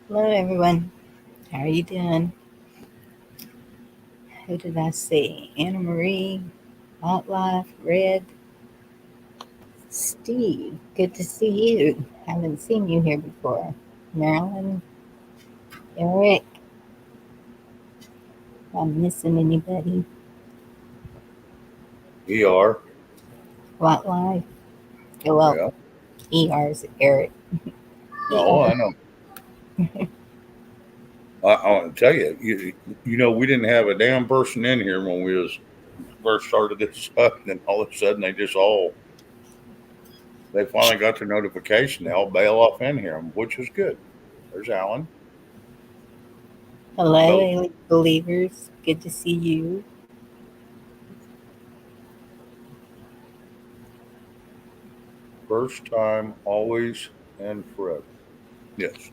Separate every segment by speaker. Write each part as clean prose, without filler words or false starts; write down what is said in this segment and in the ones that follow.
Speaker 1: Hello, everyone. How are you doing? Who did I see? Anna Marie, Life, Red, Steve. Good to see you. Haven't seen you here before. Marilyn, Eric. If I'm missing anybody.
Speaker 2: ER.
Speaker 1: Life. Well,
Speaker 2: Yeah.
Speaker 1: ER's Eric.
Speaker 2: Oh,
Speaker 1: ER.
Speaker 2: I know. I want to tell you, we didn't have a damn person in here when we was first started this up, and then all of a sudden they finally got their notification. They all bail off in here, which is good. There's Alan.
Speaker 1: Hello,
Speaker 2: Both
Speaker 1: Alien Believers. Good to see you.
Speaker 2: first time, always, and forever. Yes.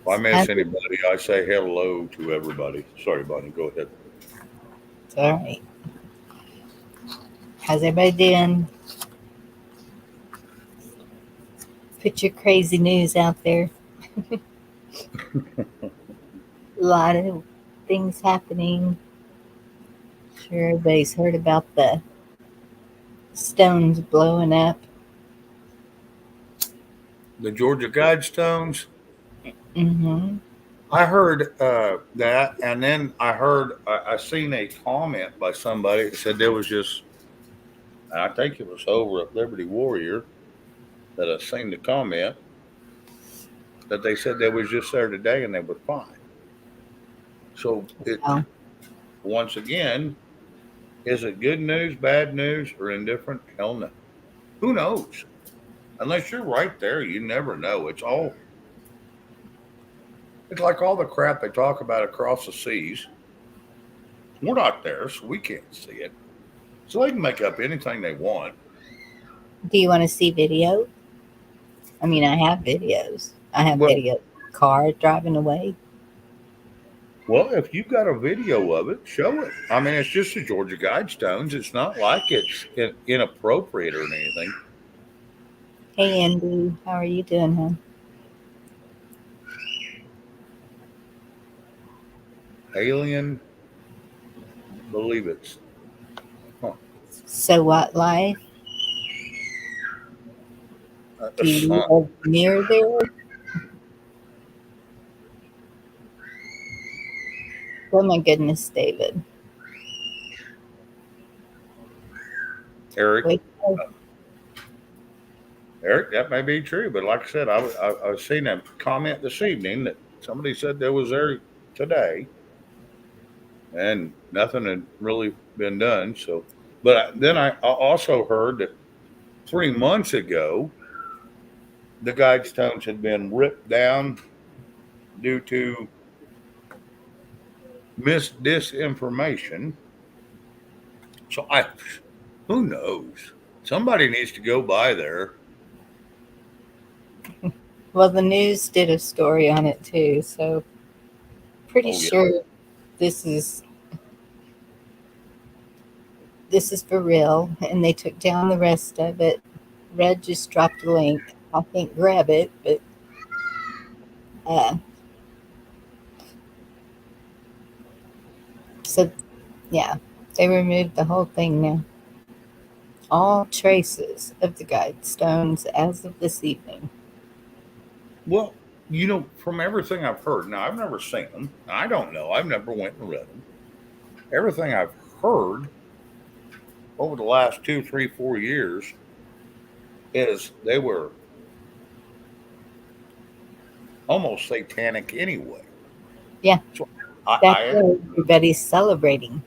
Speaker 2: If I
Speaker 1: How's
Speaker 2: miss
Speaker 1: it?
Speaker 2: anybody, I say hello to everybody. Sorry, Bonnie. Go ahead.
Speaker 1: It's all right. How's everybody doing? Put your crazy news out there. A lot of things happening. Sure, everybody's heard about the stones blowing up.
Speaker 2: The Georgia Guidestones.
Speaker 1: Mm-hmm.
Speaker 2: I heard that, and then I seen a comment by somebody that said there was just, I think it was over at Liberty Warrior that I seen the comment that they said they was just there today and they were fine. So it
Speaker 1: Oh,
Speaker 2: once again, is it good news, bad news, or indifferent? Hell no. Who knows? Unless you're right there, you never know. It's like all the crap they talk about across the seas. We're not there, so we can't see it. So they can make up anything they want.
Speaker 1: do you want to see video? I mean, I have videos. I have
Speaker 2: Well,
Speaker 1: video car driving away.
Speaker 2: Well, if you've got a video of it, show it. I mean, it's just the Georgia Guidestones. It's not like it's inappropriate or anything.
Speaker 1: Hey, Andy, how are you doing, hon?
Speaker 2: Alien, believe it. Huh.
Speaker 1: So, what life? Do you
Speaker 2: Son,
Speaker 1: live near there? Oh my goodness, David.
Speaker 2: Eric,
Speaker 1: Wait, oh,
Speaker 2: Eric, that may be true, but like I said, I was seeing a comment this evening that somebody said there was there today, and nothing had really been done. So, but then I also heard that 3 months ago the Guidestones had been ripped down due to disinformation. So who knows? Somebody needs to go by there.
Speaker 1: well, the news did a story on it too, so pretty
Speaker 2: Oh yeah.
Speaker 1: sure this is this is for real. And they took down the rest of it. Red just dropped a link. I can't grab it, but uh, so yeah, they removed the whole thing now. All traces of the Guidestones as of this evening.
Speaker 2: Well, from everything I've heard, now I've never seen them. I don't know. I've never went and read them. Everything I've heard over the last 2, 3, 4 years is they were almost satanic anyway.
Speaker 1: Yeah,
Speaker 2: So
Speaker 1: that's
Speaker 2: I
Speaker 1: what everybody's celebrating.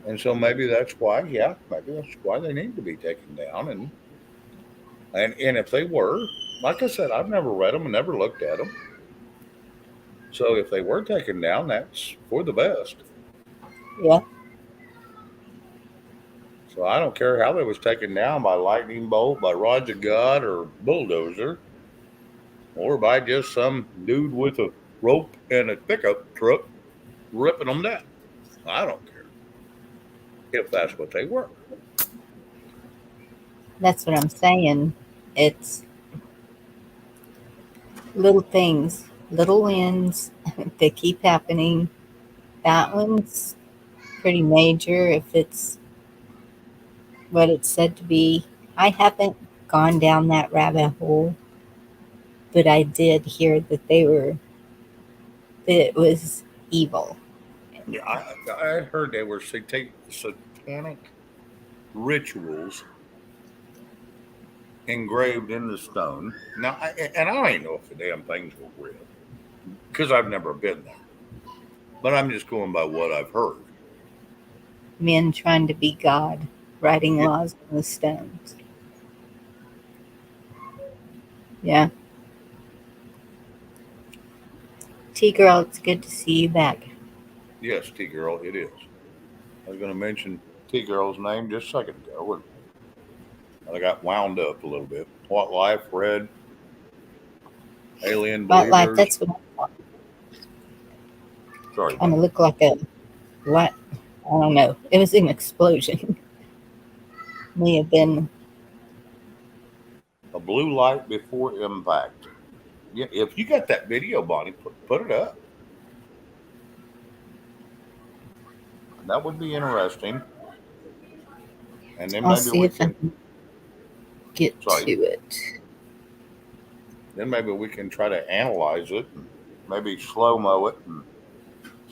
Speaker 2: and so maybe that's why, yeah, maybe that's why they need to be taken down. And if they were, like I said, I've never read them and never looked at them. So if they were taken down, that's for the best.
Speaker 1: Yeah,
Speaker 2: So I don't care how they was taken down by lightning bolt, by rods of God, or bulldozer, or by just some dude with a rope and a pickup truck ripping them down. I don't care. if that's what they were.
Speaker 1: That's what I'm saying. It's little things, little wins that keep happening. That one's pretty major if it's what it's said to be. I haven't gone down that rabbit hole, but I did hear that it was evil.
Speaker 2: Yeah, I had heard they were satanic rituals engraved in the stone. Now, and I don't even know if the damn things were real because I've never been there. But I'm just going by what I've heard.
Speaker 1: Men trying to be God, writing
Speaker 2: Yeah,
Speaker 1: laws on the stones. Yeah. T girl, it's good to see you back.
Speaker 2: yes, T Girl, it is. I was going to mention T Girl's name just a second ago, and I got wound up a little bit. What Life, Red, Alien
Speaker 1: White life,
Speaker 2: Believers.
Speaker 1: that's what I thought.
Speaker 2: Sorry
Speaker 1: Kind
Speaker 2: about
Speaker 1: of
Speaker 2: that.
Speaker 1: looked like a what? I don't know. It was an explosion. May have been.
Speaker 2: A blue light before impact. Yeah, if you got that video, Bonnie, put it up. That would be interesting. And then
Speaker 1: I'll
Speaker 2: maybe
Speaker 1: see
Speaker 2: we
Speaker 1: if I
Speaker 2: can,
Speaker 1: can get
Speaker 2: sorry,
Speaker 1: to it.
Speaker 2: then maybe we can try to analyze it and maybe slow mo it and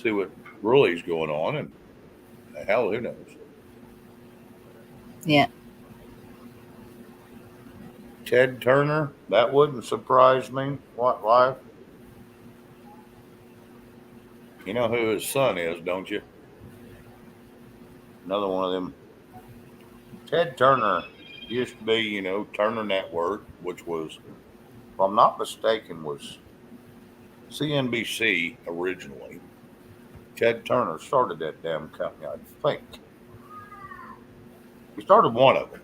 Speaker 2: see what really is going on. And hell, who knows?
Speaker 1: Yeah.
Speaker 2: Ted Turner, that wouldn't surprise me. What Life? You know who his son is, don't you? Another one of them. Ted Turner used to be, Turner Network, which was, if I'm not mistaken, was CNBC originally. Ted Turner started that damn company, I think. He started one of them.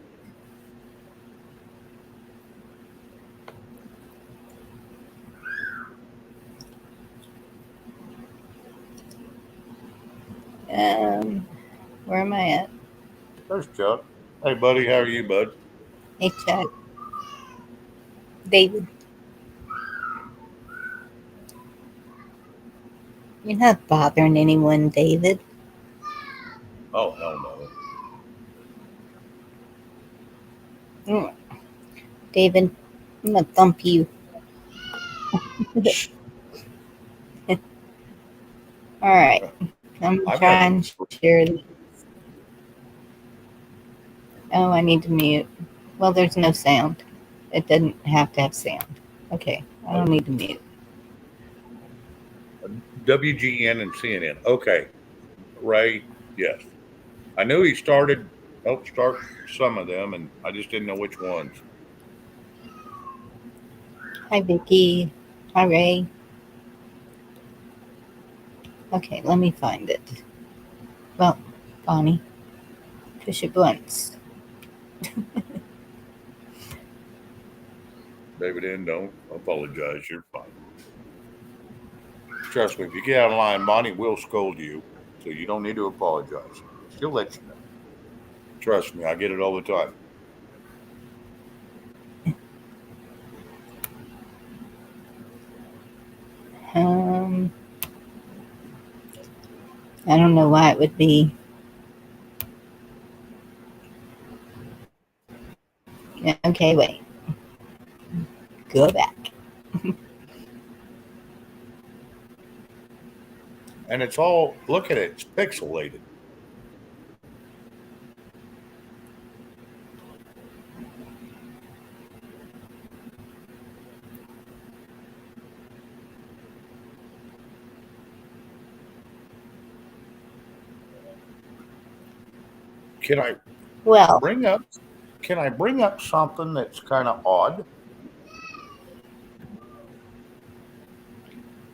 Speaker 1: Um, where am I at?
Speaker 2: There's Chuck. Hey, buddy, how are you, bud?
Speaker 1: Hey, Chuck. David, you're not bothering anyone, David.
Speaker 2: Oh, hell no.
Speaker 1: Mm, David, I'm gonna thump you.
Speaker 2: Shh.
Speaker 1: All right. I'm
Speaker 2: I've
Speaker 1: trying
Speaker 2: never.
Speaker 1: to share. Oh, I need to mute. Well, there's no sound. It doesn't have to have sound. Okay, I don't need to mute.
Speaker 2: WGN and CNN. Okay, Ray, yes. I knew he helped start some of them, and I just didn't know which ones.
Speaker 1: Hi, Vicky. Hi, Ray. Okay, let me find it. Well, Bonnie, push it once.
Speaker 2: David N, don't apologize. You're fine. Trust me, if you get out of line, Bonnie will scold you, so you don't need to apologize. She'll let you know. Trust me, I get it all the time.
Speaker 1: Um, I don't know why it would be. Okay, wait. Go back.
Speaker 2: And it's all, look at it, it's pixelated. Can I
Speaker 1: Well,
Speaker 2: bring up can I bring up something that's kind of odd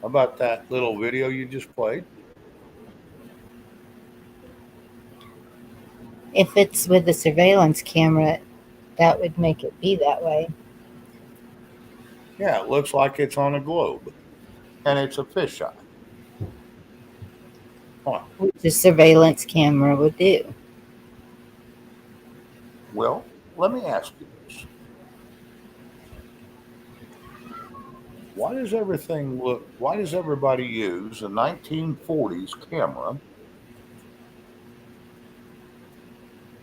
Speaker 2: about that little video you just played?
Speaker 1: if it's with a surveillance camera, that would make it be that way.
Speaker 2: Yeah, it looks like it's on a globe, and it's a fisheye. Huh.
Speaker 1: Which a surveillance camera would do.
Speaker 2: Well, let me ask you this. Why does everybody use a 1940s camera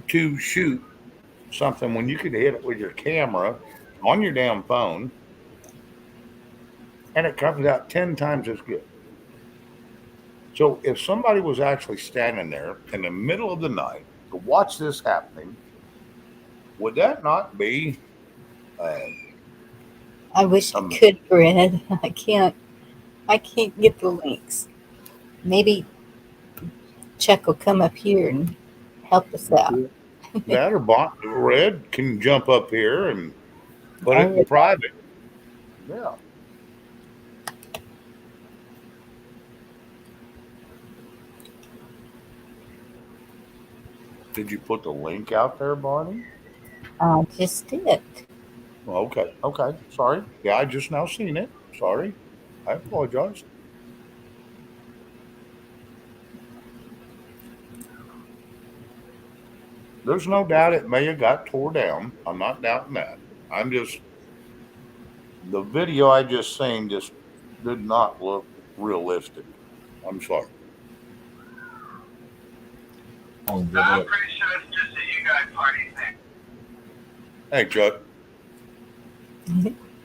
Speaker 2: to shoot something when you could hit it with your camera on your damn phone and it comes out 10 times as good? So if somebody was actually standing there in the middle of the night to watch this happening, would that not be uh,
Speaker 1: I wish I
Speaker 2: um,
Speaker 1: could, Brad. I can't get the links. Maybe Chuck will come up here and help us out.
Speaker 2: that or Red can jump up here and put
Speaker 1: I
Speaker 2: it in
Speaker 1: would.
Speaker 2: private? Yeah. Did you put the link out there, Bonnie?
Speaker 1: I just did.
Speaker 2: Okay. Okay. Sorry. Yeah, I just now seen it. Sorry. I apologize. There's no doubt it may have got tore down. I'm not doubting that. I'm just the video I just seen just did not look realistic. I'm sorry.
Speaker 3: Oh, good
Speaker 4: I'm
Speaker 3: luck.
Speaker 4: pretty sure it's just a you guys party thing.
Speaker 2: Hey, Chuck.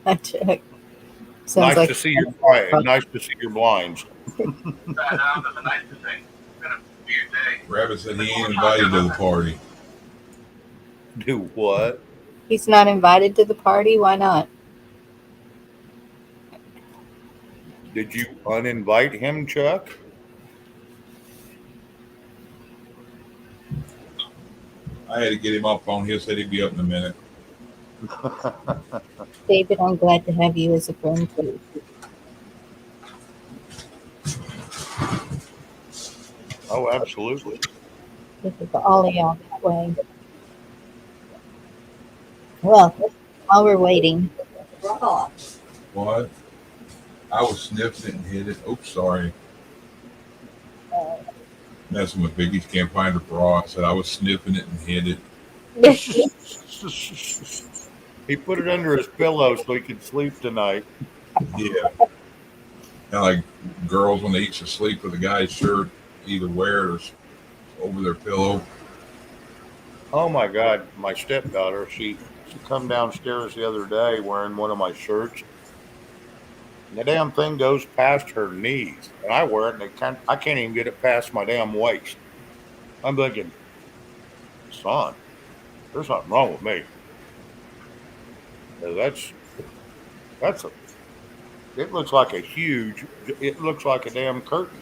Speaker 1: Hi, Chuck. Sounds
Speaker 2: Nice
Speaker 1: like
Speaker 2: to see your blind. Nice to see your blinds.
Speaker 4: That's a nice to say. It's been a weird day.
Speaker 3: Rabbit said he ain't invited to the party.
Speaker 2: Do what?
Speaker 1: he's not invited to the party. Why not?
Speaker 2: Did you uninvite him, Chuck?
Speaker 3: I had to get him off phone. He said he'd be up in a minute.
Speaker 1: David, I'm glad to have you as a friend too.
Speaker 2: Oh, absolutely.
Speaker 1: This is all of y'all that way. Well, while we're waiting,
Speaker 3: What? I was sniffing it and hit it. Oops, sorry. Messing with Biggie. Can't find her bra. I said I was sniffing it and hit it.
Speaker 2: He put it under his pillow so he could sleep tonight.
Speaker 3: Yeah. And like girls when they eat to sleep with a guy's shirt, either wear it or over their pillow.
Speaker 2: Oh my God, my stepdaughter, she come downstairs the other day wearing one of my shirts. And the damn thing goes past her knees. And I wear it and I can't even get it past my damn waist. I'm thinking, son, there's something wrong with me. That's a it looks like it looks like a damn curtain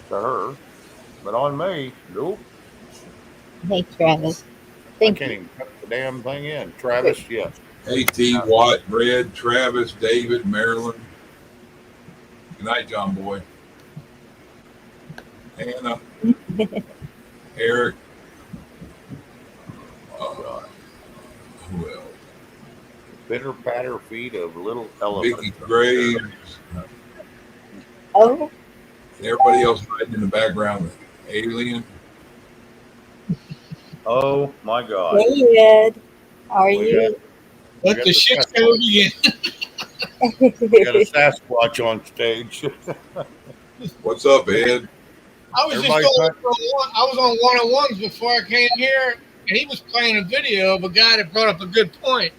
Speaker 2: to her. But on me, nope.
Speaker 1: hey Travis,
Speaker 2: I
Speaker 1: thank
Speaker 2: can't
Speaker 1: you.
Speaker 2: even cut the damn thing in. Travis, yes.
Speaker 3: A.T. Watt, Red, Travis, David, Marilyn. Good night, John Boy. Hannah, Eric. Who else?
Speaker 2: Bitter patter feet of little elephants.
Speaker 3: Vicky Graves.
Speaker 1: Oh,
Speaker 3: Everybody else hiding in the background. Alien.
Speaker 2: Oh my God.
Speaker 1: hey Ed, how are
Speaker 2: We
Speaker 1: you?
Speaker 2: Let the shit go
Speaker 5: again.
Speaker 2: We got a Sasquatch on stage.
Speaker 3: What's up, Ed?
Speaker 5: I was just
Speaker 2: Everybody's
Speaker 5: going for I was on 101s before I came here, and he was playing a video of a guy that brought up a good point.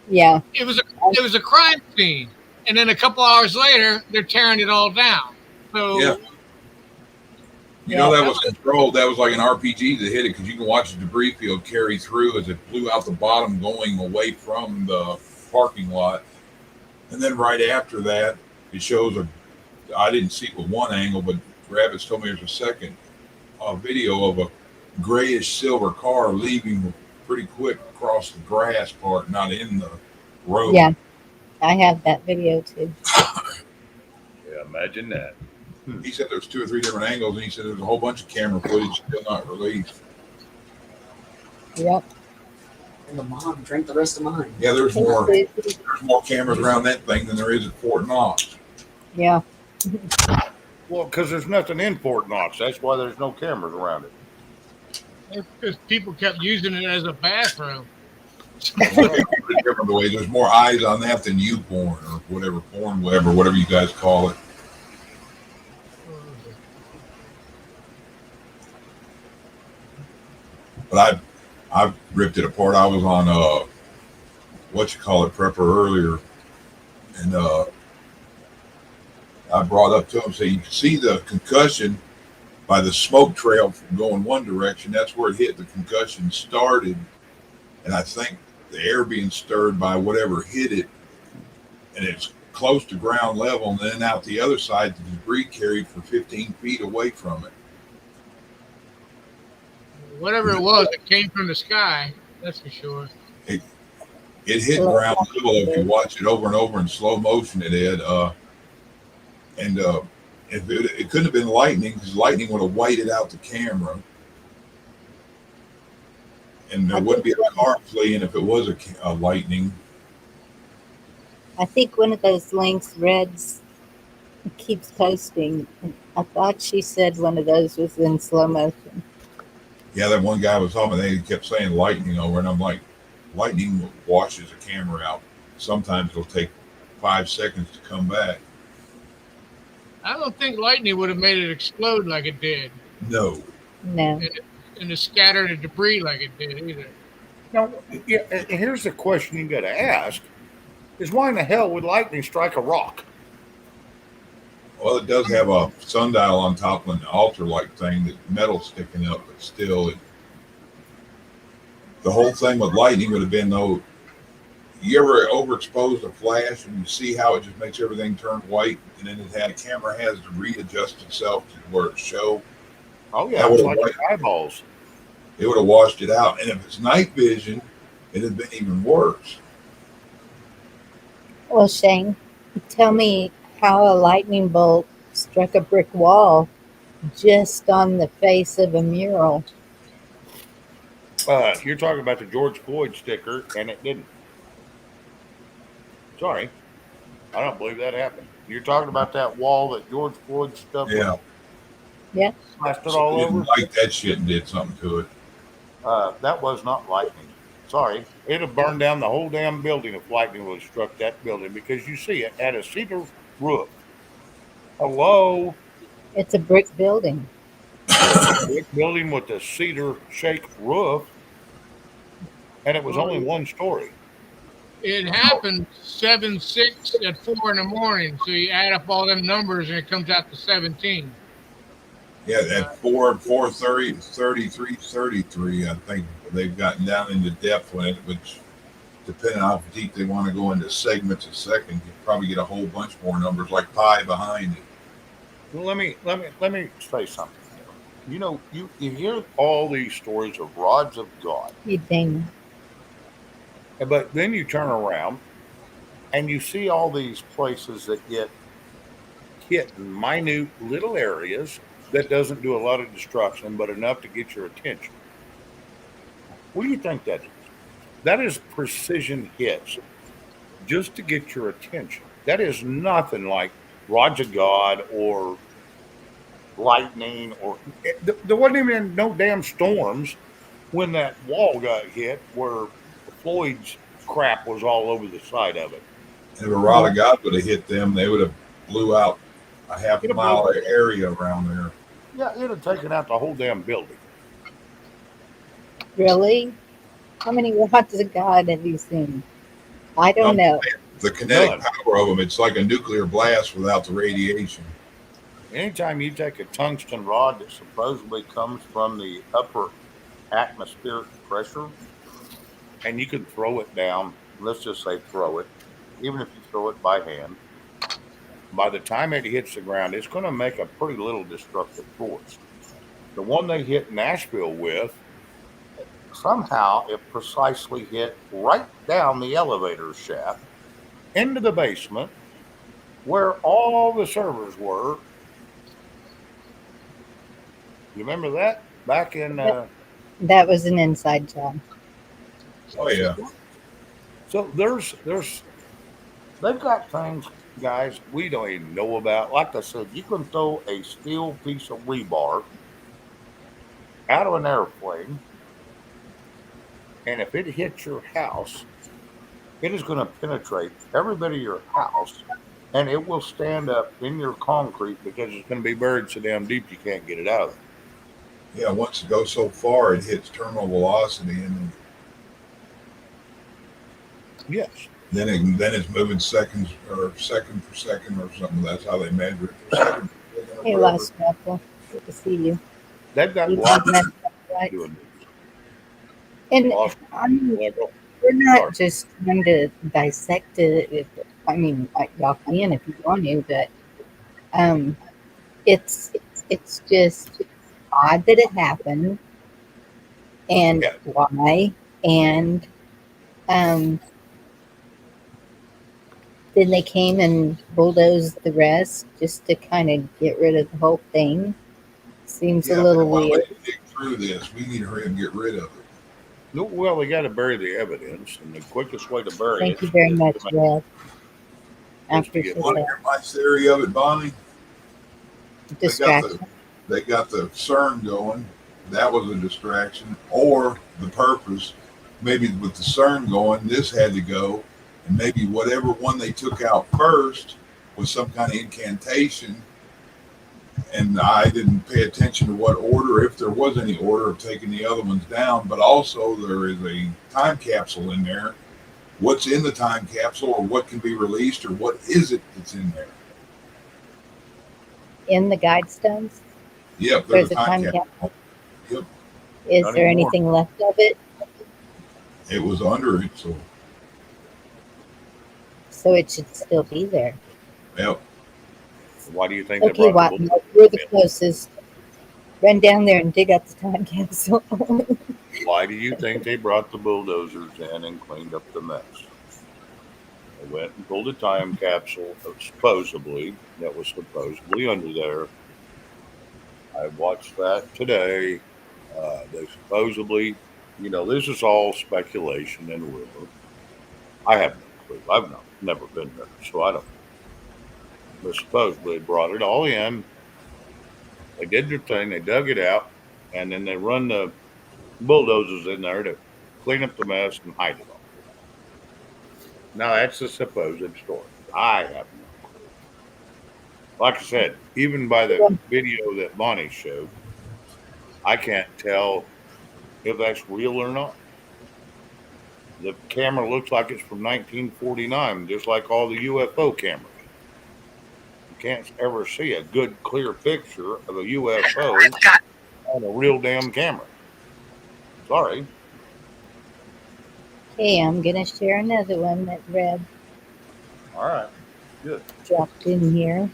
Speaker 1: Yeah,
Speaker 5: It was a crime scene, and then a couple hours later, they're tearing it all down. So
Speaker 3: Yeah. You know that was controlled. That was like an RPG that hit it because you can watch the debris field carry through as it flew out the bottom, going away from the parking lot. And then right after that, it shows I didn't see it with one angle, but Travis told me there's a second video of a grayish silver car leaving pretty quick across the grass part, not in the road.
Speaker 1: yeah, I have that video too.
Speaker 2: Yeah, imagine that.
Speaker 3: He said there's 2 or 3 different angles, and he said there's a whole bunch of camera footage still not released.
Speaker 1: Yep.
Speaker 6: And the mom drank the rest of mine.
Speaker 3: Yeah, there's more cameras around that thing than there is at Fort Knox.
Speaker 1: Yeah.
Speaker 2: Well, because there's nothing in Fort Knox. That's why there's no cameras around it.
Speaker 5: It's because people kept using it as a bathroom.
Speaker 3: Different way. There's more eyes on that than you porn or whatever you guys call it. But I've ripped it apart. I was on prepper earlier, and I brought up to him, so you can see the concussion by the smoke trail from going one direction. That's where it hit. The concussion started, and I think the air being stirred by whatever hit it, and it's close to ground level, and then out the other side, the debris carried for 15 feet away from it.
Speaker 5: Whatever it was, it came from the sky. That's for sure.
Speaker 3: It hit ground level. If you watch it over and over in slow motion, it had. And if it couldn't have been lightning, because lightning would have whited out the camera, and there wouldn't be a car fleeing if it was a lightning.
Speaker 1: I think one of those links Reds keeps posting. I thought she said one of those was in slow motion.
Speaker 3: Yeah, that one guy was talking. They kept saying lightning over, and I'm like, lightning washes a camera out. Sometimes it'll take 5 seconds to come back.
Speaker 5: I don't think lightning would have made it explode like it did.
Speaker 3: No.
Speaker 1: No.
Speaker 5: And to scatter the debris like it did either.
Speaker 2: Now, here's the question you got to ask: is why in the hell would lightning strike a rock?
Speaker 3: Well, it does have a sundial on top of an altar-like thing, that metal sticking up, but still, the whole thing with lightning would have been, though, you ever overexpose a flash and you see how it just makes everything turn white, and then the camera has to readjust itself to where it show.
Speaker 2: Oh yeah, it's like eyeballs.
Speaker 3: It would have washed it out, and if it's night vision, it'd have been even worse.
Speaker 1: Well, Shane, tell me how a lightning bolt struck a brick wall just on the face of a mural.
Speaker 2: You're talking about the George Floyd sticker, and it didn't. Sorry, I don't believe that happened. You're talking about that wall that George Floyd stuff.
Speaker 3: Yeah.
Speaker 1: Yeah.
Speaker 2: Smashed it all over.
Speaker 3: Like that shit and did something to it.
Speaker 2: That was not lightning. Sorry, it'd have burned down the whole damn building if lightning would have struck that building, because you see it had a cedar roof. Hello?
Speaker 1: It's a brick building.
Speaker 2: A brick building with a cedar shake roof, and it was only one story.
Speaker 5: It happened 7/6 at 4 in the morning. So you add up all them numbers and it comes out to 17.
Speaker 3: Yeah, at 4:30, 33, 33, I think they've gotten down into depth with it, which, depending on how deep they want to go into segments a second, you probably get a whole bunch more numbers, like pi behind it.
Speaker 2: Well, let me say something. You know, you hear all these stories of rods of God,
Speaker 1: You dang.
Speaker 2: but then you turn around and you see all these places that get hit in minute little areas that doesn't do a lot of destruction, but enough to get your attention. What do you think that is? That is precision hits, just to get your attention. That is nothing like rods of God or lightning, or there wasn't even no damn storms when that wall got hit where Floyd's crap was all over the side of it.
Speaker 3: And if a rod of God would have hit them, they would have blew out a half mile area around there.
Speaker 2: Yeah, it'd have taken out the whole damn building.
Speaker 1: Really? How many rods of God have you seen? I don't know.
Speaker 3: The kinetic power of them, it's like a nuclear blast without the radiation.
Speaker 2: Anytime you take a tungsten rod that supposedly comes from the upper atmospheric pressure, and you can throw it down, let's just say throw it, even if you throw it by hand, by the time it hits the ground, it's going to make a pretty little destructive force. The one they hit Nashville with, somehow it precisely hit right down the elevator shaft into the basement where all the servers were. You remember that? Back in...
Speaker 1: That was an inside job.
Speaker 3: Oh, yeah.
Speaker 2: So they've got things, guys, we don't even know about. Like I said, you can throw a steel piece of rebar out of an airplane, and if it hits your house, it is going to penetrate every bit of your house, and it will stand up in your concrete because it's going to be buried so damn deep you can't get it out of
Speaker 3: Yeah, once it goes so far, it hits terminal velocity, and
Speaker 2: there. Yes.
Speaker 3: then it's moving seconds or second per second or something. That's how they measure it per second or
Speaker 1: Hey,
Speaker 3: whatever.
Speaker 1: Lost Apple. Good to see you.
Speaker 2: They've got
Speaker 1: You
Speaker 2: lots
Speaker 1: messed up,
Speaker 2: of
Speaker 1: right?
Speaker 2: doing
Speaker 1: And
Speaker 2: lost.
Speaker 1: I mean,
Speaker 2: Like, oh,
Speaker 1: we're
Speaker 2: sorry.
Speaker 1: not just trying to dissect it. I mean, like, y'all can if you want to, but um, it's it's just odd that it happened and
Speaker 2: Yeah.
Speaker 1: why, and um, then they came and bulldozed the rest just to kind of get rid of the whole thing. Seems a
Speaker 3: Yeah, man.
Speaker 1: little
Speaker 3: Why
Speaker 1: weird.
Speaker 3: don't we dig through this? We need to hurry and get rid of it.
Speaker 2: No, well, we got to bury the evidence, and the quickest way to bury
Speaker 1: Thank
Speaker 2: it
Speaker 1: you very much, Red. I
Speaker 2: is to get
Speaker 1: appreciate
Speaker 3: Want to
Speaker 1: that.
Speaker 3: hear my theory of it, Bonnie? They got the
Speaker 1: Distraction.
Speaker 3: they got the CERN going. That was a distraction, or the purpose. Maybe with the CERN going, this had to go, and maybe whatever one they took out first was some kind of incantation. And I didn't pay attention to what order, if there was any order of taking the other ones down. But also, there is a time capsule in there. What's in the time capsule, or what can be released, or what is it that's in there?
Speaker 1: In the guide stones,
Speaker 3: Yep, there's
Speaker 1: there's
Speaker 3: a
Speaker 1: a
Speaker 3: time
Speaker 1: time
Speaker 3: capsule.
Speaker 1: capsule.
Speaker 3: Yep,
Speaker 1: Is
Speaker 2: not
Speaker 1: there
Speaker 2: anymore.
Speaker 1: anything left of it?
Speaker 3: it was under it.
Speaker 1: So it should still be there.
Speaker 3: Yep.
Speaker 2: Why do you think they
Speaker 1: Okay,
Speaker 2: brought the
Speaker 1: Watson,
Speaker 2: bulldozer
Speaker 1: you're the
Speaker 2: in?
Speaker 1: closest. Run down there and dig up the time capsule.
Speaker 2: Why do you think they brought the bulldozers in and cleaned up the mess? They went and pulled a time capsule, that was supposedly under there. I watched that today. They supposedly, this is all speculation and rumor. I have no clue. I've never been there, so I don't know. But supposedly they brought it all in. They did their thing. They dug it out, and then they run the bulldozers in there to clean up the mess and hide it all. Now that's a supposed story. I have no clue. Like I said, even by the video that Bonnie showed, I can't tell if that's real or not. The camera looks like it's from 1949, just like all the UFO cameras. You can't ever see a good, clear picture of a UFO on a real damn camera. Sorry.
Speaker 1: Okay, I'm gonna share another one that Red
Speaker 2: All right. Good.
Speaker 1: dropped in here,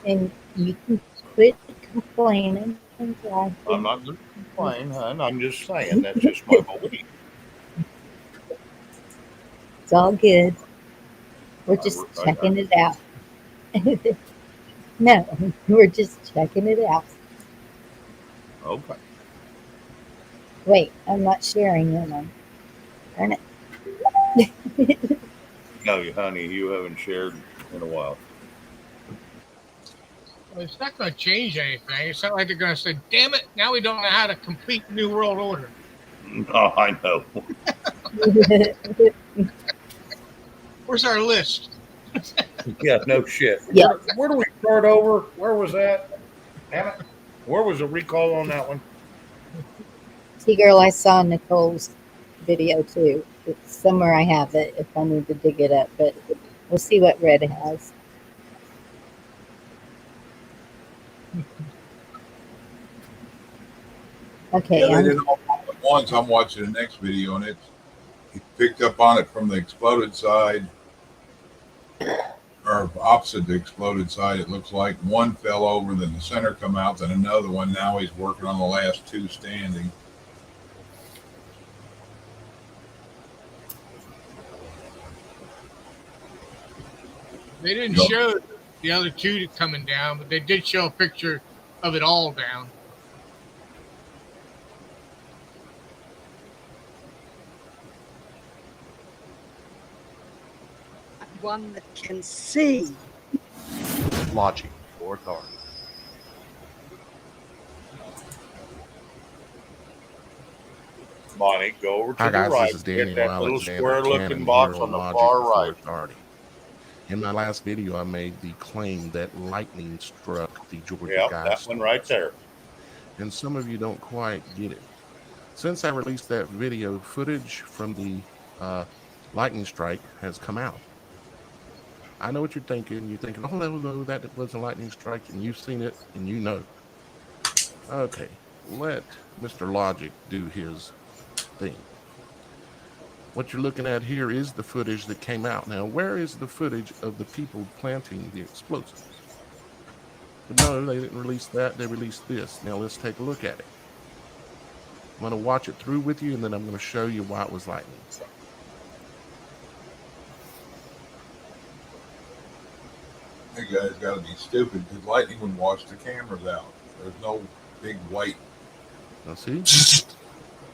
Speaker 1: and you can quit complaining and
Speaker 2: I'm
Speaker 1: laughing.
Speaker 2: not going to complain, hon. I'm just saying that's just my belief.
Speaker 1: It's all good. We're
Speaker 2: I,
Speaker 1: just
Speaker 2: I,
Speaker 1: checking it out. No, we're just checking it out.
Speaker 2: okay.
Speaker 1: Wait, I'm not sharing it. Darn it.
Speaker 2: No, honey, you haven't shared in a while.
Speaker 5: Well, it's not going to change anything. It's not like they're going to say, damn it, now we don't know how to complete New World Order.
Speaker 2: No, I know.
Speaker 5: Where's our list?
Speaker 2: Yeah, no shit.
Speaker 1: Yeah.
Speaker 2: Where do we start over? Where was that? Damn it. Where was the recall on that one?
Speaker 1: See, girl, I saw Nicole's video too. It's somewhere I have it if I need to dig it up, but we'll see what Red has. Okay,
Speaker 3: Yeah, they didn't all pop at once. I'm watching the next video, and he picked up on it from the exploded side, or opposite the exploded side. It looks like one fell over, then the center come out, then another one. Now he's working on the last two standing.
Speaker 5: They didn't
Speaker 3: Yep.
Speaker 5: show the other two coming down, but they did show a picture of it all down.
Speaker 7: One that can see.
Speaker 8: Logic or authority.
Speaker 2: Bonnie, go over
Speaker 8: Hi
Speaker 2: to the
Speaker 8: guys, this
Speaker 2: right.
Speaker 8: is
Speaker 2: Hit
Speaker 8: Daniel
Speaker 2: that little
Speaker 8: Alexander
Speaker 2: square-looking
Speaker 8: Cannon here
Speaker 2: box on
Speaker 8: on
Speaker 2: the
Speaker 8: Logic
Speaker 2: far
Speaker 8: Before
Speaker 2: right.
Speaker 8: Authority. In my last video, I made the claim that lightning struck the Georgia
Speaker 2: Yep, that one right
Speaker 8: Guidestones,
Speaker 2: there.
Speaker 8: and some of you don't quite get it. Since I released that video, footage from the lightning strike has come out. I know what you're thinking. You're thinking, oh, no, that was a lightning strike, and you've seen it, and you know. Okay, let Mr. Logic do his thing. What you're looking at here is the footage that came out. Now, where is the footage of the people planting the explosives? But no, they didn't release that. They released this. Now, let's take a look at it. I'm going to watch it through with you, and then I'm going to show you why it was lightning.
Speaker 3: Hey guys, got to be stupid because lightning would wash the cameras out. There's no big white.
Speaker 8: Now, see?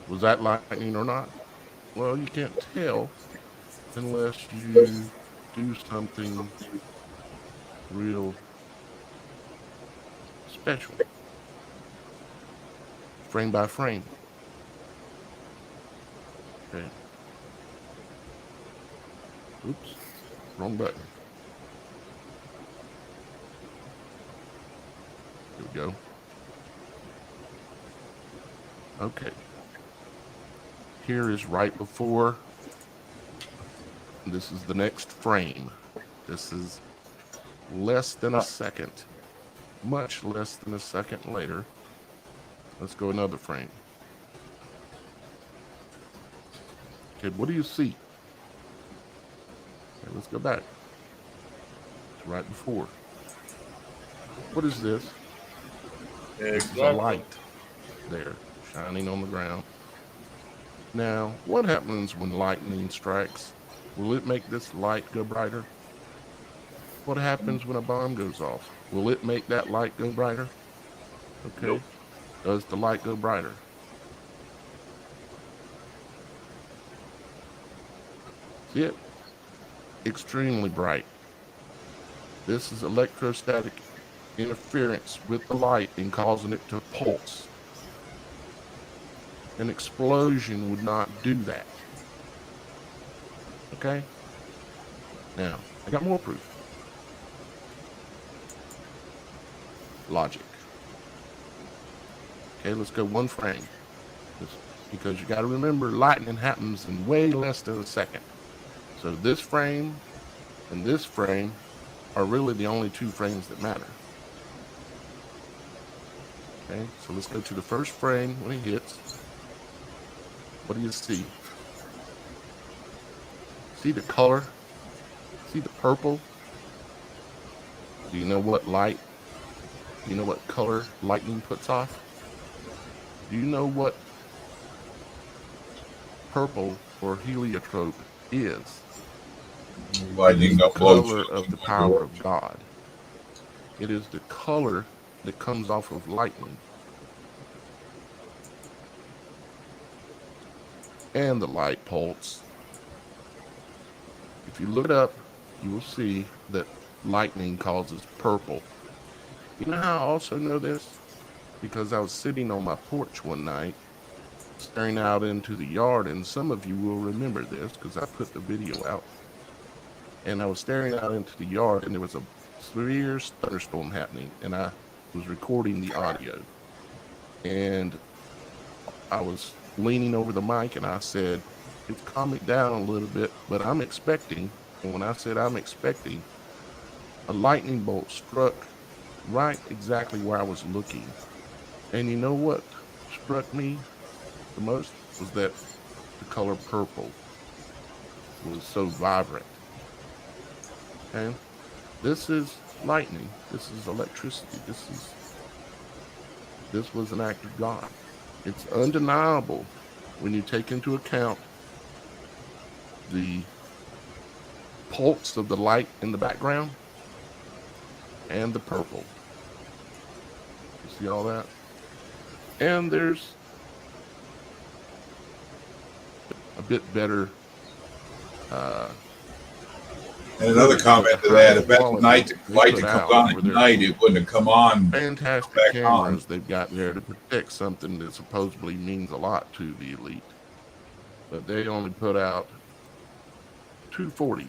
Speaker 8: Was that lightning or not? Well, you can't tell unless you do something real special. Frame by frame. Okay. Oops. Wrong button. Here we go. Okay. Here is right before. This is the next frame. This is less than a second. Much less than a second later. Let's go another frame. Okay, what do you see? Okay, let's go back. It's right before. What is this? This is a light there, shining on the ground. Now, what happens when lightning strikes? Will it make this light go brighter? What happens when a bomb goes off? Will it make that light go brighter? Okay.
Speaker 2: Nope.
Speaker 8: Does the light go brighter? See it? Extremely bright. This is electrostatic interference with the light and causing it to pulse. An explosion would not do that. Okay? Now, I got more proof. Logic. Okay, let's go one frame. Because you got to remember, lightning happens in way less than a second. So this frame and this frame are really the only two frames that matter. Okay, so let's go to the first frame when it hits. What do you see? See the color? See the purple? Do you know what light? Do you know what color lightning puts off? Do you know what purple or heliotrope is?
Speaker 3: Lightning,
Speaker 8: the
Speaker 3: no blow.
Speaker 8: color of the power of God. It is the color that comes off of lightning. And the light pulse. If you look it up, you will see that lightning causes purple. You know how I also know this? Because I was sitting on my porch one night, staring out into the yard, and some of you will remember this because I put the video out. And I was staring out into the yard, and there was a severe thunderstorm happening, and I was recording the audio. And I was leaning over the mic, and I said, it's calming down a little bit, but I'm expecting, and when I said I'm expecting, a lightning bolt struck right exactly where I was looking. And you know what struck me the most was that the color purple was so vibrant. Okay? This is lightning. This is electricity. This was an act of God. It's undeniable when you take into account the pulse of the light in the background and the purple. You see all that? And there's a bit better
Speaker 3: and another comment to that, if that night the light that comes on at night, it wouldn't have come on.
Speaker 8: Fantastic cameras they've got there to protect something that supposedly means a lot to the elite. but they only put out 240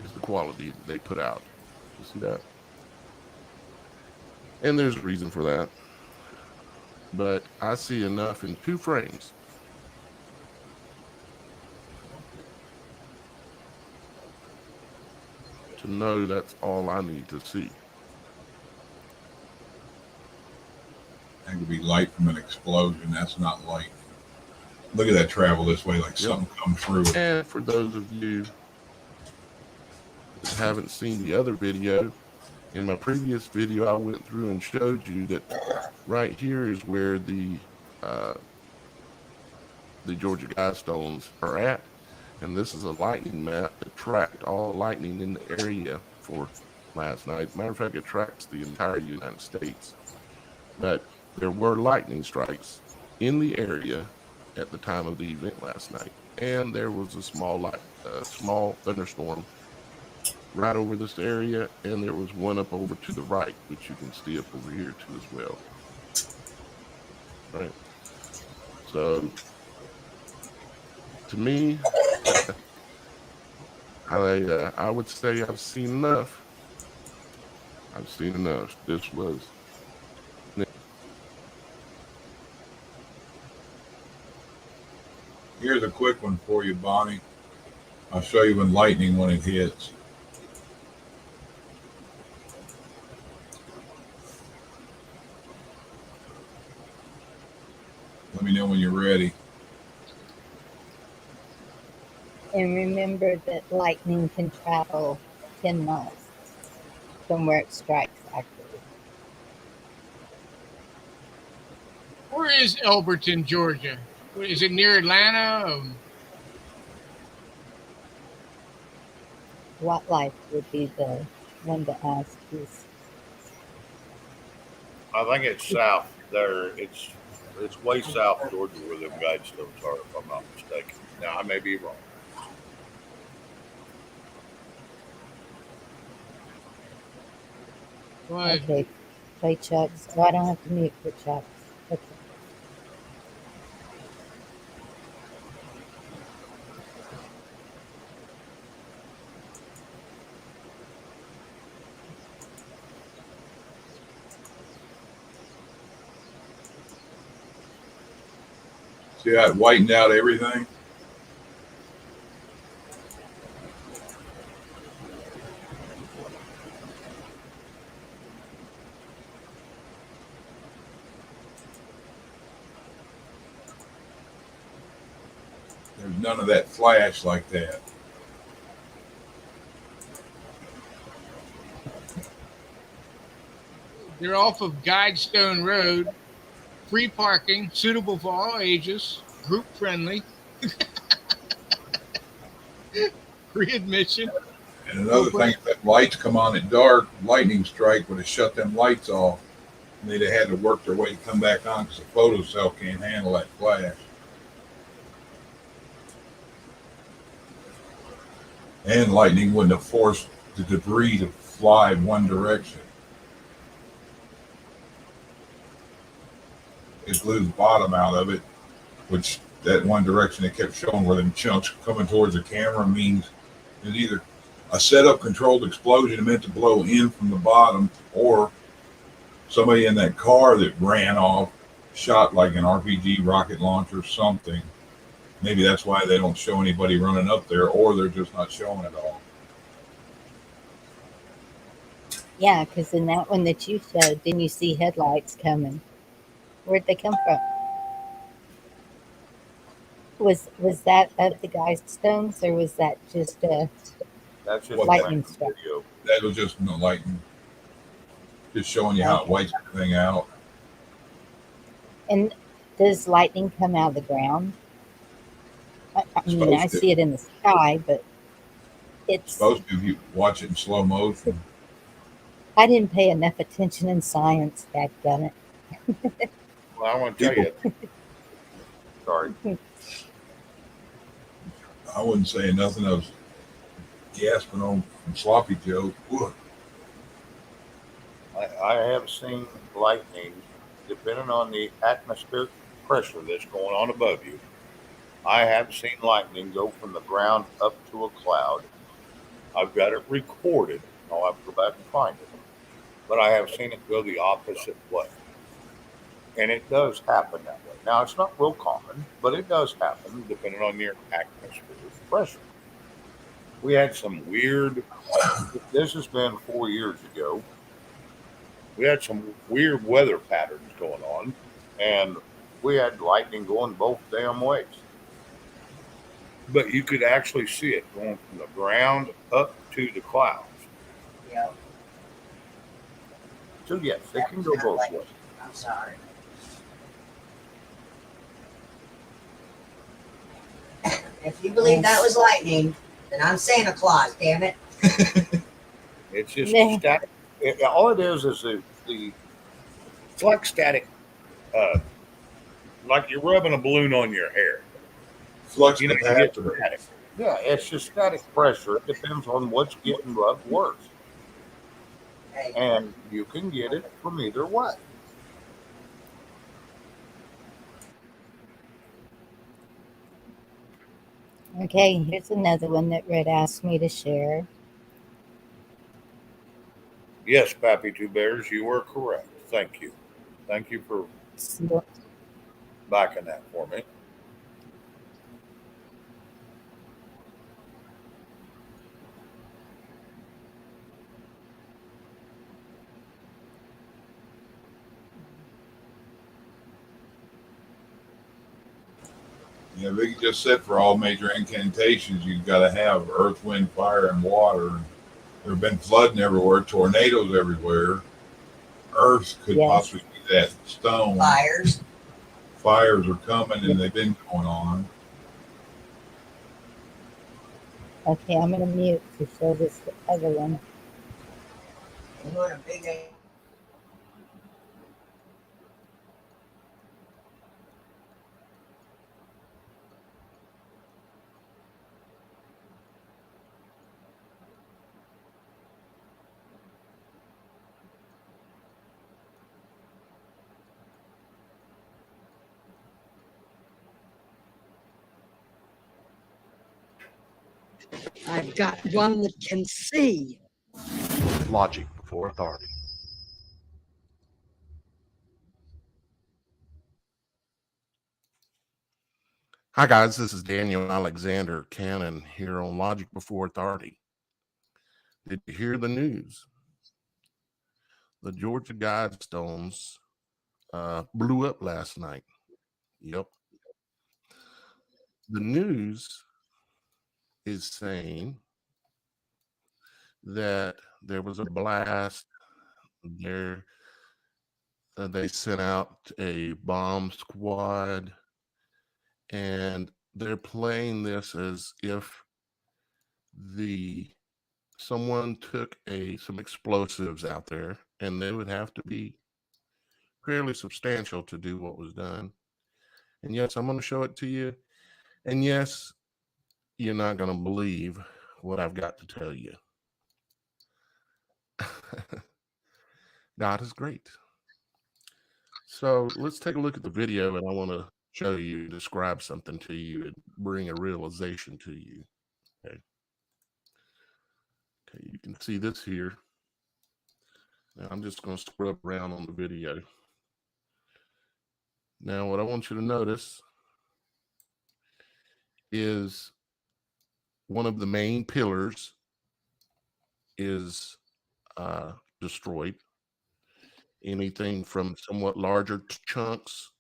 Speaker 8: is the quality they put out. You see that? And there's a reason for that. But I see enough in 2 frames to know that's all I need to see.
Speaker 3: That could be light from an explosion. That's not light. Look at that travel this way, like something come through it.
Speaker 8: And for those of you that haven't seen the other video, in my previous video, I went through and showed you that right here is where the Georgia Guidestones are at. And this is a lightning map that tracked all lightning in the area for last night. Matter of fact, it tracks the entire United States. But there were lightning strikes in the area at the time of the event last night. And there was a small thunderstorm right over this area, and there was one up over to the right, which you can see up over here too as well. Right. So to me, I would say I've seen enough. I've seen enough. This was.
Speaker 3: Here's a quick one for you, Bonnie. I'll show you when it hits. Let me know when you're ready.
Speaker 1: And remember that lightning can travel 10 miles from where it strikes, actually.
Speaker 5: Where is Elberton, Georgia? Is it near Atlanta?
Speaker 1: What life would be the one to ask is.
Speaker 2: I think it's south there. It's way south of Georgia where them Guidestones are, if I'm not mistaken. Now I may be wrong.
Speaker 1: Okay, play Chuck's. Oh, I don't have to mute for Chuck's. Okay.
Speaker 3: See how it whitened out everything? There's none of that flash like that.
Speaker 5: They're off of Guidestone Road. Free parking, suitable for all ages, group friendly. Free admission.
Speaker 3: And another thing, if that lights come on at dark, lightning strike would have shut them lights off. And they'd have had to work their way to come back on because the photo cell can't handle that flash. And lightning wouldn't have forced the debris to fly in one direction. It blew the bottom out of it, which that one direction it kept showing where them chunks coming towards the camera means it's either a setup controlled explosion meant to blow in from the bottom, or somebody in that car that ran off shot like an RPG rocket launcher or something. Maybe that's why they don't show anybody running up there, or they're just not showing it all.
Speaker 1: Yeah, because in that one that you showed, didn't you see headlights coming? Where'd they come from? Was that of the Guidestones, or was that just a
Speaker 2: That's just
Speaker 1: lightning strike?
Speaker 2: video.
Speaker 3: That was just no lightning. Just showing you how it whites everything out.
Speaker 1: And does lightning come out of the ground? I mean, I see it in the sky, but it's
Speaker 3: supposed to if you watch it in slow motion.
Speaker 1: I didn't pay enough attention in science back then.
Speaker 2: Well, I want to tell you. Sorry.
Speaker 3: I wouldn't say nothing. I was gasping on from Sloppy Joe.
Speaker 2: I have seen lightning, depending on the atmospheric pressure that's going on above you, I have seen lightning go from the ground up to a cloud. I've got it recorded. I'll have to go back and find it. But I have seen it go the opposite way. And it does happen that way. Now, it's not real common, but it does happen depending on your atmospheric pressure. We had some weird, this has been 4 years ago. We had some weird weather patterns going on, and we had lightning going both damn ways. But you could actually see it going from the ground up to the clouds.
Speaker 6: Yep,
Speaker 2: So, yes, it
Speaker 6: that
Speaker 2: can
Speaker 6: was
Speaker 2: go
Speaker 6: not
Speaker 2: both
Speaker 6: lightning.
Speaker 2: ways.
Speaker 6: I'm sorry. If you believe that was lightning, then I'm Santa Claus, damn it.
Speaker 2: It's just
Speaker 1: Nah.
Speaker 2: static. All it is it's like static, uh, like you're rubbing a balloon on your hair.
Speaker 3: Flux
Speaker 2: You know, you get
Speaker 3: capacitor.
Speaker 2: static. Yeah, it's just static pressure. It depends on what's getting rubbed worse.
Speaker 6: Hey,
Speaker 2: And you can get it from either way.
Speaker 1: Okay, here's another one that Red asked me to share.
Speaker 2: Yes, Pappy Two Bears, you are correct. Thank you. Thank you for
Speaker 1: So,
Speaker 2: backing that for me.
Speaker 3: Yeah, Vicky just said for all major incantations, you've got to have earth, wind, fire, and water. There have been flooding everywhere, tornadoes everywhere. Earth could
Speaker 1: yes.
Speaker 3: possibly be that stone.
Speaker 6: fires.
Speaker 3: Fires are coming,
Speaker 1: Yeah.
Speaker 3: and they've been going on.
Speaker 1: Okay, I'm going to mute to show this other one.
Speaker 6: You want a big
Speaker 7: I've got one that can see.
Speaker 8: Logic before authority. Hi, guys. This is Daniel Alexander Cannon here on Logic Before Authority. Did you hear the news? The Georgia Guidestones blew up last night. Yep. The news is saying that there was a blast. There, they sent out a bomb squad, and they're playing this as if the someone took some explosives out there, and they would have to be fairly substantial to do what was done. And yes, I'm going to show it to you. And yes, you're not going to believe what I've got to tell you. God is great. So let's take a look at the video, and I want to show you, describe something to you, and bring a realization to you. Okay. Okay, you can see this here. Now I'm just going to scrub around on the video. Now, what I want you to notice is one of the main pillars is destroyed. Anything from somewhat larger chunks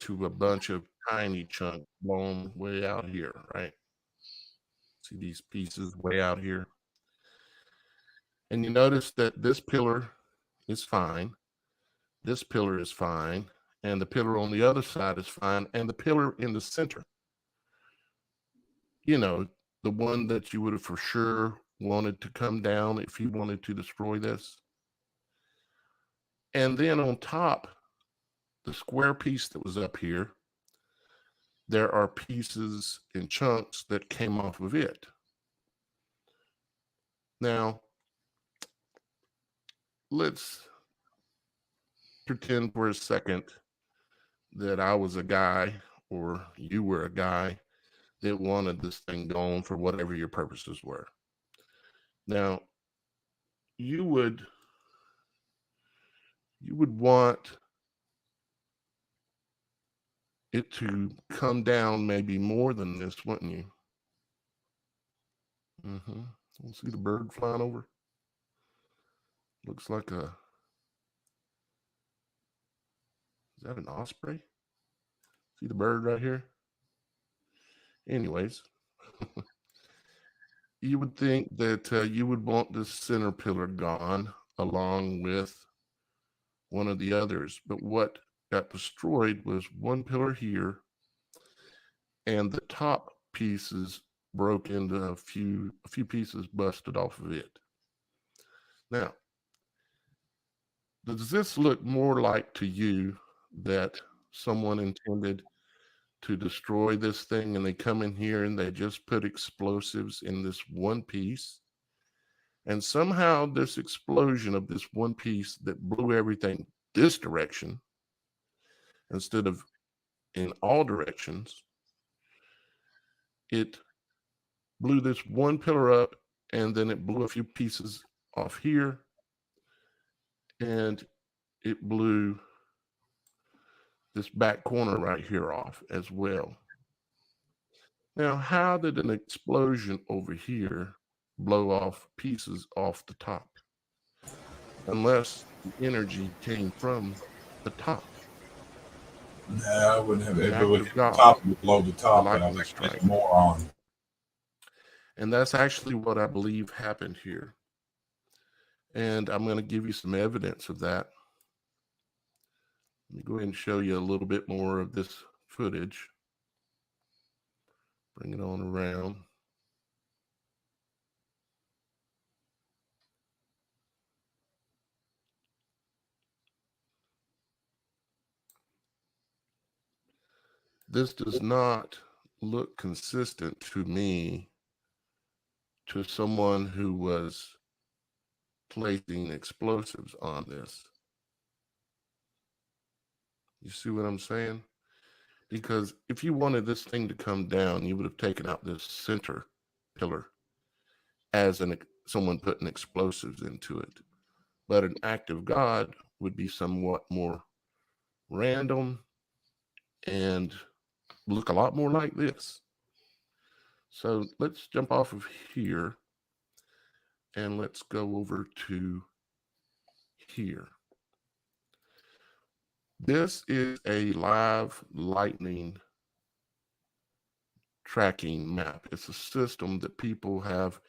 Speaker 8: to a bunch of tiny chunks blown way out here, right? See these pieces way out here? And you notice that this pillar is fine, this pillar is fine, and the pillar on the other side is fine, and the pillar in the center, you know, the one that you would have for sure wanted to come down if you wanted to destroy this. And then on top, the square piece that was up here, there are pieces and chunks that came off of it. Now, let's pretend for a second that I was a guy or you were a guy that wanted this thing gone for whatever your purposes were. Now, you would want it to come down maybe more than this, wouldn't you? We'll see the bird flying over. Looks like is that an osprey? See the bird right here? Anyways, you would think that you would want this center pillar gone along with one of the others. But what got destroyed was one pillar here, and the top pieces broke into a few pieces busted off of it. Now, does this look more like to you that someone intended to destroy this thing and they come in here and they just put explosives in this one piece? And somehow this explosion of this one piece that blew everything this direction instead of in all directions, it blew this one pillar up, and then it blew a few pieces off here, and it blew this back corner right here off as well. Now, how did an explosion over here blow off pieces off the top? Unless the energy came from the top.
Speaker 3: No, I wouldn't have.
Speaker 8: The
Speaker 3: If it was
Speaker 8: act of God,
Speaker 3: top would blow the top
Speaker 8: the
Speaker 3: out.
Speaker 8: lightning
Speaker 3: Like
Speaker 8: strike.
Speaker 3: a moron.
Speaker 8: And that's actually what I believe happened here. And I'm going to give you some evidence of that. Let me go ahead and show you a little bit more of this footage. Bring it on around. This does not look consistent to me to someone who was placing explosives on this. You see what I'm saying? Because if you wanted this thing to come down, you would have taken out this center pillar as someone putting explosives into it. But an act of God would be somewhat more random and look a lot more like this. So let's jump off of here and let's go over to here. This is a live lightning tracking map. It's a system that people have,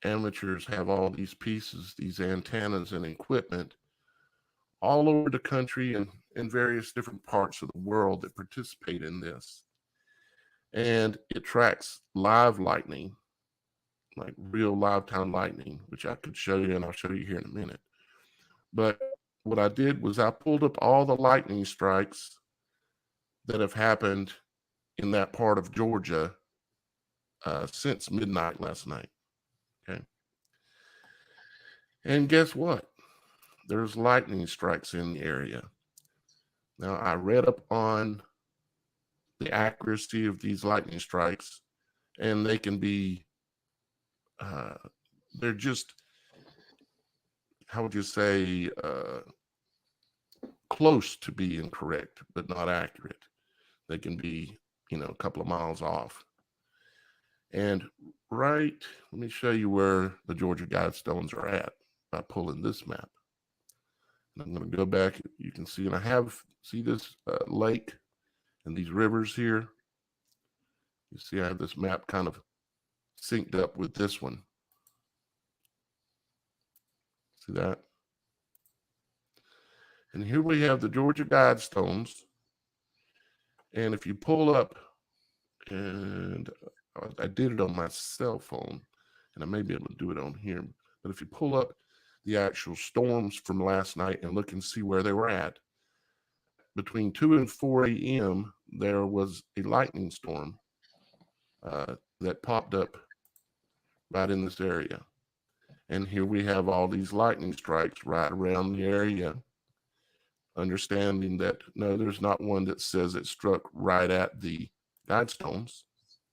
Speaker 8: amateurs have all these pieces, these antennas and equipment all over the country and in various different parts of the world that participate in this. And it tracks live lightning, like real live time lightning, which I could show you, and I'll show you here in a minute. But what I did was I pulled up all the lightning strikes that have happened in that part of Georgia since midnight last night. Okay. And guess what? There's lightning strikes in the area. Now, I read up on the accuracy of these lightning strikes, and they can be, they're just, how would you say, close to being correct, but not accurate. They can be, a couple of miles off. And let me show you where the Georgia Guidestones are at by pulling this map. And I'm going to go back. You can see, and see this lake and these rivers here. You see, I have this map kind of synced up with this one. See that? And here we have the Georgia Guidestones. And if you pull up, and I did it on my cell phone, and I may be able to do it on here, but if you pull up the actual storms from last night and look and see where they were at, between 2 and 4 a.m., there was a lightning storm that popped up right in this area. And here we have all these lightning strikes right around the area, understanding that, no, there's not one that says it struck right at the guidestones,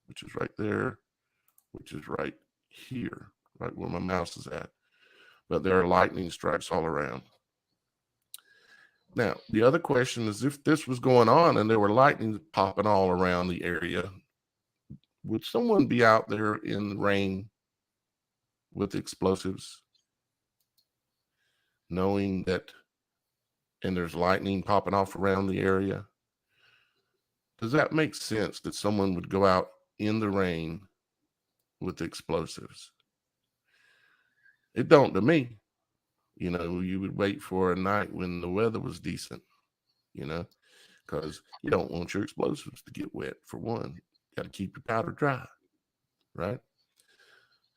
Speaker 8: which is right there, which is right here, right where my mouse is at. But there are lightning strikes all around. Now, the other question is, if this was going on and there were lightning popping all around the area, would someone be out there in the rain with explosives, knowing that, and there's lightning popping off around the area? Does that make sense that someone would go out in the rain with explosives? It don't to me. You know, you would wait for a night when the weather was decent, you know, because you don't want your explosives to get wet, for one. You got to keep your powder dry, right?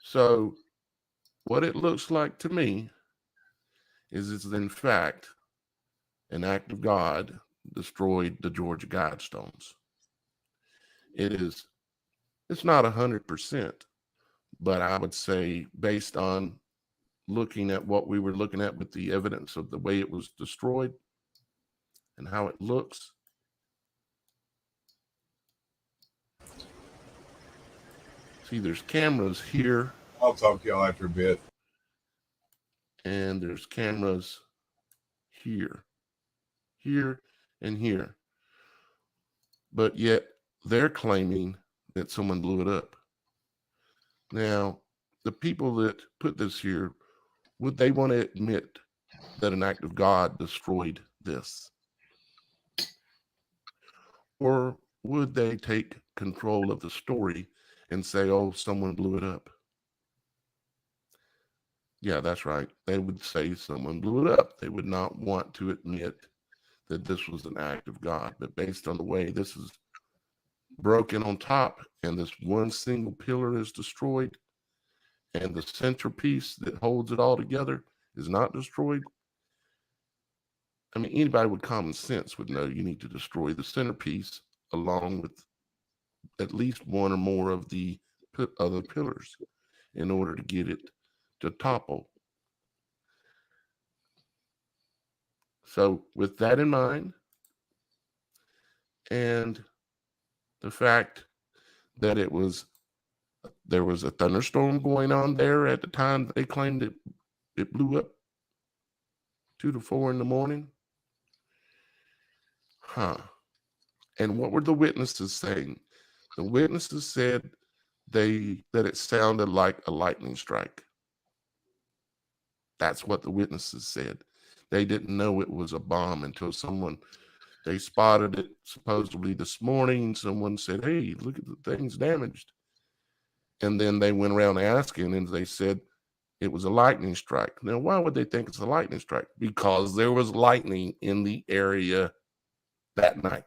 Speaker 8: So what it looks like to me is it's in fact an act of God destroyed the Georgia Guidestones. It's not 100%, but I would say, based on looking at what we were looking at with the evidence of the way it was destroyed and how it looks, see, there's cameras here.
Speaker 3: I'll talk to y'all after a bit.
Speaker 8: And there's cameras here, here, and here. But yet they're claiming that someone blew it up. Now, the people that put this here, would they want to admit that an act of God destroyed this? Or would they take control of the story and say, oh, someone blew it up? Yeah, that's right. They would say someone blew it up. They would not want to admit that this was an act of God. But based on the way this is broken on top and this one single pillar is destroyed and the centerpiece that holds it all together is not destroyed, I mean, anybody with common sense would know you need to destroy the centerpiece along with at least one or more of the other pillars in order to get it to topple. So with that in mind, and the fact that there was a thunderstorm going on there at the time that they claimed it blew up 2 to 4 in the morning. And what were the witnesses saying? The witnesses said that it sounded like a lightning strike. That's what the witnesses said. They didn't know it was a bomb until they spotted it supposedly this morning. Someone said, hey, look at the thing's damaged. And then they went around asking, and they said it was a lightning strike. Now, why would they think it's a lightning strike? Because there was lightning in the area that night.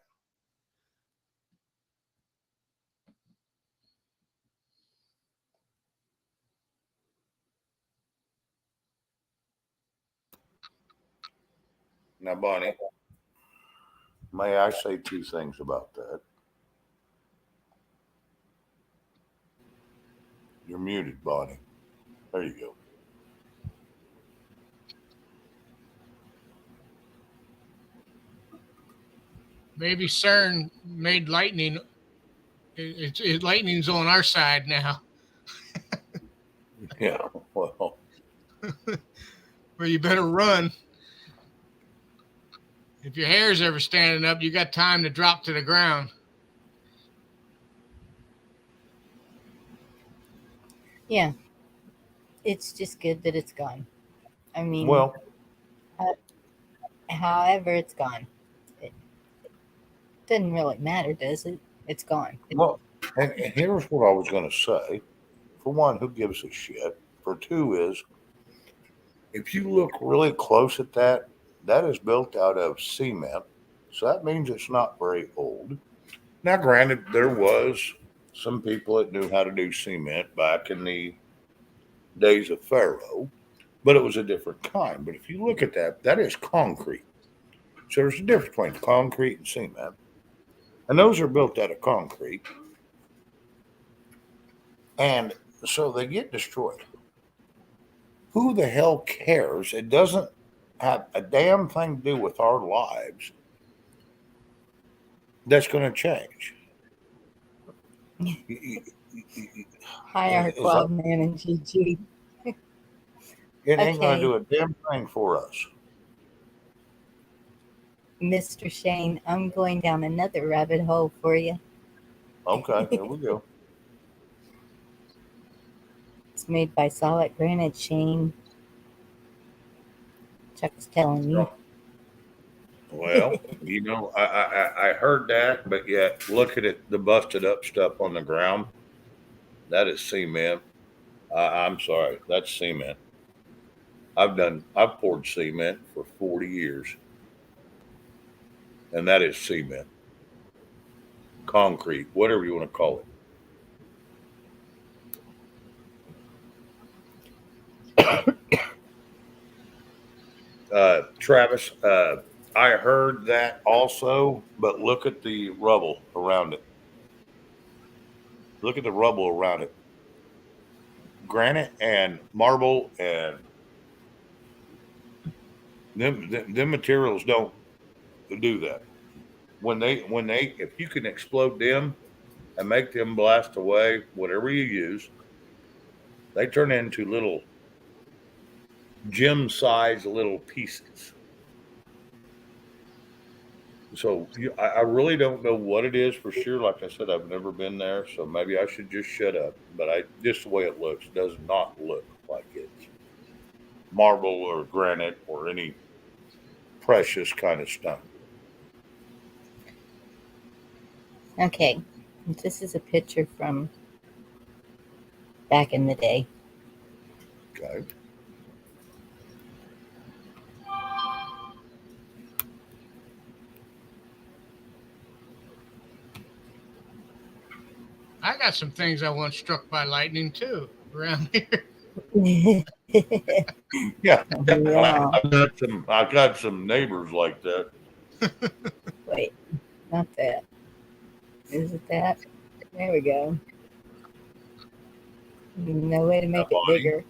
Speaker 2: Now, Bonnie, may I say 2 things about that? You're muted, Bonnie. There you go.
Speaker 5: Maybe CERN made lightning. Lightning's on our side now.
Speaker 2: Yeah, well.
Speaker 5: Well, you better run. If your hair's ever standing up, you got time to drop to the ground.
Speaker 1: Yeah. It's just good that it's gone. I mean,
Speaker 2: Well,
Speaker 1: however it's gone. It doesn't really matter, does it? It's gone.
Speaker 2: well, and here's what I was going to say. For one, who gives a shit? For 2 is, if you look really close at that, that is built out of cement. So that means it's not very old. Now, granted, there was some people that knew how to do cement back in the days of Pharaoh, but it was a different kind. But if you look at that, that is concrete. So there's a difference between concrete and cement. And those are built out of concrete. And so they get destroyed. Who the hell cares? It doesn't have a damn thing to do with our lives that's going to change.
Speaker 1: Hi, our
Speaker 2: Is that,
Speaker 1: Quab man and GG.
Speaker 2: it ain't going to
Speaker 1: Okay,
Speaker 2: do a damn thing for us.
Speaker 1: Mr. Shane, I'm going down another rabbit hole for you.
Speaker 2: Okay, here we go.
Speaker 1: It's made by solid granite, Shane. Chuck's telling you.
Speaker 2: Well, I heard that, but yet look at it, the busted up stuff on the ground. That is cement. I'm sorry, that's cement. I've poured cement for 40 years, and that is cement, concrete, whatever you want to call it. Travis, I heard that also, but look at the rubble around it. Look at the rubble around it. Granite and marble and them materials don't do that. When they if you can explode them and make them blast away, whatever you use, they turn into little gem sized little pieces. So I really don't know what it is for sure. Like I said, I've never been there, so maybe I should just shut up. But just the way it looks does not look like it's marble or granite or any precious kind of stone.
Speaker 1: Okay, this is a picture from back in the day.
Speaker 2: Okay.
Speaker 5: I got some things I once struck by lightning too around here.
Speaker 2: Yeah.
Speaker 1: Yeah.
Speaker 2: I got some neighbors like that.
Speaker 1: Wait, not that. Is it that? There we go. No way to make it
Speaker 2: Bonnie.
Speaker 1: bigger.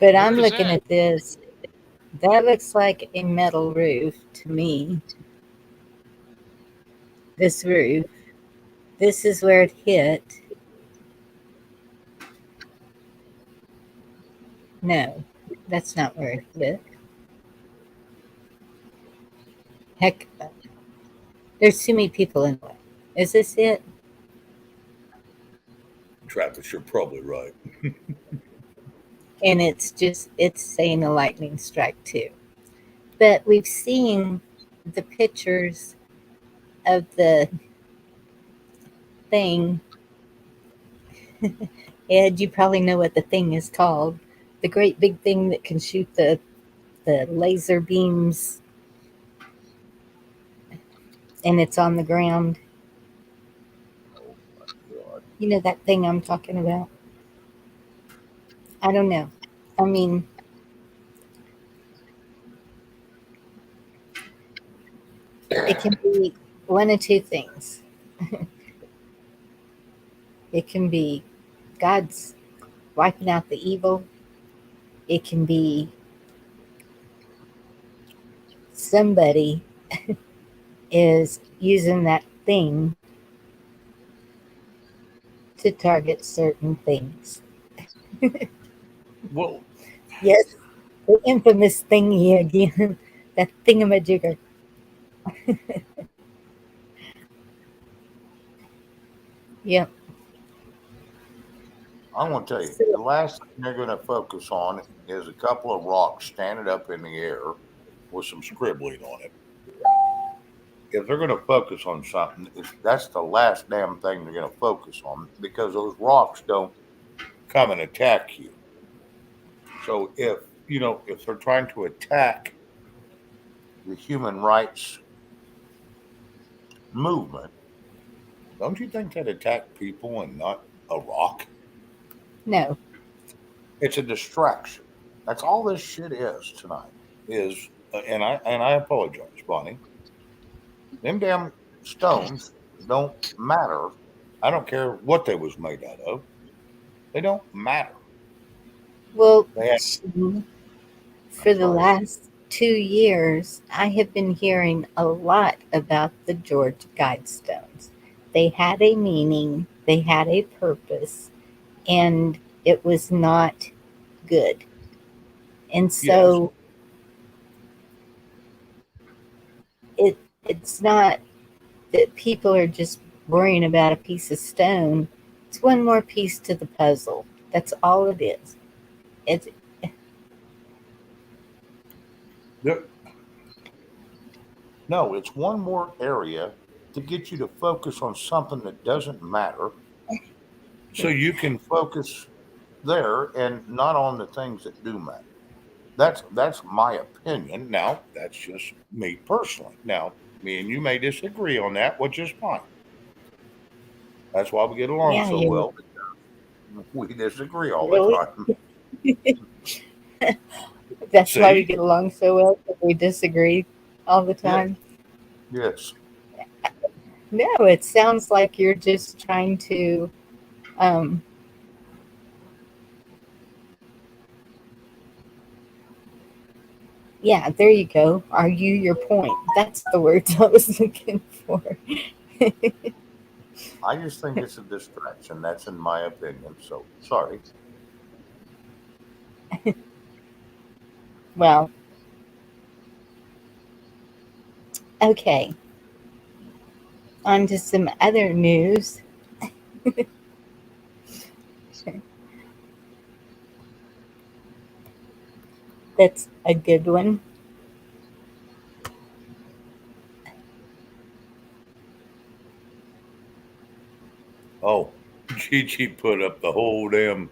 Speaker 1: But
Speaker 5: Where
Speaker 1: I'm
Speaker 5: is
Speaker 1: looking
Speaker 5: that?
Speaker 1: at this. That looks like a metal roof to me. This roof. This is where it hit. No, that's not where it hit. Heck, there's too many people in the way. Is this it?
Speaker 2: Travis, you're probably right.
Speaker 1: And it's saying a lightning strike too. But we've seen the pictures of the thing. Ed, you probably know what the thing is called. The great big thing that can shoot the laser beams, and it's on the ground.
Speaker 2: Oh my God.
Speaker 1: You know that thing I'm talking about? I don't know. I mean, it can be one of two things. It can be God's wiping out the evil. It can be somebody is using that thing to target certain things.
Speaker 2: Well,
Speaker 1: Yes, the infamous thingy again. That thingamajigger. Yep.
Speaker 2: I'm going to tell you,
Speaker 1: So,
Speaker 2: the last thing they're going to focus on is a couple of rocks standing up in the air with some scribbling on it. If they're going to focus on something, that's the last damn thing they're going to focus on because those rocks don't come and attack you. So if they're trying to attack the human rights movement, don't you think they'd attack people and not a rock?
Speaker 1: no.
Speaker 2: It's a distraction. That's all this shit is tonight. And I apologize, Bonnie. Them damn stones don't matter. I don't care what they was made out of. They don't matter.
Speaker 1: Well,
Speaker 2: They have,
Speaker 1: for
Speaker 2: I'm
Speaker 1: the
Speaker 2: sorry.
Speaker 1: last 2 years, I have been hearing a lot about the George Guidestones. they had a meaning, they had a purpose, and it was not good. And
Speaker 2: Yes.
Speaker 1: so it's not that people are just worrying about a piece of stone. It's one more piece to the puzzle. That's all it is. It's
Speaker 2: Yep. No, it's one more area to get you to focus on something that doesn't matter so you can focus there and not on the things that do matter. That's my opinion. Now, that's just me personally. Now, me and you may disagree on that, which is fine. That's why we get along
Speaker 1: yeah,
Speaker 2: so
Speaker 1: you're
Speaker 2: well. We disagree all the
Speaker 1: really.
Speaker 2: time.
Speaker 1: That's why we
Speaker 2: See?
Speaker 1: get along so well. 'Cause we disagree all the
Speaker 2: Yeah.
Speaker 1: time.
Speaker 2: Yes.
Speaker 1: No, it sounds like you're just trying to. Um, yeah, there you go. Argue your point. That's the words I was looking for.
Speaker 2: I just think it's a distraction. That's in my opinion. So sorry.
Speaker 1: Well, okay. On to some other news. That's a good one.
Speaker 2: Oh, Gigi put up the whole damn.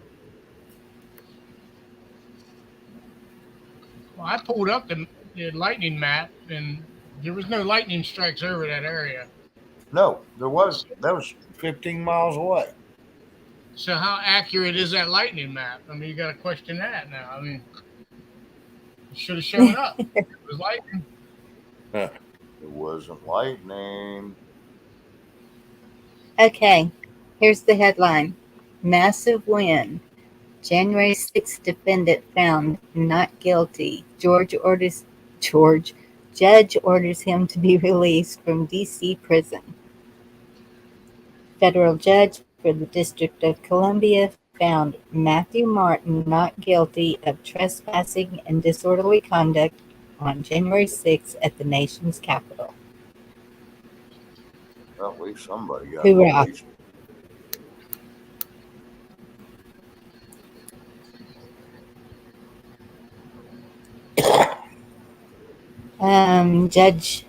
Speaker 5: Well, I pulled up the lightning map, and there was no lightning strikes over that area.
Speaker 2: No, there was. That was 15 miles away.
Speaker 5: So how accurate is that lightning map? I mean, you got to question that now. I mean, it should have shown up. It was lightning.
Speaker 2: It wasn't lightning.
Speaker 1: Okay, here's the headline. Massive win. January 6th defendant found not guilty. George judge orders him to be released from D.C. prison. Federal judge for the District of Columbia found Matthew Martin not guilty of trespassing and disorderly conduct on January 6th at the nation's capital.
Speaker 2: Well, at least somebody got
Speaker 1: Hoorah.
Speaker 2: released.
Speaker 1: Judge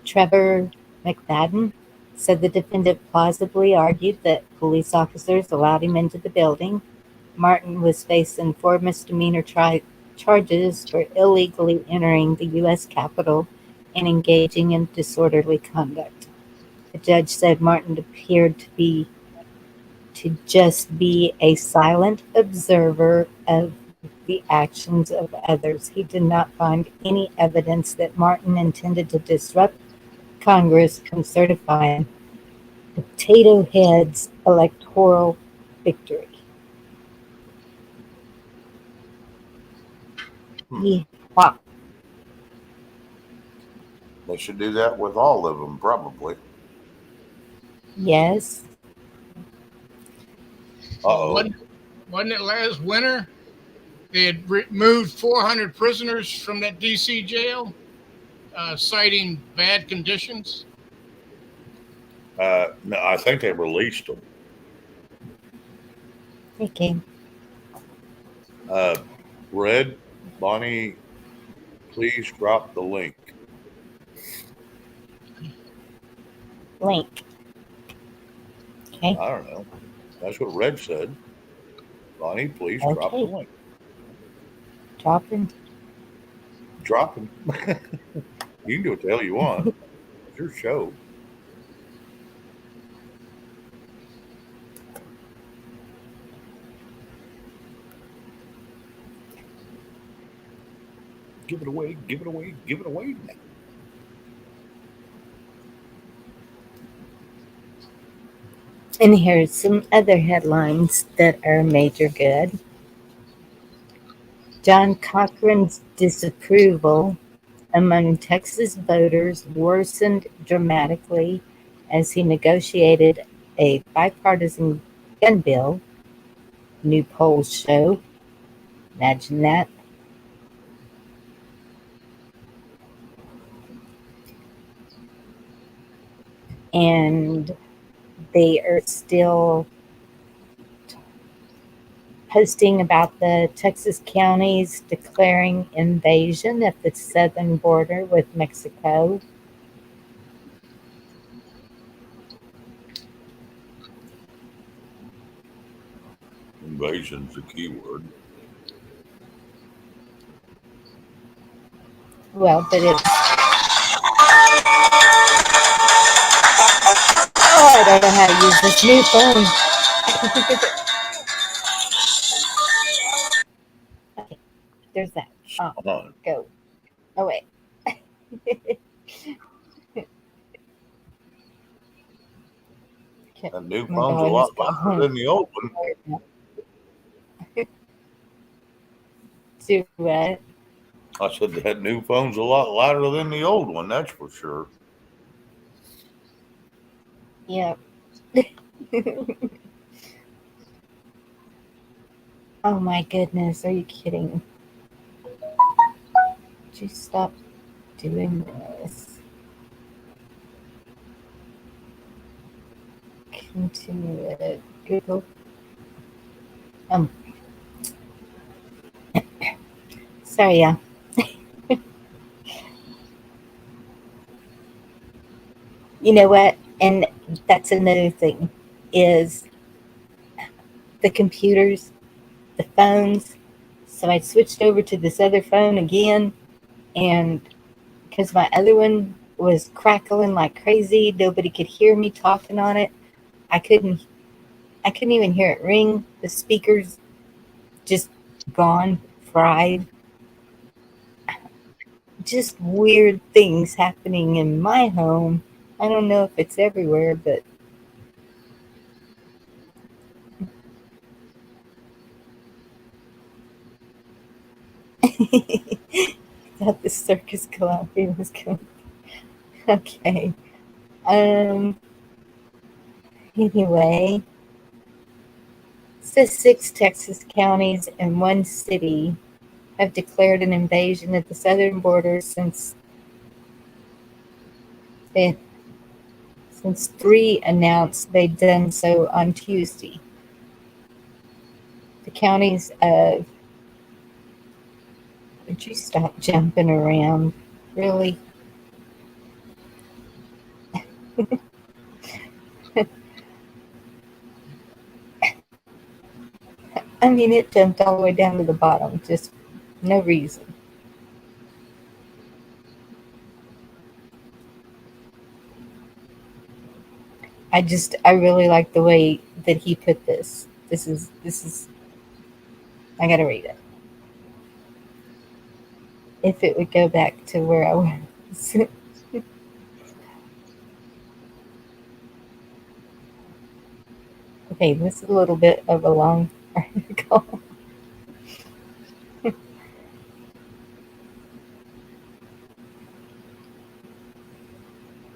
Speaker 1: Trevor McFadden said the defendant plausibly argued that police officers allowed him into the building. Martin was facing 4 misdemeanor charges for illegally entering the U.S. Capitol and engaging in disorderly conduct. The judge said Martin appeared to just be a silent observer of the actions of others. He did not find any evidence that Martin intended to disrupt Congress from certifying Potato Head's electoral victory. Yeah. Wow.
Speaker 2: They should do that with all of them, probably.
Speaker 1: Yes.
Speaker 2: Uh-oh.
Speaker 5: Wasn't it last winter? They had removed 400 prisoners from that D.C. jail, citing bad conditions.
Speaker 2: No, I think they released them.
Speaker 1: Okay.
Speaker 2: Red, Bonnie, please drop the link.
Speaker 1: Link. Okay.
Speaker 2: I don't know. That's what Red said. Bonnie, please drop the
Speaker 1: Okay.
Speaker 2: link.
Speaker 1: Dropping.
Speaker 2: Drop him. You can do what the hell you want. It's your show. Give it away, give it away, give it away.
Speaker 1: And here's some other headlines that are major good. John Cochran's disapproval among Texas voters worsened dramatically as he negotiated a bipartisan gun bill. New polls show. Imagine that. And they are still posting about the Texas counties declaring invasion at the southern border with Mexico.
Speaker 2: Invasion's the key word.
Speaker 1: Well, but it's. Oh, I don't know how to use this new phone. Okay, there's that. Oh,
Speaker 2: Oh,
Speaker 1: go. Oh, wait. Okay,
Speaker 2: that new
Speaker 1: my
Speaker 2: phone's a
Speaker 1: volume's
Speaker 2: lot louder
Speaker 1: gone.
Speaker 2: than the old one.
Speaker 1: Do what?
Speaker 2: I said that new phone's a lot louder than the old one, that's for sure.
Speaker 1: Yep. Oh my goodness, are you kidding? Would you stop doing this? Continue it. Google. Um, sorry, yeah. You know what? And that's another thing is the computers, the phones. So I switched over to this other phone again, and because my other one was crackling like crazy, nobody could hear me talking on it. I couldn't even hear it ring. The speakers just gone, fried. Just weird things happening in my home. I don't know if it's everywhere, but thought the circus Columbia was going. Okay. Um. Anyway, says 6 Texas counties and 1 city have declared an invasion at the southern border they, since 3 announced they'd done so on Tuesday. The counties of. Would you stop jumping around? Really? I mean, it jumped all the way down to the bottom, just no reason. I really like the way that he put this. I gotta read it. If it would go back to where I was. Okay, this is a little bit of a long article.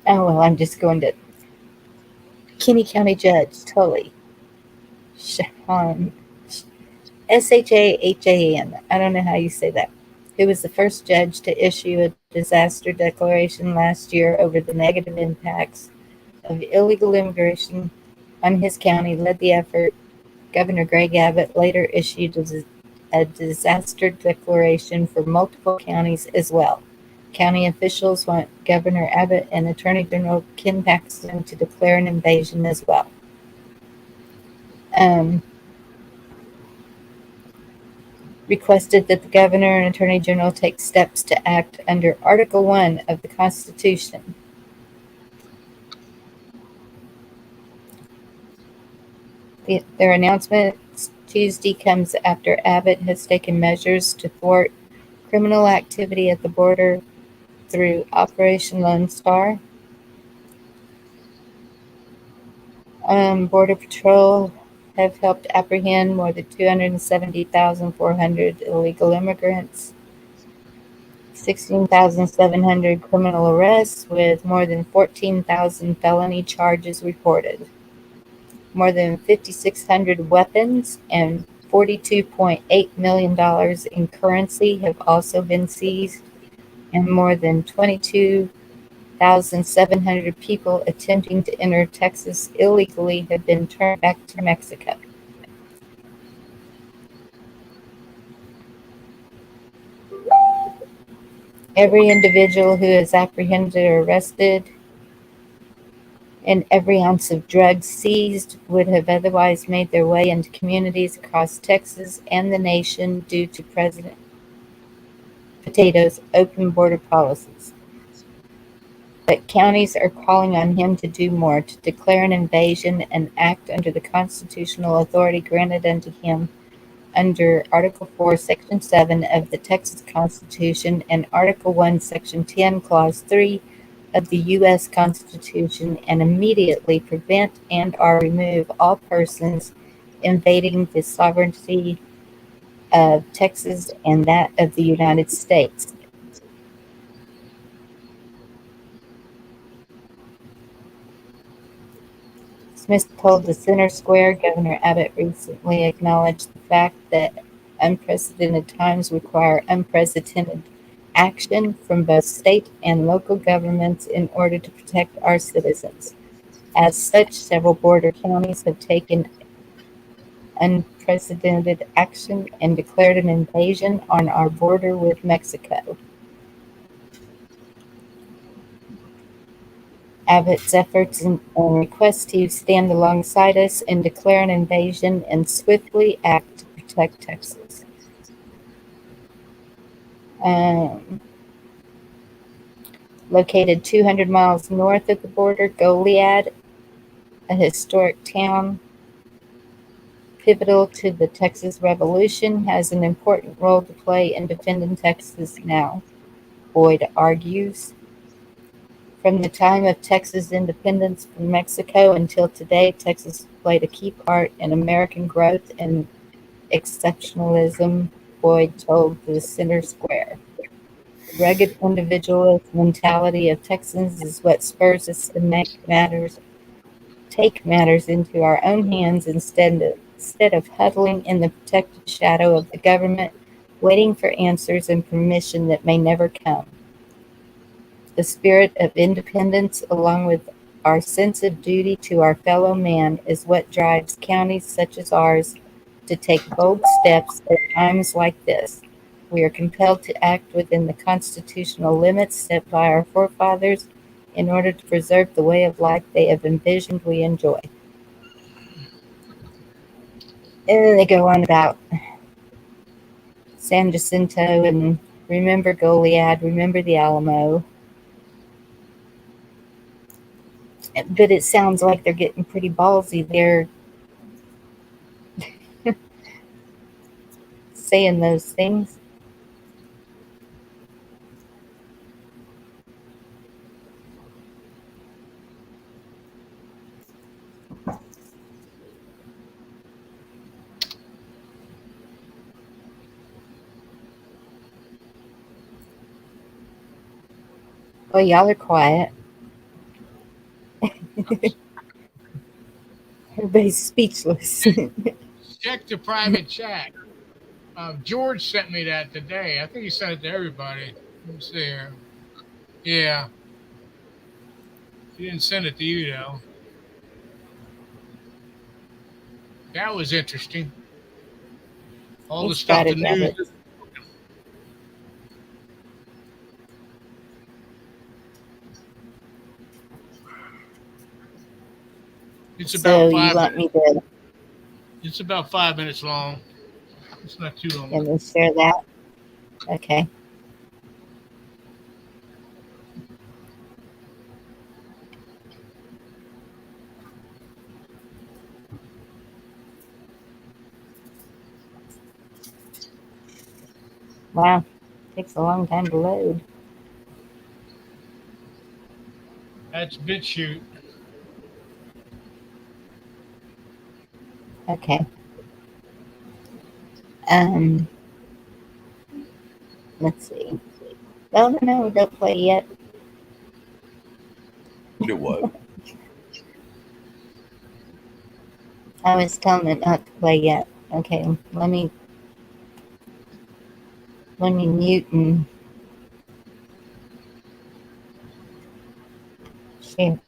Speaker 1: Oh, well, I'm just going to Kinney County Judge Tully Shahan, Shahan. I don't know how you say that. Who was the first judge to issue a disaster declaration last year over the negative impacts of illegal immigration on his county, led the effort. Governor Greg Abbott later issued a disaster declaration for multiple counties as well. County officials want Governor Abbott and Attorney General Ken Paxton to declare an invasion as well. Requested that the Governor and Attorney General take steps to act under Article 1 of the Constitution. Their announcement Tuesday comes after Abbott has taken measures to thwart criminal activity at the border through Operation Lone Star. Border Patrol have helped apprehend more than 270,400 illegal immigrants 16,700 criminal arrests with more than 14,000 felony charges reported. More than 5,600 weapons and $42.8 million in currency have also been seized, and more than 22,700 people attempting to enter Texas illegally have been turned back to Mexico. Every individual who is apprehended or arrested and every ounce of drugs seized would have otherwise made their way into communities across Texas and the nation due to President Potato's open border policies. But counties are calling on him to do more, to declare an invasion and act under the constitutional authority granted unto him under Article 4, Section 7 of the Texas Constitution and Article 1, Section 10, Clause 3 of the U.S. Constitution, and immediately prevent and or remove all persons invading the sovereignty of Texas and that of the United States. Smith told the Center Square Governor Abbott recently acknowledged the fact that unprecedented times require unprecedented action from both state and local governments in order to protect our citizens. As such, several border counties have taken unprecedented action and declared an invasion on our border with Mexico. Abbott's efforts and request to stand alongside us and declare an invasion and swiftly act to protect Texas. Located 200 miles north of the border, Goliad, a historic town pivotal to the Texas Revolution, has an important role to play in defending Texas now, Boyd argues. From the time of Texas independence from Mexico until today, Texas played a key part in American growth and exceptionalism, Boyd told the Center Square. The rugged individualist mentality of Texans is what spurs us to take matters into our own hands instead of huddling in the protected shadow of the government, waiting for answers and permission that may never come. The spirit of independence, along with our sense of duty to our fellow man, is what drives counties such as ours to take bold steps at times like this. We are compelled to act within the constitutional limits set by our forefathers in order to preserve the way of life they have envisioned we enjoy. And then they go on about San Jacinto and remember Goliad, remember the Alamo. But it sounds like they're getting pretty ballsy there saying those things. Well, y'all are quiet. Everybody's speechless.
Speaker 5: Check the private chat. George sent me that today. I think he sent it to everybody. Let me see here. Yeah. He didn't send it to you, though. That was interesting. All
Speaker 1: He
Speaker 5: the stuff the
Speaker 1: started
Speaker 5: news.
Speaker 1: Robert.
Speaker 5: It's
Speaker 1: So
Speaker 5: about
Speaker 1: you
Speaker 5: 5
Speaker 1: want
Speaker 5: minutes.
Speaker 1: me to
Speaker 5: It's about 5 minutes long. It's not too long.
Speaker 1: can we share that? Okay. Wow. Takes a long time to load.
Speaker 5: That's BitChute.
Speaker 1: Okay. Um let's see. Oh, no, don't play yet.
Speaker 2: Do what?
Speaker 1: I was telling it not to play yet. Okay, let me mute and share.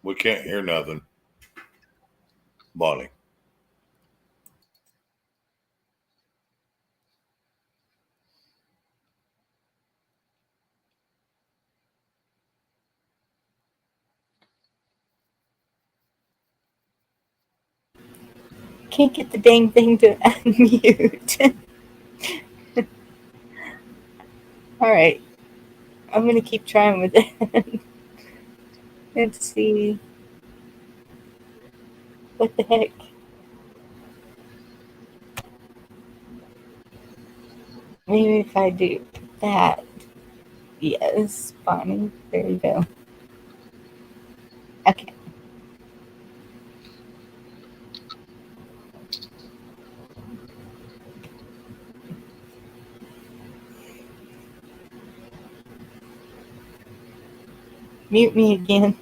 Speaker 2: We can't hear nothing, Bonnie.
Speaker 1: Can't get the dang thing to unmute. All right, I'm gonna keep trying with it. Let's see. What the heck? Maybe if I do that. Yes, Bonnie. There you go. Okay. Mute me again.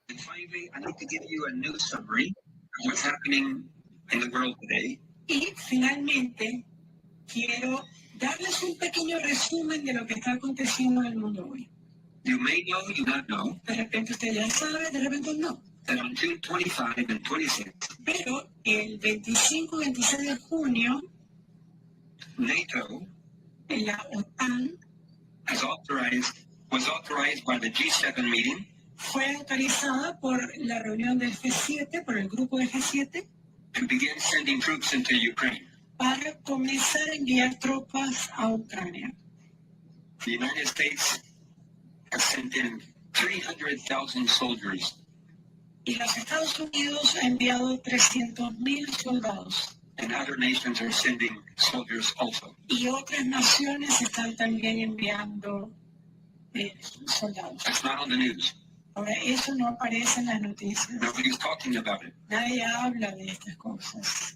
Speaker 9: And finally, I'd like to give you a news summary of what's happening in the world today. Y finalmente, quiero darles un pequeño resumen de lo que está aconteciendo en el mundo hoy. You may know, you not know. De repente usted ya sabe, de repente no. That on June 25 and 26. Pero el 25 y 26 de junio, NATO, la OTAN, was authorized by the G7 meeting. Fue autorizada por la reunión del G7, por el grupo del G7. To begin sending troops into Ukraine. Para comenzar a enviar tropas a Ucrania. The United States has sent in 300,000 soldiers. Y los Estados Unidos ha enviado 300,000 soldados. And other nations are sending soldiers also. Y otras naciones están también enviando soldados. That's not on the news. Ahora, eso no aparece en las noticias. Nobody's talking about it. Nadie habla de estas cosas.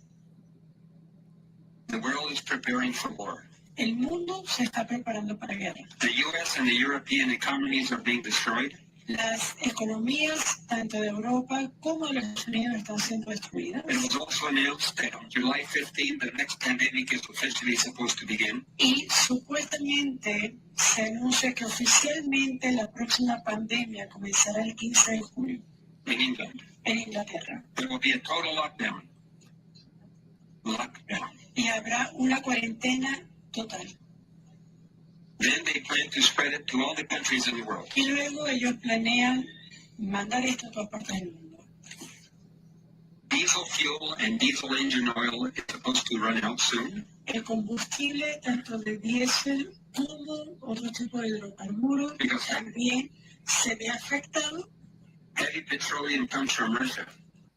Speaker 9: The world is preparing for war. El mundo se está preparando para guerra. The U.S. and the European economies are being destroyed. Las economías, tanto de Europa como de los Estados Unidos, están siendo destruidas. It was also announced that on July 15, the next pandemic is officially supposed to begin. Y supuestamente se anuncia que oficialmente la próxima pandemia comenzará el 15 de junio. In England. En Inglaterra. There will be a total lockdown. Y habrá una cuarentena total. Then they plan to spread it to all the countries in the world. Y luego ellos planean mandar esto a todas partes del mundo. Diesel fuel and diesel engine oil is supposed to run out soon. El combustible tanto de diésel como otro tipo de hidrocarburos también se ve afectado. Heavy petroleum comes from Russia.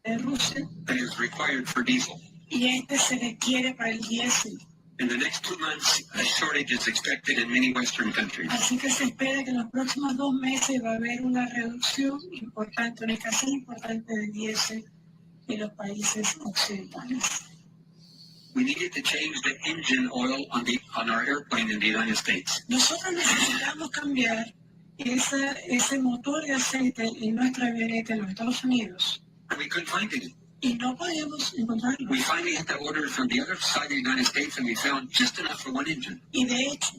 Speaker 9: De Rusia. That is required for diesel. Y este se requiere para el diésel. In the next 2 months, a shortage is expected in many Western countries. Así que se espera que en los próximos 2 meses va a haber una reducción importante, una escasez importante de diésel en los países occidentales. We needed to change the engine oil on our airplane in the United States. Nosotros necesitamos cambiar ese motor de aceite en nuestra avioneta en los Estados Unidos. And we couldn't find it. Y no podíamos encontrarlo. We finally had to order from the other side of the United States, and we found just enough for one engine. Y de hecho,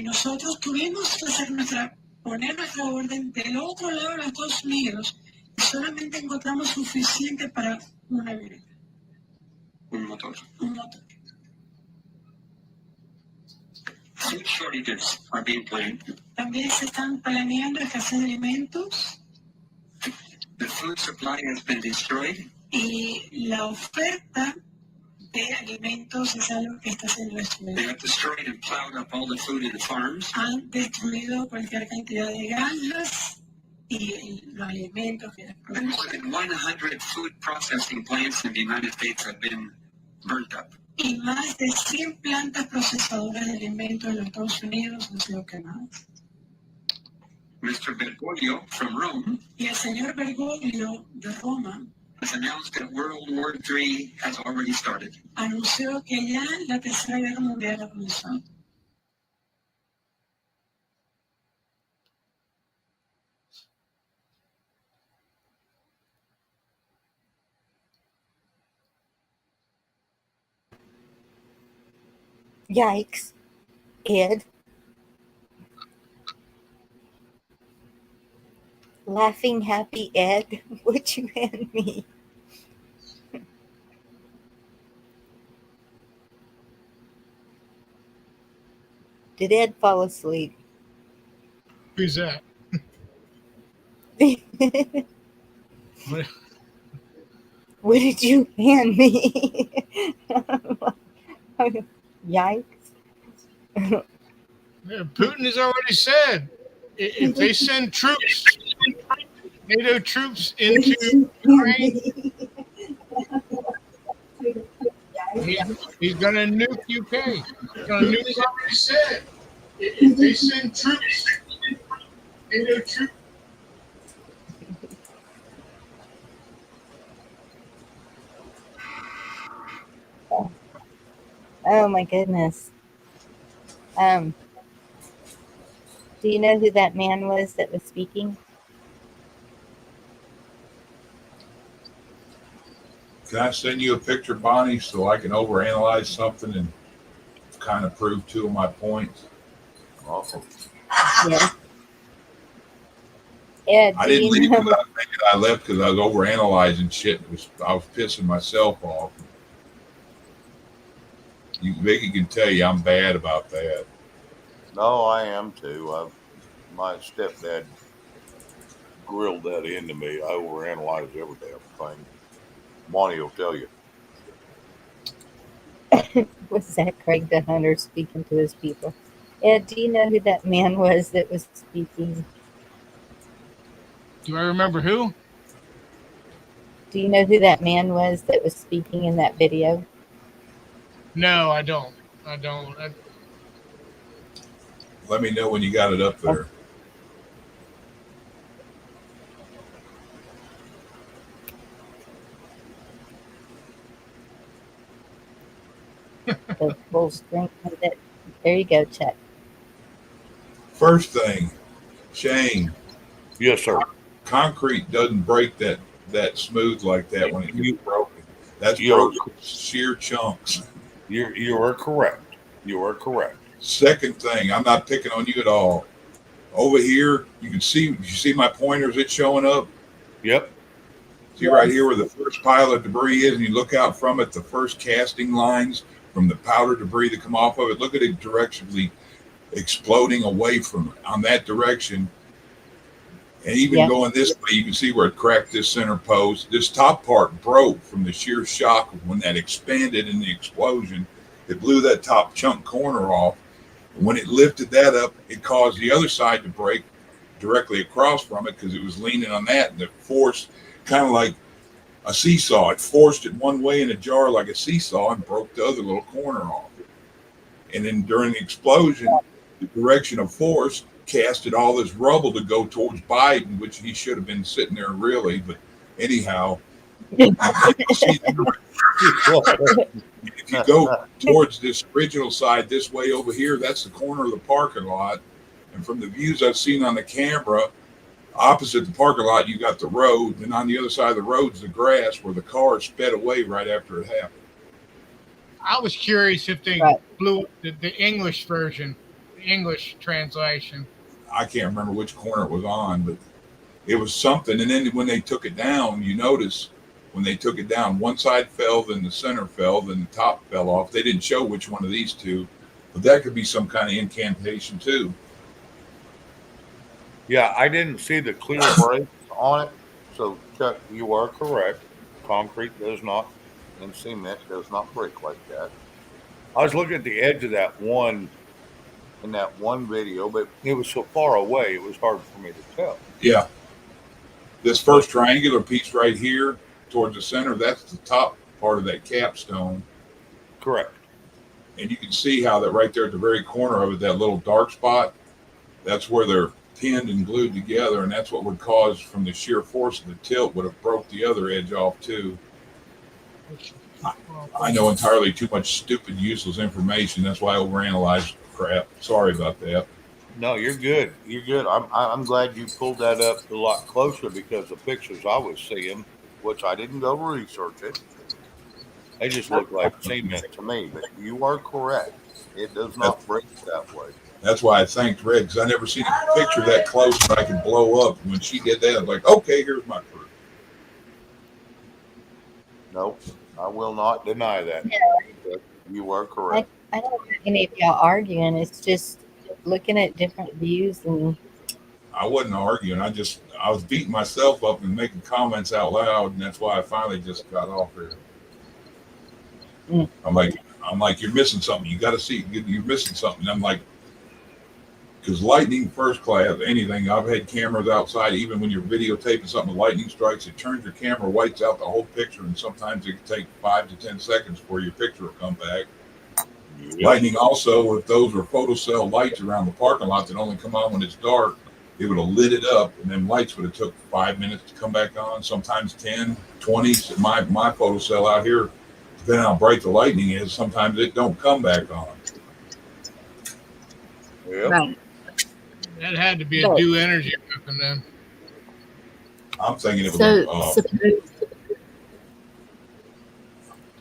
Speaker 9: nosotros tuvimos que poner nuestra orden del otro lado de los Estados Unidos y solamente encontramos suficiente para una avioneta. Un motor. Food shortages are being planned. También se están planeando escasez de alimentos. The food supply has been destroyed. Y la oferta de alimentos es algo que está siendo destruido. They have destroyed and plowed up all the food in the farms. Han destruido cualquier cantidad de granjas y los alimentos que
Speaker 2: And more than 100 food processing plants in the United States have been burnt up.
Speaker 9: Y más de 100 plantas procesadoras de alimentos en los Estados Unidos han sido quemadas.
Speaker 2: Mr. Bergoglio from Rome,
Speaker 9: y el señor Bergoglio de Roma,
Speaker 2: has announced that World War III has already started.
Speaker 9: Anunció que ya la Tercera Guerra Mundial ha comenzado.
Speaker 1: Yikes, Ed. Laughing happy Ed, would you hand me? Did Ed fall asleep?
Speaker 5: Who's that?
Speaker 1: What did you hand me? Yikes.
Speaker 5: Putin has already said if they send troops, NATO troops into Ukraine, he's going to nuke UK. He's already said if they send troops, NATO troops.
Speaker 1: Oh my goodness. Do you know who that man was that was speaking?
Speaker 3: Can I send you a picture, Bonnie, so I can overanalyze something and kind of prove two of my points?
Speaker 2: Awesome.
Speaker 1: Yeah. Ed,
Speaker 3: I didn't leave because I was thinking I left because I was overanalyzing shit. I was pissing myself off. Vicky can tell you I'm bad about that.
Speaker 2: No, I am too. My stepdad grilled that into me. I overanalyze every damn thing. Monty will tell you.
Speaker 1: Was that Craig the Hunter speaking to his people? Ed, do you know who that man was that was speaking?
Speaker 5: Do I remember who?
Speaker 1: Do you know who that man was that was speaking in that video?
Speaker 5: No, I don't.
Speaker 3: Let me know when you got it up there.
Speaker 1: The full screen of it. There you go, Chuck.
Speaker 3: First thing, Shane.
Speaker 2: Yes, sir.
Speaker 3: Concrete doesn't break that smooth like that when it gets broken. That's broken sheer chunks.
Speaker 2: You are correct. You are correct.
Speaker 3: Second thing, I'm not picking on you at all. Over here, you see my pointers, it's showing up.
Speaker 2: Yep.
Speaker 3: See right here where the first pile of debris is, and you look out from it, the first casting lines from the powder debris that come off of it. Look at it directionally exploding away from it on that direction. And even going this way, you can see where it cracked this center post. This top part broke from the sheer shock of when that expanded in the explosion. It blew that top chunk corner off. When it lifted that up, it caused the other side to break directly across from it because it was leaning on that, and the force, kind of like a seesaw, it forced it one way in a jar like a seesaw and broke the other little corner off. And then during the explosion, the direction of force casted all this rubble to go towards Biden, which he should have been sitting there really. But anyhow, you see the if you go towards this original side this way over here, that's the corner of the parking lot. And from the views I've seen on the camera, opposite the parking lot, you got the road. And on the other side of the road's the grass where the car sped away right after it happened.
Speaker 5: I was curious if they blew the English version, the English translation.
Speaker 3: I can't remember which corner it was on, but it was something. And then when they took it down, you notice when they took it down, one side fell, then the center fell, then the top fell off. They didn't show which one of these two, but that could be some kind of incantation too.
Speaker 2: Yeah, I didn't see the clear breaks on it. So, Chuck, you are correct. Concrete does not, and cement does not break like that. I was looking at the edge of that one in that one video, but it was so far away, it was hard for me to tell.
Speaker 3: Yeah. This first triangular piece right here towards the center, that's the top part of that capstone.
Speaker 2: Correct.
Speaker 3: And you can see how that right there at the very corner of it, that little dark spot, that's where they're pinned and glued together, and that's what would cause, from the sheer force of the tilt, would have broke the other edge off too. I know entirely too much stupid, useless information. That's why I overanalyze crap. Sorry about that.
Speaker 2: No, you're good. You're good. I'm glad you pulled that up a lot closer, because the pictures I was seeing, which I didn't go research it, they just look like cement to me. But you are correct. It does not break that way.
Speaker 3: That's why I thanked Red, because I never seen a picture that close that I could blow up. When she did that, I was like, okay, here's my proof.
Speaker 2: Nope, I will not deny that. You are correct.
Speaker 1: I don't think any of y'all arguing. It's just looking at different views, and
Speaker 3: I wasn't arguing. I was beating myself up and making comments out loud, and that's why I finally just got off here. I'm like, you're missing something. You got to see, you're missing something. And I'm like, because lightning first class, anything, I've had cameras outside, even when you're videotaping something, lightning strikes, it turns your camera, whites out the whole picture, and sometimes it can take 5 to 10 seconds before your picture will come back. Yep. Lightning also, if those were photocell lights around the parking lot that only come on when it's dark, it would have lit it up, and then lights would have took 5 minutes to come back on, sometimes 10, 20. So my photocell out here, depending on how bright the lightning is, sometimes it don't come back on.
Speaker 2: Yep.
Speaker 1: right.
Speaker 5: That had to be a due energy weapon then.
Speaker 3: I'm thinking it was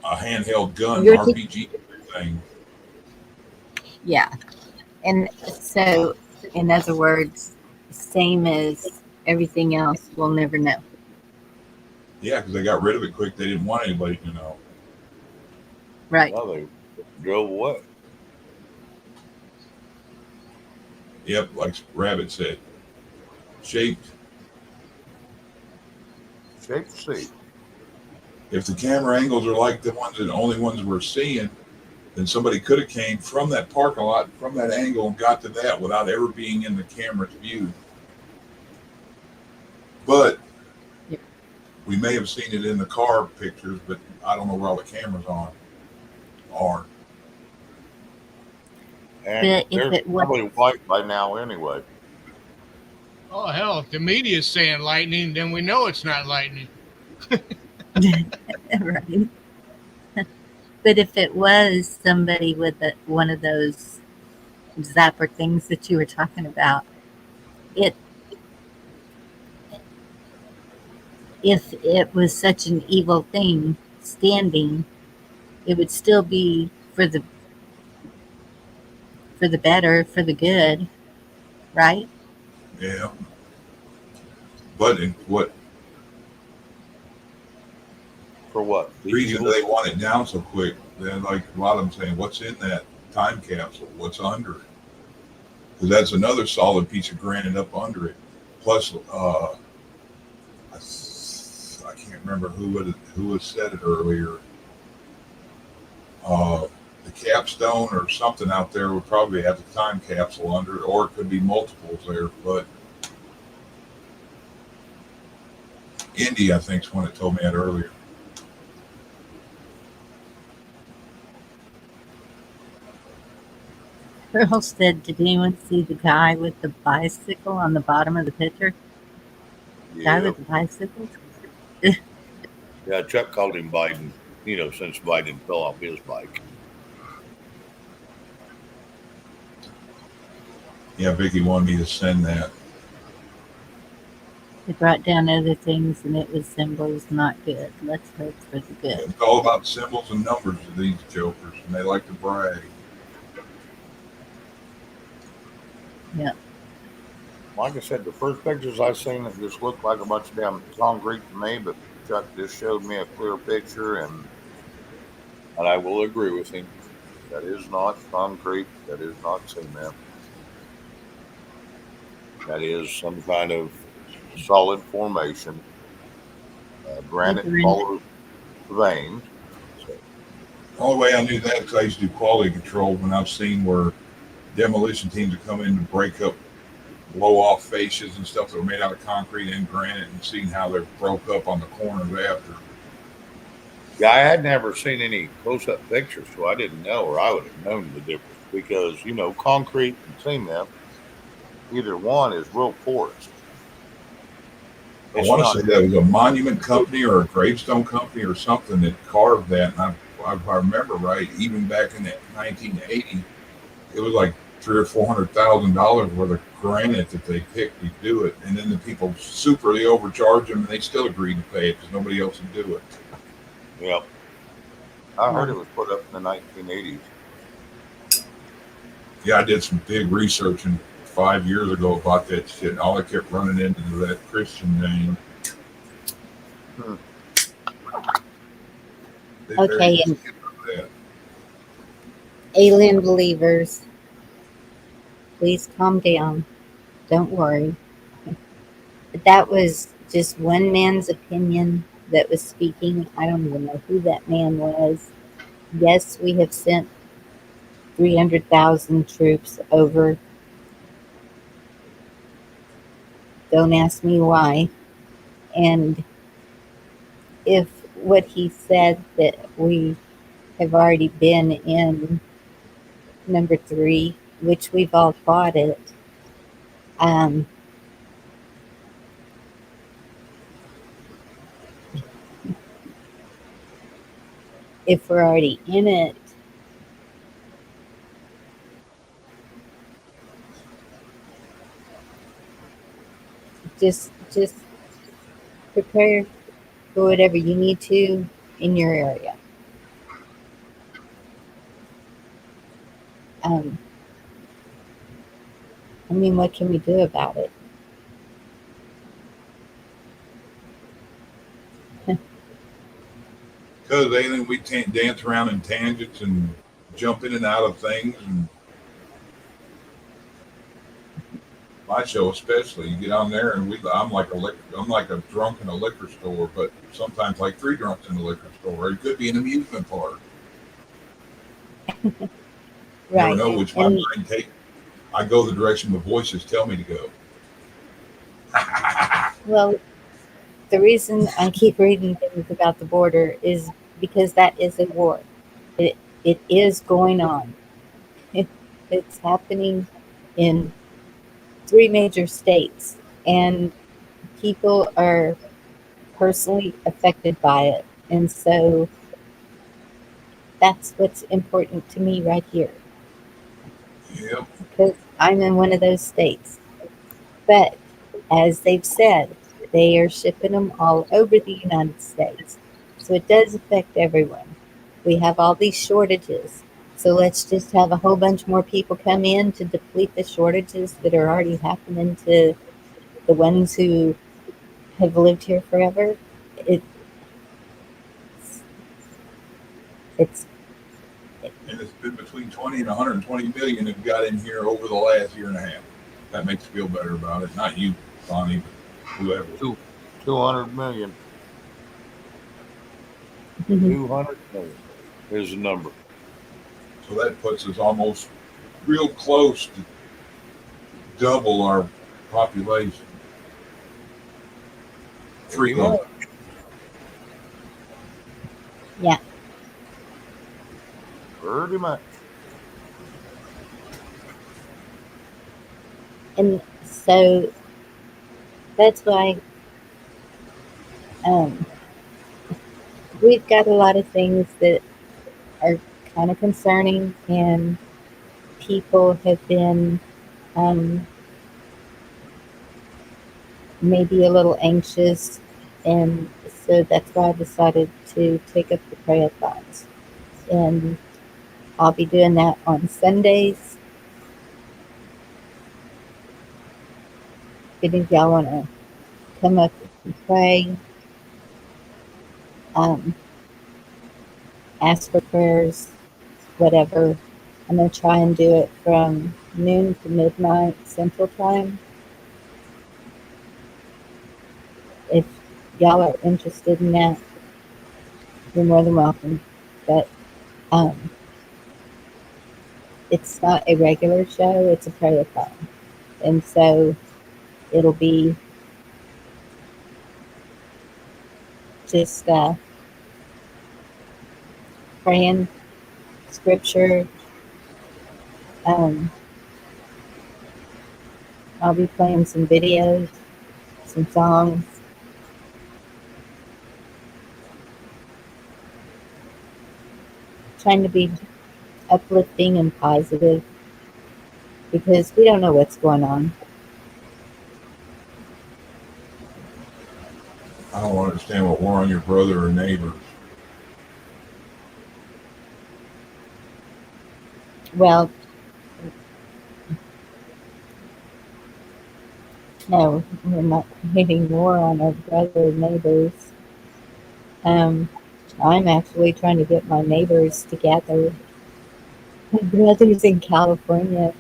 Speaker 3: a handheld gun, RPG thing.
Speaker 1: Yeah. And so, in other words, same as everything else, we'll never know.
Speaker 3: Yeah, because they got rid of it quick. They didn't want anybody to know.
Speaker 1: Right.
Speaker 2: Well, they drove away.
Speaker 3: Yep, like Rabbit said. Shaped
Speaker 2: C.
Speaker 3: If the camera angles are like the only ones we're seeing, then somebody could have came from that parking lot, from that angle, and got to that without ever being in the camera's view. But we may have seen it in the car pictures, but I don't know where all the cameras are.
Speaker 2: And they're probably white by now anyway.
Speaker 5: Oh, hell, if the media is saying lightning, then we know it's not lightning.
Speaker 1: Right. But if it was somebody with one of those zapper things that you were talking about, if it was such an evil thing standing, it would still be for the better, for the good, right?
Speaker 3: Yeah. But what?
Speaker 2: For what?
Speaker 3: The reason they want it down so quick, then like a lot of them saying, what's in that time capsule? What's under it? Because that's another solid piece of granite up under it. Plus, I can't remember who had said it earlier. The capstone or something out there would probably have the time capsule under it, or it could be multiples there. But Indy, I think, is one that told me that earlier.
Speaker 1: Earl said, did anyone see the guy with the bicycle on the bottom of the picture? Guy
Speaker 2: Yeah.
Speaker 1: with the bicycle?
Speaker 2: Yeah, Chuck called him Biden, since Biden fell off his bike.
Speaker 3: Yeah, Vicky wanted me to send that.
Speaker 1: They brought down other things and it was symbols, not good. Let's hope for the good.
Speaker 3: It's all about symbols and numbers of these jokers, and they like to brag.
Speaker 1: Yeah.
Speaker 2: Like I said, the first pictures I seen, it just looked like a bunch of damn concrete to me, but Chuck just showed me a clear picture, and I will agree with him. That is not concrete. That is not cement. That is some kind of solid formation. Granite follows veins. So,
Speaker 3: The only way I knew that is I used to do quality control when I've seen where demolition teams have come in to break up, blow off fascias and stuff that were made out of concrete and granite, and seen how they're broke up on the corners after.
Speaker 2: yeah, I had never seen any close-up pictures, so I didn't know, or I would have known the difference because concrete and cement, either one is real porous.
Speaker 3: I want to say that was a monument company or a gravestone company or something that carved that. And if I remember right, even back in 1980, it was like $300,000 or $400,000 worth of granite that they picked to do it. And then the people they overcharged them, and they still agreed to pay it because nobody else would do it.
Speaker 2: Yep. I heard it was put up in the 1980s.
Speaker 3: Yeah, I did some big research 5 years ago about that shit. All I kept running into that Christian name.
Speaker 1: Okay, and alien believers, please calm down. Don't worry. That was just one man's opinion that was speaking. I don't even know who that man was. Yes, we have sent 300,000 troops over. Don't ask me why. And if what he said that we have already been in number 3, which we've all bought it, if we're already in it, just prepare for whatever you need to in your area. I mean, what can we do about it?
Speaker 3: Because we can't dance around in tangents and jump in and out of things. And my show, especially, you get on there and I'm like a drunk in a liquor store, but sometimes like 3 drunks in a liquor store. It could be an amusement park.
Speaker 1: Right.
Speaker 3: Never know which my mind takes. I go the direction the voices tell me to go.
Speaker 1: Well, the reason I keep reading things about the border is because that is a war. It is going on. It's happening in 3 major states, and people are personally affected by it. And so that's what's important to me right here.
Speaker 3: Yep.
Speaker 1: Because I'm in one of those states. But as they've said, they are shipping them all over the United States. So it does affect everyone. We have all these shortages. So let's just have a whole bunch more people come in to deplete the shortages that are already happening to the ones who have lived here forever.
Speaker 3: And it's been between 20 and 120 million have got in here over the last year and a half. That makes you feel better about it. Not you, Bonnie, but whoever.
Speaker 2: 200 million. 200 million is the number.
Speaker 3: So that puts us almost real close to double our population.
Speaker 2: Pretty much.
Speaker 1: Yeah.
Speaker 2: Pretty much.
Speaker 1: And so that's why we've got a lot of things that are kind of concerning, and people have been maybe a little anxious, and so that's why I decided to take up the prayer thoughts. And I'll be doing that on Sundays. If any of y'all want to come up and pray, um, ask for prayers, whatever. I'm going to try and do it from noon to midnight Central Time. If y'all are interested in that, you're more than welcome. But it's not a regular show, it's a prayer call. And so it'll be just praying scripture. I'll be playing some videos, some songs. Trying to be uplifting and positive because we don't know what's going on.
Speaker 3: I don't understand what war on your brother or neighbor.
Speaker 1: Well, no, we're not creating war on our brother and neighbors. I'm actually trying to get my neighbors together. My brother's in California.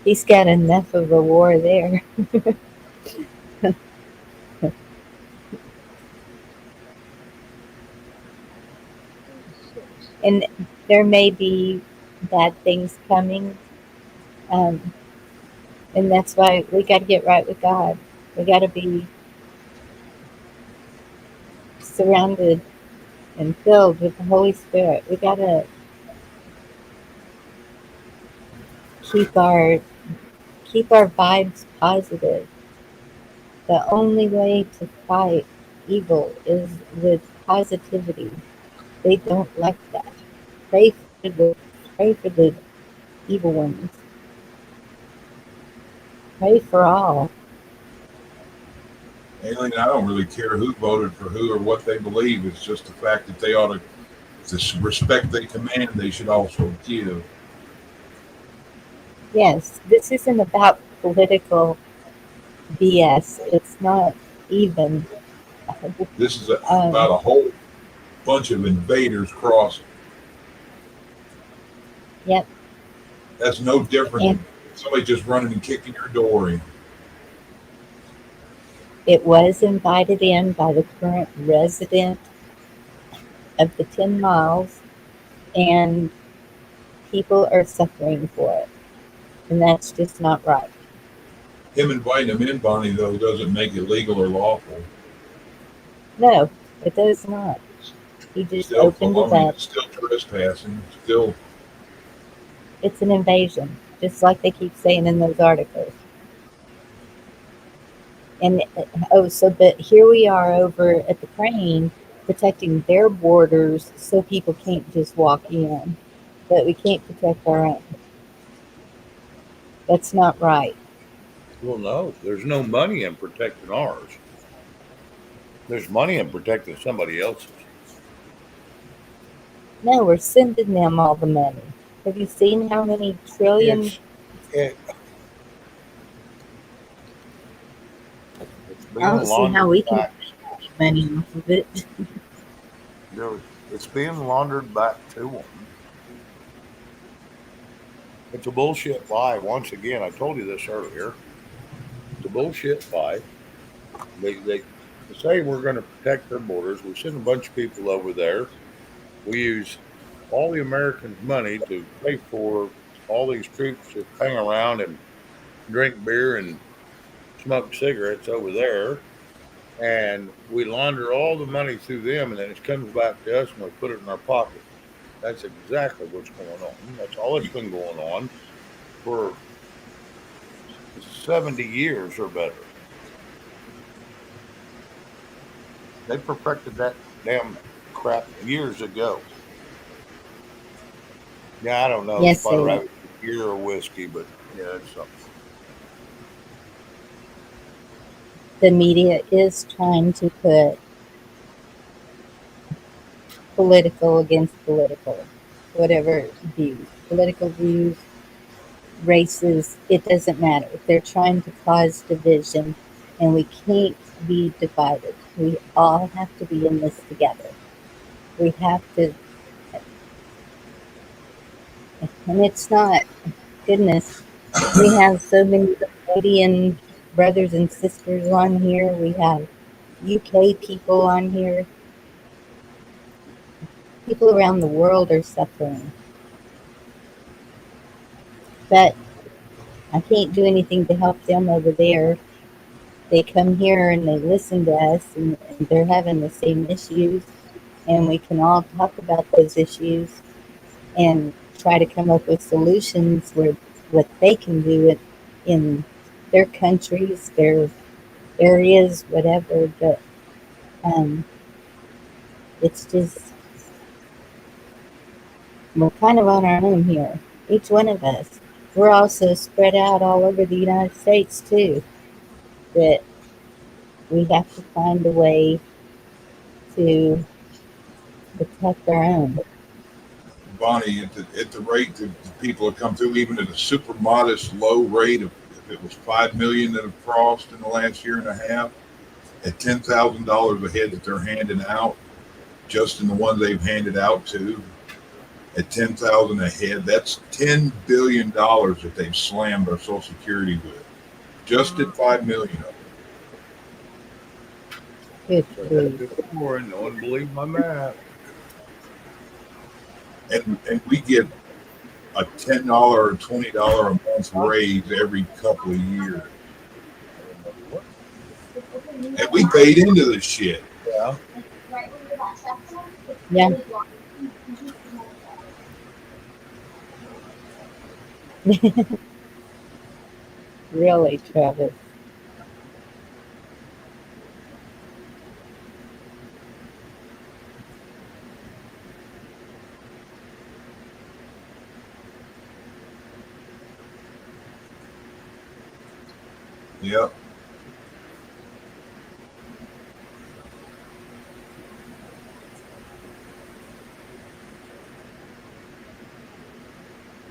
Speaker 1: He's got enough of a war there. And there may be bad things coming. And that's why we got to get right with God. We got to be surrounded and filled with the Holy Spirit. We got to keep our vibes positive. The only way to fight evil is with positivity. They don't like that. Pray pray for the evil ones. Pray for all.
Speaker 3: Alien, I don't really care who voted for who or what they believe. It's just the fact that they ought to, the respect they command, they should also give.
Speaker 1: Yes, this isn't about political BS. It's not even.
Speaker 3: This is about a whole bunch of invaders crossing.
Speaker 1: Yep.
Speaker 3: That's no different than somebody just running and kicking your door in.
Speaker 1: It was invited in by the current resident of the 10 miles, and people are suffering for it. And that's just not right.
Speaker 3: Him inviting them in, Bonnie, though, doesn't make it legal or lawful.
Speaker 1: No, it does not. He just
Speaker 3: Still
Speaker 1: opened it up.
Speaker 3: still trespassing. Still.
Speaker 1: It's an invasion, just like they keep saying in those articles. And but here we are over at the crane protecting their borders so people can't just walk in, but we can't protect our own. That's not right.
Speaker 2: Well, no, there's no money in protecting ours. There's money in protecting somebody else's.
Speaker 1: No, we're sending them all the money. Have you seen how many trillions?
Speaker 2: It's
Speaker 1: I don't see how we can make money off of it.
Speaker 2: It's being laundered back to them. It's a bullshit lie. Once again, I told you this earlier. It's a bullshit lie. They say we're going to protect their borders. We send a bunch of people over there. We use all the Americans' money to pay for all these troops to hang around and drink beer and smoke cigarettes over there. And we launder all the money through them, and then it comes back to us and we put it in our pocket. That's exactly what's going on. That's all that's been going on for 70 years or better. They perfected that damn crap years ago. Yeah, I don't know if
Speaker 1: Yes,
Speaker 2: I'd
Speaker 1: they
Speaker 2: rather
Speaker 1: are.
Speaker 2: beer or whiskey, but yeah, it's something.
Speaker 1: The media is trying to put political against political, whatever views, political views, races, it doesn't matter. They're trying to cause division, and we can't be divided. We all have to be in this together. We have to, and it's not, goodness, we have so many Canadian brothers and sisters on here. We have UK people on here. People around the world are suffering. But I can't do anything to help them over there. They come here and they listen to us, and they're having the same issues, and we can all talk about those issues and try to come up with solutions where what they can do it in their countries, their areas, whatever. But um, it's just we're kind of on our own here, each one of us. We're also spread out all over the United States too. That we have to find a way to protect our own.
Speaker 3: Bonnie, at the rate that people have come through, even at a super modest low rate of, if it was 5 million that have crossed in the last year and a half, at $10,000 a head that they're handing out, just in the ones they've handed out to, at 10,000 a head, that's $10 billion that they've slammed our Social Security with, just at 5 million of
Speaker 1: Good
Speaker 2: So
Speaker 1: grief.
Speaker 2: that's before, and no one believed my math.
Speaker 3: them. And we get a $10 or $20 a month raise every couple of years. And we paid into this shit.
Speaker 2: Yeah.
Speaker 1: Yeah, really, Travis.
Speaker 3: Yep.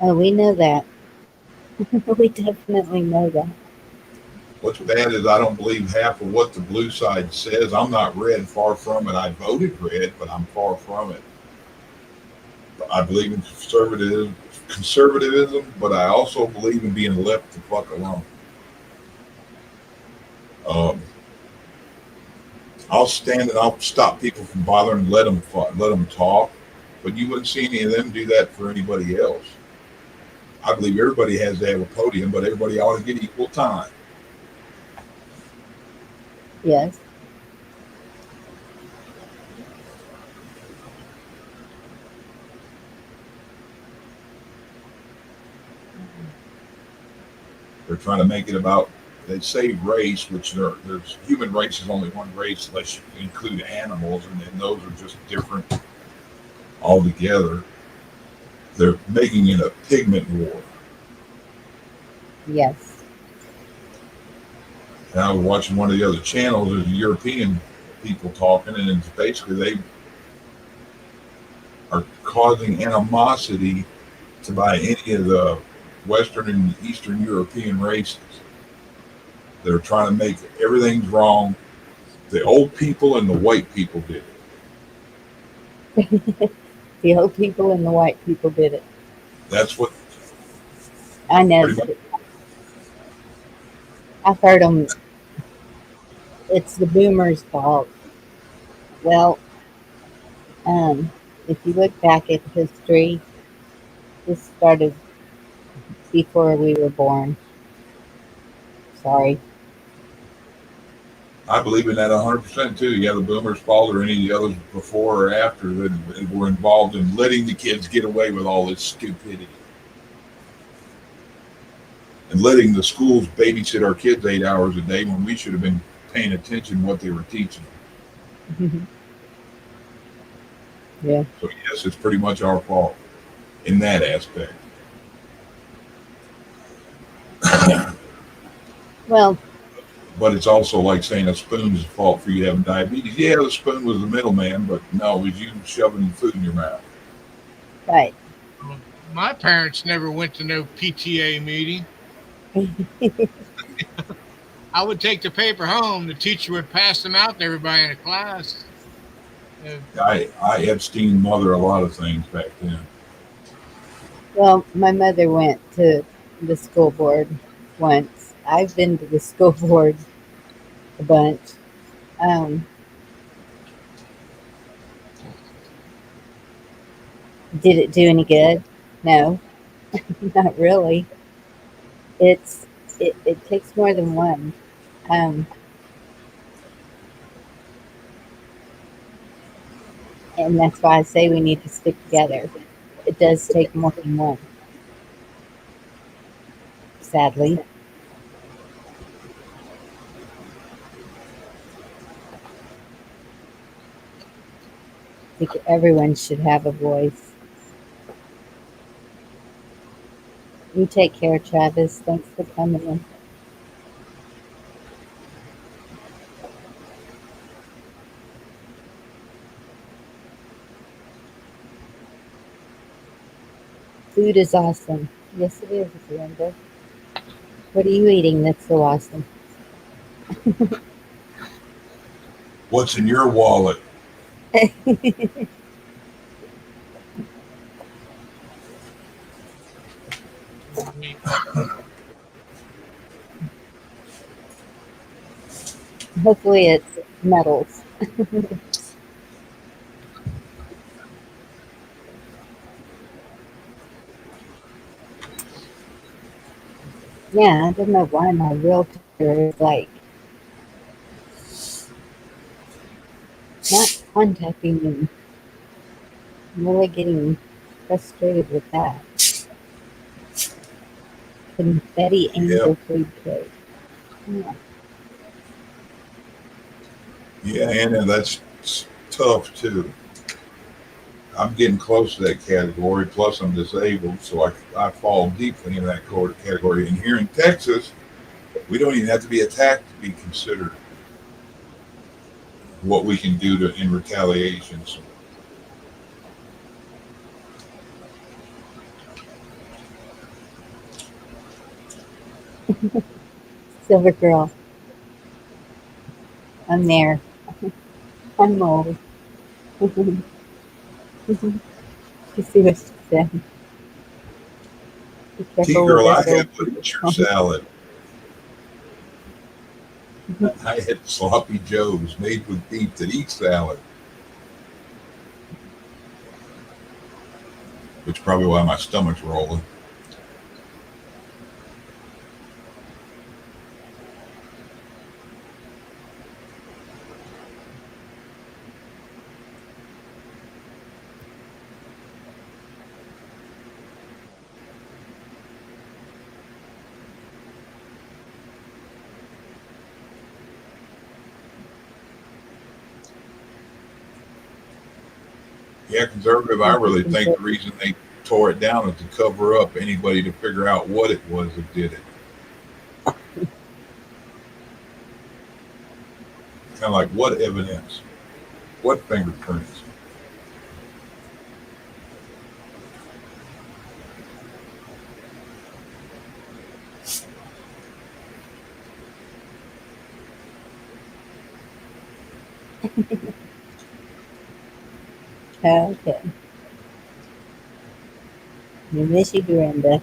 Speaker 1: Oh, we know that. We definitely know that.
Speaker 3: What's bad is I don't believe half of what the blue side says. I'm not red, far from it. I voted red, but I'm far from it. I believe in conservatism, but I also believe in being left the fuck alone. Um, I'll stand and I'll stop people from bothering and let them talk, but you wouldn't see any of them do that for anybody else. I believe everybody has to have a podium, but everybody ought to get equal time.
Speaker 1: Yes.
Speaker 3: They're trying to make it about, they say race, which there's human race is only one race unless you include animals, and then those are just different altogether. They're making it a pigment war.
Speaker 1: Yes.
Speaker 3: And I was watching one of the other channels, there's European people talking, and it's basically they are causing animosity to by any of the Western and Eastern European races. They're trying to make everything's wrong. The old people and the white people did it.
Speaker 1: The old people and the white people did it.
Speaker 3: That's what
Speaker 1: I know
Speaker 3: pretty much.
Speaker 1: that. I've heard them. It's the boomers' fault. Well, um, If you look back at history, this started before we were born. Sorry.
Speaker 3: I believe in that 100% too. Yeah, the boomers' fault or any of the others before or after that were involved in letting the kids get away with all this stupidity and letting the schools babysit our kids 8 hours a day when we should have been paying attention to what they were teaching.
Speaker 1: Yeah.
Speaker 3: So yes, it's pretty much our fault in that aspect.
Speaker 1: Well,
Speaker 3: But it's also like saying a spoon's fault for you having diabetes. Yeah, the spoon was the middleman, but no, it was you shoving food in your mouth.
Speaker 1: right.
Speaker 5: My parents never went to no PTA meeting. I would take the paper home. The teacher would pass them out to everybody in the class. Uh,
Speaker 3: I Epstein mother a lot of things back then.
Speaker 1: Well, my mother went to the school board once. I've been to the school board a bunch. Um, did it do any good? No, not really. It takes more than one. Um, and that's why I say we need to stick together. It does take more than one, sadly. I think everyone should have a voice. You take care, Travis. Thanks for coming in. Food is awesome. Yes, it is, Linda. What are you eating that's so awesome?
Speaker 3: What's in your wallet?
Speaker 5: we-
Speaker 1: Hopefully, it's metals. Yeah, I don't know why my realtor is like not contacting me. I'm really getting frustrated with that. Confetti
Speaker 3: Yep.
Speaker 1: angel food cake. Yeah.
Speaker 3: Yeah, and that's tough too. I'm getting close to that category. Plus, I'm disabled, so I fall deeply in that category. And here in Texas, we don't even have to be attacked to be considered what we can do to in retaliation. So,
Speaker 1: Silver girl, I'm there. I'm old. You see what she said? Be
Speaker 3: T
Speaker 1: careful with
Speaker 3: girl, I
Speaker 1: this
Speaker 3: had
Speaker 1: old
Speaker 3: butcher
Speaker 1: people.
Speaker 3: salad. I had sloppy joes made with beef that eat salad, which is probably why my stomach's rolling. Yeah, conservative. I
Speaker 1: Happy
Speaker 3: really think the
Speaker 1: conservative.
Speaker 3: reason they tore it down is to cover up anybody to figure out what it was that did it. Kind of like what evidence, what fingerprints.
Speaker 1: Okay. You miss you, Brenda.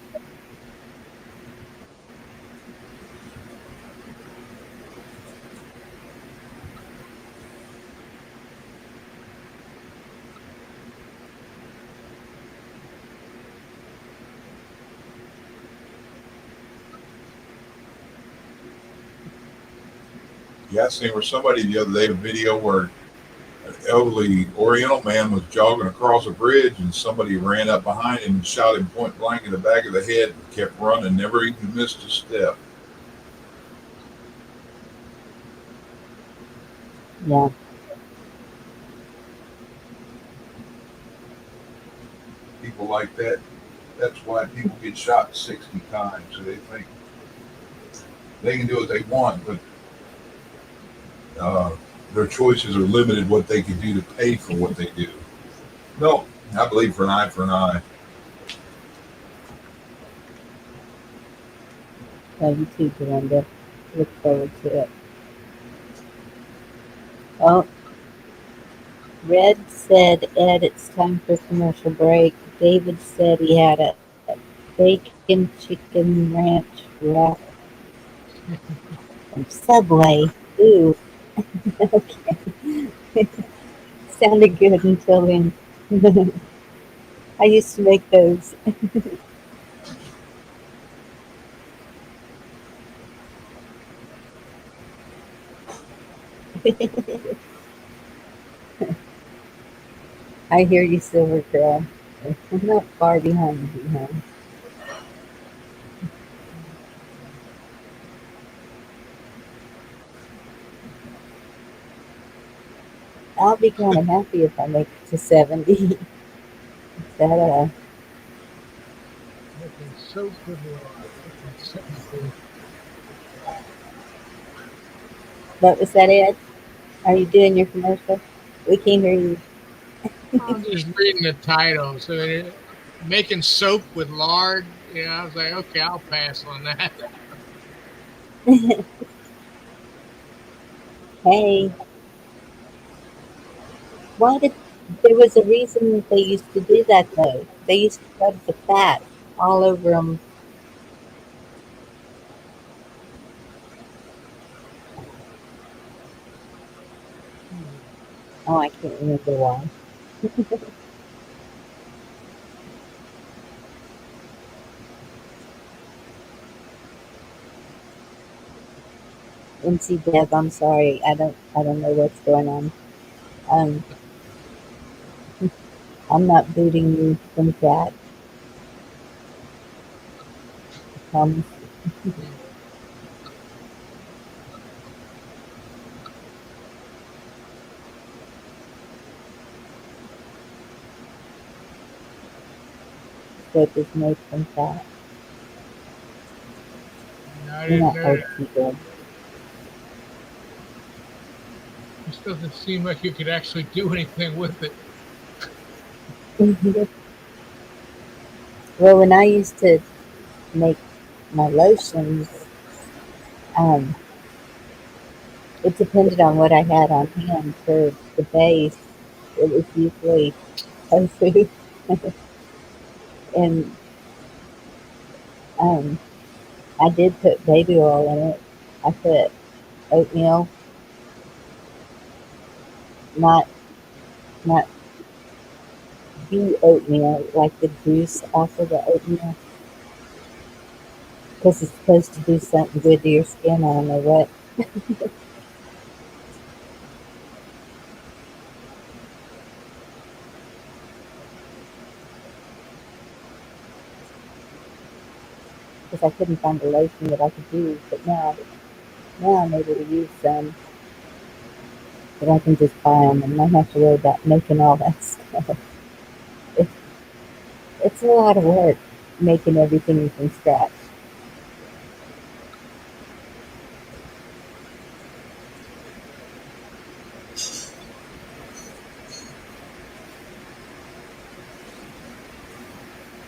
Speaker 3: Yeah, I seen where somebody the other day a video where an elderly Oriental man was jogging across a bridge and somebody ran up behind him and shot him point blank in the back of the head and kept running, never even missed a step.
Speaker 1: Yeah.
Speaker 3: People like that, that's why people get shot 60 times. So they think they can do what they want, but their choices are limited what they can do to pay for what they do. No, I believe for an eye for an eye.
Speaker 1: Well, you too, Belinda. Look forward to it. Well, Red said, Ed, it's time for commercial break. David said he had a bacon chicken ranch wrap from Subway. Ooh, okay. Sounded good until then. I used to make those. I hear you, Silver Girl. I'm not far behind you, huh? I'll be kind of happy if I make it to 70. That,
Speaker 5: Making soap with lard. That sounds good.
Speaker 1: what was that, Ed? Are you doing your commercial? We can't hear you.
Speaker 5: I'm just reading the title. So making soap with lard. I was like, okay, I'll pass on that.
Speaker 1: Hey, why did there was a reason that they used to do that though. They used to rub the fat all over them. Oh, I can't remember why. MC Deb, I'm sorry. I don't know what's going on. Um, I'm not booting you from chat. Um, soap is made from fat.
Speaker 5: I
Speaker 1: You're
Speaker 5: didn't
Speaker 1: not
Speaker 5: know
Speaker 1: old
Speaker 5: that.
Speaker 1: people.
Speaker 5: This doesn't seem like you could actually do anything with it.
Speaker 1: Well, when I used to make my lotions, um, it depended on what I had on hand for the base. It was usually tofu, and um, I did put baby oil in it. I put oatmeal, not not the oatmeal, like the juice off of the oatmeal, because it's supposed to do something good to your skin. I don't know what. Because I couldn't find a lotion that I could use, but now I'm able to use some that I can just buy them and not have to worry about making all that stuff. It, it's a lot of work making everything from scratch.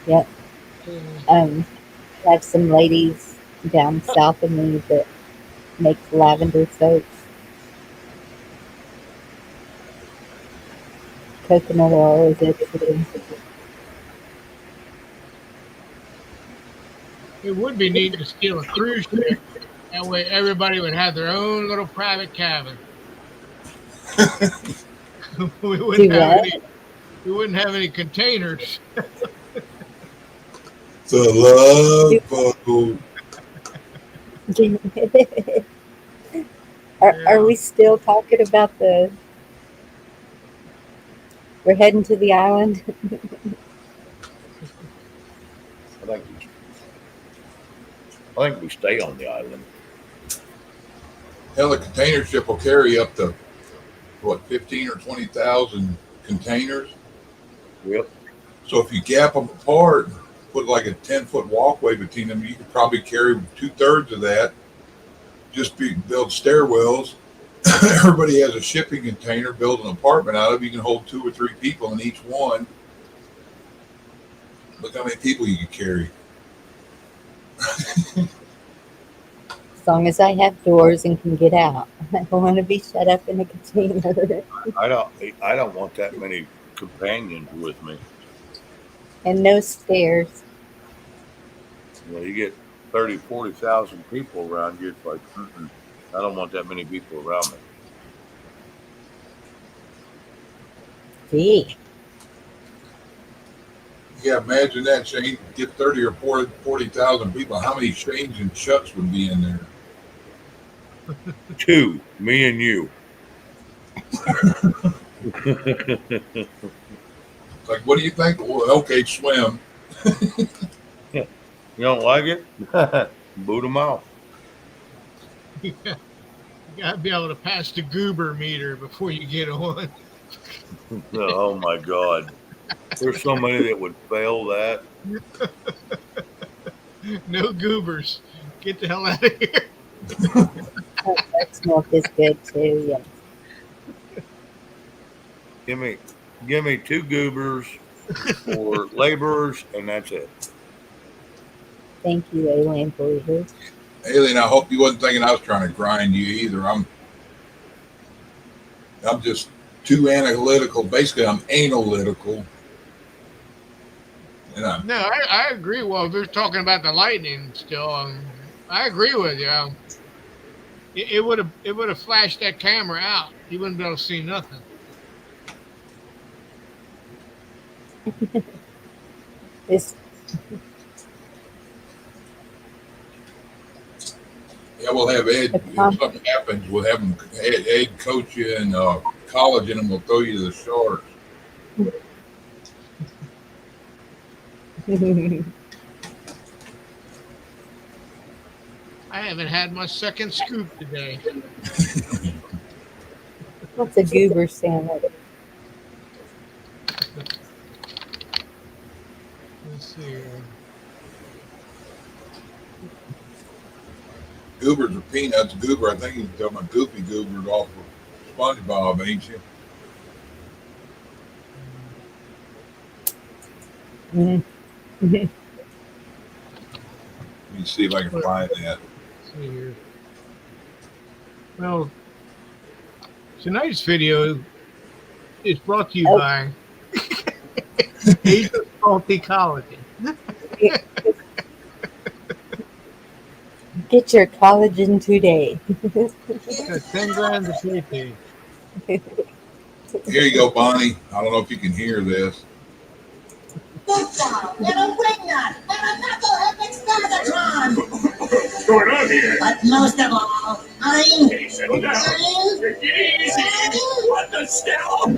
Speaker 1: Yep.
Speaker 5: Yeah.
Speaker 1: I have some ladies down south of me that make lavender soaps. Coconut oil is it too.
Speaker 5: It would be neat to steal a cruise ship. That way, everybody would have their own little private cabin. we wouldn't
Speaker 1: Do
Speaker 5: have
Speaker 1: what?
Speaker 5: any. We wouldn't have any containers.
Speaker 3: The
Speaker 1: Do,
Speaker 3: love boat.
Speaker 1: Are we still talking about the? We're heading to the island.
Speaker 2: I think we stay on the island.
Speaker 3: Hell, the container ship will carry up to what 15 or 20,000 containers.
Speaker 2: Yep.
Speaker 3: So if you gap them apart, put like a 10-foot walkway between them, you could probably carry 2/3 of that. Just build stairwells. Everybody has a shipping container, build an apartment out of it. You can hold 2 or 3 people in each one. Look how many people you can carry.
Speaker 1: As long as I have doors and can get out. I don't want to be shut up in a container.
Speaker 2: I don't want that many companions with me.
Speaker 1: And no stairs.
Speaker 2: You know, you get 30, 40,000 people around you. It's like, I don't want that many people around me.
Speaker 1: Gee.
Speaker 3: Yeah, imagine that, Shane. Get 30 or 40,000 people. How many Shanes and Chucks would be in there?
Speaker 2: 2, me and you.
Speaker 3: It's like, what do you think? Well, okay, swim.
Speaker 2: You don't like it? Boot them out.
Speaker 5: You gotta be able to pass the goober meter before you get on.
Speaker 2: Oh my God. There's so many that would fail that.
Speaker 5: No goobers. Get the hell out of here.
Speaker 1: That smoke is good too. Yes.
Speaker 2: Give me 2 goobers for laborers, and that's it.
Speaker 1: Thank you, alien believers.
Speaker 3: Alien, I hope you wasn't thinking I was trying to grind you either. I'm just too analytical. Basically, I'm analytical. And
Speaker 5: No, I agree. Well, they're talking about the lightning still. I agree with you. It would have flashed that camera out. You wouldn't be able to see nothing.
Speaker 1: This
Speaker 3: yeah, we'll have Ed. If something happens, we'll have him Ed coach you in college, and then we'll throw you to the Sharks.
Speaker 5: I haven't had my second scoop today.
Speaker 1: What's a goober sandwich?
Speaker 5: Let's see here.
Speaker 3: Goobers are peanuts. Goober, I think he's talking about Goofy Goobers off of SpongeBob, ain't you?
Speaker 1: Mm-hmm.
Speaker 3: Let me see if I can find that.
Speaker 5: Let's see here. Well, tonight's video is brought to you by Asia Salty Collagen.
Speaker 1: Get your collagen today.
Speaker 5: 10 grams of protein.
Speaker 3: Here you go, Bonnie. I don't know if you can hear this.
Speaker 9: What's going on here? But most of all, I'm. Settle down. Take it easy. What the hell?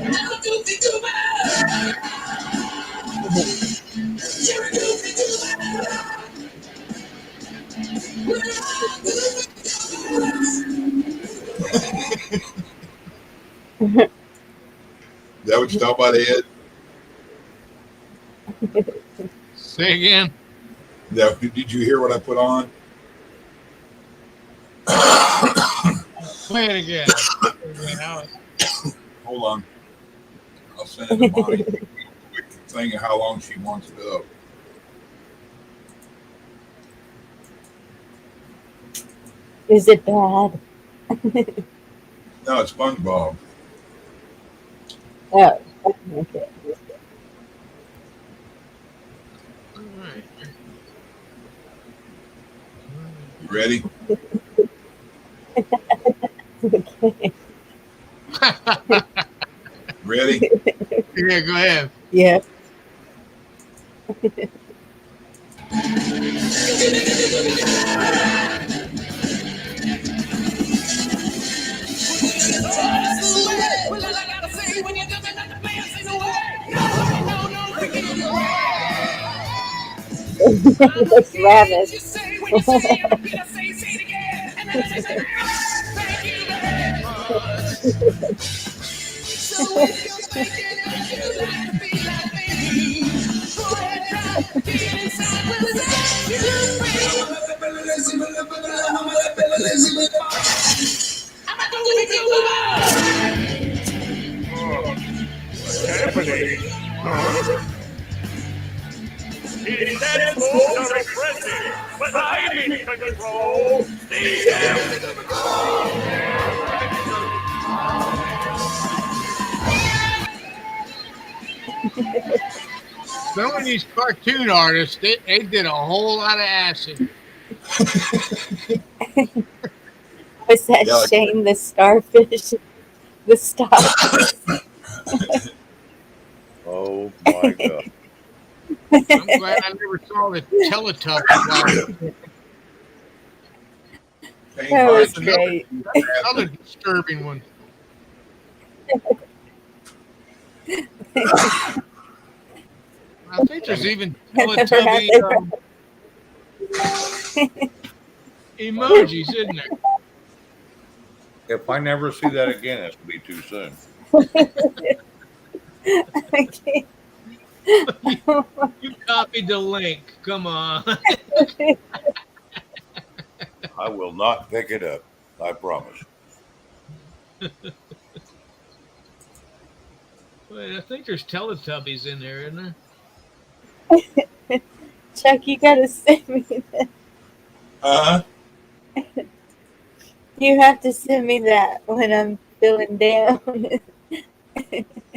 Speaker 3: Is that what you're talking about, Ed?
Speaker 5: Say again.
Speaker 3: Yeah, did you hear what I put on?
Speaker 5: Play it again.
Speaker 3: Hold on. I'll send it to Bonnie. Quick thing of how long she wants it up.
Speaker 1: Is it bad?
Speaker 3: No, it's SpongeBob.
Speaker 1: Oh, okay.
Speaker 5: All right.
Speaker 3: You ready?
Speaker 1: Okay.
Speaker 3: Ready?
Speaker 5: Yeah, go ahead.
Speaker 1: Yeah. That's rabbit.
Speaker 4: What's happening? Huh? He said his moves are impressive, but I'm in control. See him!
Speaker 5: Some of these cartoon artists, they did a whole lot of acid.
Speaker 1: Was that
Speaker 3: Yeah, like,
Speaker 1: Shane the starfish? The stars.
Speaker 2: Oh my God.
Speaker 5: I'm glad I never saw the Teletubbies live.
Speaker 3: Kane
Speaker 1: That
Speaker 3: Mine
Speaker 1: was
Speaker 5: That's
Speaker 3: should
Speaker 5: another
Speaker 1: great.
Speaker 5: that's another disturbing one. I think
Speaker 2: Damn
Speaker 5: there's
Speaker 2: it.
Speaker 5: even
Speaker 1: I never had
Speaker 5: Teletubby
Speaker 1: that.
Speaker 5: emojis, isn't there?
Speaker 2: If I never see that again, it's gonna be too soon.
Speaker 1: I can't.
Speaker 5: you, you copied the link. Come on.
Speaker 2: I will not pick it up. I promise.
Speaker 5: Wait, I think there's Teletubbies in there, isn't there?
Speaker 1: Chuck, you gotta send me that.
Speaker 3: uh
Speaker 1: You have to send me that when I'm feeling down.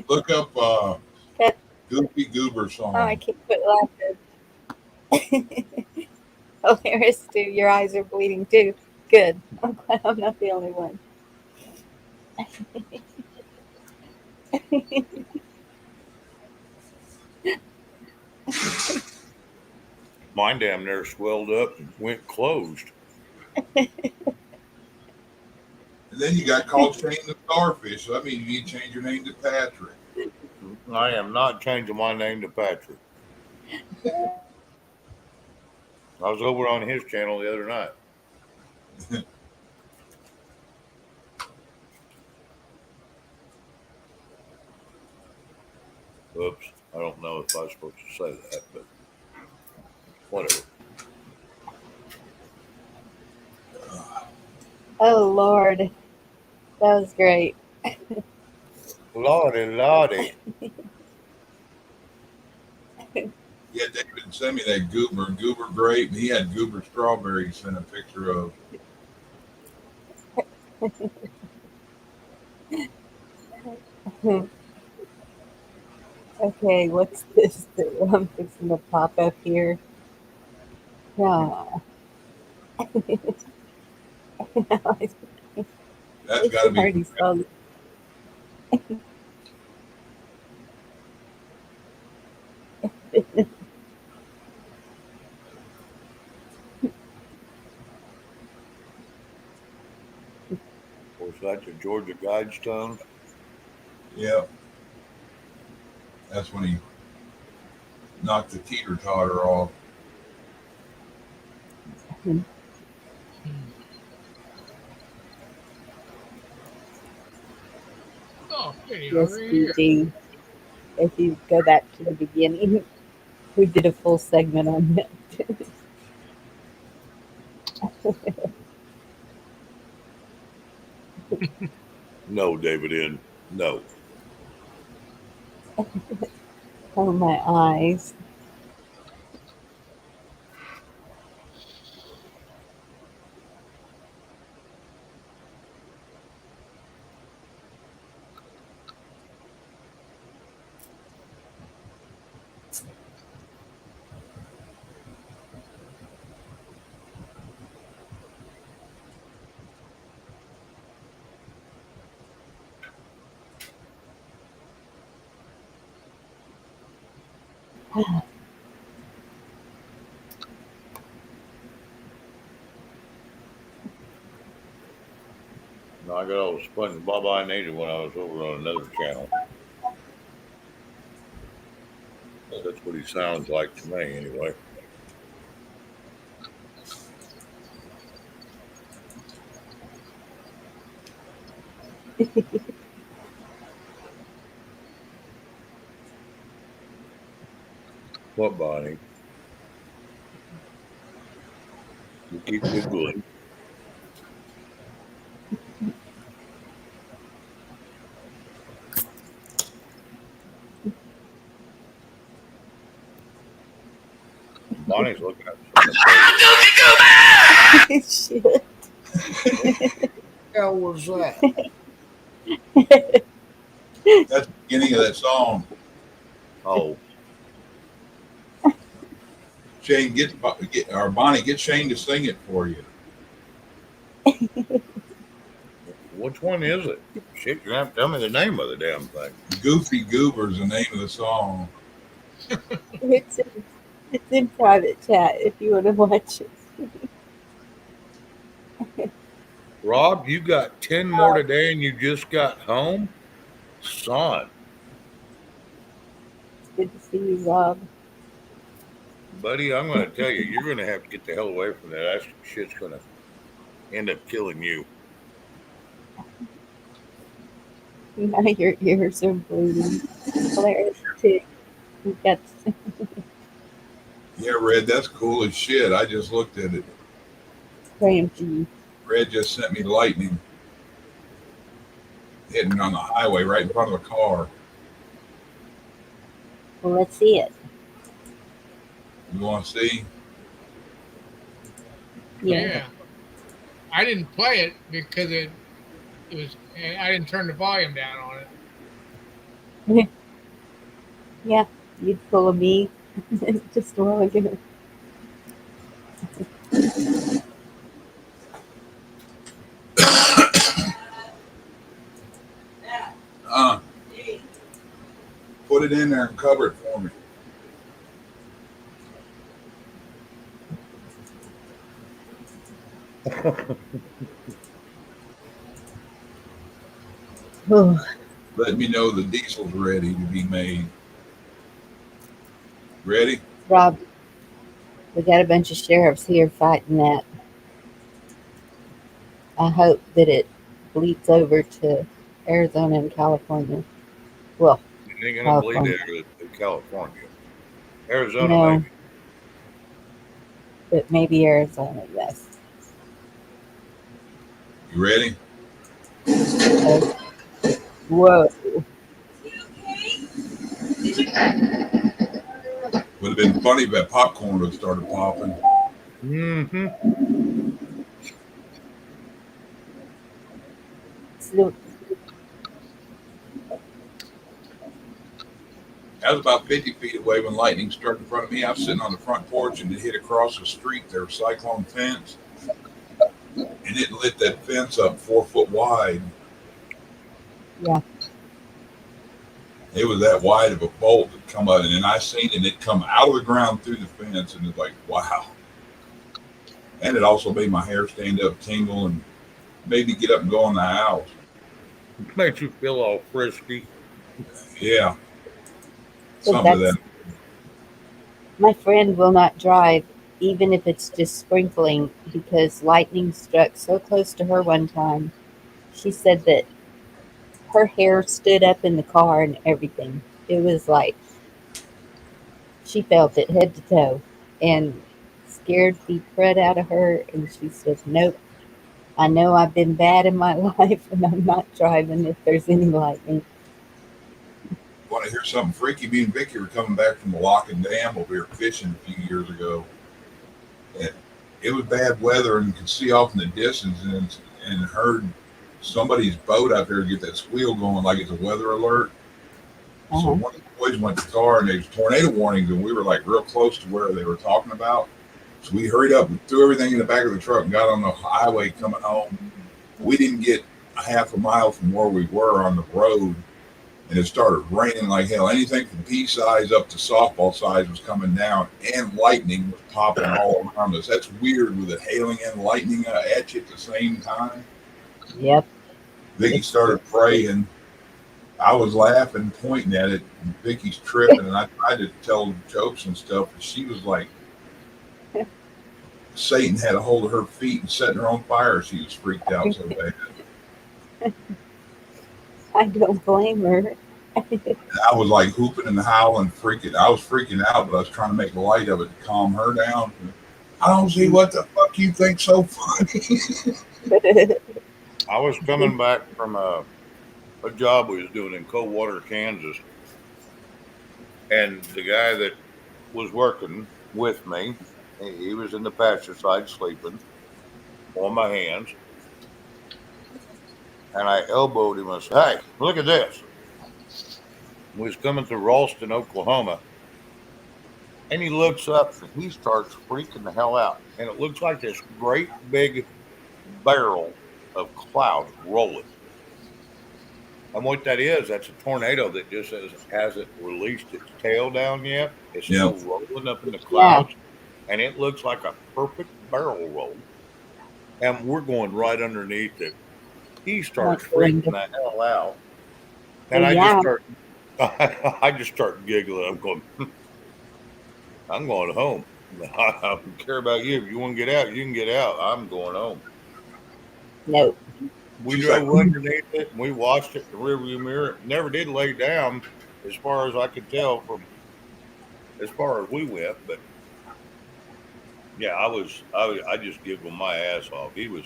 Speaker 3: look up
Speaker 1: That-
Speaker 3: Goofy Goober
Speaker 1: oh, I
Speaker 3: song.
Speaker 1: can't quit laughing. Hilarious too. Your eyes are bleeding too. Good. I'm glad I'm not the only one.
Speaker 2: Mine damn near swelled up and went closed.
Speaker 3: And then you got called Shane the Starfish. So that means you need to change your name to Patrick.
Speaker 2: I am not changing my name to Patrick. I was over on his channel the other night. Oops. I don't know if I was supposed to say that, but whatever.
Speaker 1: Oh Lord, that was great.
Speaker 2: Lordy, Lordy.
Speaker 3: Yeah, David sent me that Goober grape, and he had Goober strawberry he sent a picture of.
Speaker 1: Okay, what's this that I'm fixing to pop up here? Yeah. I
Speaker 3: That's got to be
Speaker 1: already saw it.
Speaker 2: Was that the Georgia Guidestones?
Speaker 3: yeah. That's when he knocked the teeter totter off.
Speaker 5: Oh, here you are,
Speaker 1: Yes,
Speaker 5: right here.
Speaker 1: BG. If you go back to the beginning, we did a full segment on that.
Speaker 2: No, David N. No.
Speaker 1: Oh, my eyes.
Speaker 2: No, I got all the SpongeBob I needed when I was over on another channel. That's what he sounds like to me, anyway. What, Bonnie? You keep Googling. Bonnie's looking at something.
Speaker 1: Shit.
Speaker 2: What the hell was that?
Speaker 3: That's the beginning of that song.
Speaker 2: Oh,
Speaker 3: Shane, or Bonnie, get Shane to sing it for you.
Speaker 2: which one is it? Shit, you have to tell me the name of the damn thing.
Speaker 3: Goofy Goober's the name of the song.
Speaker 1: It's in, it's in private chat if you want to watch it.
Speaker 2: Rob, you got 10 more today and you just got home? Son,
Speaker 1: It's good to see you, Rob.
Speaker 2: buddy, I'm going to tell you, you're going to have to get the hell away from that. That shit's going to end up killing you.
Speaker 1: Now your ears are bleeding. Hilarious too. You got
Speaker 3: Yeah, Red, that's cool as shit. I just looked at it.
Speaker 1: praying for you.
Speaker 3: Red just sent me lightning hitting on the highway right in front of a car.
Speaker 1: Well, let's see it.
Speaker 3: You want to see?
Speaker 5: Yeah. I didn't play it because it was. I didn't turn the volume down on it.
Speaker 1: Yeah, you'd pull a me just a while ago.
Speaker 3: Put it in there and cover it for me. Let me know the diesel's ready to be made. Ready?
Speaker 1: Rob, we got a bunch of sheriffs here fighting that. I hope that it bleeds over to Arizona and California. Well,
Speaker 2: It ain't going to bleed
Speaker 1: California.
Speaker 2: there to California. Arizona,
Speaker 1: No,
Speaker 2: maybe.
Speaker 1: but maybe Arizona, yes.
Speaker 3: You ready?
Speaker 1: Okay. Whoa.
Speaker 3: Would have been funny if that popcorn would have started popping.
Speaker 2: Mm-hmm.
Speaker 1: So,
Speaker 3: I was about 50 feet away when lightning struck in front of me. I was sitting on the front porch and it hit across the street. There was a cyclone fence. And it lit that fence up 4 foot wide.
Speaker 1: yeah.
Speaker 3: It was that wide of a bolt that come out, and then I seen it, and it come out of the ground through the fence, and it's like, wow. And it also made my hair stand up, tingle, and made me get up and go in the house.
Speaker 2: Makes you feel all frisky.
Speaker 3: Yeah.
Speaker 1: So
Speaker 3: Something to that.
Speaker 1: my friend will not drive, even if it's just sprinkling, because lightning struck so close to her one time. She said that her hair stood up in the car and everything. It was like she felt it head to toe and scared the crud out of her. And she said, nope, I know I've been bad in my life and I'm not driving if there's any lightning.
Speaker 3: Want to hear something freaky? Me and Vicky were coming back from the Lock and Dam over here fishing a few years ago. And it was bad weather, and you could see off in the distance and heard somebody's boat out there get that squeal going like it's a weather alert.
Speaker 1: Uh-huh.
Speaker 3: So one of the boys went to the car, and there was tornado warnings, and we were like real close to where they were talking about. So we hurried up and threw everything in the back of the truck and got on the highway coming home. We didn't get a half a mile from where we were on the road, and it started raining like hell. Anything from pea size up to softball size was coming down, and lightning was popping all around us. That's weird with it hailing and lightning at you at the same time.
Speaker 1: Yep.
Speaker 3: Vicky started praying. I was laughing, pointing at it, and Vicky's tripping, and I tried to tell jokes and stuff, but she was like, Satan had a hold of her feet and setting her on fire. She was freaked out so bad.
Speaker 1: I don't blame her.
Speaker 3: And I was like hooping and howling, freaking. I was freaking out, but I was trying to make light of it to calm her down. I don't see what the fuck you think so funny.
Speaker 2: I was coming back from a job we was doing in Coldwater, Kansas, and the guy that was working with me, he was in the pasture side sleeping on my hands, and I elbowed him and said, "Hey, look at this." We was coming through Ralston, Oklahoma, and he looks up and he starts freaking the hell out, and it looks like this great big barrel of clouds rolling. And what that is, that's a tornado that just hasn't released its tail down yet. It's
Speaker 3: Yeah.
Speaker 2: still rolling up in the
Speaker 1: Yeah.
Speaker 2: clouds, and it looks like a perfect barrel roll. And we're going right underneath it. He starts
Speaker 1: Like going
Speaker 2: freaking the hell out, and
Speaker 1: well, yeah.
Speaker 2: I just start giggling. I'm going, I'm going home. I don't care about you. If you want to get out, you can get out. I'm going home.
Speaker 1: No.
Speaker 2: We
Speaker 3: She's like,
Speaker 2: drove underneath it and we watched it in the rearview mirror. Never did lay down, as far as I could tell from as far as we went. But yeah, I just giggled my ass off. He was,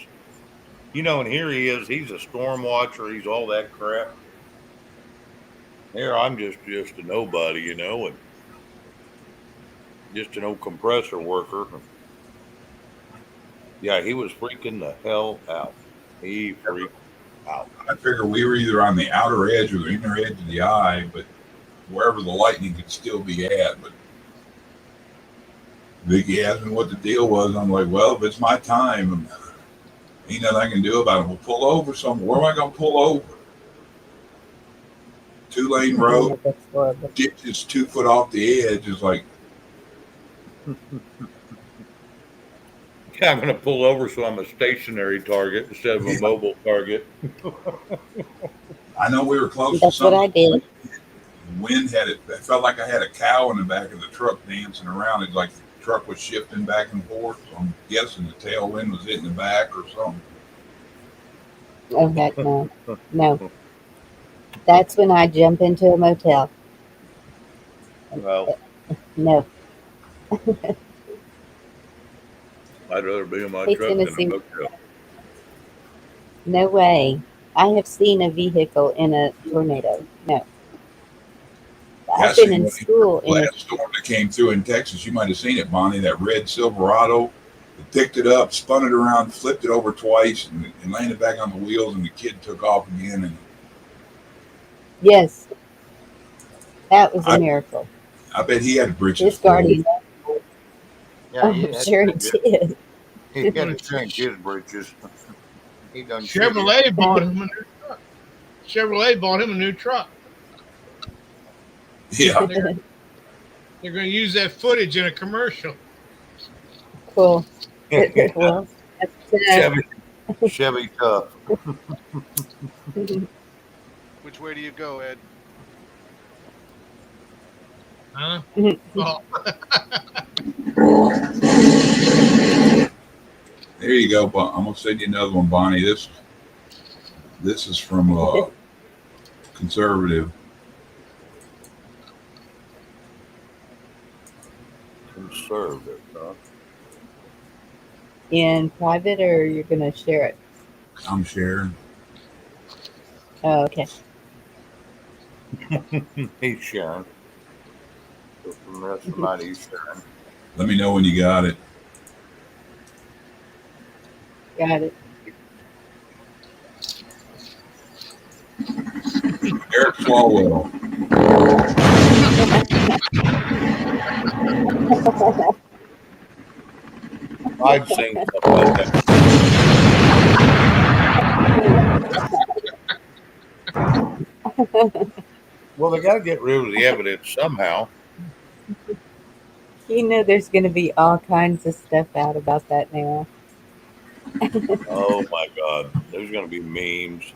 Speaker 2: and here he is. He's a storm watcher. He's all that crap. Here I'm just a nobody, and just an old compressor worker. Yeah, he was freaking the hell out. He freaked out.
Speaker 3: I figure we were either on the outer edge or the inner edge of the eye, but wherever the lightning could still be at. But Vicky asked me what the deal was. I'm like, well, if it's my time, and ain't nothing I can do about it. We'll pull over somewhere. Where am I going to pull over? 2-lane road,
Speaker 1: That's horrible.
Speaker 3: ditch is 2 foot off the edge. Is like,
Speaker 2: Yeah, I'm going to pull over so I'm a stationary target instead of a mobile target.
Speaker 3: I know we were close to
Speaker 1: That's what I
Speaker 3: something.
Speaker 1: did.
Speaker 3: Wind had it. I felt like I had a cow in the back of the truck dancing around. It's like the truck was shifting back and forth. So I'm guessing the tailwind was hitting the back or something.
Speaker 1: Oh heck no. No. That's when I jump into a motel.
Speaker 2: Well,
Speaker 1: No.
Speaker 2: I'd rather be in my
Speaker 1: Hey
Speaker 2: truck than a
Speaker 1: Tennessee.
Speaker 2: motel.
Speaker 1: No way. I have seen a vehicle in a tornado. No.
Speaker 3: Yeah, I
Speaker 1: I've been
Speaker 3: seen
Speaker 1: in
Speaker 3: one
Speaker 1: school in a
Speaker 3: last storm that came through in Texas. You might have seen it, Bonnie. That red Silverado. It picked it up, spun it around, flipped it over twice, and landed back on the wheels. And the kid took off again. And
Speaker 1: yes. That was a
Speaker 3: I
Speaker 1: miracle.
Speaker 3: bet he had britches
Speaker 1: His
Speaker 3: full.
Speaker 1: guardian.
Speaker 2: Yeah,
Speaker 1: I'm sure he did.
Speaker 2: he had to change his britches. He done
Speaker 5: Chevrolet bought him a new truck. Chevrolet bought him a new truck.
Speaker 3: Yeah.
Speaker 5: They're going to use that footage in a commercial.
Speaker 1: Cool.
Speaker 2: shit.
Speaker 1: Well,
Speaker 2: Chevy tough.
Speaker 10: Which way do you go, Ed?
Speaker 5: Huh?
Speaker 1: oh.
Speaker 3: There you go. I'm gonna send you another one, Bonnie. This is from conservative.
Speaker 2: Conservative, huh?
Speaker 1: In private, or you're going to share it?
Speaker 3: I'm sharing.
Speaker 1: Oh, okay.
Speaker 2: He's sharing. So from the rest of the night, he's sharing.
Speaker 3: Let me know when you got it.
Speaker 1: Got it.
Speaker 3: Eric Swalwell.
Speaker 2: I'd sing something like that. Well, they got to get rid of the evidence somehow.
Speaker 1: There's going to be all kinds of stuff out about that now.
Speaker 2: Oh my God, there's going to be memes.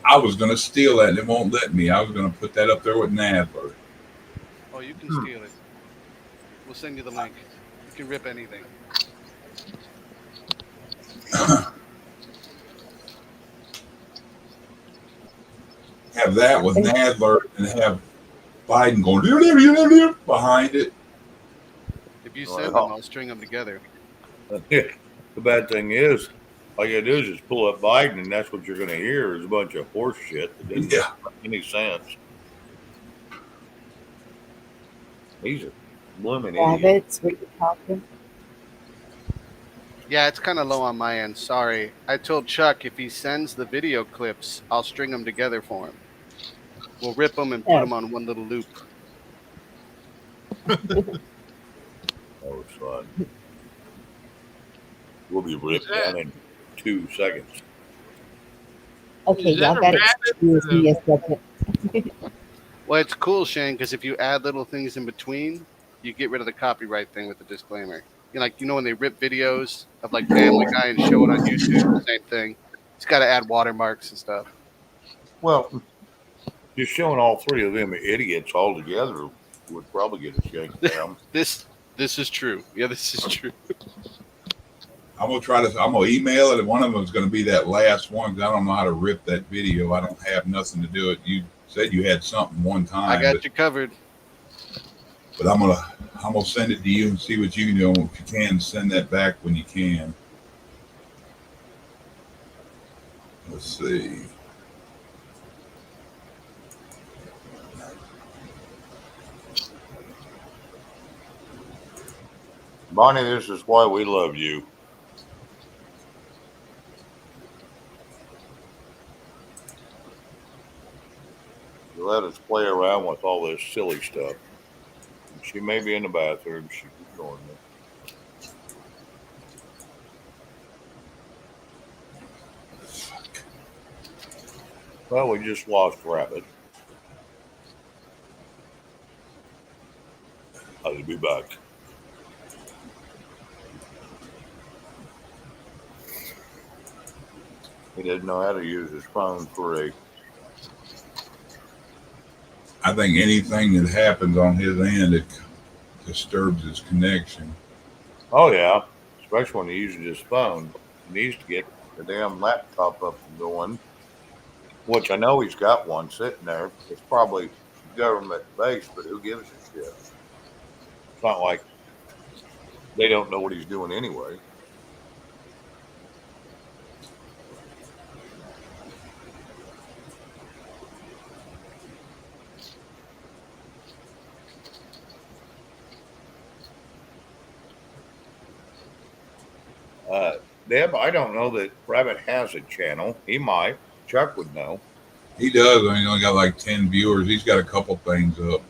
Speaker 3: I was gonna steal that, and it won't let me. I was gonna put that up there with Nadler.
Speaker 10: Oh, you can steal it. We'll send you the link. You can rip anything.
Speaker 3: Have that with Nadler and have Biden going behind it.
Speaker 10: If you send
Speaker 2: Well,
Speaker 10: them, I'll string them together.
Speaker 2: the bad thing is, all you gotta do is just pull up Biden, and that's what you're gonna hear is a bunch of horse shit that doesn't
Speaker 3: Yeah.
Speaker 2: make any sense. He's a blooming idiot.
Speaker 1: Rabbits, what you talking?
Speaker 10: Yeah, it's kind of low on my end. Sorry. I told Chuck if he sends the video clips, I'll string them together for him. We'll rip them and put them on one little loop.
Speaker 2: That was fun. We'll be ripped down in 2 seconds.
Speaker 1: Okay,
Speaker 5: Is that
Speaker 1: y'all
Speaker 5: a
Speaker 1: got to
Speaker 5: rabbit
Speaker 1: excuse
Speaker 5: or
Speaker 1: me
Speaker 5: a-
Speaker 1: a second.
Speaker 10: Well, it's cool, Shane, because if you add little things in between, you get rid of the copyright thing with the disclaimer. You know when they rip videos of like Family Guy and show it on YouTube, same thing. It's got to add watermarks and stuff.
Speaker 2: Well, just showing all three of them idiots all together would probably get us yanked down.
Speaker 10: This is true. Yeah, this is true.
Speaker 3: I'm gonna email it, and one of them is gonna be that last one because I don't know how to rip that video. I don't have nothing to do it. You said you had something one time.
Speaker 10: I got you covered.
Speaker 3: But I'm gonna send it to you and see what you can do. If you can, send that back when you can. Let's see.
Speaker 2: Bonnie, this is why we love you. You let us play around with all this silly stuff. She may be in the bathroom. She's ignoring me. Well, we just lost Rabbit. I'll be back. He didn't know how to use his phone for a.
Speaker 3: I think anything that happens on his end, it disturbs his connection.
Speaker 2: Oh, yeah. Especially when he uses his phone. He needs to get the damn laptop up and going, which I know he's got one sitting there. It's probably government based, but who gives a shit? It's not like they don't know what he's doing anyway. Deb, I don't know that Rabbit has a channel. He might. Chuck would know.
Speaker 3: He does. I mean, he only got like 10 viewers. He's got a couple things up.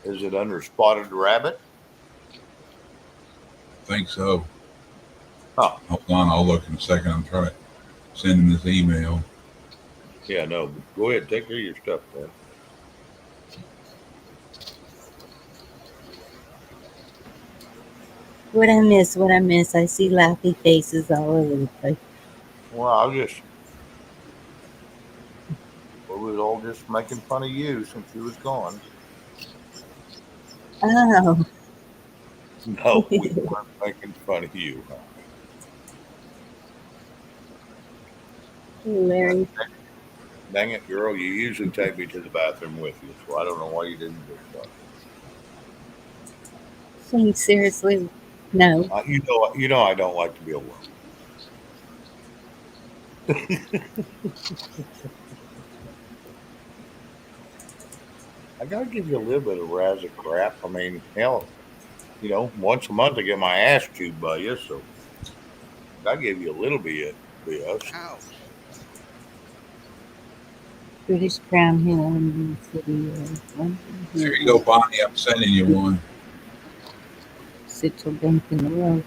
Speaker 2: Is it under Spotted Rabbit?
Speaker 3: I think so.
Speaker 2: Huh.
Speaker 3: Hold on, I'll look in a second. I'm trying to send him this email.
Speaker 2: Yeah, no. Go ahead, take care of your stuff, man.
Speaker 1: What I miss, what I miss. I see laughy faces all over the place.
Speaker 2: Well, we was all just making fun of you since you was gone.
Speaker 1: Oh.
Speaker 2: No, we weren't making fun of you.
Speaker 1: Larry.
Speaker 2: Dang it, girl! You usually take me to the bathroom with you, so I don't know why you didn't do that.
Speaker 1: Saying seriously, no.
Speaker 2: You know, I don't like to be alone. I gotta give you a little bit of razz of crap. I mean, hell, once a month I get my ass chewed by you, so I give you a little bit of BS.
Speaker 10: Ouch.
Speaker 1: British Crown Hill in the city of
Speaker 3: There you go, Bonnie. I'm sending you one.
Speaker 1: Central Bank in the world.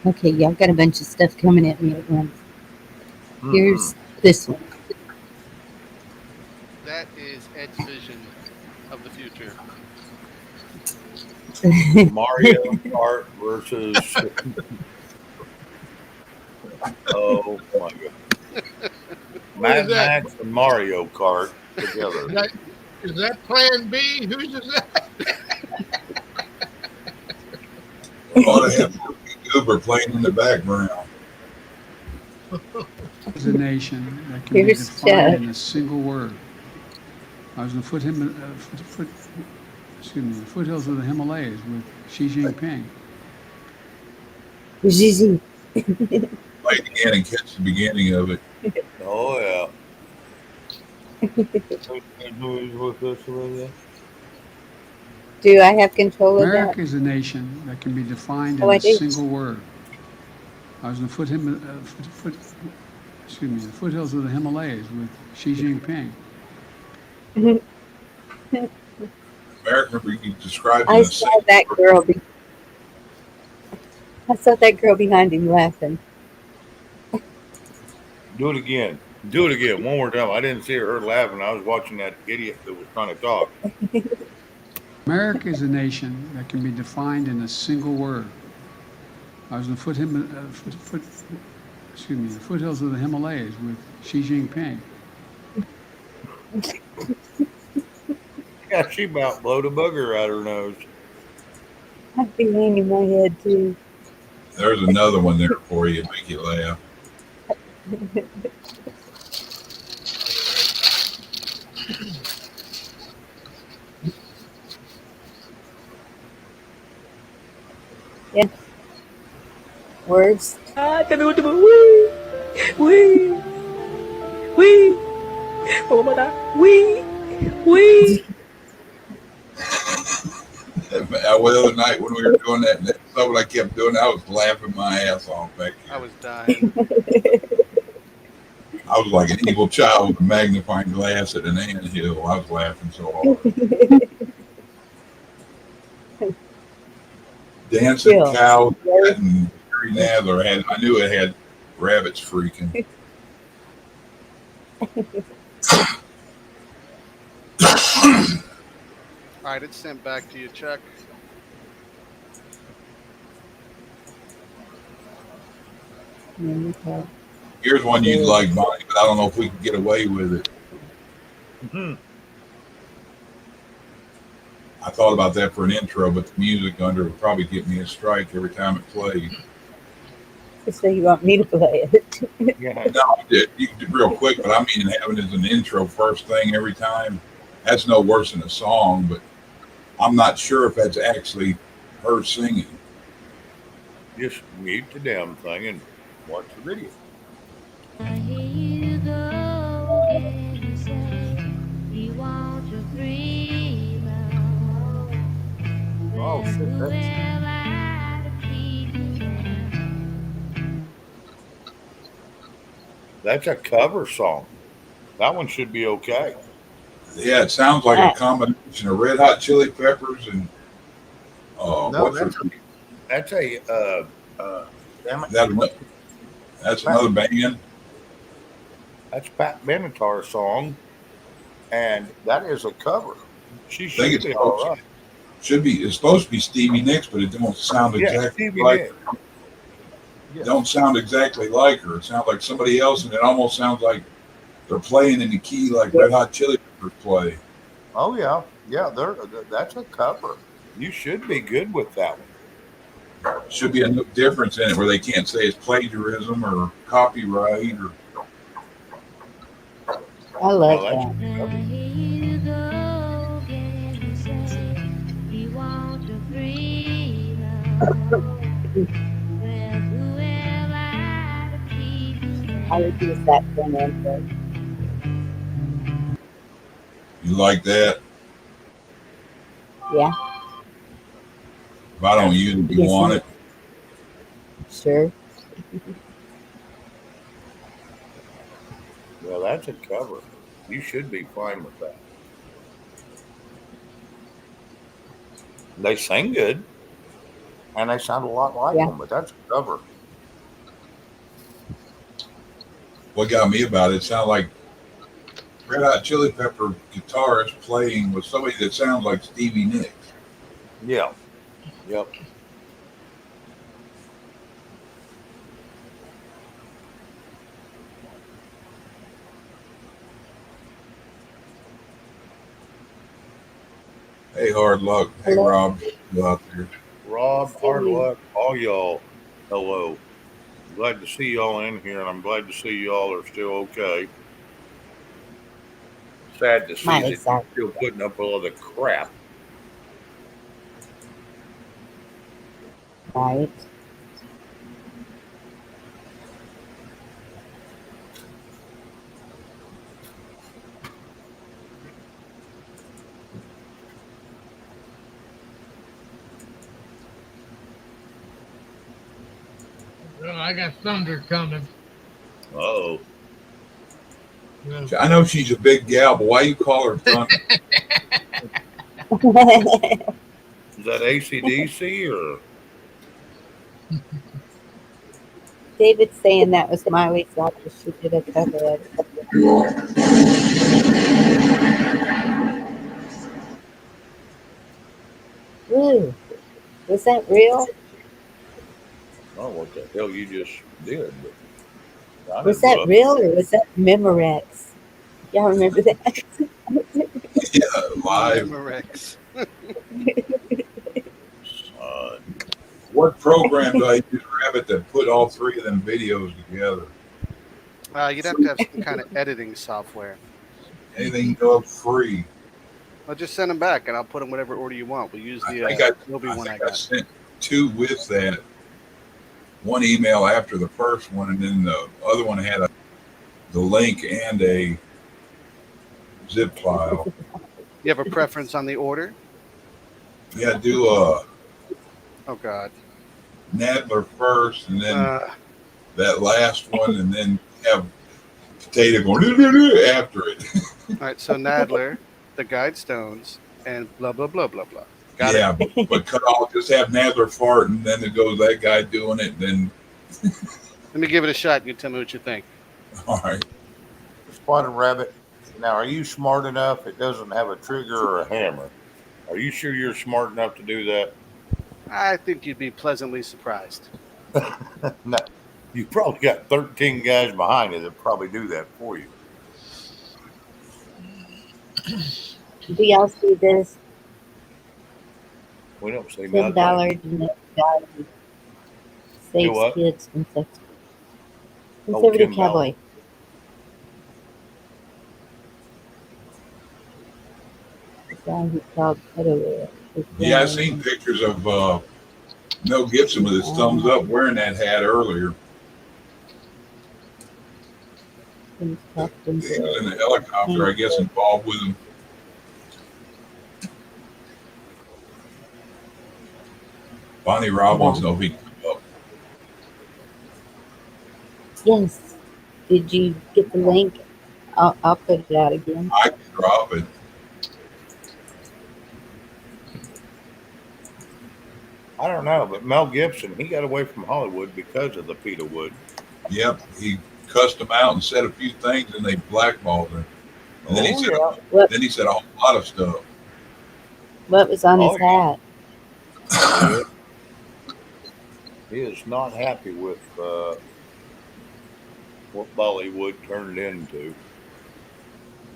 Speaker 1: Okay, y'all got a bunch of stuff coming at me at once. Here's this one.
Speaker 10: That is Ed's vision of the future.
Speaker 2: Mario Kart versus. Oh my god. Mad Max and Mario Kart together.
Speaker 5: Is that Plan B? Who's is that?
Speaker 3: Ought to have Uber playing in the background.
Speaker 11: Is a nation that can be
Speaker 1: Here's
Speaker 11: defined
Speaker 1: Chuck.
Speaker 11: in a single word. I was in the foothills of the Himalayas with Xi Jinping.
Speaker 1: Zizi.
Speaker 3: Play it again and catch the beginning of it.
Speaker 2: Oh yeah.
Speaker 1: Do I have control of that?
Speaker 11: America is a nation that can be defined
Speaker 1: Oh,
Speaker 11: in
Speaker 1: I
Speaker 11: a
Speaker 1: do.
Speaker 11: single word. I was in the foothills of the Himalayas with Xi Jinping.
Speaker 3: American, remember, you described in
Speaker 1: I
Speaker 3: a
Speaker 1: saw
Speaker 3: single
Speaker 1: that
Speaker 3: word.
Speaker 1: girl. I saw that girl behind him laughing.
Speaker 2: Do it again. Do it again. One more time. I didn't see her laughing. I was watching that idiot that was trying to talk.
Speaker 11: America is a nation that can be defined in a single word. I was in the foothills of the Himalayas with Xi Jinping.
Speaker 2: Yeah, she about blowed a booger out her nose.
Speaker 1: I'd be hanging my head too.
Speaker 3: There's another one there for you, make you laugh.
Speaker 1: Yeah. Words.
Speaker 3: Well, the other night when we were doing that, that's what I kept doing. I was laughing my ass off back
Speaker 10: I
Speaker 3: here.
Speaker 10: was dying.
Speaker 3: I was like an evil child with a magnifying glass at an anthill. I was laughing so hard. Dancing
Speaker 1: Chill.
Speaker 3: cow and Gary Nadler had. I knew it had rabbits freaking.
Speaker 10: All right, it's sent back to you, Chuck.
Speaker 3: Here's one you'd like, Bonnie, but I don't know if we can get away with it.
Speaker 2: Mm-hmm.
Speaker 3: I thought about that for an intro, but the music under would probably get me a strike every time it played.
Speaker 1: So you want me to play it?
Speaker 2: Yeah.
Speaker 3: No, you can do real quick, but I mean having it as an intro first thing every time. That's no worse than a song, but I'm not sure if that's actually her singing.
Speaker 2: Just mute the damn thing and watch the video.
Speaker 12: I hear you go again. You say you want your freedom.
Speaker 2: Oh shit,
Speaker 12: Who am I to keep you down?
Speaker 2: that's a cover song. That one should be okay.
Speaker 3: Yeah, it sounds like a combination of Red Hot Chili Peppers and
Speaker 2: No,
Speaker 3: what's her?
Speaker 2: that's a damn it.
Speaker 3: That's another band.
Speaker 2: That's Pat Benatar's song, and that is a cover. She
Speaker 3: I think
Speaker 2: should
Speaker 3: it's
Speaker 2: be all right.
Speaker 3: it's supposed to be Stevie Nicks, but it don't sound exactly
Speaker 2: Stevie
Speaker 3: like
Speaker 2: Nicks.
Speaker 3: her.
Speaker 2: Yes.
Speaker 3: Don't sound exactly like her. It sounds like somebody else, and it almost sounds like they're playing in the key like Red Hot Chili Peppers play.
Speaker 2: Oh yeah, that's a cover. You should be good with that one.
Speaker 3: Should be a difference in it where they can't say it's plagiarism or copyright or.
Speaker 1: I love
Speaker 2: that's
Speaker 1: that.
Speaker 12: I hear you go again. You say you want your freedom. Well, who am I to keep you
Speaker 1: I would use that for an intro.
Speaker 3: You like that?
Speaker 1: Yeah.
Speaker 3: If I don't use it, you want it?
Speaker 1: Sure.
Speaker 2: Well, that's a cover. You should be fine with that. They sing good, and they sound a lot like them, but that's a cover.
Speaker 3: What got me about it sounded like Red Hot Chili Pepper guitarist playing with somebody that sounds like Stevie Nicks.
Speaker 2: Yeah. Yep.
Speaker 3: Hey, hard luck. Hey,
Speaker 1: Hello.
Speaker 3: Rob, you out there?
Speaker 2: Rob,
Speaker 1: See
Speaker 2: hard
Speaker 1: you.
Speaker 2: luck, all y'all. Hello. I'm glad to see y'all in here, and I'm glad to see y'all are still okay. Sad to see
Speaker 1: My
Speaker 2: that you're
Speaker 1: exact
Speaker 2: still putting up with all the crap.
Speaker 1: right.
Speaker 5: Well, I got thunder coming.
Speaker 2: Oh,
Speaker 5: Yeah.
Speaker 3: I know she's a big gal, but why you call her Thunder?
Speaker 2: is that ACDC or?
Speaker 1: David's saying that was Miley Cyrus. She did a cover of it. Woo! Was that real?
Speaker 2: I don't know what the hell you just did, but
Speaker 1: Was
Speaker 2: sounded
Speaker 1: that
Speaker 2: rough.
Speaker 1: real or was that Memorex? Y'all remember that?
Speaker 3: Yeah, live.
Speaker 10: Memorex.
Speaker 3: What program do I use, Rabbit, that put all three of them videos together?
Speaker 10: You'd have to have some kind of editing software.
Speaker 3: Anything goes free.
Speaker 10: I'll just send them back, and I'll put them whatever order you want. We'll use
Speaker 3: I
Speaker 10: the
Speaker 3: think I
Speaker 10: Adobe one I
Speaker 3: I
Speaker 10: got.
Speaker 3: sent two with that. One email after the first one, and then the other one had the link and a zip file.
Speaker 10: You have a preference on the order?
Speaker 3: Yeah, do
Speaker 10: Oh God.
Speaker 3: Nadler first, and then
Speaker 10: Uh,
Speaker 3: that last one, and then have Potato going after it.
Speaker 10: all right. So Nadler, the Guidestones, and blah blah blah blah blah. Got
Speaker 3: Yeah, but cut off. Just have Nadler fart, and then it goes that guy doing it. Then
Speaker 10: Let me give it a shot. You tell me what you think.
Speaker 3: all right.
Speaker 2: Spotted rabbit. Now, are you smart enough? It doesn't have a trigger or a hammer. Are you sure you're smart enough to do that?
Speaker 10: I think you'd be pleasantly surprised.
Speaker 2: No. You probably got 13 guys behind you that probably do that for you.
Speaker 1: Do y'all see this?
Speaker 2: We don't see
Speaker 1: $10
Speaker 2: nothing.
Speaker 1: genetic diet
Speaker 2: Do
Speaker 1: saves
Speaker 2: what?
Speaker 1: kids from sex.
Speaker 2: Oh,
Speaker 1: Conservative
Speaker 2: $10.
Speaker 1: cowboy. The guy who called pedo is
Speaker 3: Yeah, I seen
Speaker 1: saying
Speaker 3: pictures of Mel Gibson with his thumbs up wearing that hat earlier.
Speaker 1: things tough
Speaker 3: He
Speaker 1: and
Speaker 3: was in a helicopter, I guess,
Speaker 1: painful.
Speaker 3: involved with him. Bonnie Rob wants to know if he can come up.
Speaker 1: Yes. Did you get the link? I'll put it out again.
Speaker 3: I can drop it.
Speaker 2: I don't know, but Mel Gibson, he got away from Hollywood because of the PETA wood.
Speaker 3: Yep, he cussed him out and said a few things, and they blackballed him. And then he said a whole lot of stuff.
Speaker 1: What was on his hat?
Speaker 2: Yeah. He is not happy with what Bollywood turned into.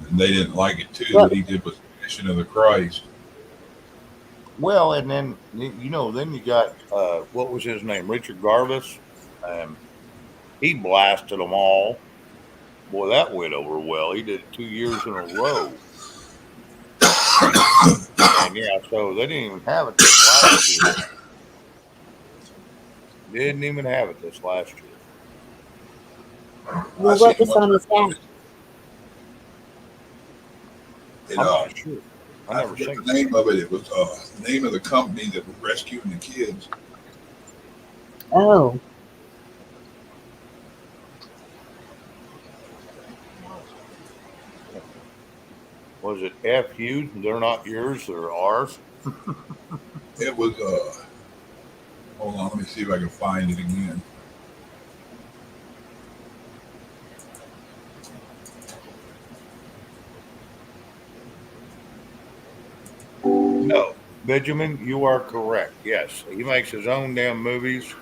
Speaker 3: And they didn't like it too. What he did was Passion of the Christ.
Speaker 2: Well, and then then you got what was his name, Richard Garvis. He blasted them all. Boy, that went over well. He did it 2 years in a row. And yeah, so they didn't even have it this last year. Didn't even have it this last year.
Speaker 1: Well, what was on his hat?
Speaker 3: I'm
Speaker 2: not sure. I never
Speaker 3: forget
Speaker 2: seen
Speaker 3: the name of it. It was the name of the company that was rescuing the kids.
Speaker 1: Oh.
Speaker 2: Was it FU? They're not yours, they're ours.
Speaker 3: It was hold on, let me see if I can find it again.
Speaker 2: No, Benjamin, you are correct. Yes, he makes his own damn movies.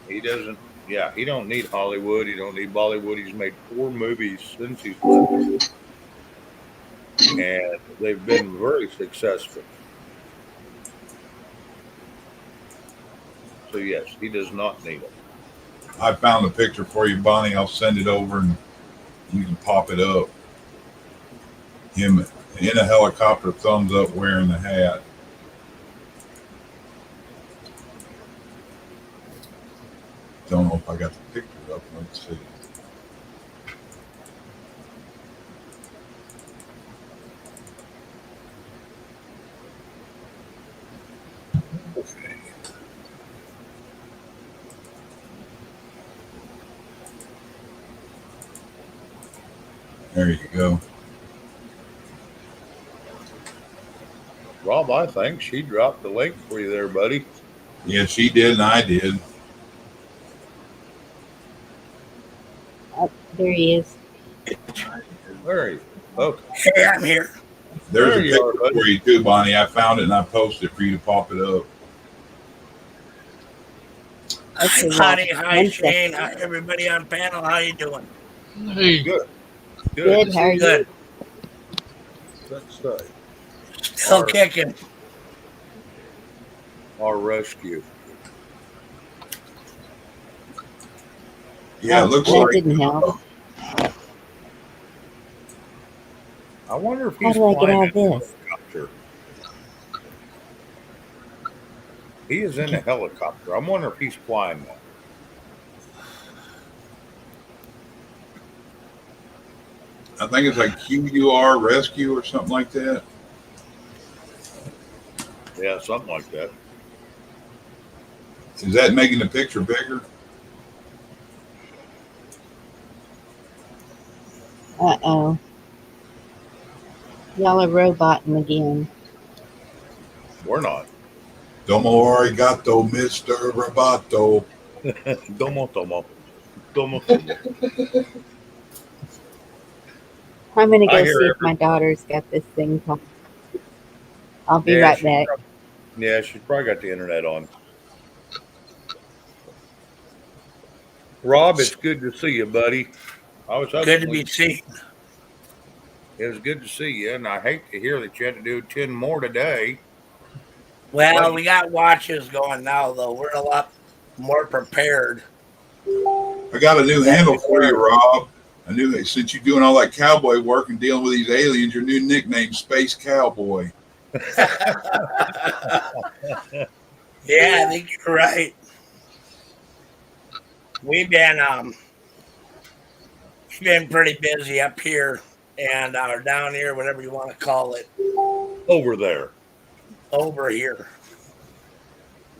Speaker 2: He doesn't. Yeah, he don't need Hollywood. He don't need Bollywood. He's made 4 movies since he's left. and they've been very successful. So yes, he does not need them.
Speaker 3: I found a picture for you, Bonnie. I'll send it over and you can pop it up. Him in a helicopter, thumbs up, wearing the hat. Don't know if I got the picture up. Let's see. Okay. There you go.
Speaker 2: Rob, I think she dropped the link for you there, buddy.
Speaker 3: Yeah, she did, and I did.
Speaker 1: Oh, there he is.
Speaker 2: There he is. Okay.
Speaker 9: Hey, I'm here.
Speaker 3: There's
Speaker 2: There
Speaker 3: a
Speaker 2: you
Speaker 3: picture
Speaker 2: are, buddy.
Speaker 3: for you too, Bonnie. I found it and I posted it for you to pop it up.
Speaker 1: Okay,
Speaker 9: Hi,
Speaker 1: Rob.
Speaker 9: Bonnie. Hi,
Speaker 1: One
Speaker 9: Shane.
Speaker 1: second.
Speaker 9: Hi, everybody on panel. How you doing?
Speaker 5: Hey,
Speaker 2: Good.
Speaker 1: Good. How are you?
Speaker 9: Good.
Speaker 2: That's
Speaker 9: Still
Speaker 2: Our-
Speaker 9: kicking.
Speaker 2: our rescue.
Speaker 3: Yeah, it
Speaker 1: Oh,
Speaker 3: looks
Speaker 1: that
Speaker 3: like
Speaker 1: didn't help.
Speaker 2: I wonder if
Speaker 1: How
Speaker 2: he's
Speaker 1: do I get
Speaker 2: flying
Speaker 1: out of
Speaker 2: in a
Speaker 1: this?
Speaker 2: helicopter. He is in a helicopter. I wonder if he's flying that.
Speaker 3: I think it's like QUR Rescue or something like that.
Speaker 2: Yeah, something like that.
Speaker 3: Is that making the picture bigger?
Speaker 1: Uh-oh. Y'all are roboting again.
Speaker 2: We're not.
Speaker 3: Domo arigato, Mr. Roboto.
Speaker 2: Domo tomo. Domo tomo.
Speaker 1: I'm going to
Speaker 2: I
Speaker 1: go
Speaker 2: hear
Speaker 1: see if my daughter's got this thing called. I'll be
Speaker 2: Yeah,
Speaker 1: right
Speaker 2: she's
Speaker 1: back.
Speaker 2: Yeah, she's probably got the internet on. Rob, it's good to see you, buddy. I was hoping
Speaker 9: Good to be seen.
Speaker 2: It was good to see you, and I hate to hear that you had to do 10 more today.
Speaker 9: Well, we got watches going now, though. We're a lot more prepared.
Speaker 3: I got a new handle for you, Rob. I knew since you're doing all that cowboy work and dealing with these aliens, your new nickname, Space Cowboy.
Speaker 9: Yeah, I think you're right. We've been pretty busy up here and or down here, whatever you want to call it.
Speaker 2: Over there.
Speaker 9: Over here.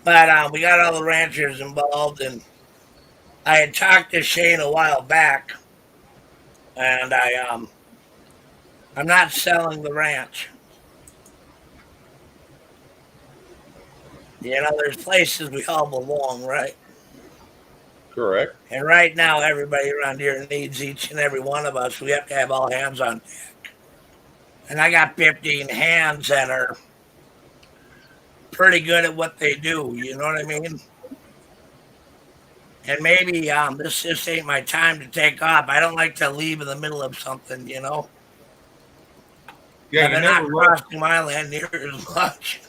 Speaker 9: But we got all the ranchers involved, and I had talked to Shane a while back, and I'm not selling the ranch. You know, there's places we all belong, right?
Speaker 2: Correct.
Speaker 9: And right now, everybody around here needs each and every one of us. We have to have all hands on deck. And I got 15 hands that are pretty good at what they do. You know what I mean? And maybe this just ain't my time to take off. I don't like to leave in the middle of something, you know?
Speaker 2: Yeah,
Speaker 9: I've been not crossing my land near as much.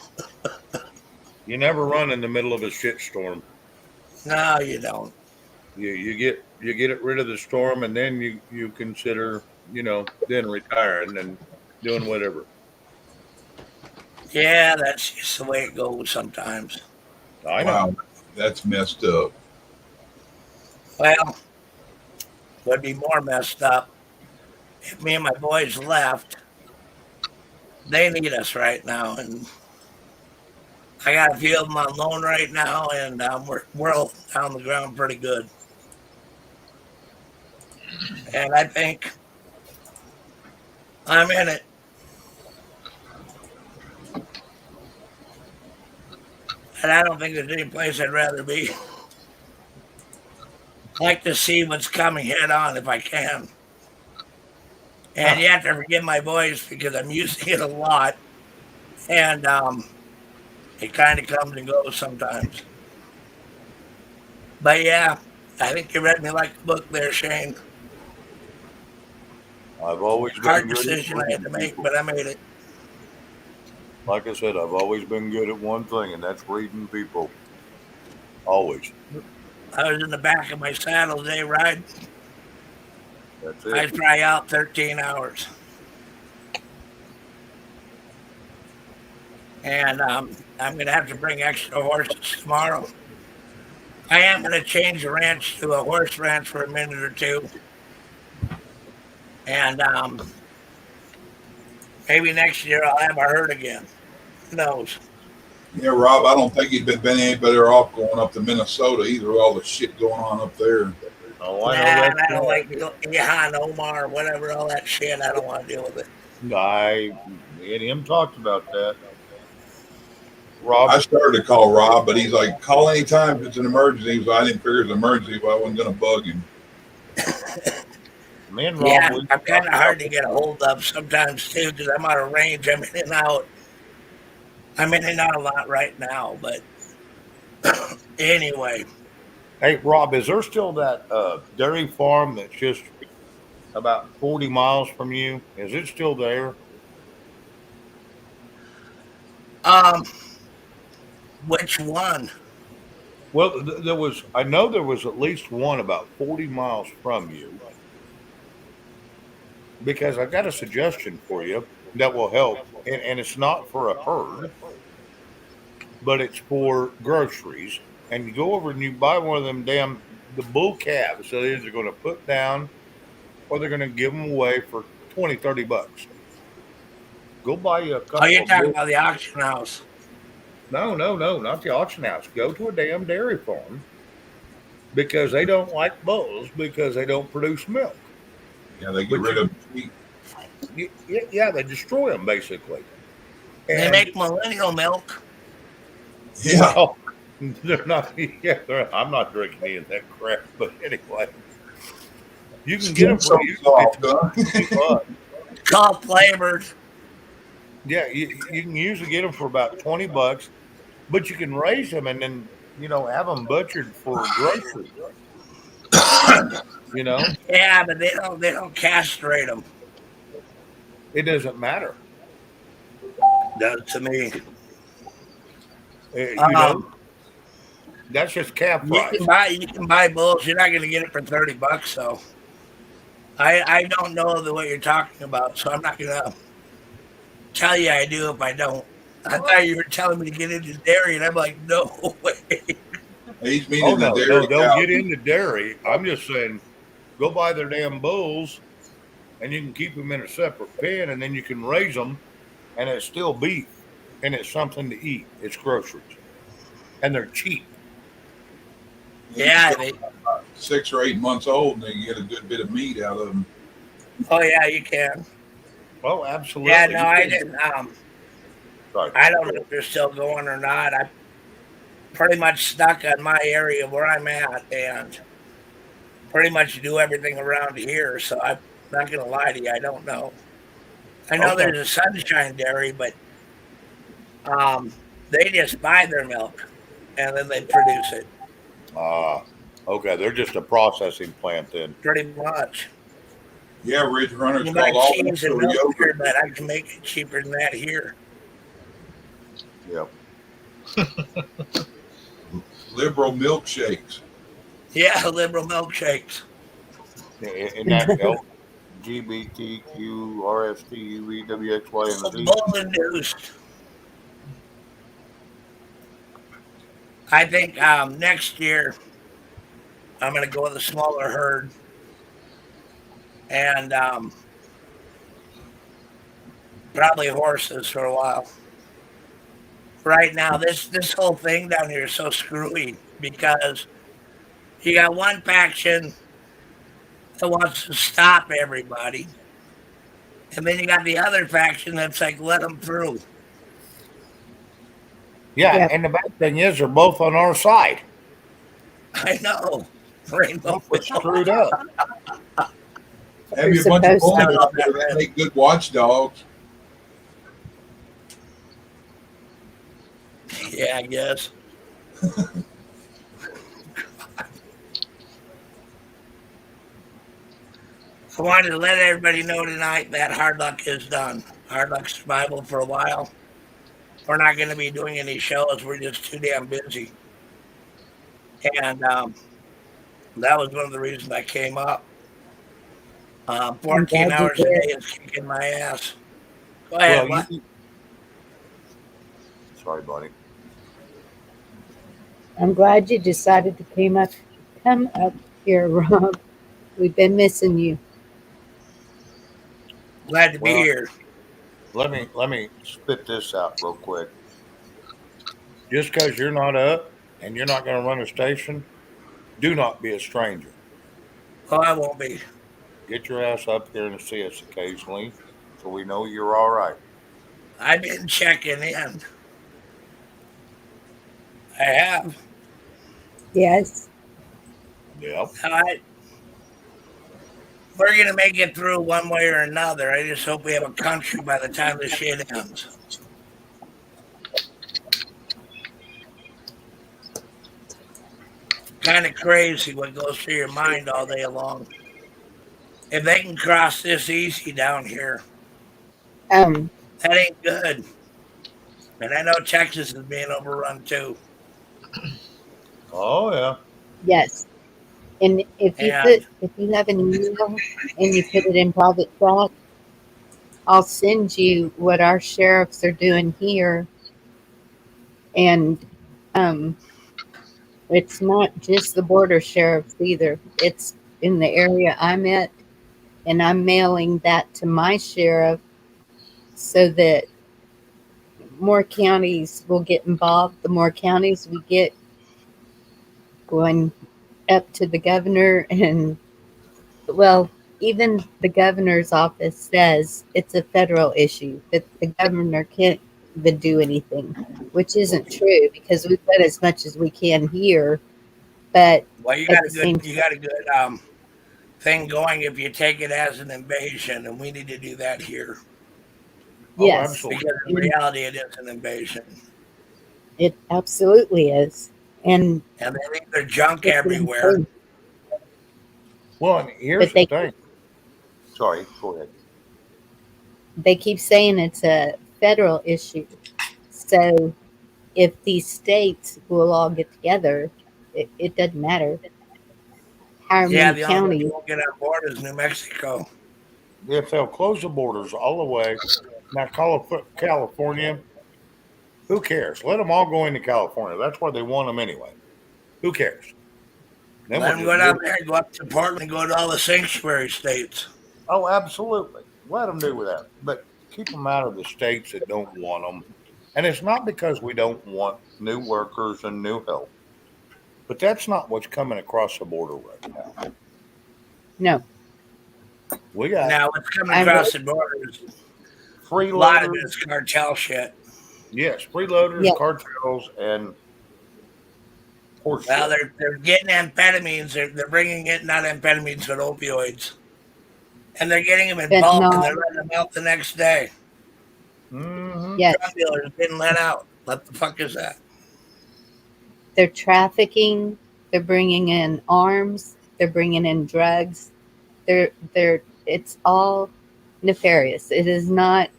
Speaker 2: You never run in the middle of a shitstorm.
Speaker 9: No, you don't.
Speaker 2: You get it rid of the storm, and then you consider then retiring and doing whatever.
Speaker 9: Yeah, that's just the way it goes sometimes.
Speaker 2: I know.
Speaker 3: Wow, that's messed up.
Speaker 9: Well, would be more messed up if me and my boys left. They need us right now, and I got a few of them on loan right now, and we're all down the ground pretty good. And I think I'm in it. And I don't think there's any place I'd rather be. I like to see what's coming head on if I can. And you have to forgive my voice because I'm using it a lot. And it kind of comes and goes sometimes. But yeah, I think you read me like a book there, Shane.
Speaker 2: I've always
Speaker 9: Hard
Speaker 2: been good at
Speaker 9: decision I had to
Speaker 2: reading
Speaker 9: make,
Speaker 2: people.
Speaker 9: but I made it.
Speaker 2: Like I said, I've always been good at one thing, and that's reading people. Always.
Speaker 9: I was in the back of my saddle day ride.
Speaker 2: That's
Speaker 9: I
Speaker 2: it.
Speaker 9: was probably out 13 hours. And I'm going to have to bring extra horses tomorrow. I am going to change the ranch to a horse ranch for a minute or two. And maybe next year I'll have a herd again. Who knows?
Speaker 3: Yeah, Rob, I don't think you'd been any better off going up to Minnesota either with all the shit going on up there.
Speaker 2: Oh, I
Speaker 9: Nah,
Speaker 2: know that.
Speaker 9: I don't like Ihan Omar, whatever, all that shit. I don't want to deal with it.
Speaker 2: Me and him talked about that. Rob,
Speaker 3: I started to call Rob, but he's like, call anytime if it's an emergency. So I didn't figure it was an emergency, but I wasn't going to bug him.
Speaker 2: me and
Speaker 9: Yeah,
Speaker 2: Rob,
Speaker 9: I'm kind of hard to get a hold of sometimes too because I'm out of range. I'm in and out. I'm in and out a lot right now, but anyway.
Speaker 2: hey, Rob, is there still that dairy farm that's just about 40 miles from you? Is it still there?
Speaker 9: Which one?
Speaker 2: Well, I know there was at least one about 40 miles from you because I got a suggestion for you that will help. And it's not for a herd, but it's for groceries. And you go over and you buy one of them the bull calves that they're going to put down or they're going to give them away for 20, 30 bucks. Go buy you a couple
Speaker 9: Oh, you're
Speaker 2: of
Speaker 9: talking
Speaker 2: bull.
Speaker 9: about the auction house.
Speaker 2: No, not the auction house. Go to a damn dairy farm because they don't like bulls because they don't produce milk.
Speaker 3: Yeah, they get rid of meat.
Speaker 2: Yeah, they destroy them basically.
Speaker 9: They make millennial milk.
Speaker 3: Yeah.
Speaker 2: Well, they're not. Yeah, I'm not drinking any of that crap. But anyway, you can get them for
Speaker 9: It's all flavored.
Speaker 2: Yeah, you can usually get them for about 20 bucks, but you can raise them and then have them butchered for groceries.
Speaker 9: Yeah, but they don't castrate them.
Speaker 2: It doesn't matter.
Speaker 9: Does to me.
Speaker 2: That's just calf
Speaker 9: You
Speaker 2: price.
Speaker 9: can buy bulls. You're not going to get it for $30. So I don't know what you're talking about. So I'm not going to tell you I do if I don't. I thought you were telling me to get into dairy, and I'm like, no way.
Speaker 3: He's
Speaker 2: Oh no, they'll get into dairy. I'm just saying, go buy their damn bulls, and you can keep them in a separate pen, and then you can raise them, and it's still beef, and it's something to eat. It's groceries, and they're cheap.
Speaker 9: Yeah,
Speaker 3: 6 or 8 months old, and they get a good bit of meat out of them.
Speaker 9: Oh yeah, you can.
Speaker 2: Oh, absolutely.
Speaker 9: Yeah, no, I didn't. I don't know if they're still going or not. I'm pretty much stuck on my area where I'm at, and pretty much do everything around here. So I'm not going to lie to you. I don't know. I know there's a Sunshine Dairy, but they just buy their milk and then they produce it.
Speaker 2: Okay. They're just a processing plant then.
Speaker 9: Pretty much.
Speaker 3: Yeah, Ridge Runner's
Speaker 9: You
Speaker 3: called
Speaker 9: buy
Speaker 3: all
Speaker 9: cheese and milk here, but I can make it cheaper than that here.
Speaker 2: Yep.
Speaker 3: Liberal milkshakes.
Speaker 9: Yeah, liberal milkshakes.
Speaker 2: And that LGBTQ RSTUVWXY and Z.
Speaker 9: Bull induced. I think next year I'm going to go with a smaller herd and probably horses for a while. Right now, this whole thing down here is so screwy because you got one faction that wants to stop everybody, and then you got the other faction that's like, let them through.
Speaker 2: Yeah, and the bad thing is they're both on our side.
Speaker 9: I know. Rainbow.
Speaker 2: We're screwed up.
Speaker 3: Have you a bunch of bullmen out there that make good watchdogs?
Speaker 9: Yeah, I guess. I wanted to let everybody know tonight that Hard Luck is done. Hard Luck Survival for a while. We're not going to be doing any shows. We're just too damn busy. And that was one of the reasons I came up.
Speaker 1: I'm
Speaker 9: 14
Speaker 1: glad you
Speaker 9: hours a day
Speaker 1: did.
Speaker 9: is kicking my ass. Go ahead.
Speaker 2: Well,
Speaker 9: What?
Speaker 2: sorry, buddy.
Speaker 1: I'm glad you decided to come up here, Rob. We've been missing you.
Speaker 9: Glad to be
Speaker 2: Well,
Speaker 9: here.
Speaker 2: let me spit this out real quick. Just because you're not up and you're not going to run a station, do not be a stranger.
Speaker 9: Oh, I won't be.
Speaker 2: Get your ass up here and see us occasionally, so we know you're all right.
Speaker 9: I've been checking in. I have.
Speaker 1: Yes.
Speaker 2: Yep.
Speaker 9: All right. We're going to make it through one way or another. I just hope we have a country by the time this shit ends. Kind of crazy what goes through your mind all day long. If they can cross this easy down here,
Speaker 1: Um.
Speaker 9: that ain't good. And I know Texas is being overrun too.
Speaker 2: Oh yeah.
Speaker 1: Yes. And
Speaker 9: And
Speaker 1: if you have an email and you put it in private chat, I'll send you what our sheriffs are doing here. And um, it's not just the border sheriffs either. It's in the area I'm at, and I'm mailing that to my sheriff so that more counties will get involved. The more counties we get going up to the governor, and well, even the governor's office says it's a federal issue, that the governor can't even do anything, which isn't true because we've done as much as we can here. But
Speaker 9: well, you
Speaker 1: at
Speaker 9: got
Speaker 1: the
Speaker 9: a good
Speaker 1: same
Speaker 9: you
Speaker 1: time,
Speaker 9: got a good thing going if you take it as an invasion, and we need to do that here
Speaker 2: Oh,
Speaker 1: yes,
Speaker 2: absolutely.
Speaker 9: because in
Speaker 1: and
Speaker 9: reality it is an invasion.
Speaker 1: it absolutely is. And
Speaker 9: And they leave their junk
Speaker 1: it's an
Speaker 9: everywhere.
Speaker 1: invasion.
Speaker 2: Well, and here's
Speaker 1: But
Speaker 2: the thing. Sorry, go ahead.
Speaker 1: they keep saying it's a federal issue. So if these states will all get together, it doesn't matter how
Speaker 9: Yeah,
Speaker 1: many
Speaker 9: the only one who
Speaker 1: counties.
Speaker 9: won't get on board is New Mexico.
Speaker 2: If they'll close the borders all the way, now California, who cares? Let them all go into California. That's where they want them anyway. Who cares? Then
Speaker 9: Let
Speaker 2: we'll
Speaker 9: them go
Speaker 2: just
Speaker 9: down
Speaker 2: move.
Speaker 9: there and go up to Portland and go to all the sanctuary states.
Speaker 2: Oh, absolutely. Let them do that. But keep them out of the states that don't want them. And it's not because we don't want new workers and new help, but that's not what's coming across the border right now.
Speaker 1: No,
Speaker 2: We got
Speaker 9: Now, what's coming
Speaker 1: I
Speaker 9: across
Speaker 1: read.
Speaker 9: the border is a lot of it
Speaker 2: freeloaders.
Speaker 9: is cartel shit.
Speaker 2: Yes, freeloaders,
Speaker 1: Yeah,
Speaker 2: cartels, and horse
Speaker 9: Well,
Speaker 2: shit.
Speaker 9: they're getting amphetamines. They're bringing in not amphetamines but opioids, and they're getting them in bulk, and
Speaker 1: fentanyl.
Speaker 9: they're letting them out the next day.
Speaker 2: Mm-hmm.
Speaker 9: Drug
Speaker 1: Yes,
Speaker 9: dealers getting let out. What the fuck is that?
Speaker 1: they're trafficking. They're bringing in arms. They're bringing in drugs. They're. It's all nefarious. It is not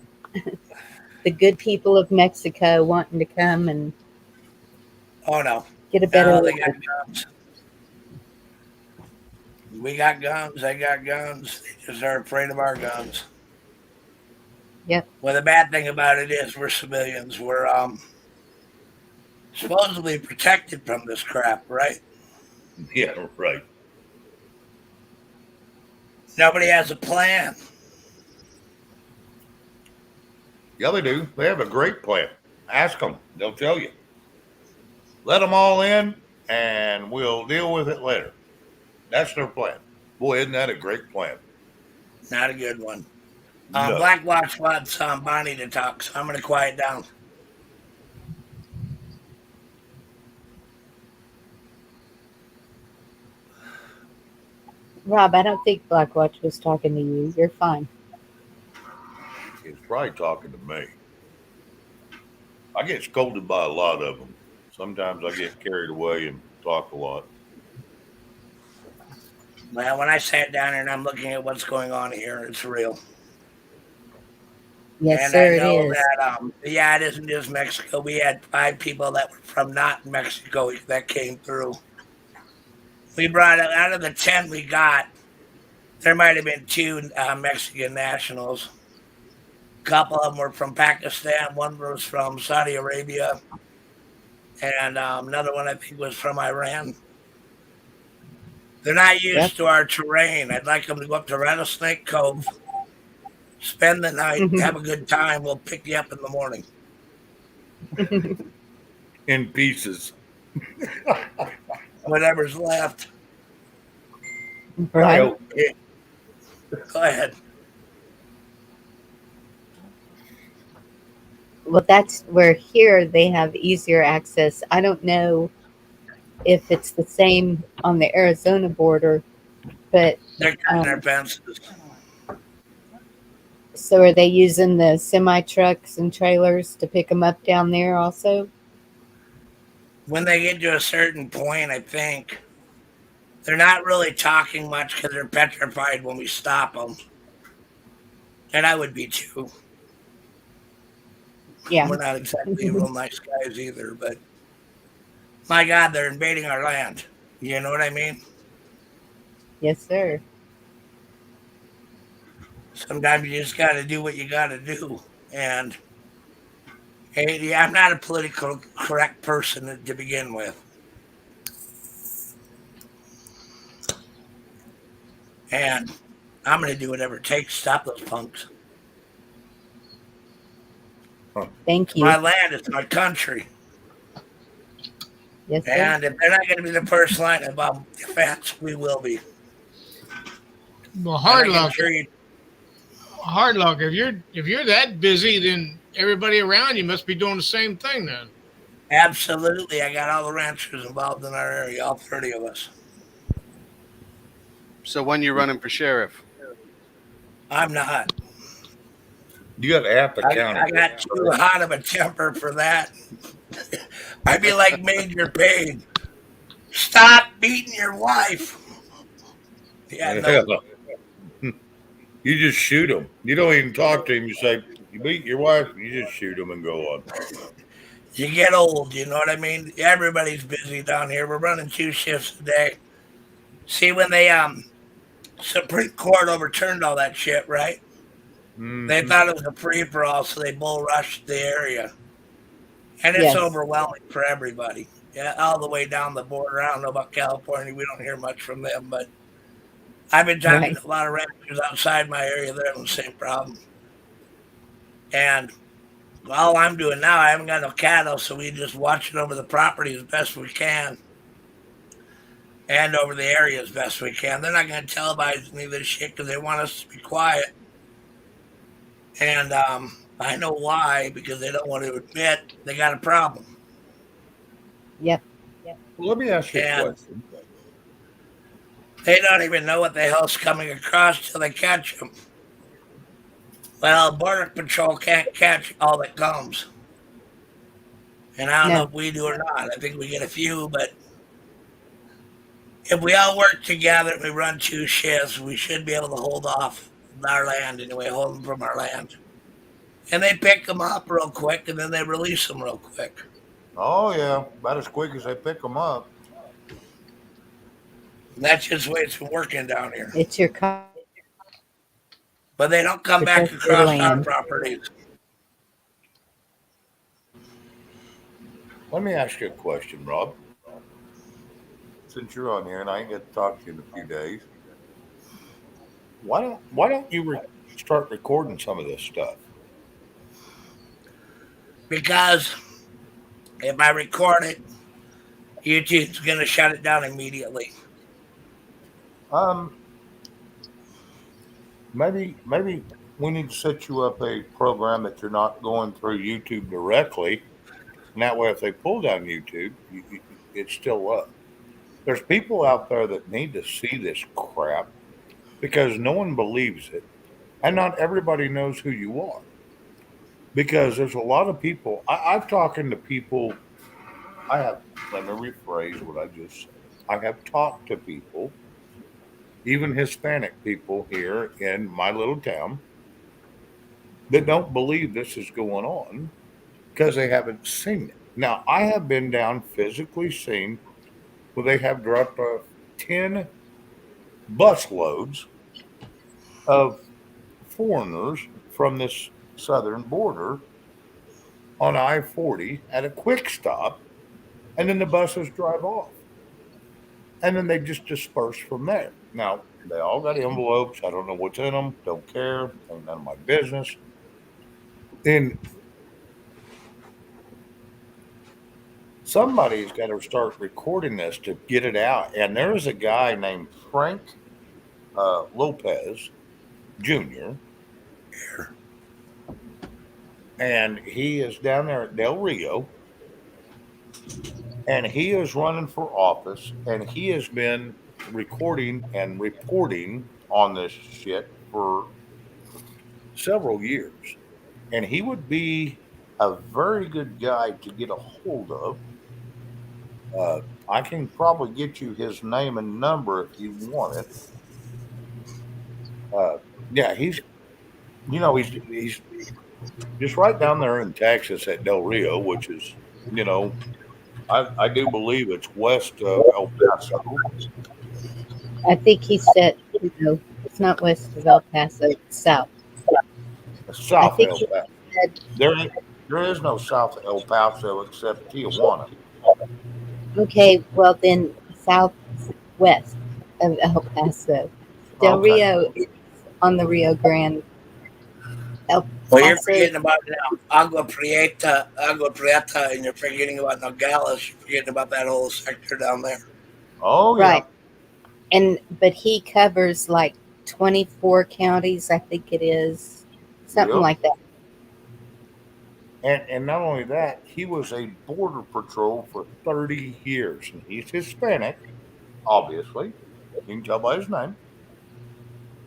Speaker 1: the good people of Mexico wanting to come and
Speaker 9: Oh no,
Speaker 1: get a better
Speaker 9: no, they got
Speaker 1: life.
Speaker 9: guns. We got guns. They got guns. They just are afraid of our guns.
Speaker 1: Yep.
Speaker 9: Well, the bad thing about it is we're civilians. We're supposedly protected from this crap, right?
Speaker 2: Yeah, right.
Speaker 9: Nobody has a plan.
Speaker 2: Yeah, they do. They have a great plan. Ask them. They'll tell you. Let them all in, and we'll deal with it later. That's their plan. Boy, isn't that a great plan?
Speaker 9: Not a good one.
Speaker 2: No.
Speaker 9: Black Watch wants Bonnie to talk, so I'm going to quiet down.
Speaker 1: Rob, I don't think Blackwatch was talking to you. You're fine.
Speaker 2: He's probably talking to me. I get scolded by a lot of them. Sometimes I get carried away and talk a lot.
Speaker 9: Well, when I sat down here and I'm looking at what's going on here, it's real.
Speaker 1: Yes,
Speaker 9: And I
Speaker 1: sir, it
Speaker 9: know
Speaker 1: is.
Speaker 9: that, yeah, it isn't just Mexico. We had 5 people that were from not Mexico that came through. We brought out of the 10 we got, there might have been two Mexican nationals. A couple of them were from Pakistan. One was from Saudi Arabia, and another one I think was from Iran. They're not
Speaker 1: Yep.
Speaker 9: used to our terrain. I'd like them to go up to Rattlesnake Cove, spend the night, have a good time. We'll pick you up in the morning.
Speaker 2: In pieces.
Speaker 9: Whatever's left.
Speaker 1: Right.
Speaker 9: Yeah. Go ahead.
Speaker 1: Well, that's where here they have easier access. I don't know if it's the same on the Arizona border, but
Speaker 9: They're cutting their fences.
Speaker 1: so are they using the semi trucks and trailers to pick them up down there also?
Speaker 9: When they get to a certain point, I think they're not really talking much because they're petrified when we stop them. And I would be too.
Speaker 1: Yeah.
Speaker 9: We're not exactly real nice guys either, but my God, they're invading our land. You know what I mean?
Speaker 1: Yes, sir.
Speaker 9: Sometimes you just got to do what you got to do. And hey, yeah, I'm not a political correct person to begin with. And I'm going to do whatever it takes to stop those punks.
Speaker 1: Thank
Speaker 9: It's my
Speaker 1: you.
Speaker 9: land, it's my country.
Speaker 1: Yes, sir.
Speaker 9: And if they're not going to be the first line about defense, we will be.
Speaker 5: Well,
Speaker 9: And I
Speaker 5: hard
Speaker 9: can
Speaker 5: luck.
Speaker 9: assure you,
Speaker 5: Hard luck. If you're that busy, then everybody around you must be doing the same thing then.
Speaker 9: absolutely, I got all the ranchers involved in our area, all 30 of us.
Speaker 10: So when you're running for sheriff,
Speaker 9: I'm not.
Speaker 2: You got half the county.
Speaker 9: I got too hot of a temper for that. I'd be like Major Payne. Stop beating your wife. Yeah, no.
Speaker 2: You just shoot them. You don't even talk to him. You say, you beat your wife, you just shoot them and go on.
Speaker 9: You get old, you know what I mean? Everybody's busy down here. We're running 2 shifts a day. See, when they Supreme Court overturned all that shit, right? They thought it was a free for all, so they bull rushed the area. And it's
Speaker 1: Yes.
Speaker 9: overwhelming for everybody. Yeah, all the way down the border. I don't know about California. We don't hear much from them, but I've been talking
Speaker 1: Right.
Speaker 9: to a lot of ranchers outside my area. They're having the same problem. And all I'm doing now, I haven't got no cattle, so we just watching over the property as best we can. And over the area as best we can. They're not going to televise any of this shit because they want us to be quiet. And I know why, because they don't want to admit they got a problem.
Speaker 1: Yep.
Speaker 2: Well, let me ask you a
Speaker 9: And
Speaker 2: question.
Speaker 9: they don't even know what the hell's coming across till they catch them. Well, Border Patrol can't catch all that comes. And I don't know
Speaker 1: No.
Speaker 9: if we do or not. I think we get a few, but if we all work together and we run 2 shifts, we should be able to hold off our land anyway, hold them from our land. And they pick them up real quick, and then they release them real quick.
Speaker 2: Oh, yeah. About as quick as they pick them up.
Speaker 9: And that's just the way it's been working down here.
Speaker 1: It's your car.
Speaker 9: But they don't come back
Speaker 1: Protect your
Speaker 9: across our
Speaker 1: land.
Speaker 9: properties.
Speaker 2: Let me ask you a question, Rob. Since you're on here and I ain't get to talk to you in a few days, why don't you start recording some of this stuff?
Speaker 9: Because if I record it, YouTube's going to shut it down immediately.
Speaker 2: Maybe we need to set you up a program that you're not going through YouTube directly, and that way, if they pull down YouTube, it's still up. There's people out there that need to see this crap because no one believes it, and not everybody knows who you are. Because there's a lot of people. I've talking to people. Let me rephrase what I just said. I have talked to people even Hispanic people here in my little town that don't believe this is going on because they haven't seen it. Now, I have been down physically seen where they have dropped off 10 bus loads of foreigners from this southern border on I 40 at a quick stop, and then the buses drive off. And then they just disperse from there. Now, they all got envelopes. I don't know what's in them. Don't care. Ain't none of my business. And somebody's got to start recording this to get it out. And there is a guy named Frank Lopez Jr., and he is down there at Del Rio, and he is running for office, and he has been recording and reporting on this shit for several years. And he would be a very good guy to get a hold of. I can probably get you his name and number if you want it. Uh, yeah, he's just right down there in Texas at Del Rio, which is, you know, I do believe it's west of El Paso,
Speaker 1: I think he said, it's not west of El Paso, it's south. I
Speaker 2: south of
Speaker 1: think
Speaker 2: El
Speaker 1: he
Speaker 2: Paso.
Speaker 1: said,
Speaker 2: There is no south of El Paso except Tijuana.
Speaker 1: okay, well then southwest of El Paso. Del
Speaker 2: Okay.
Speaker 1: Rio is on the Rio Grande. El
Speaker 13: Well, you're
Speaker 1: Paso,
Speaker 13: forgetting about Agua Prieta, and you're forgetting about Nogales. You're forgetting about that whole sector down there.
Speaker 2: Oh,
Speaker 1: right. But he covers like 24 counties, I think it is. Something
Speaker 2: Yep.
Speaker 1: like that.
Speaker 2: And not only that, he was a border patrol for 30 years. And he's Hispanic, obviously. You can tell by his name.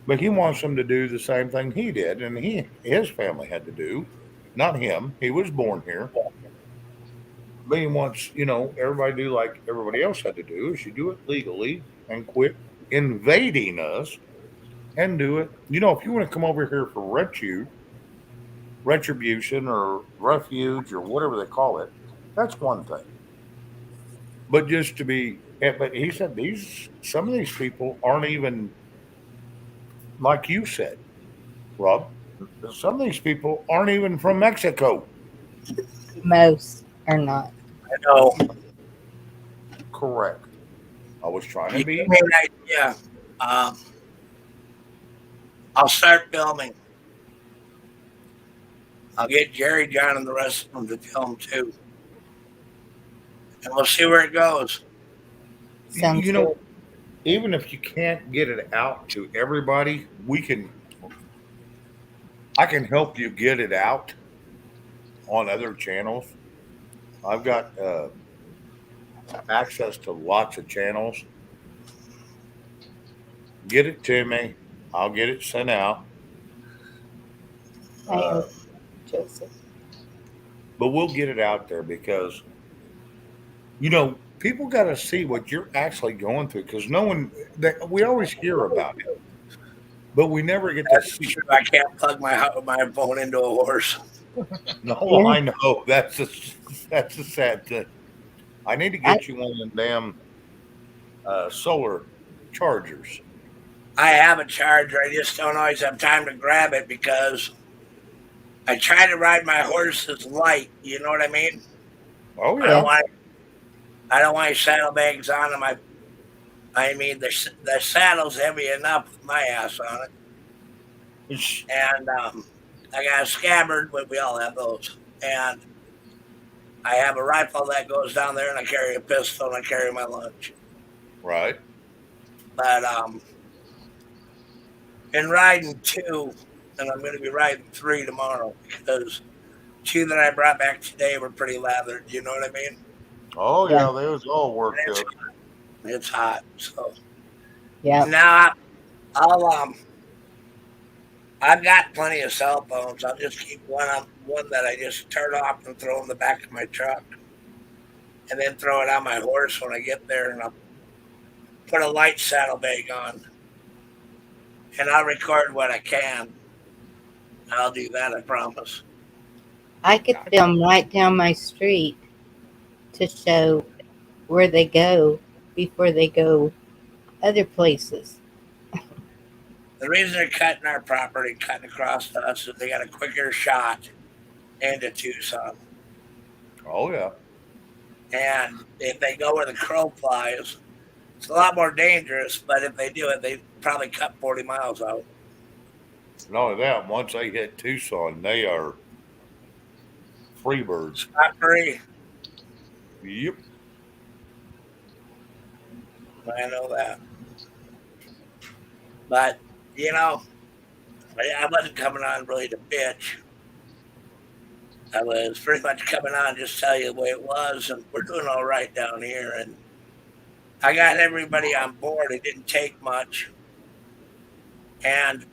Speaker 2: But he wants them to do the same thing he did, and his family had to do. Not him. He was born here. But he wants, everybody to do like everybody else had to do, is you do it legally and quit invading us and do it. If you want to come over here for retribution or refuge or whatever they call it, that's one thing. But just to be, but he said some of these people aren't even like you said, Rob. Some of these people aren't even from Mexico.
Speaker 1: Most are not.
Speaker 13: I know.
Speaker 2: Correct. I was trying to
Speaker 13: You
Speaker 2: be.
Speaker 13: give me an idea. I'll start filming. I'll get Jerry, John, and the rest of them to film too, and we'll see where it goes.
Speaker 1: Sounds good.
Speaker 2: Even if you can't get it out to everybody, I can help you get it out on other channels. I've got access to lots of channels. Get it to me. I'll get it sent out.
Speaker 1: Joseph.
Speaker 2: But we'll get it out there because, people got to see what you're actually going through because we always hear about it, but we never get to see.
Speaker 13: True. I can't plug my phone into a horse.
Speaker 2: No, I know. That's a sad thing. I need to get you one of them damn solar chargers.
Speaker 13: I have a charger. I just don't always have time to grab it because I try to ride my horses light. You know what I mean?
Speaker 2: Oh yeah.
Speaker 13: I don't want saddlebags on them. The saddle's heavy enough with my ass on it. And I got a scabbard, but we all have those. And I have a rifle that goes down there, and I carry a pistol, and I carry my lunch.
Speaker 2: Right.
Speaker 13: But in riding 2, and I'm going to be riding 3 tomorrow because 2 that I brought back today were pretty lathered. You know what I mean?
Speaker 2: Oh yeah, they was all worked up.
Speaker 13: It's hot, so
Speaker 1: yeah.
Speaker 13: Now I've got plenty of cell phones. I'll just keep one that I just turn off and throw in the back of my truck, and then throw it on my horse when I get there, and I'll put a light saddlebag on, and I'll record what I can. I'll do that, I promise.
Speaker 1: I could film right down my street to show where they go before they go other places.
Speaker 13: The reason they're cutting our property, cutting across to us, is they got a quicker shot into Tucson.
Speaker 2: Oh yeah.
Speaker 13: And if they go where the crow flies, it's a lot more dangerous. But if they do it, they probably cut 40 miles out.
Speaker 2: Not only that, once they hit Tucson, they are free birds.
Speaker 13: Scot free.
Speaker 2: Yep.
Speaker 13: I know that. But, you know, I wasn't coming on really to bitch. I was pretty much coming on just tell you the way it was, and we're doing all right down here. And I got everybody on board. It didn't take much. And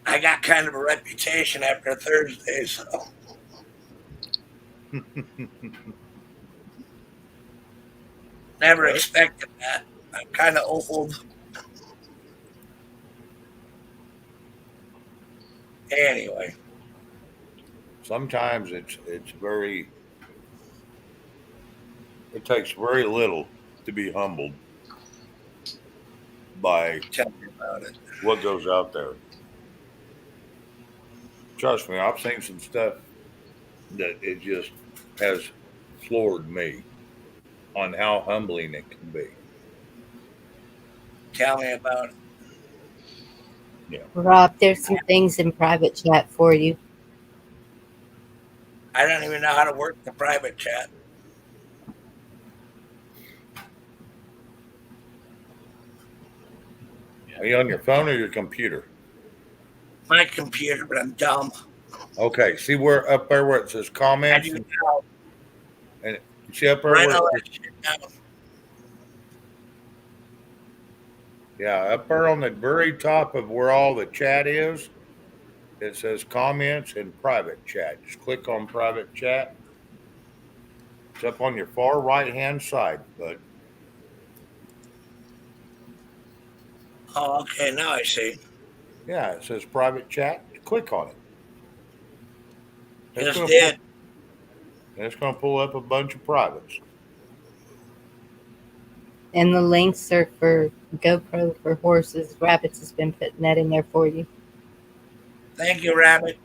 Speaker 13: I got kind of a reputation after Thursday, so. Never expected that. I'm kind of old. Anyway.
Speaker 2: Sometimes it takes very little to be humbled by
Speaker 13: Tell me about it.
Speaker 2: what goes out there. Trust me, I've seen some stuff that it just has floored me on how humbling it can be.
Speaker 13: Tell me about it.
Speaker 2: Yeah.
Speaker 1: Rob, there's some things in private chat for you.
Speaker 13: I don't even know how to work the private chat.
Speaker 2: Are you on your phone or your computer?
Speaker 13: My computer, but I'm dumb.
Speaker 2: Okay, see where up there where it says comments? And see up there
Speaker 13: Write
Speaker 2: where
Speaker 13: all
Speaker 2: it
Speaker 13: that shit down.
Speaker 2: yeah, up there on the very top of where all the chat is, it says comments and private chat. Just click on private chat. It's up on your far right hand side, bud.
Speaker 13: Oh, okay, now I see.
Speaker 2: Yeah, it says private chat. Click on it.
Speaker 13: Just did.
Speaker 2: It's going to pull up a bunch of privates.
Speaker 1: And the links are for GoPro for horses. Rabbits has been putting that in there for you.
Speaker 13: Thank you, Rabbit.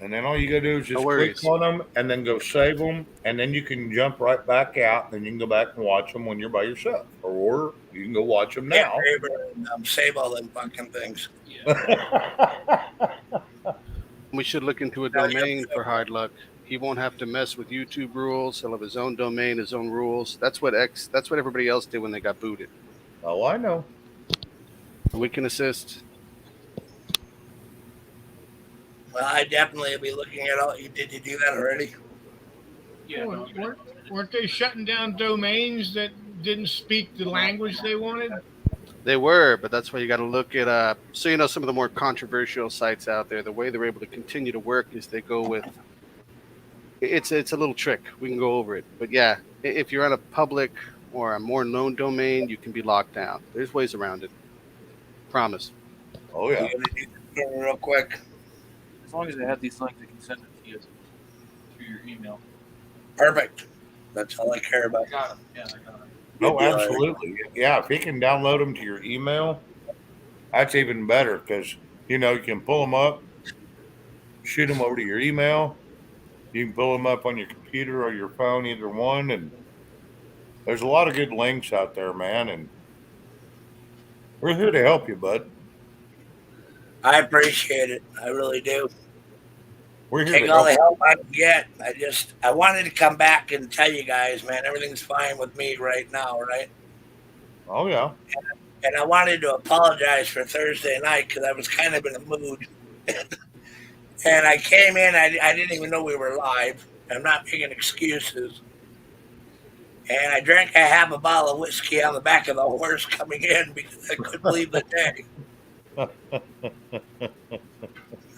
Speaker 2: And then all you got to do is just
Speaker 10: No
Speaker 2: click
Speaker 10: worries.
Speaker 2: on them and then go save them. And then you can jump right back out. And you can go back and watch them when you're by yourself. Or you can go watch them now.
Speaker 13: Save all them fucking things.
Speaker 10: We should look into a domain for Hard Luck. He won't have to mess with YouTube rules. He'll have his own domain, his own rules. That's what everybody else did when they got booted.
Speaker 2: Oh, I know.
Speaker 10: We can assist.
Speaker 13: Well, I definitely will be looking at all. Did you do that already?
Speaker 5: Yeah. Weren't they shutting down domains that didn't speak the language they wanted?
Speaker 10: They were, but that's why you got to look at so you know some of the more controversial sites out there. The way they're able to continue to work is they go with it's a little trick. We can go over it, but yeah, if you're on a public or a more known domain, you can be locked down. There's ways around it. Promise.
Speaker 2: Oh yeah.
Speaker 13: Real quick.
Speaker 14: As long as they have these links, they can send it to you through your email.
Speaker 13: Perfect. That's all I care about.
Speaker 14: I got them. Yeah, I got them.
Speaker 2: Oh, absolutely. Yeah, if you can download them to your email, that's even better because, you know, you can pull them up, shoot them over to your email. You can pull them up on your computer or your phone, either one. And there's a lot of good links out there, man. And we're here to help you, bud.
Speaker 13: I appreciate it. I really do.
Speaker 2: We're here
Speaker 13: Take
Speaker 2: to
Speaker 13: all
Speaker 2: help.
Speaker 13: the help I can get. I wanted to come back and tell you guys, man, everything's fine with me right now, right?
Speaker 2: Oh, yeah.
Speaker 13: And I wanted to apologize for Thursday night because I was kind of in a mood. And I came in, I didn't even know we were live. I'm not making excuses. And I drank a half a bottle of whiskey on the back of the horse coming in because I couldn't believe the day.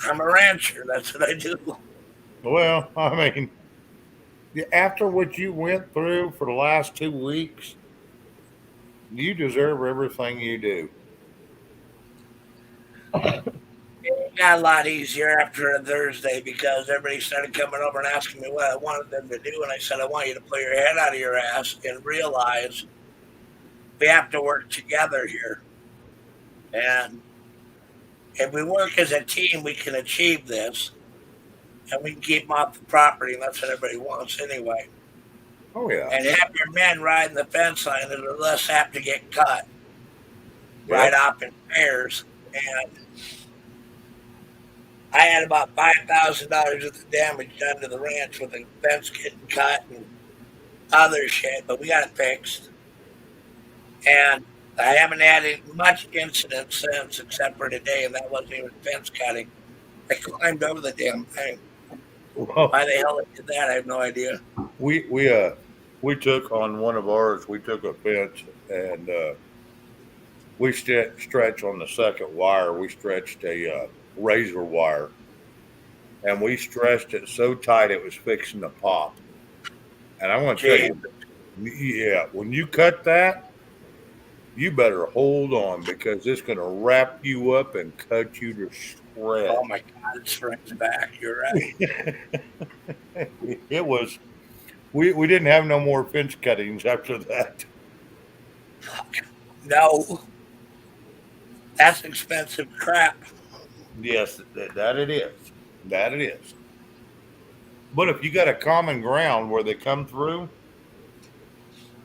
Speaker 13: I'm a rancher. That's what I do.
Speaker 2: Well, I mean, after what you went through for the last 2 weeks, you deserve everything you do.
Speaker 13: It got a lot easier after a Thursday because everybody started coming over and asking me what I wanted them to do. And I said, I want you to pull your head out of your ass and realize we have to work together here. And if we work as a team, we can achieve this. And we can keep them off the property. And that's what everybody wants anyway.
Speaker 2: Oh, yeah.
Speaker 13: And happier men riding the fence line are less apt to get cut.
Speaker 2: Yep.
Speaker 13: Right off in pairs. And I had about $5,000 worth of damage done to the ranch with the fence getting cut and other shit, but we got it fixed. And I haven't had much incident since, except for today, and that wasn't even fence cutting. I climbed over the damn thing.
Speaker 2: Well,
Speaker 13: why the hell they did that, I have no idea.
Speaker 2: We took on one of ours. We took a fence and we stretched on the second wire. We stretched a razor wire, and we stretched it so tight it was fixing to pop. And I want to tell you, yeah, when you cut that, you better hold on because it's going to wrap you up and cut you to shreds.
Speaker 13: Oh my God, it springs back. You're right.
Speaker 2: It was. We didn't have no more fence cuttings after that.
Speaker 13: No, that's expensive crap.
Speaker 2: Yes, that it is. That it is. But if you got a common ground where they come through,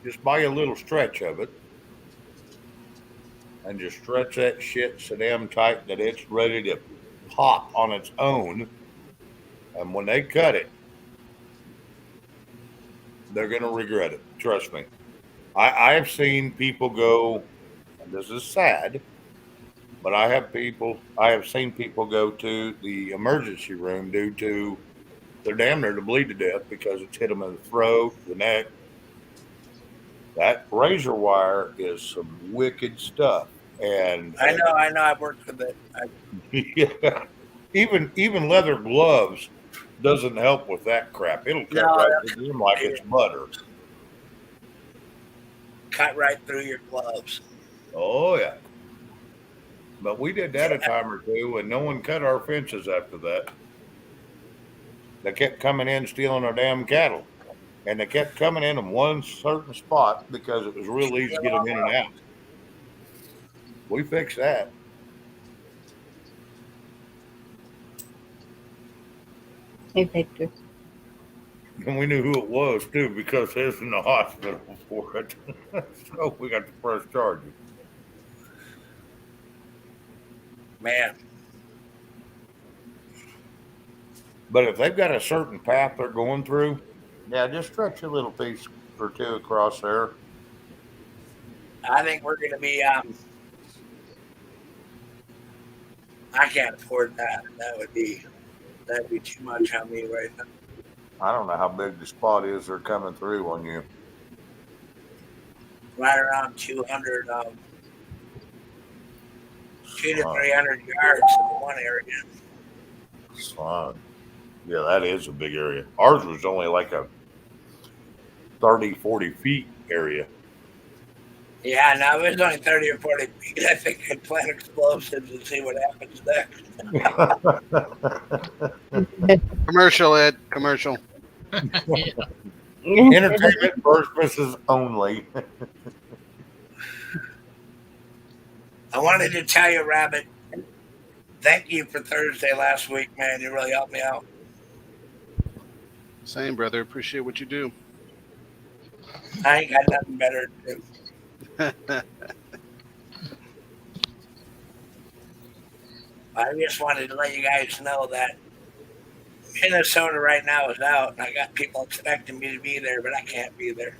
Speaker 2: just buy a little stretch of it and just stretch that shit so damn tight that it's ready to pop on its own. And when they cut it, they're going to regret it. Trust me. I have seen people go, and this is sad, but I have seen people go to the emergency room due to they're damn near to bleed to death because it's hit them in the throat, the neck. That razor wire is some wicked stuff. And
Speaker 13: I know, I've worked with it.
Speaker 2: yeah, even leather gloves doesn't help with that crap. It'll cut right through them like it's butter.
Speaker 13: Cut right through your gloves.
Speaker 2: Oh yeah. But we did that a time or two, and no one cut our fences after that. They kept coming in stealing our damn cattle, and they kept coming in one certain spot because it was real easy to get them in and out. We fixed that.
Speaker 1: Hey, Victor.
Speaker 2: And we knew who it was too because he was in the hospital for it. So we got the first charges.
Speaker 13: Man.
Speaker 2: But if they've got a certain path they're going through, yeah, just stretch a little piece or two across there.
Speaker 13: I think we're going to be. I can't afford that. That'd be too much on me right now.
Speaker 2: I don't know how big the spot is they're coming through on you.
Speaker 13: Right around 200, 200 to 300 yards in one area.
Speaker 2: Fine. Yeah, that is a big area. Ours was only like a 30, 40 feet area.
Speaker 13: Yeah, now if it's only 30 or 40 feet, I think I'd plant explosives and see what happens next.
Speaker 10: Commercial, Ed. Commercial.
Speaker 2: Entertainment purposes only.
Speaker 13: I wanted to tell you, Rabbit, thank you for Thursday last week, man. You really helped me out.
Speaker 10: Same, brother. Appreciate what you do.
Speaker 13: I ain't got nothing better to do. I just wanted to let you guys know that Minnesota right now is out, and I got people expecting me to be there, but I can't be there.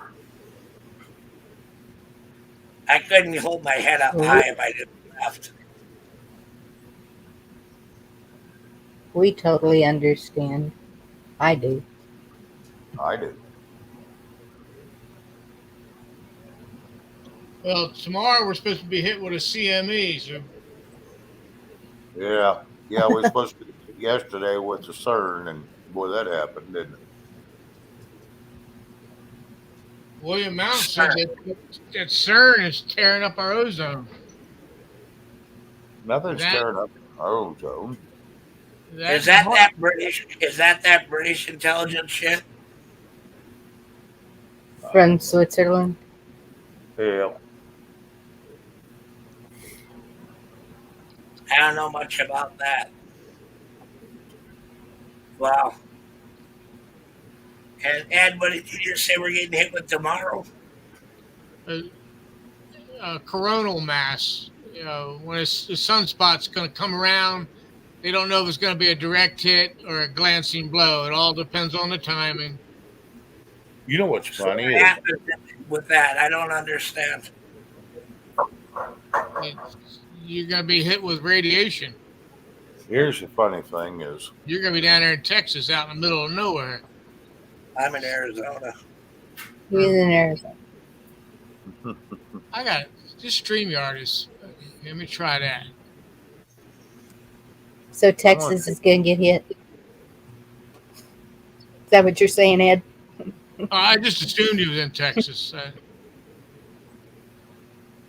Speaker 13: I couldn't hold my head up high if I didn't left.
Speaker 1: We totally understand. I do.
Speaker 2: I do.
Speaker 5: Well, tomorrow we're supposed to be hit with a CME. So.
Speaker 2: Yeah, we were supposed to yesterday with the CERN, and boy, that happened, didn't it?
Speaker 5: William Mount said that CERN is tearing up our ozone.
Speaker 2: Nothing's tearing up ozone.
Speaker 13: Is that British? Is that British intelligence shit?
Speaker 1: From Switzerland.
Speaker 2: Yeah.
Speaker 13: I don't know much about that. Wow. And Ed, what did you just say we're getting hit with tomorrow?
Speaker 5: Coronal mass. When the sunspot's going to come around, they don't know if it's going to be a direct hit or a glancing blow. It all depends on the timing.
Speaker 2: You know what's
Speaker 13: So
Speaker 2: funny
Speaker 13: what
Speaker 2: is
Speaker 13: happens with that? I don't understand.
Speaker 5: You're going to be hit with radiation.
Speaker 2: here's the funny thing is
Speaker 5: You're going to be down there in Texas, out in the middle of nowhere.
Speaker 13: I'm in Arizona.
Speaker 1: He's in Arizona.
Speaker 5: I got this StreamYard is. Let me try that.
Speaker 1: So Texas is going to get hit. Is that what you're saying, Ed?
Speaker 5: I just assumed he was in Texas.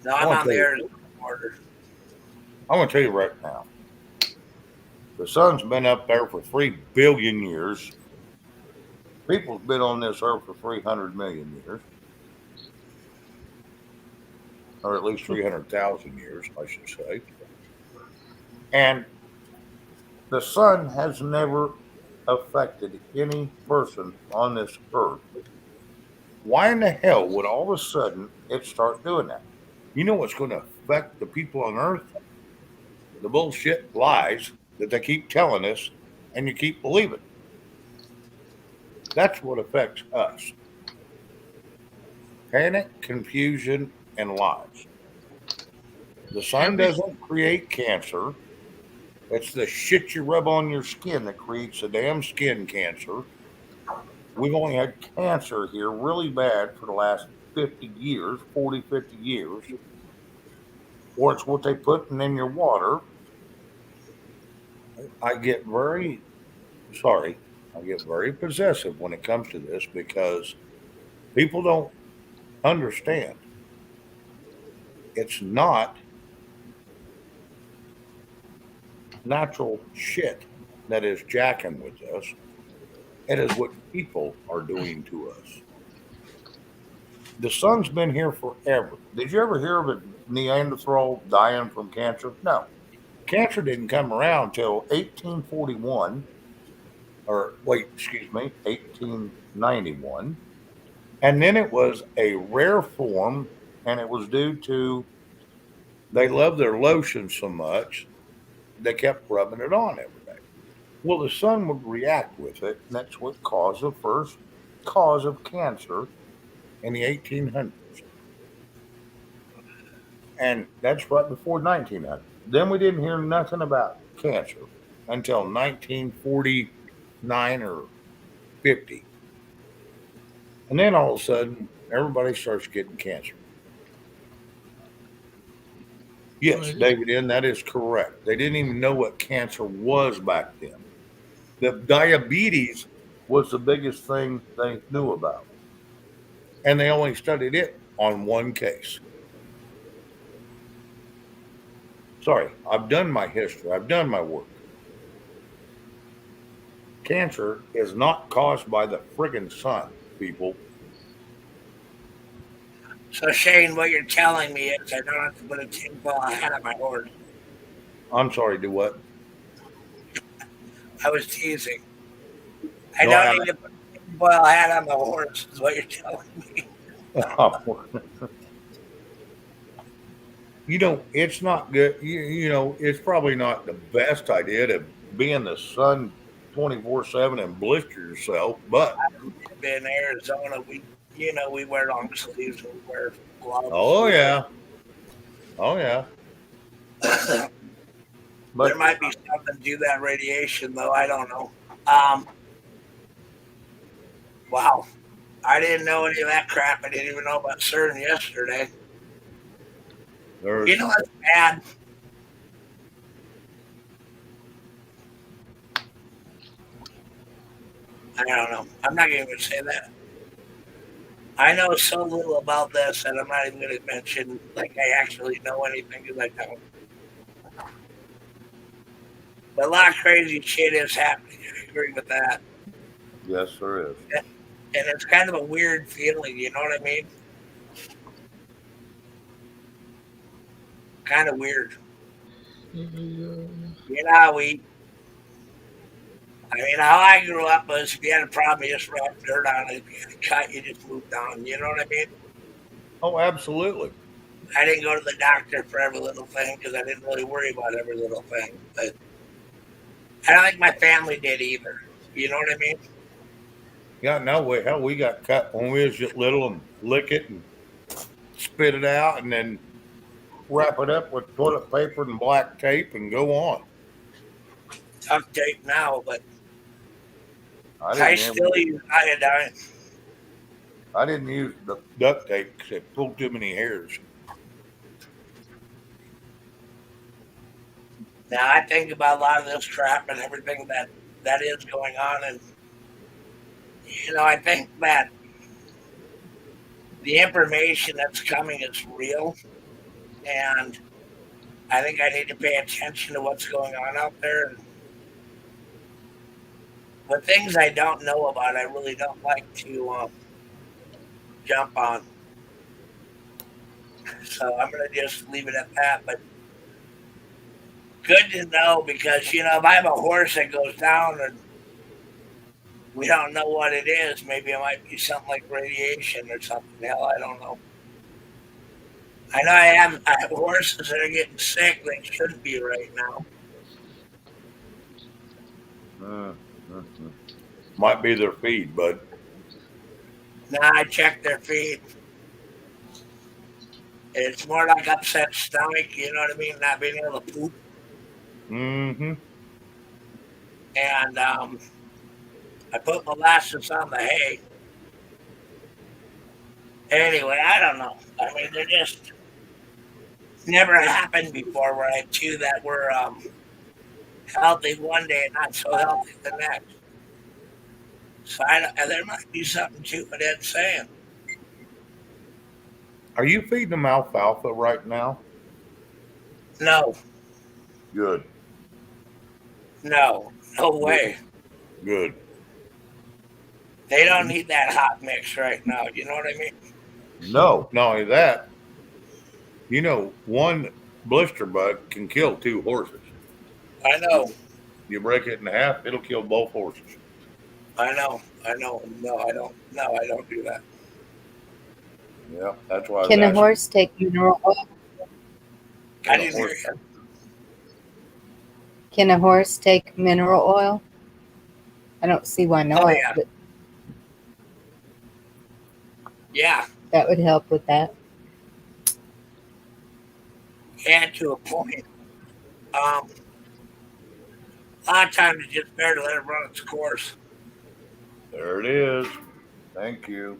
Speaker 13: No, I'm on the Arizona border.
Speaker 2: I'm going to tell you right now. The sun's been up there for 3 billion years. People's been on this earth for 300 million years. Or at least 300,000 years, I should say. And the sun has never affected any person on this earth. Why in the hell would all of a sudden it start doing that? You know what's going to affect the people on earth? The bullshit lies that they keep telling us and you keep believing. That's what affects us. Panic, confusion, and lies. The sun doesn't create cancer. It's the shit you rub on your skin that creates the damn skin cancer. We've only had cancer here really bad for the last 50 years, 40, 50 years. Or it's what they put in your water. I get very possessive when it comes to this because people don't understand. It's not natural shit that is jacking with us. It is what people are doing to us. The sun's been here forever. Did you ever hear of a Neanderthal dying from cancer? No. Cancer didn't come around till 1841, or wait, excuse me, 1891. And then it was a rare form, and it was due to they loved their lotion so much, they kept rubbing it on every day. Well, the sun would react with it, and that's what caused the first cause of cancer in the 1800s. And that's right before 1900. Then we didn't hear nothing about cancer until 1949 or 50. And then all of a sudden, everybody starts getting cancer. Yes, David, and that is correct. They didn't even know what cancer was back then. The diabetes was the biggest thing they knew about. And they only studied it on one case. Sorry, I've done my history, I've done my work. Cancer is not caused by the friggin' sun, people.
Speaker 13: So Shane, what you're telling me is I don't have to put a tinfoil hat on my horse.
Speaker 2: I'm sorry, do what?
Speaker 13: I was teasing. I don't need to put a tinfoil hat on the horse, is what you're telling me.
Speaker 2: You know, it's not good. You know, it's probably not the best idea to be in the sun 24/7 and blister yourself, but
Speaker 13: In Arizona, we wear long sleeves, we wear gloves.
Speaker 2: Oh yeah. But
Speaker 13: there might be something to that radiation, though. I don't know. Wow. I didn't know any of that crap. I didn't even know about CERN yesterday. You know what's bad? I don't know. I'm not even going to say that. I know so little about this that I'm not even going to mention like I actually know anything because I don't. But a lot of crazy shit is happening. I agree with that.
Speaker 2: Yes, there is.
Speaker 13: And it's kind of a weird feeling, you know what I mean? Kind of weird. You know how I mean, how I grew up was if you had a problem, you just rubbed dirt on it. If you had a cut, you just moved on. You know what I mean?
Speaker 2: Oh, absolutely.
Speaker 13: I didn't go to the doctor for every little thing because I didn't really worry about every little thing. But I don't think my family did either. You know what I mean?
Speaker 2: Yeah, no way. Hell, we got cut when we was just little and lick it and spit it out and then wrap it up with toilet paper and black tape and go on.
Speaker 13: Duct tape now, but
Speaker 2: I
Speaker 13: I
Speaker 2: didn't
Speaker 13: still
Speaker 2: ever,
Speaker 13: use iodine.
Speaker 2: I didn't use the duct tape because it pulled too many hairs.
Speaker 13: Now I think about a lot of this crap and everything that is going on, and I think that the information that's coming is real, and I think I need to pay attention to what's going on out there. And the things I don't know about, I really don't like to jump on. So I'm gonna just leave it at that. But good to know because if I have a horse that goes down and we don't know what it is, maybe it might be something like radiation or something. Hell, I don't know. I know I have horses that are getting sick. They shouldn't be right now.
Speaker 2: Might be their feed, bud.
Speaker 13: Now I check their feed. It's more like upset stomach. You know what I mean? Not being able to poop.
Speaker 2: Mm-hmm.
Speaker 13: And I put molasses on the hay. Anyway, I don't know. I mean, they're just never happened before where I had two that were healthy one day and not so healthy the next. So there might be something to what Ed's saying.
Speaker 2: Are you feeding them alfalfa right now?
Speaker 13: No,
Speaker 2: Good.
Speaker 13: no way.
Speaker 2: Good.
Speaker 13: They don't need that hot mix right now. You know what I mean?
Speaker 2: No, not only that, one blister bug can kill two horses.
Speaker 13: I know.
Speaker 2: You break it in half, it'll kill both horses.
Speaker 13: I know. No, I don't. No, I don't do that.
Speaker 2: Yeah, that's why.
Speaker 1: Can a horse take mineral oil?
Speaker 13: I didn't hear you.
Speaker 1: Can a horse take mineral oil? I don't see why not.
Speaker 13: Oh, yeah.
Speaker 1: But
Speaker 13: Yeah.
Speaker 1: that would help with that.
Speaker 13: And to a point. A lot of times it's just better to let it run its course.
Speaker 2: There it is. Thank you.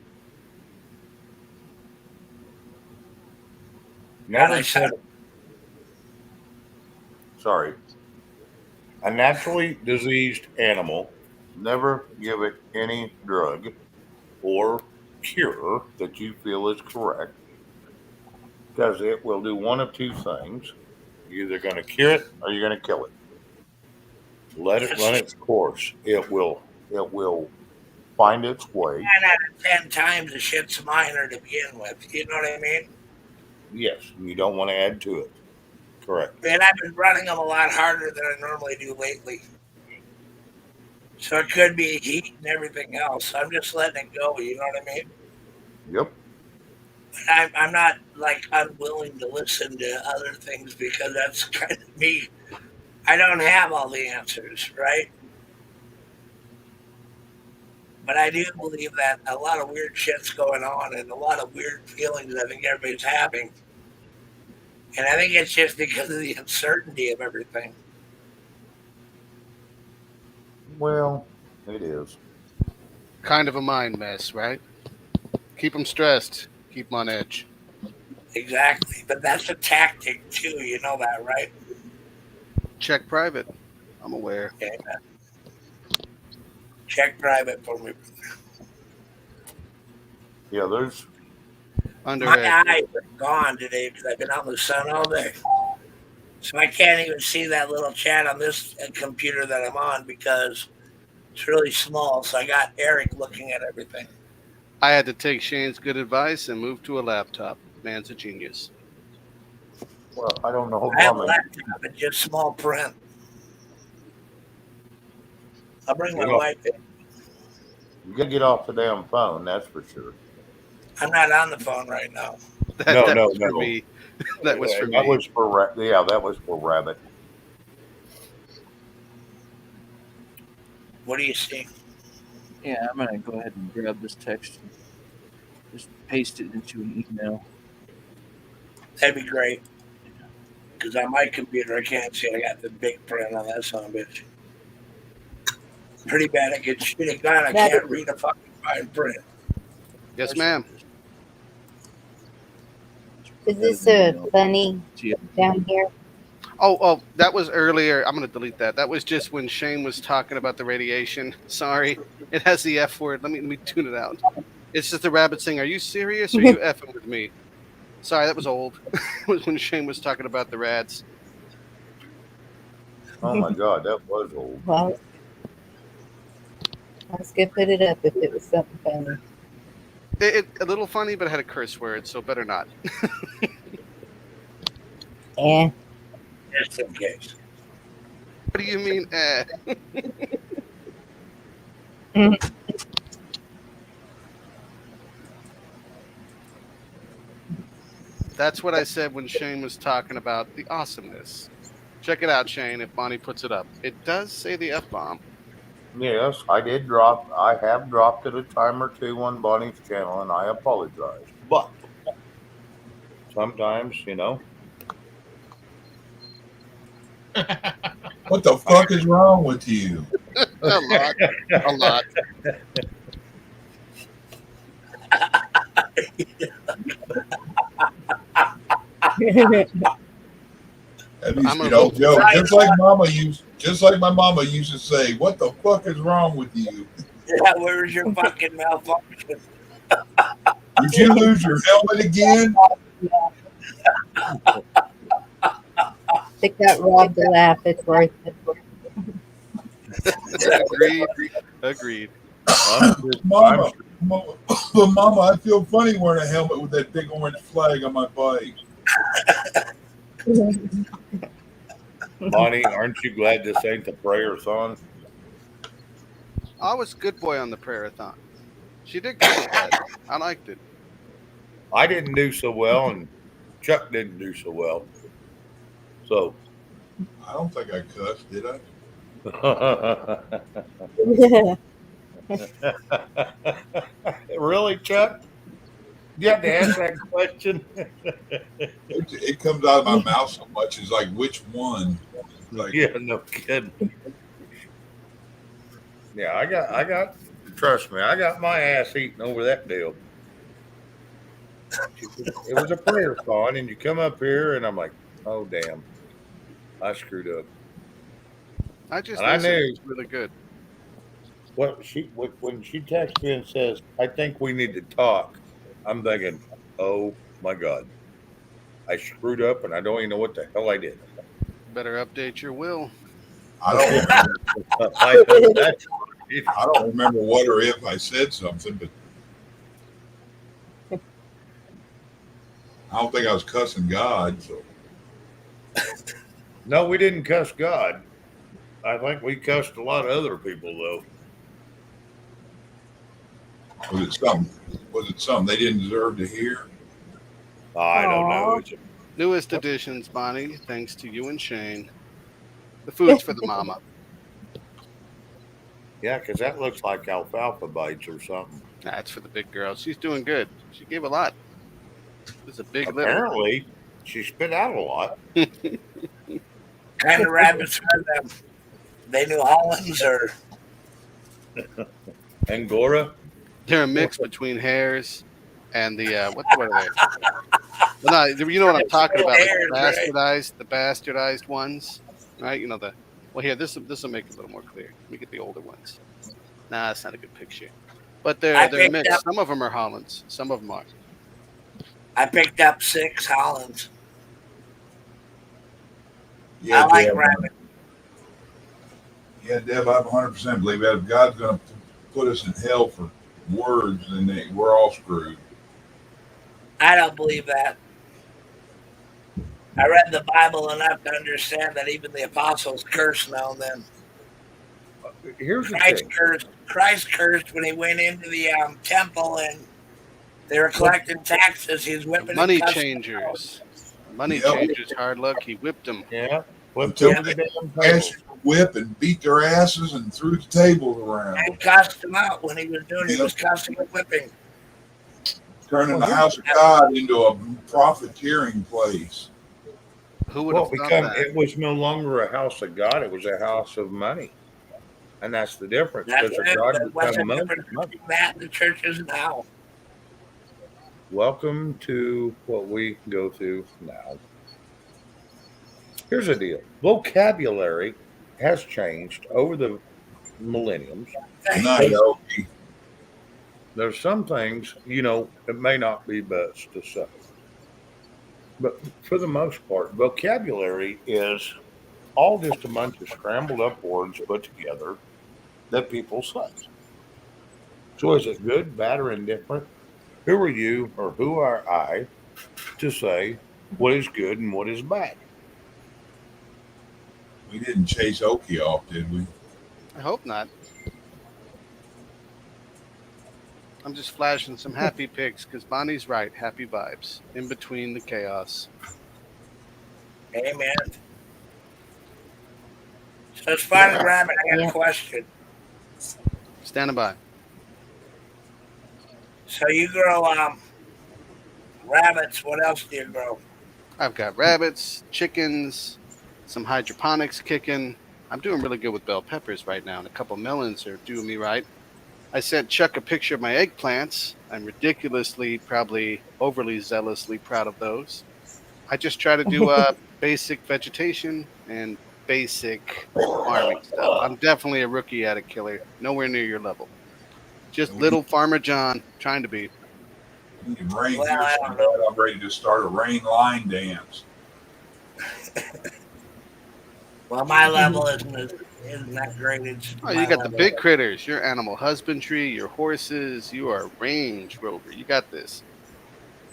Speaker 2: Never said. Sorry. A naturally diseased animal, never give it any drug or cure that you feel is correct, because it will do one of two things. You're either going to cure it or you're going to kill it. Let it run its course. It will find its way.
Speaker 13: 9 out of 10 times the shit's minor to begin with. You know what I mean?
Speaker 2: Yes, you don't want to add to it. Correct.
Speaker 13: And I've been running them a lot harder than I normally do lately. So it could be heat and everything else. I'm just letting it go. You know what I mean?
Speaker 2: Yep.
Speaker 13: I'm not like unwilling to listen to other things because that's kind of me. I don't have all the answers, right? But I do believe that a lot of weird shit's going on and a lot of weird feelings I think everybody's having. And I think it's just because of the uncertainty of everything.
Speaker 2: Well, it is.
Speaker 10: Kind of a mind mess, right? Keep them stressed. Keep them on edge.
Speaker 13: Exactly. But that's a tactic, too. You know that, right?
Speaker 10: Check private. I'm aware.
Speaker 13: Okay. Check private for me.
Speaker 2: Yeah, there's...
Speaker 13: My eyes are gone today because I've been out in the sun all day. So I can't even see that little chat on this computer that I'm on because it's really small. So I got Eric looking at everything.
Speaker 10: I had to take Shane's good advice and move to a laptop. Man's a genius.
Speaker 2: Well, I don't know.
Speaker 13: I have
Speaker 2: I
Speaker 13: a
Speaker 2: mean,
Speaker 13: laptop, but just small print. I'll bring my
Speaker 2: get off,
Speaker 13: wife in.
Speaker 2: you got to get off the damn phone. That's for sure.
Speaker 13: I'm not on the phone right now.
Speaker 10: That
Speaker 2: No.
Speaker 10: was for me. That was for
Speaker 2: That
Speaker 10: me.
Speaker 2: was for that was for Rabbit.
Speaker 13: What do you see?
Speaker 14: Yeah, I'm gonna go ahead and grab this text and just paste it into an email.
Speaker 13: That'd be great. Because on my computer, I can't see it. I got the big print on that son of a bitch. Pretty bad. I can shoot a gun. I can't read a fucking fine print.
Speaker 10: Yes, ma'am.
Speaker 1: Is this a funny down here?
Speaker 10: Oh, that was earlier. I'm going to delete that. That was just when Shane was talking about the radiation. Sorry. It has the F word. Let me tune it out. It's just the rabbit saying, "Are you serious or are you effing with me?" Sorry, that was old. It was when Shane was talking about the rads.
Speaker 2: Oh my God, that was old.
Speaker 1: Well, I was gonna put it up if it was something funny.
Speaker 10: It a little funny, but it had a curse word, so better not.
Speaker 1: Yeah.
Speaker 13: Just in case.
Speaker 10: What do you mean, eh? That's what I said when Shane was talking about the awesomeness. Check it out, Shane, if Bonnie puts it up. It does say the F-bomb.
Speaker 2: Yes, I have dropped it a time or two on Bonnie's channel, and I apologize. But sometimes,
Speaker 3: What the fuck is wrong with you?
Speaker 10: A lot.
Speaker 3: That needs to be an old joke. Just like my mama used to say, "What the fuck is wrong with you?"
Speaker 13: Yeah, where's your fucking malfunction?
Speaker 3: Did you lose your helmet again?
Speaker 1: Pick that Rob to laugh. It's worth it.
Speaker 10: Agreed.
Speaker 3: Mama, I feel funny wearing a helmet with that big orange flag on my bike.
Speaker 2: Bonnie, aren't you glad this ain't the prayer-thon?
Speaker 10: I was good boy on the prayer-a-thon. She did good with that. I liked it.
Speaker 2: I didn't do so well, and Chuck didn't do so well. So
Speaker 3: I don't think I cussed, did I?
Speaker 2: Really, Chuck? You have to ask that question.
Speaker 3: It comes out of my mouth so much. It's like, which one? Like,
Speaker 2: yeah, no kidding. Yeah, I got. Trust me, I got my ass eaten over that deal. It was a prayer thon, and you come up here, and I'm like, oh damn, I screwed up.
Speaker 10: I just
Speaker 2: and I
Speaker 10: listened.
Speaker 2: knew
Speaker 10: It's really good.
Speaker 2: When she texts me and says, "I think we need to talk," I'm thinking, oh my God, I screwed up, and I don't even know what the hell I did.
Speaker 10: Better update your will.
Speaker 3: I don't remember what or if I said something, but I don't think I was cussing God. So
Speaker 2: no, we didn't cuss God. I think we cussed a lot of other people, though.
Speaker 3: was it something they didn't deserve to hear?
Speaker 2: I don't know.
Speaker 10: Newest additions, Bonnie, thanks to you and Shane. The food's for the mama.
Speaker 2: Yeah, because that looks like alfalfa bites or something.
Speaker 10: That's for the big girl. She's doing good. She gave a lot. It's a big litter.
Speaker 2: Apparently, she spit out a lot.
Speaker 13: Kind of rabbits are them? They New Hollands or
Speaker 2: Angora?
Speaker 10: They're a mix between hares and the what are they? Well, no, you know what I'm talking about. Like the bastardized ones, right? You know the. Well, here this will make it a little more clear. Let me get the older ones. Nah, that's not a good picture. But they're mixed. Some of them are Hollands. Some of them are.
Speaker 13: I picked up 6 Hollands.
Speaker 3: Yeah,
Speaker 13: I like
Speaker 3: Deb.
Speaker 13: rabbit.
Speaker 3: Yeah, Deb, I 100% believe that if God's going to put us in hell for words, then we're all screwed.
Speaker 13: I don't believe that. I read the Bible enough to understand that even the apostles curse now and then.
Speaker 2: Here's the thing.
Speaker 13: Christ cursed when he went into the temple and they were collecting taxes. He was whipping
Speaker 10: Money
Speaker 13: and cussing.
Speaker 10: changers. Money changers, hard luck. He whipped them.
Speaker 2: Yeah. Whipped
Speaker 3: Until
Speaker 2: over the
Speaker 3: they
Speaker 2: damn
Speaker 3: snatched
Speaker 2: table.
Speaker 3: the whip and beat their asses and threw the tables around.
Speaker 13: And cussed them out when he was doing it. He was cussing and whipping.
Speaker 3: Turning the house of God into a profiteering place.
Speaker 10: Who would have thought that?
Speaker 2: It was no longer a house of God, it was a house of money. And that's the difference.
Speaker 13: That's
Speaker 2: Because
Speaker 13: it.
Speaker 2: God
Speaker 13: But what's the
Speaker 2: become
Speaker 13: difference between that and the churches now?
Speaker 2: Welcome to what we go through now. Here's the deal. Vocabulary has changed over the millenniums. There's some things, it may not be best to say. But for the most part, vocabulary is all just a bunch of scrambled up words put together that people say. So is it good, bad, or indifferent? Who are you or who are I to say what is good and what is bad?
Speaker 3: We didn't chase Okie off, did we?
Speaker 10: I hope not. I'm just flashing some happy pics because Bonnie's right. Happy vibes in between the chaos.
Speaker 13: Amen. So it's fine, Rabbit. I got a question.
Speaker 10: Standing by.
Speaker 13: So you grow rabbits. What else do you grow?
Speaker 10: I've got rabbits, chickens, some hydroponics kicking. I'm doing really good with bell peppers right now, and a couple melons are doing me right. I sent Chuck a picture of my eggplants. I'm ridiculously, probably overly zealously proud of those. I just try to do basic vegetation and basic farming stuff. I'm definitely a rookie at it, Killer. Nowhere near your level. Just little Farmer John trying to be.
Speaker 3: Rain here so bad, I'm ready to start a rain line dance.
Speaker 13: Well, my level isn't that great.
Speaker 10: You got the big critters, your animal husbandry, your horses. You are a Range Rover. You got this.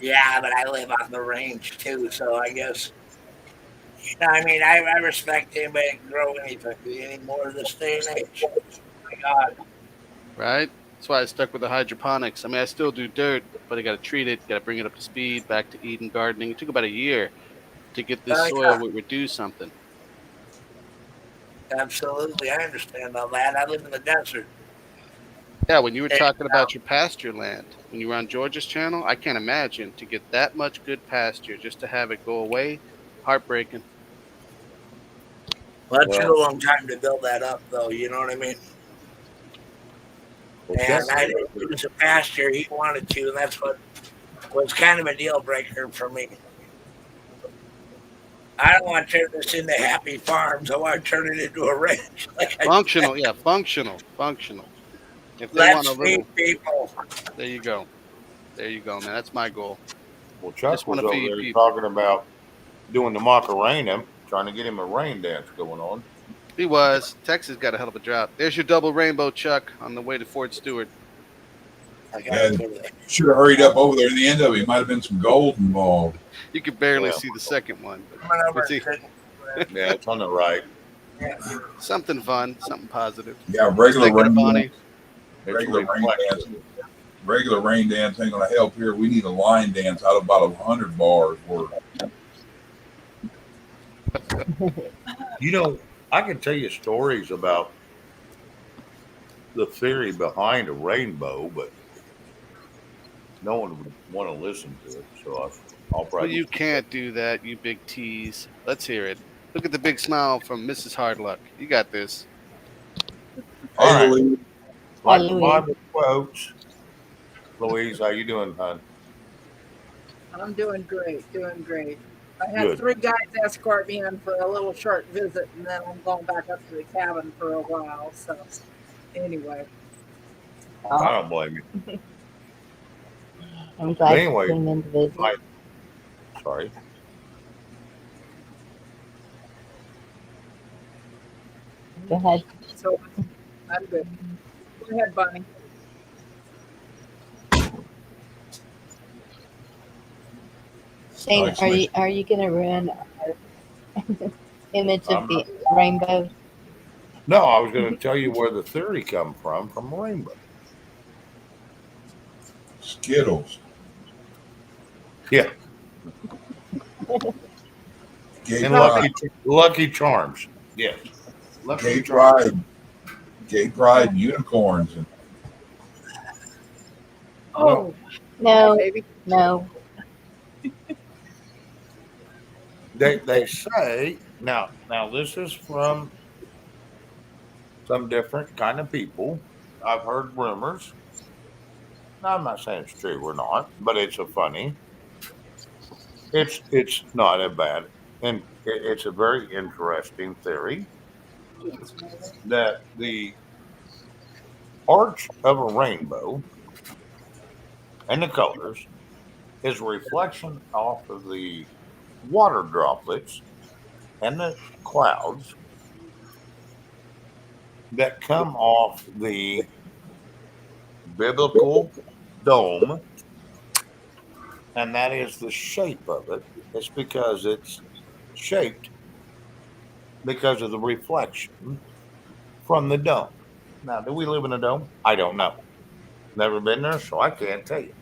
Speaker 13: Yeah, but I live on the range too, so I guess. I mean, I respect anybody that can grow anything anymore this day and age. Oh my God.
Speaker 10: Right? That's why I stuck with the hydroponics. I mean, I still do dirt, but I got to treat it, got to bring it up to speed, back to Eden gardening. It took about a year to get this soil would do something.
Speaker 13: Absolutely, I understand all that. I live in the desert.
Speaker 10: Yeah, when you were talking about your pasture land, when you were on George's channel, I can't imagine to get that much good pasture just to have it go away. Heartbreaking.
Speaker 13: Well, it took a long time to build that up, though. You know what I mean? And it was a pasture he wanted to, and that's what was kind of a deal breaker for me. I don't want to turn this into Happy Farms. I want to turn it into a ranch.
Speaker 10: Functional, yeah, functional. If they want a little people. There you go, man. That's my goal.
Speaker 2: Well, Chuck was over there talking about doing the Macarena, trying to get him a rain dance going on.
Speaker 10: He was. Texas got a hell of a drought. There's your double rainbow, Chuck, on the way to Fort Stewart.
Speaker 3: Should have hurried up over there. In the end of it, might have been some gold involved.
Speaker 10: You could barely see the second one.
Speaker 2: Yeah, it's on the right.
Speaker 10: Something fun, something positive.
Speaker 3: Yeah, regular rain
Speaker 10: Bonnie.
Speaker 3: Regular rain dance ain't gonna help here. We need a line dance out of about 100 bars worth.
Speaker 2: I can tell you stories about the theory behind a rainbow, but no one would want to listen to it. So I'll probably.
Speaker 10: Well, you can't do that, you big tease. Let's hear it. Look at the big smile from Mrs. Hardluck. You got this.
Speaker 2: All right. Louise. Like the Bible quotes. Louise, how you doing, hon?
Speaker 15: I'm doing great, I had 3 guys escort me in for a little short visit, and then I'm going back up to the cabin for a while. So, anyway.
Speaker 2: I don't blame you.
Speaker 1: I'm glad you came in to visit.
Speaker 2: Sorry.
Speaker 1: Go ahead.
Speaker 15: So I'm good. Go ahead, Bonnie.
Speaker 1: Shane,
Speaker 3: Nice.
Speaker 1: are you gonna ruin our image of
Speaker 2: I'm
Speaker 1: the
Speaker 2: not,
Speaker 1: rainbow?
Speaker 2: no, I was going to tell you where the theory come from rainbow.
Speaker 3: Skittles.
Speaker 2: Yeah,
Speaker 3: Gay
Speaker 2: and
Speaker 3: pride.
Speaker 2: Lucky Charms. Yes, Lucky
Speaker 3: Gay
Speaker 2: Charms.
Speaker 3: pride. Gay pride unicorns. And
Speaker 2: Well,
Speaker 15: Oh,
Speaker 1: No,
Speaker 15: baby.
Speaker 1: no.
Speaker 2: they say now this is from some different kind of people. I've heard rumors. Now, I'm not saying it's true or not, but it's a funny. It's not a bad, and it's a very interesting theory that the arch of a rainbow and the colors is a reflection off of the water droplets and the clouds that come off the biblical dome, and that is the shape of it. It's because it's shaped because of the reflection from the dome. Now, do we live in a dome? I don't know. Never been there, so I can't tell you.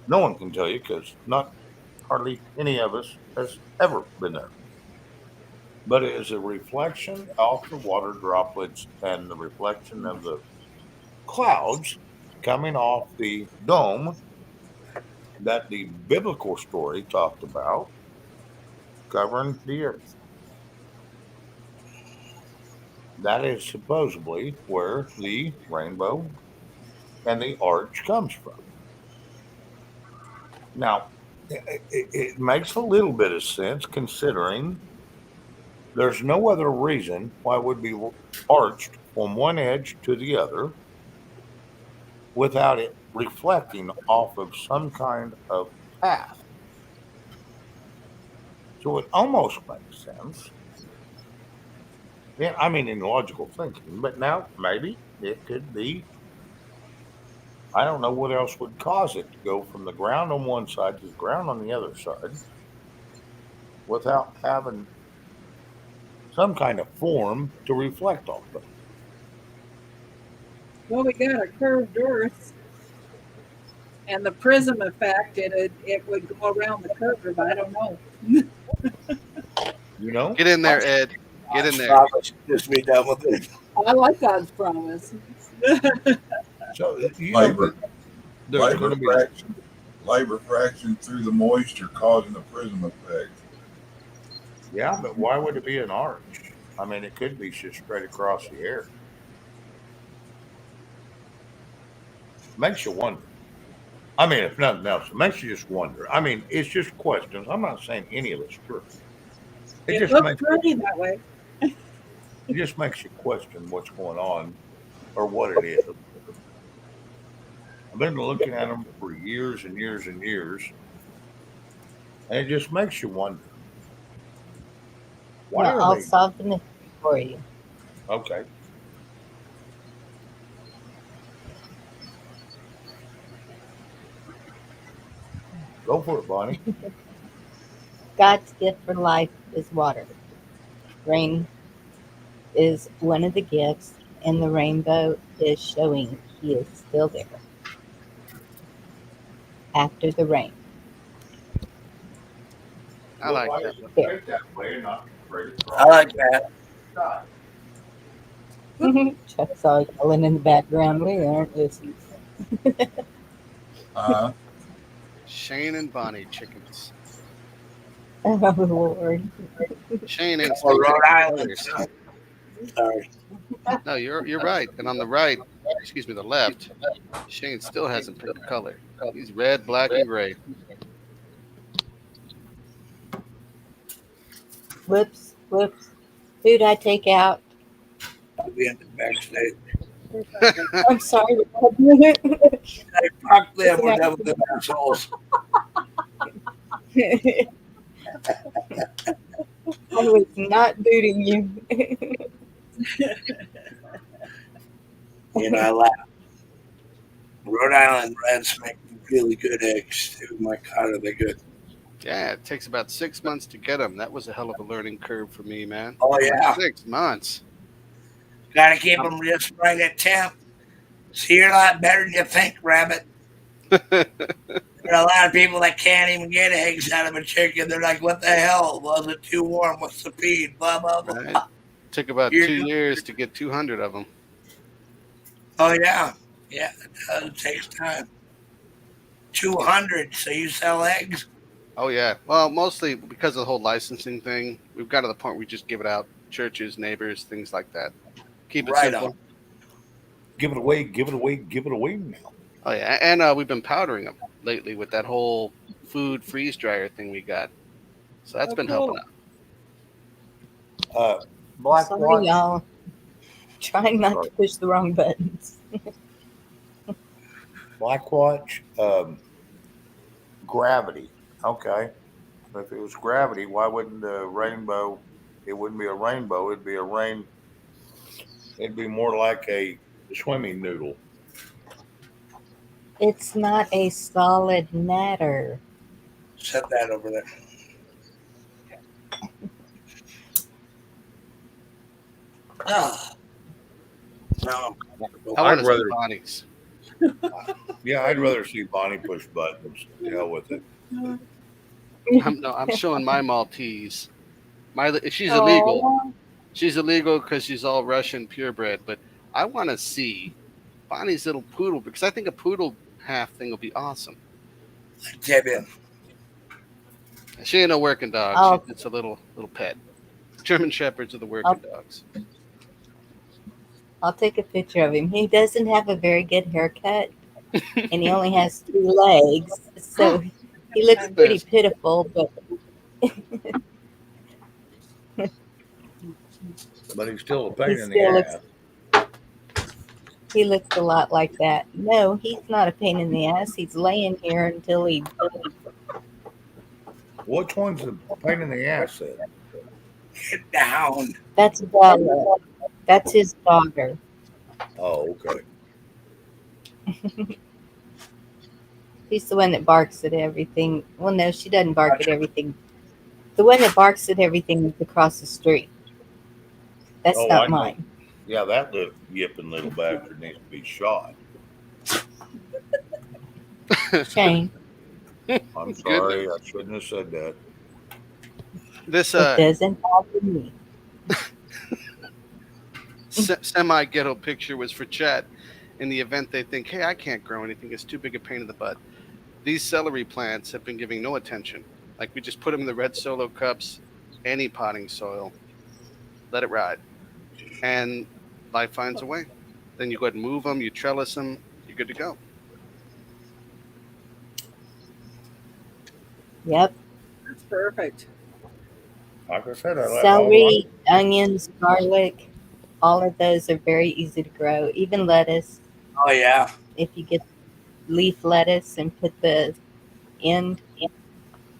Speaker 2: No one can tell you because not hardly any of us has ever been there. But it is a reflection off the water droplets and the reflection of the clouds coming off the dome that the biblical story talked about covering the earth. That is supposedly where the rainbow and the arch comes from. Now, it makes a little bit of sense considering there's no other reason why it would be arched from one edge to the other without it reflecting off of some kind of path. So it almost makes sense. Yeah, I mean, in logical thinking, but now maybe it could be. I don't know what else would cause it to go from the ground on one side to the ground on the other side without having some kind of form to reflect off of.
Speaker 15: Well, we got a curved Earth, and the prism effect. It would go around the curve. I don't know.
Speaker 2: You know?
Speaker 10: Get in there, Ed. Get in there.
Speaker 13: Promise, just be done with it.
Speaker 15: I like God's promise.
Speaker 2: So you
Speaker 3: light,
Speaker 2: know, there's going to be
Speaker 3: light refraction through the moisture causing the prism effect.
Speaker 2: yeah, but why would it be an arch? I mean, it could be just straight across the air. Makes you wonder. I mean, if nothing else, it makes you just wonder. I mean, it's just questions. I'm not saying any of it's true. It
Speaker 15: It
Speaker 2: just
Speaker 15: looks
Speaker 2: makes
Speaker 15: pretty that way.
Speaker 2: it just makes you question what's going on or what it is. I've been looking at them for years and years and years, and it just makes you wonder. Why
Speaker 1: Well,
Speaker 2: are
Speaker 1: I'll
Speaker 2: they
Speaker 1: solve the mystery for you.
Speaker 2: okay? Go for it, Bonnie.
Speaker 1: God's gift for life is water. Rain is one of the gifts, and the rainbow is showing He is still there after the rain.
Speaker 10: I like that.
Speaker 2: Think that way, not straight
Speaker 13: I like that.
Speaker 1: Chuck's all yelling in the background. We aren't listening.
Speaker 10: Shane and Bonnie chickens.
Speaker 1: Oh, Lord.
Speaker 10: Shane ain't
Speaker 13: Or
Speaker 10: speaking
Speaker 13: Rhode
Speaker 10: any
Speaker 13: Island.
Speaker 10: colors.
Speaker 13: Sorry.
Speaker 10: No, you're right. And on the right, excuse me, the left, Shane still hasn't picked a color. He's red, black, and gray.
Speaker 1: Whoops, whoops. Who'd I take out?
Speaker 13: I'll be in the backstage.
Speaker 1: I'm sorry.
Speaker 13: Hey, fuck them. We're done with them assholes.
Speaker 1: I was not booting you.
Speaker 13: I laugh. Rhode Island Reds make really good eggs too. My God, are they good?
Speaker 10: Yeah, it takes about 6 months to get them. That was a hell of a learning curve for me, man.
Speaker 13: Oh yeah,
Speaker 10: 6 months.
Speaker 13: gotta keep them just right at temp. So you're a lot better than you think, Rabbit. There are a lot of people that can't even get eggs out of a chicken. They're like, "What the hell? Was it too warm? What's the feed?" Blah blah blah.
Speaker 10: Right? Took about
Speaker 13: You're
Speaker 10: 2 years to get 200 of them.
Speaker 13: Oh yeah, yeah. It does. It takes time. 200. So you sell eggs?
Speaker 10: Oh yeah. Well, mostly because of the whole licensing thing. We've got to the point where we just give it out churches, neighbors, things like that. Keep it
Speaker 13: Right
Speaker 10: simple.
Speaker 13: on.
Speaker 2: Give it away, give it away, give it away now.
Speaker 10: Oh yeah, and we've been powdering them lately with that whole food freeze dryer thing we got. So that's been helping out.
Speaker 2: Black
Speaker 1: Sorry,
Speaker 2: Watch.
Speaker 1: y'all. Trying not to push the wrong buttons.
Speaker 2: Black Watch. Gravity. Okay. If it was gravity, why wouldn't the rainbow? It wouldn't be a rainbow. It'd be a rain. It'd be more like a swimming noodle.
Speaker 1: It's not a solid matter.
Speaker 13: Set that over there. Ah. No.
Speaker 10: I want
Speaker 2: I'd
Speaker 10: to
Speaker 2: rather.
Speaker 10: see Bonnie's.
Speaker 2: Yeah, I'd rather see Bonnie push buttons. The hell with it.
Speaker 10: I'm showing my Maltese. She's illegal.
Speaker 1: Oh,
Speaker 10: She's illegal because she's all Russian purebred. But I want to see Bonnie's little poodle because I think a poodle half thing will be awesome.
Speaker 13: Debian.
Speaker 10: She ain't no working dog.
Speaker 1: Oh.
Speaker 10: It's a little pet. German shepherds are the working dogs.
Speaker 1: I'll take a picture of him. He doesn't have a very good haircut, and he only has 2 legs, so he looks pretty pitiful. But
Speaker 2: But he's still a pain
Speaker 1: he
Speaker 2: in the
Speaker 1: still
Speaker 2: ass.
Speaker 1: he looks a lot like that. No, he's not a pain in the ass. He's laying here until he.
Speaker 2: Which one's the pain in the ass then?
Speaker 13: Get down.
Speaker 1: That's Bella. That's his daughter.
Speaker 2: Oh, okay.
Speaker 1: He's the one that barks at everything. Well, no, she doesn't bark at everything. The one that barks at everything is across the street. That's
Speaker 2: Oh, I
Speaker 1: not
Speaker 2: know.
Speaker 1: mine.
Speaker 2: Yeah, that little yipping little bastard needs to be shot.
Speaker 1: Shane.
Speaker 2: I'm sorry, I shouldn't have said that.
Speaker 10: This
Speaker 1: It doesn't bother me.
Speaker 10: semi ghetto picture was for Chet. In the event they think, hey, I can't grow anything, it's too big a pain in the butt. These celery plants have been giving no attention. Like we just put them in the red solo cups, any potting soil, let it ride, and life finds a way. Then you go ahead and move them, you trellis them, you're good to go.
Speaker 1: Yep.
Speaker 15: That's perfect.
Speaker 2: Like I said, I like
Speaker 1: Celery, onions, garlic, all of those are very easy to grow. Even lettuce.
Speaker 13: Oh yeah.
Speaker 1: If you get leaf lettuce and put the end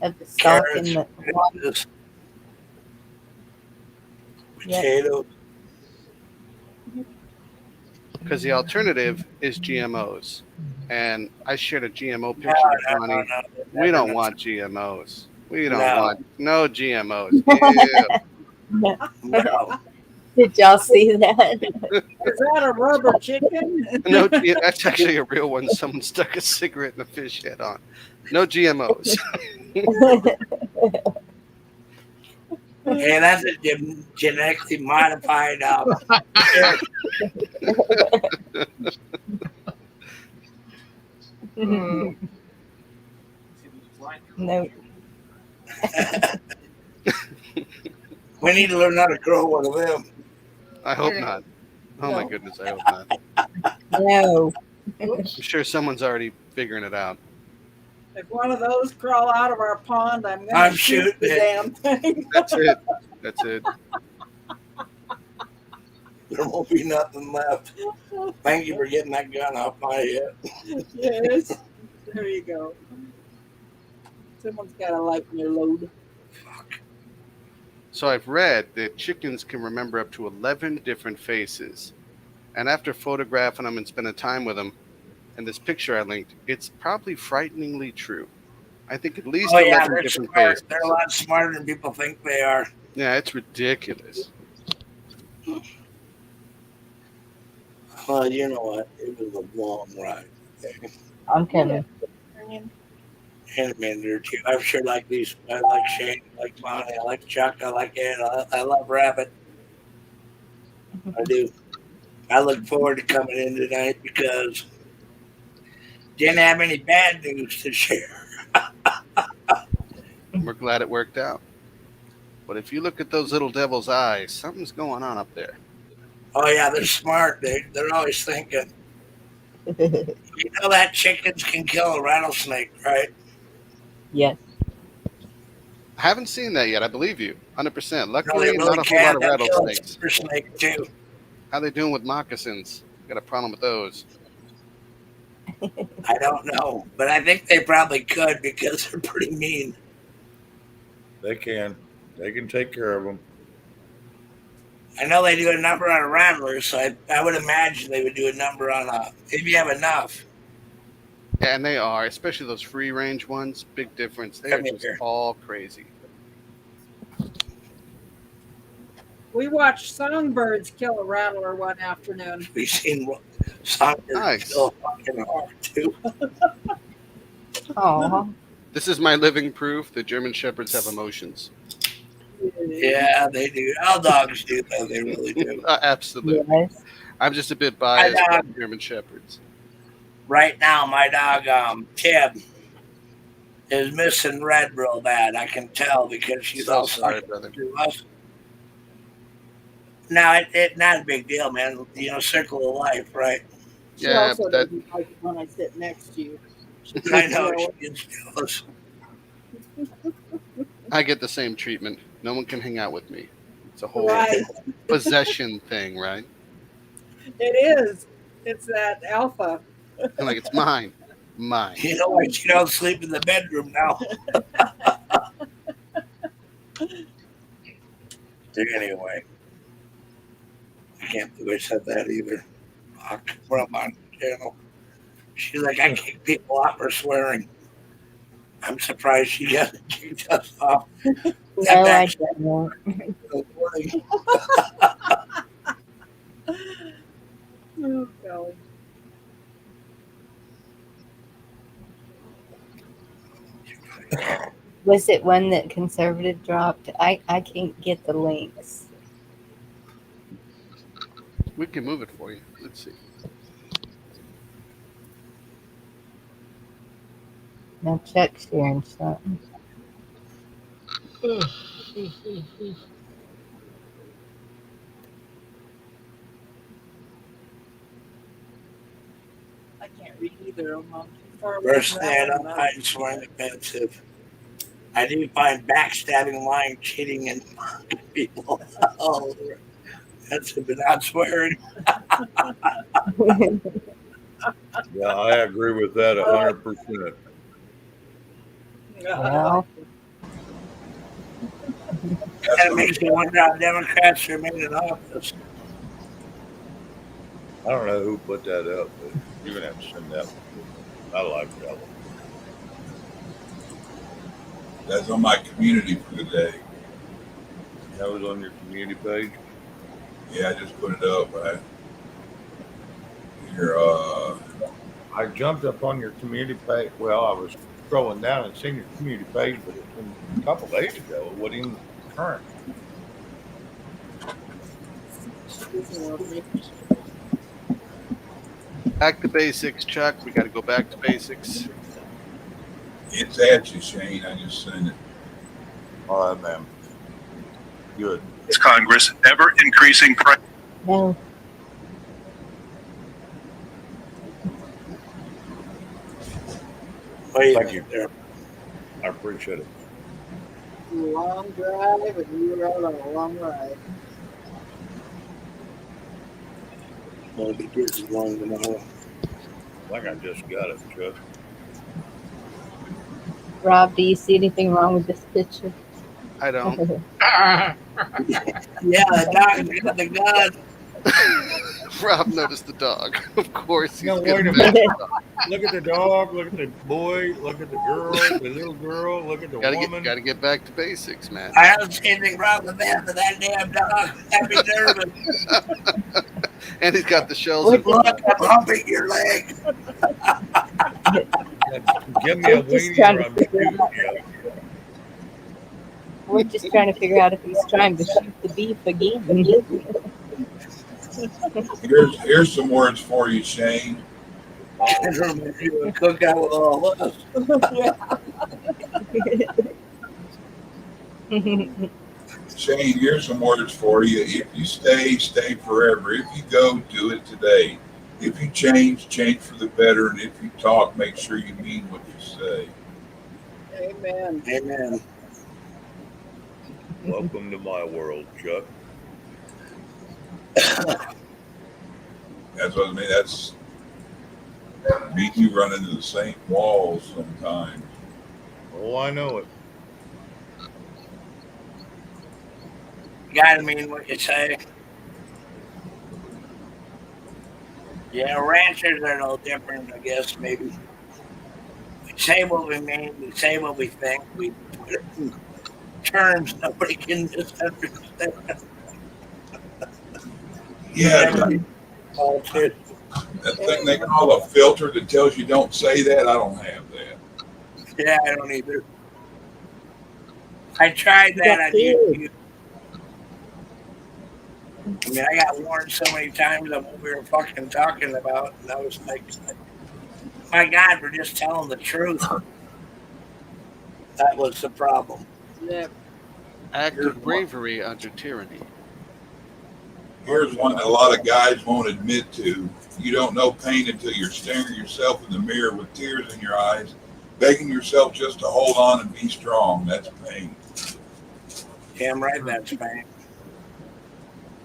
Speaker 1: of the stalk in the water.
Speaker 13: Potato.
Speaker 10: Because the alternative is GMOs. And I shared a GMO picture with Bonnie. We don't want GMOs. We don't want no GMOs. Ew.
Speaker 13: No.
Speaker 1: Did y'all see that?
Speaker 15: Is that a rubber chicken?
Speaker 10: No, that's actually a real one. Someone stuck a cigarette and a fish head on. No GMOs.
Speaker 13: Hey, that's a genetically modified.
Speaker 1: No.
Speaker 13: We need to learn how to grow one of them.
Speaker 10: I hope not. Oh my goodness, I hope not.
Speaker 1: No.
Speaker 10: I'm sure someone's already figuring it out.
Speaker 15: If one of those crawl out of our pond, I'm going
Speaker 13: I'm
Speaker 15: to shoot the
Speaker 13: shooting
Speaker 15: damn thing.
Speaker 10: That's it. That's it.
Speaker 13: There won't be nothing left. Thank you for getting that gun off my head.
Speaker 15: Yes. There you go. Someone's got to lighten your load.
Speaker 10: So I've read that chickens can remember up to 11 different faces. And after photographing them and spending time with them, and this picture I linked, it's probably frighteningly true. I think at least
Speaker 13: Oh yeah,
Speaker 10: 11
Speaker 13: they're
Speaker 10: different
Speaker 13: smart. They're a
Speaker 10: faces.
Speaker 13: lot smarter than people think they are.
Speaker 10: Yeah, it's ridiculous.
Speaker 13: Well, you know what? It was a long ride. Okay?
Speaker 1: I'm coming.
Speaker 13: And a minute or two. I'm sure like these. I like Shane, I like Bonnie, I like Chuck, I like Ed. I love Rabbit. I do. I look forward to coming in tonight because didn't have any bad news to share.
Speaker 10: We're glad it worked out. But if you look at those little devil's eyes, something's going on up there.
Speaker 13: Oh yeah, they're smart. They're always thinking. You know that chickens can kill a rattlesnake, right?
Speaker 1: Yes.
Speaker 10: I haven't seen that yet. I believe you, 100%.
Speaker 13: No,
Speaker 10: Luckily,
Speaker 13: they
Speaker 10: not
Speaker 13: really
Speaker 10: a whole lot
Speaker 13: can.
Speaker 10: of
Speaker 13: They'll kill a
Speaker 10: rattlesnakes.
Speaker 13: super snake too.
Speaker 10: How they doing with moccasins? Got a problem with those?
Speaker 13: I don't know, but I think they probably could because they're pretty mean.
Speaker 2: They can. They can take care of them.
Speaker 13: I know they do a number on a rattler, so I would imagine they would do a number on a if you have enough.
Speaker 10: Yeah, and they are, especially those free range ones. Big difference. They are just all crazy.
Speaker 15: We watched songbirds kill a rattler one afternoon.
Speaker 13: We've seen songbirds kill a fucking hawk too.
Speaker 1: Oh.
Speaker 10: This is my living proof that German Shepherds have emotions.
Speaker 13: Yeah, they do. All dogs do, though. They really do.
Speaker 10: Absolutely.
Speaker 1: Yes.
Speaker 10: I'm just a bit biased about German Shepherds.
Speaker 13: Right now, my dog, Tim, is missing Red real bad. I can tell because she's
Speaker 10: So
Speaker 13: all
Speaker 10: sorry,
Speaker 13: sucked
Speaker 10: brother.
Speaker 13: to us. Now, it's not a big deal, man. You know, circle of life, right?
Speaker 15: She also doesn't like it when I sit next to you.
Speaker 13: I know. She's jealous.
Speaker 10: I get the same treatment. No one can hang out with me. It's a whole
Speaker 15: Right.
Speaker 10: possession thing, right?
Speaker 15: It is. It's that alpha.
Speaker 10: And like, it's mine. Mine.
Speaker 13: You know why she don't sleep in the bedroom now? Anyway. I can't believe I said that either. Fuck. We're up on channel. She's like, I kick people off for swearing. I'm surprised she hasn't kicked us off.
Speaker 1: No, I don't.
Speaker 15: Oh, golly.
Speaker 1: Was it one that conservative dropped? I can't get the links.
Speaker 10: We can move it for you. Let's see.
Speaker 1: Now Chuck's sharing something.
Speaker 15: I can't read either of them.
Speaker 13: Personally, I don't find swearing offensive. I do find backstabbing, lying, cheating, and mocking people. Oh, that's not swearing.
Speaker 2: Yeah, I agree with that 100%.
Speaker 1: Well,
Speaker 13: That makes me wonder how Democrats remain in office.
Speaker 2: I don't know who put that up, but you're gonna have to send that. I like that one.
Speaker 3: That's on my community for today.
Speaker 2: That was on your community page.
Speaker 3: Yeah, I just put it up.
Speaker 2: I jumped up on your community page. Well, I was scrolling down and seen your community page, but it's been a couple days ago. It wasn't even current.
Speaker 10: Back to basics, Chuck. We got to go back to basics.
Speaker 3: It's at you, Shane. I just sent it.
Speaker 2: All right, man. Good.
Speaker 4: Is Congress ever increasing price?
Speaker 1: no.
Speaker 2: Thank you. I appreciate it.
Speaker 15: Long drive, and you were out on a long ride.
Speaker 13: Well, the kids is long tomorrow.
Speaker 2: I think I just got it, Chuck.
Speaker 1: Rob, do you see anything wrong with this picture?
Speaker 10: I don't.
Speaker 13: Yeah, the dog's got the gun.
Speaker 10: Rob noticed the dog. Of course, he's
Speaker 2: No,
Speaker 10: gonna
Speaker 2: wait a
Speaker 10: bet.
Speaker 2: minute. Look at the dog. Look at the boy. Look at the girl. The little girl. Look at the woman.
Speaker 10: Gotta get back to basics, man.
Speaker 13: I don't see anything wrong with that, but that damn dog had me nervous.
Speaker 10: And he's got the shells.
Speaker 13: Look, I'm humping your leg.
Speaker 2: Give me a
Speaker 1: We're just
Speaker 2: weenie
Speaker 1: trying
Speaker 2: or
Speaker 1: to
Speaker 2: I'm
Speaker 1: figure
Speaker 2: shooting
Speaker 1: out.
Speaker 2: you.
Speaker 1: We're just trying to figure out if he's trying to shoot the beef again.
Speaker 3: Here's some words for you, Shane.
Speaker 13: You cook out with all of us.
Speaker 3: Shane, here's some words for you. If you stay, stay forever. If you go, do it today. If you change, change for the better. And if you talk, make sure you mean what you say.
Speaker 15: Amen.
Speaker 13: Amen.
Speaker 2: Welcome to my world, Chuck.
Speaker 3: That's what I mean. That's me and you run into the same walls sometimes.
Speaker 2: Oh, I know it.
Speaker 13: You gotta mean what you say. Yeah, ranchers are no different, I guess, maybe. We say what we mean, we say what we think, we put it in terms nobody can misunderstand.
Speaker 3: Yeah, that thing they call a filter that tells you don't say that, I don't have that.
Speaker 13: Yeah, I don't either. I tried that on YouTube. I mean, I got warned so many times of what we were fucking talking about, and I was like, my God, we're just telling the truth. That was the problem.
Speaker 15: Yeah.
Speaker 10: Act of bravery under tyranny.
Speaker 3: Here's one that a lot of guys won't admit to. You don't know pain until you're staring yourself in the mirror with tears in your eyes, begging yourself just to hold on and be strong. That's pain.
Speaker 13: Damn right, that's pain.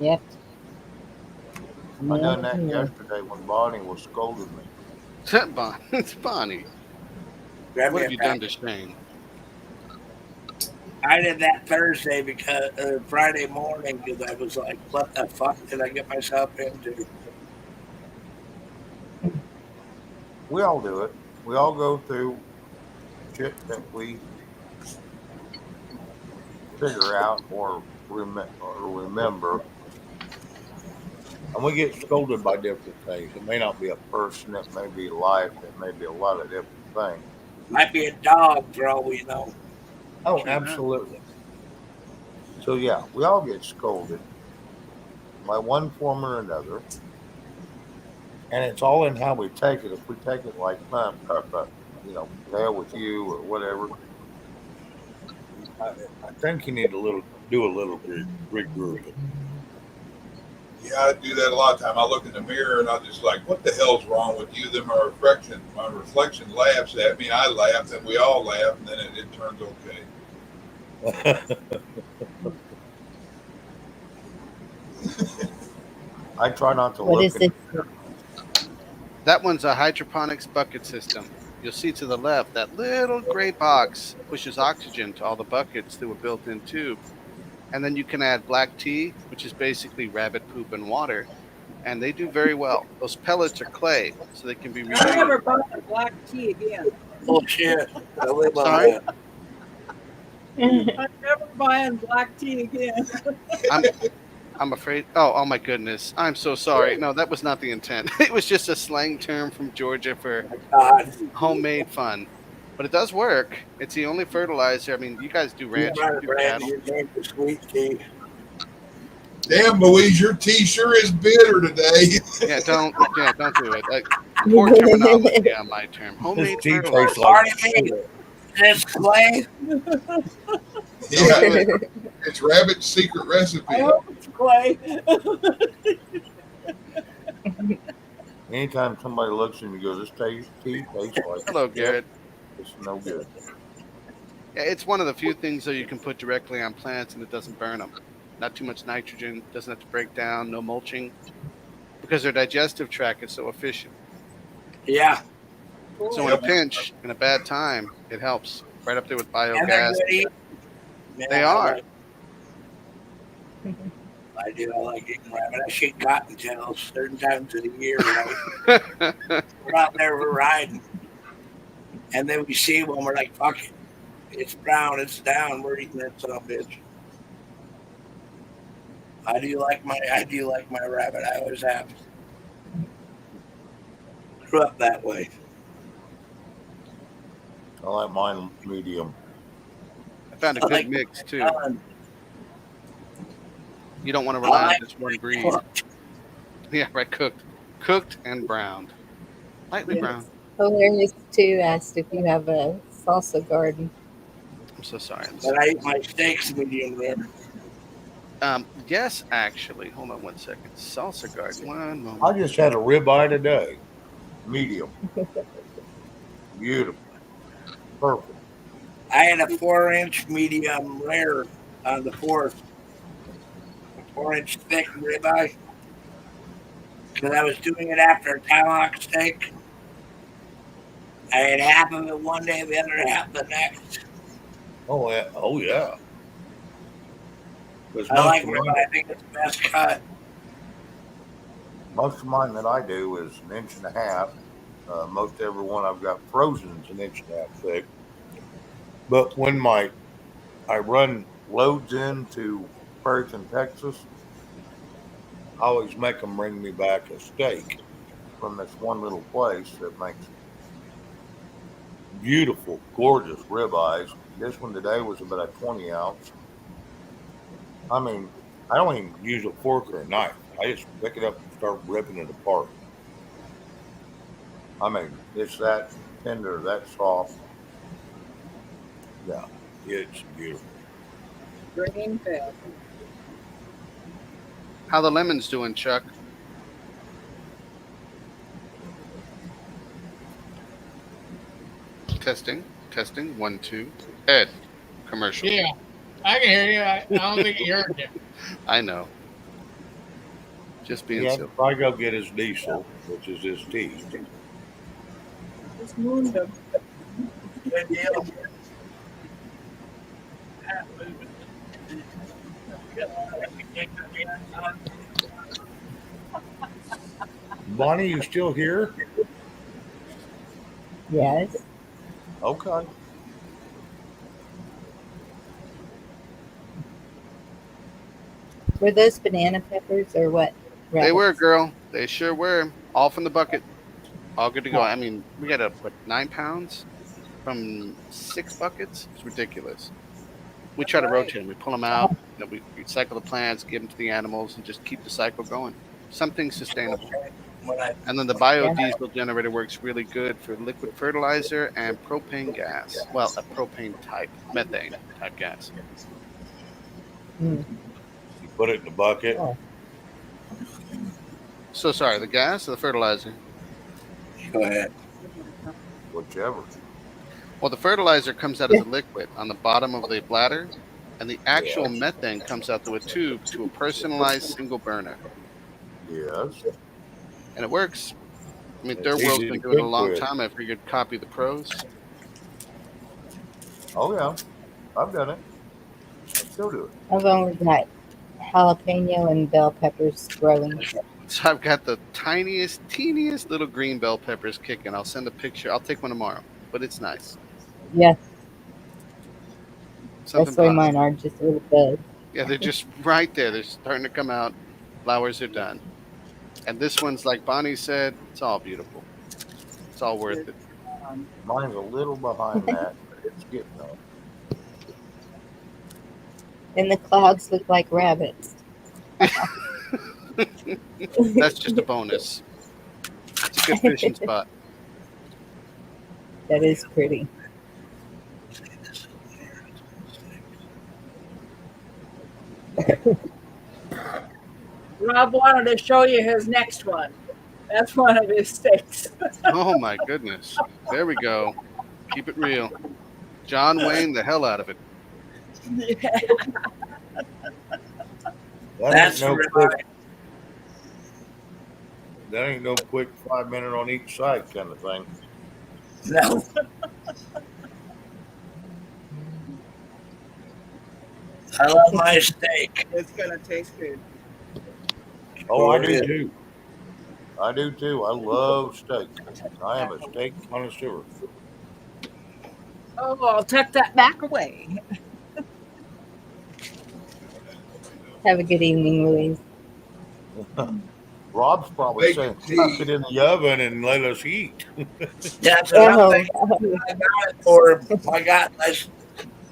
Speaker 1: Yep.
Speaker 2: I done that yesterday when Bonnie was scolding me.
Speaker 10: It's Bonnie.
Speaker 13: Grab
Speaker 10: What
Speaker 13: me
Speaker 10: have
Speaker 13: a
Speaker 10: you done
Speaker 13: pack.
Speaker 10: to Shane?
Speaker 13: I did that Thursday because Friday morning because I was like, what the fuck did I get myself into?
Speaker 2: We all do it. We all go through shit that we figure out or remember. And we get scolded by different things. It may not be a person, it may be life, it may be a lot of different things.
Speaker 13: Might be a dog for all we know.
Speaker 2: Oh, absolutely. So yeah, we all get scolded by one form or another. And it's all in how we take it. If we take it like, you know, hell with you or whatever, I think you need to do a little regrouping.
Speaker 3: Yeah, I do that a lot of time. I look in the mirror and I'm just like, what the hell's wrong with you? Then my reflection laughs at me. I laugh, and we all laugh, and then it turns okay.
Speaker 2: I try not to
Speaker 1: What
Speaker 2: look
Speaker 1: is
Speaker 2: at
Speaker 1: it?
Speaker 10: That one's a hydroponics bucket system. You'll see to the left that little gray box pushes oxygen to all the buckets through a built-in tube. And then you can add black tea, which is basically rabbit poop and water, and they do very well. Those pellets are clay, so they can be
Speaker 15: I
Speaker 10: reused.
Speaker 15: never bought black tea again.
Speaker 13: Bullshit.
Speaker 10: Sorry?
Speaker 15: I'm never buying black tea again.
Speaker 10: I'm afraid. Oh my goodness. I'm so sorry. No, that was not the intent. It was just a slang term from Georgia for homemade fun. But it does work. It's the only fertilizer. I mean, you guys do ranch, you do cattle.
Speaker 13: Sweet tea.
Speaker 3: Damn, Louise, your tea sure is bitter today.
Speaker 10: Yeah, don't do it. Poor terminology on my term. Homemade
Speaker 2: tea
Speaker 10: fertilizer.
Speaker 2: tastes like
Speaker 13: This clay.
Speaker 3: Yeah, it's Rabbit's secret recipe.
Speaker 15: I hope it's clay.
Speaker 2: Anytime somebody looks at me and goes, this tea tastes like.
Speaker 10: Hello, Garrett.
Speaker 2: It's no good.
Speaker 10: Yeah, it's one of the few things that you can put directly on plants and it doesn't burn them. Not too much nitrogen, doesn't have to break down, no mulching, because their digestive tract is so efficient.
Speaker 13: Yeah.
Speaker 10: So in a pinch, in a bad time, it helps. Right up there with biogas.
Speaker 13: Man,
Speaker 10: They are.
Speaker 13: I do. I like eating rabbit. I shoot cottontails certain times of the year. We're out there, we're riding, and then we see one. We're like, "Fuck it, it's brown, it's down. We're eating that son of a bitch." I do like my rabbit. I always have. Grew up that way.
Speaker 2: I like mine medium.
Speaker 10: I found a
Speaker 13: I
Speaker 10: good
Speaker 13: like
Speaker 10: mix too.
Speaker 13: done.
Speaker 10: You don't want to
Speaker 13: I
Speaker 10: rely on
Speaker 13: like
Speaker 10: just one breed.
Speaker 13: cooked.
Speaker 10: Yeah, right. Cooked and browned, lightly brown.
Speaker 1: Hilarious too asked if you have a salsa garden.
Speaker 10: I'm so sorry.
Speaker 13: But I eat my steaks medium rare.
Speaker 10: Yes, actually. Hold on one second. Salsa garden. One
Speaker 2: I
Speaker 10: moment.
Speaker 2: just had a ribeye today, medium, beautiful, perfect.
Speaker 13: I had a 4-inch medium rare on the fourth, a 4-inch thick ribeye, because I was doing it after a tomahawk steak. I had half of it one day, the other half the next.
Speaker 2: Oh yeah, oh yeah. Because
Speaker 13: I like ribeye. I think it's the best cut.
Speaker 2: most of mine that I do is an inch and a half. Most every one I've got frozen is an inch and a half thick. But when I run loads into Perryton, Texas, I always make them bring me back a steak from this one little place that makes beautiful, gorgeous ribeyes. This one today was about a 20 ounce. I mean, I don't even use a fork or a knife. I just pick it up and start ripping it apart. I mean, it's that tender, that soft. Yeah, it's beautiful.
Speaker 15: Green fed.
Speaker 10: How the lemons doing, Chuck? Testing. 1, 2. Ed, commercial.
Speaker 5: Yeah, I can hear you. I don't think you heard you.
Speaker 10: I know. Just being
Speaker 2: He had
Speaker 10: silly.
Speaker 2: to probably go get his diesel, which is his tea.
Speaker 15: It's Mundo.
Speaker 13: Good deal.
Speaker 2: Bonnie, you still here?
Speaker 1: Yes.
Speaker 2: Okay.
Speaker 1: Were those banana peppers or what?
Speaker 10: They were,
Speaker 1: Rabbits?
Speaker 10: girl. They sure were. All from the bucket. All good to go. I mean, we got 9 pounds from 6 buckets. It's ridiculous. We try to rotate them. We pull them out. We recycle the plants, give them to the animals, and just keep the cycle going. Something sustainable. And then the biodiesel generator works really good for liquid fertilizer and propane gas. Well, a propane type, methane type gas.
Speaker 1: Mm.
Speaker 2: You put it in the bucket.
Speaker 1: Oh.
Speaker 10: So sorry, the gas or the fertilizer?
Speaker 13: Go ahead.
Speaker 2: Whichever.
Speaker 10: Well, the fertilizer comes out as a liquid on the bottom of the bladder, and the actual methane comes out through a tube to a personalized single burner.
Speaker 2: Yes.
Speaker 10: And it works. I mean, Third
Speaker 2: It's
Speaker 10: World's
Speaker 2: easy
Speaker 10: been
Speaker 2: to
Speaker 10: doing it a
Speaker 2: cook
Speaker 10: long
Speaker 2: with.
Speaker 10: time. I figured copy the pros.
Speaker 2: Oh yeah, I've done it. I still do it.
Speaker 1: I've only got jalapeno and bell peppers growing.
Speaker 10: So I've got the tiniest, teeniest little green bell peppers kicking. I'll send a picture. I'll take one tomorrow, but it's nice.
Speaker 1: Yeah,
Speaker 10: Something
Speaker 1: that's the way
Speaker 10: positive.
Speaker 1: mine are, just a little bud.
Speaker 10: Yeah, they're just right there. They're starting to come out. Flowers are done. And this one's, like Bonnie said, it's all beautiful. It's all worth it.
Speaker 2: Mine's a little behind that, but it's getting there.
Speaker 1: And the clouds look like rabbits.
Speaker 10: That's just a bonus. It's a good fishing spot.
Speaker 1: That is pretty.
Speaker 15: Rob wanted to show you his next one. That's one of his steaks.
Speaker 10: Oh my goodness. There we go. Keep it real. John Wayne the hell out of it.
Speaker 13: That's
Speaker 2: That ain't no quick 5 minute on each side kind of thing.
Speaker 13: No. I love my steak.
Speaker 15: It's gonna taste good.
Speaker 2: Oh, I do
Speaker 13: Yeah.
Speaker 2: too. I do too. I love steak. I am a steak connoisseur.
Speaker 15: Oh, I'll tuck that back away.
Speaker 1: Have a good evening, Louise.
Speaker 2: Rob's probably
Speaker 3: Bacon
Speaker 2: saying, "Stuck it in the oven and let us eat."
Speaker 13: That's what I'm
Speaker 1: Oh,
Speaker 13: thinking. I got it for I got less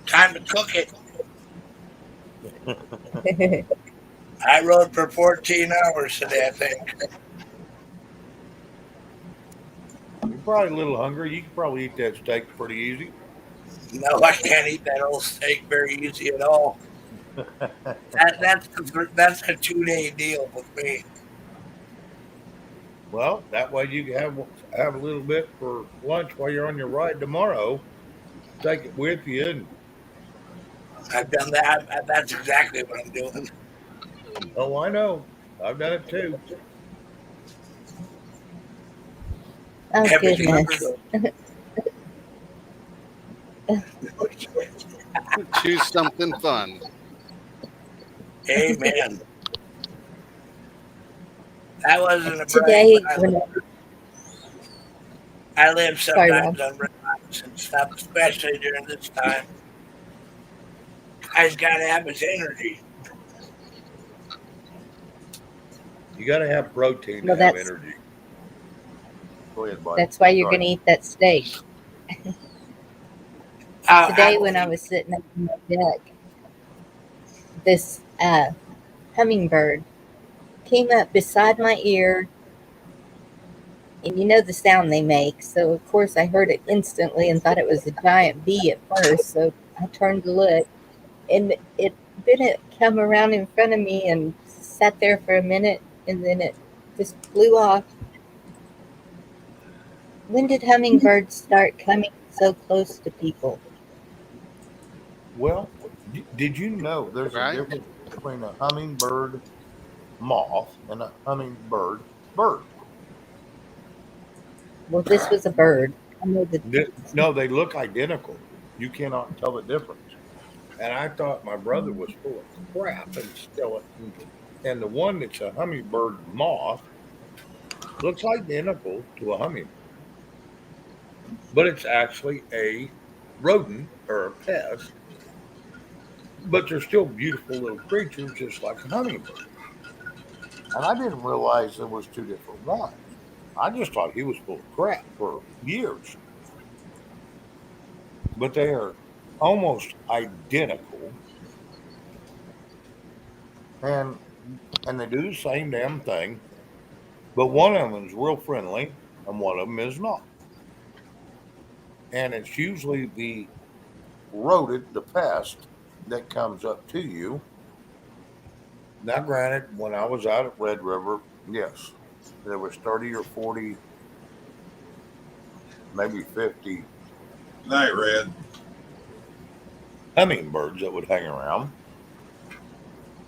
Speaker 13: time to cook it. I rode for 14 hours today, I think.
Speaker 2: You're probably a little hungry. You could probably eat that steak pretty easy.
Speaker 13: No, I can't eat that whole steak very easy at all. That's a 2 day deal with me.
Speaker 2: Well, that way you can have a little bit for lunch while you're on your ride tomorrow. Take it with you. And
Speaker 13: I've done that. That's exactly what I'm doing.
Speaker 2: oh, I know. I've done it too.
Speaker 1: oh
Speaker 13: Everything
Speaker 1: goodness.
Speaker 10: Choose something fun.
Speaker 13: Amen. That wasn't a brag,
Speaker 1: Today,
Speaker 13: but
Speaker 1: when
Speaker 13: I live
Speaker 1: sorry, Rob.
Speaker 13: sometimes on relax and stuff, especially during this time. Guy's got to have his energy.
Speaker 2: You got to have protein to
Speaker 1: Well,
Speaker 2: have energy. Go ahead, bud.
Speaker 1: that's why you're
Speaker 2: Sorry.
Speaker 1: going to eat that steak. Today, when I was sitting up on the deck, this hummingbird came up beside my ear, and you know the sound they make. So, of course, I heard it instantly and thought it was a giant bee at first. So I turned to look, and then it come around in front of me and sat there for a minute, and then it just flew off. When did hummingbirds start coming so close to people?
Speaker 2: Well, did you know there's a
Speaker 10: Right?
Speaker 2: difference between a hummingbird moth and a hummingbird bird?
Speaker 1: Well, this was a bird. I know that.
Speaker 2: No, they look identical. You cannot tell the difference. And I thought my brother was full of crap and skeleton. And the one that's a hummingbird moth looks identical to a hummingbird, but it's actually a rodent or a pest. But they're still beautiful little creatures, just like a hummingbird. And I didn't realize there was two different ones. I just thought he was full of crap for years. But they are almost identical, and they do the same damn thing. But one of them is real friendly, and one of them is not. And it's usually the rodent, the pest, that comes up to you. Now, granted, when I was out at Red River, yes, there was 30 or 40, maybe 50
Speaker 3: Night, Red.
Speaker 2: hummingbirds that would hang around.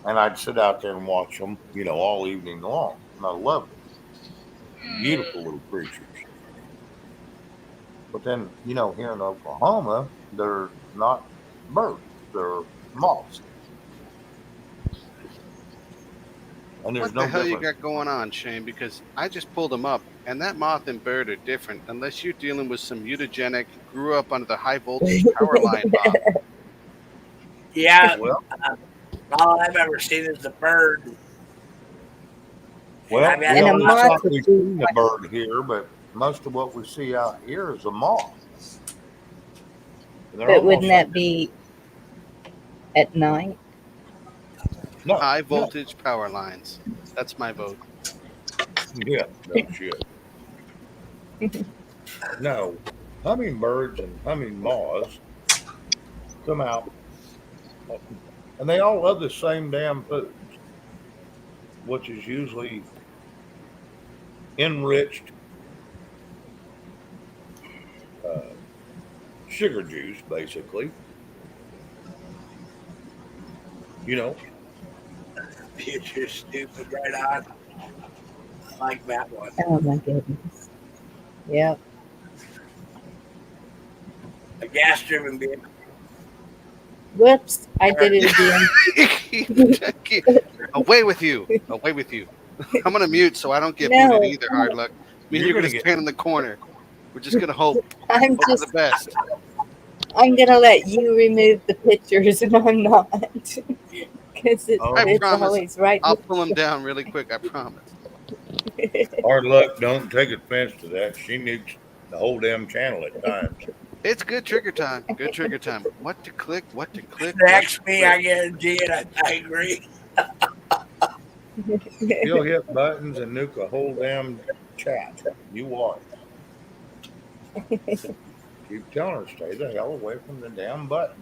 Speaker 2: And I'd sit out there and watch them, all evening long. And I loved them. Beautiful little creatures. But then, here in Oklahoma, they're not birds, they're moths. And there's
Speaker 10: What the
Speaker 2: no
Speaker 10: hell you
Speaker 2: difference.
Speaker 10: got going on, Shane? Because I just pulled them up, and that moth and bird are different unless you're dealing with some mutagenic, grew up under the high voltage power line moth.
Speaker 13: Yeah,
Speaker 2: Well,
Speaker 13: all I've ever seen is the bird.
Speaker 2: well,
Speaker 13: I've had
Speaker 2: we
Speaker 1: And a
Speaker 2: always
Speaker 1: moth
Speaker 2: thought
Speaker 1: would
Speaker 2: we'd
Speaker 1: be
Speaker 2: seen the bird here, but most of what we see out here is a moth. And they're
Speaker 1: but
Speaker 2: almost
Speaker 1: wouldn't that
Speaker 2: like,
Speaker 1: be at night?
Speaker 2: no,
Speaker 10: High
Speaker 2: no,
Speaker 10: voltage power lines. That's my vote.
Speaker 2: yeah, no shit. No, hummingbirds and humming moths come out, and they all love the same damn foods, which is usually enriched uh, sugar juice, basically. You know,
Speaker 13: You're stupid, right on. I like that one.
Speaker 1: Oh my goodness. Yep.
Speaker 13: A gas-driven vehicle.
Speaker 1: Whoops, I did it again.
Speaker 10: Away with you. Away with you. I'm going to mute so I don't get booted
Speaker 1: No,
Speaker 10: either, Hard Luck. Me and
Speaker 2: You're
Speaker 10: you're
Speaker 2: gonna
Speaker 10: going to
Speaker 2: get.
Speaker 10: stand in the corner. We're just going to hope.
Speaker 1: I'm
Speaker 10: Hope for the
Speaker 1: just,
Speaker 10: best.
Speaker 1: I'm gonna let you remove the pictures and I'm not. Because
Speaker 2: Oh,
Speaker 10: I
Speaker 1: it's
Speaker 10: promise.
Speaker 1: always right.
Speaker 10: I'll pull him down really quick. I promise.
Speaker 2: hard luck. Don't take offense to that. She needs the whole damn channel at times.
Speaker 10: It's good trigger time. Good trigger time. What to click, what to click, what
Speaker 13: Next
Speaker 10: to
Speaker 13: me,
Speaker 10: click.
Speaker 13: I guarantee it. I agree.
Speaker 2: She'll hit buttons and nuke a whole damn chat. You watch. Keep telling her, stay the hell away from the damn buttons.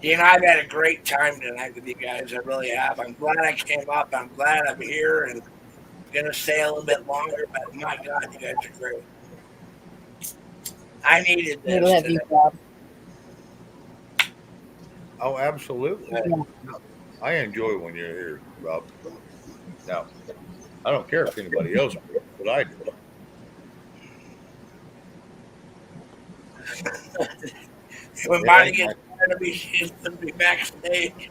Speaker 13: You know, I've had a great time tonight with you guys. I really have. I'm glad I came up. I'm glad I'm here and gonna stay a little bit longer. But my God, you guys are great. I needed
Speaker 1: We
Speaker 13: this
Speaker 1: love
Speaker 13: today.
Speaker 1: you, Bob.
Speaker 2: Oh, absolutely.
Speaker 1: Yeah.
Speaker 2: I enjoy when you're here, Rob. Now, I don't care if anybody else does, but I do.
Speaker 13: When
Speaker 2: It
Speaker 13: Bonnie
Speaker 2: ain't
Speaker 13: gets
Speaker 2: my-
Speaker 13: tired of me, she's gonna be backstage.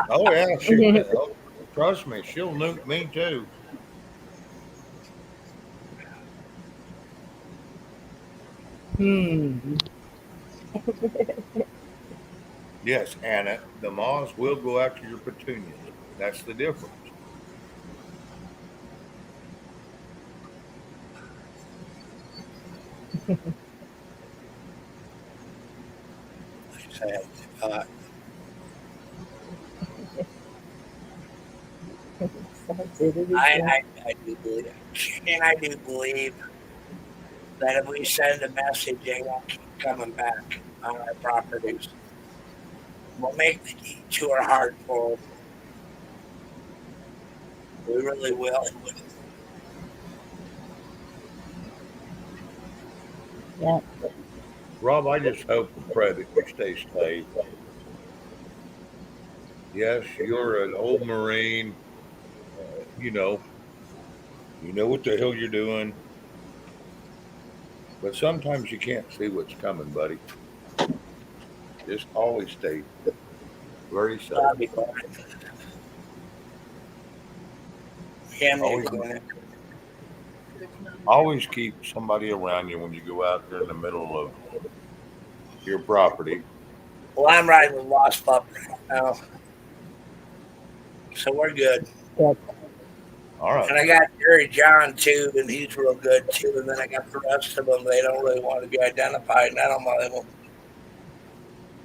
Speaker 2: Oh yeah, she will. Trust me, she'll nuke me too.
Speaker 1: Hmm.
Speaker 2: Yes, Anna, the moths will go after your petunias. That's the difference.
Speaker 13: Uh, I do believe, and I do believe that if we send a message, they won't keep coming back on our properties. We'll make the detour hard for them. We really will.
Speaker 1: Yeah.
Speaker 2: Rob, I just hope and pray that you stay safe. Yes, you're an old Marine. You know what the hell you're doing. But sometimes you can't see what's coming, buddy. Just always stay very safe.
Speaker 13: I'll be fine.
Speaker 2: Always, always keep somebody around you when you go out there in the middle of your property.
Speaker 13: Well, I'm riding with Lost Pup right now, so we're good.
Speaker 1: Good.
Speaker 2: All right.
Speaker 13: And I got Jerry John too, and he's real good too. And then I got the rest of them; they don't really want to be identified, and I don't blame them.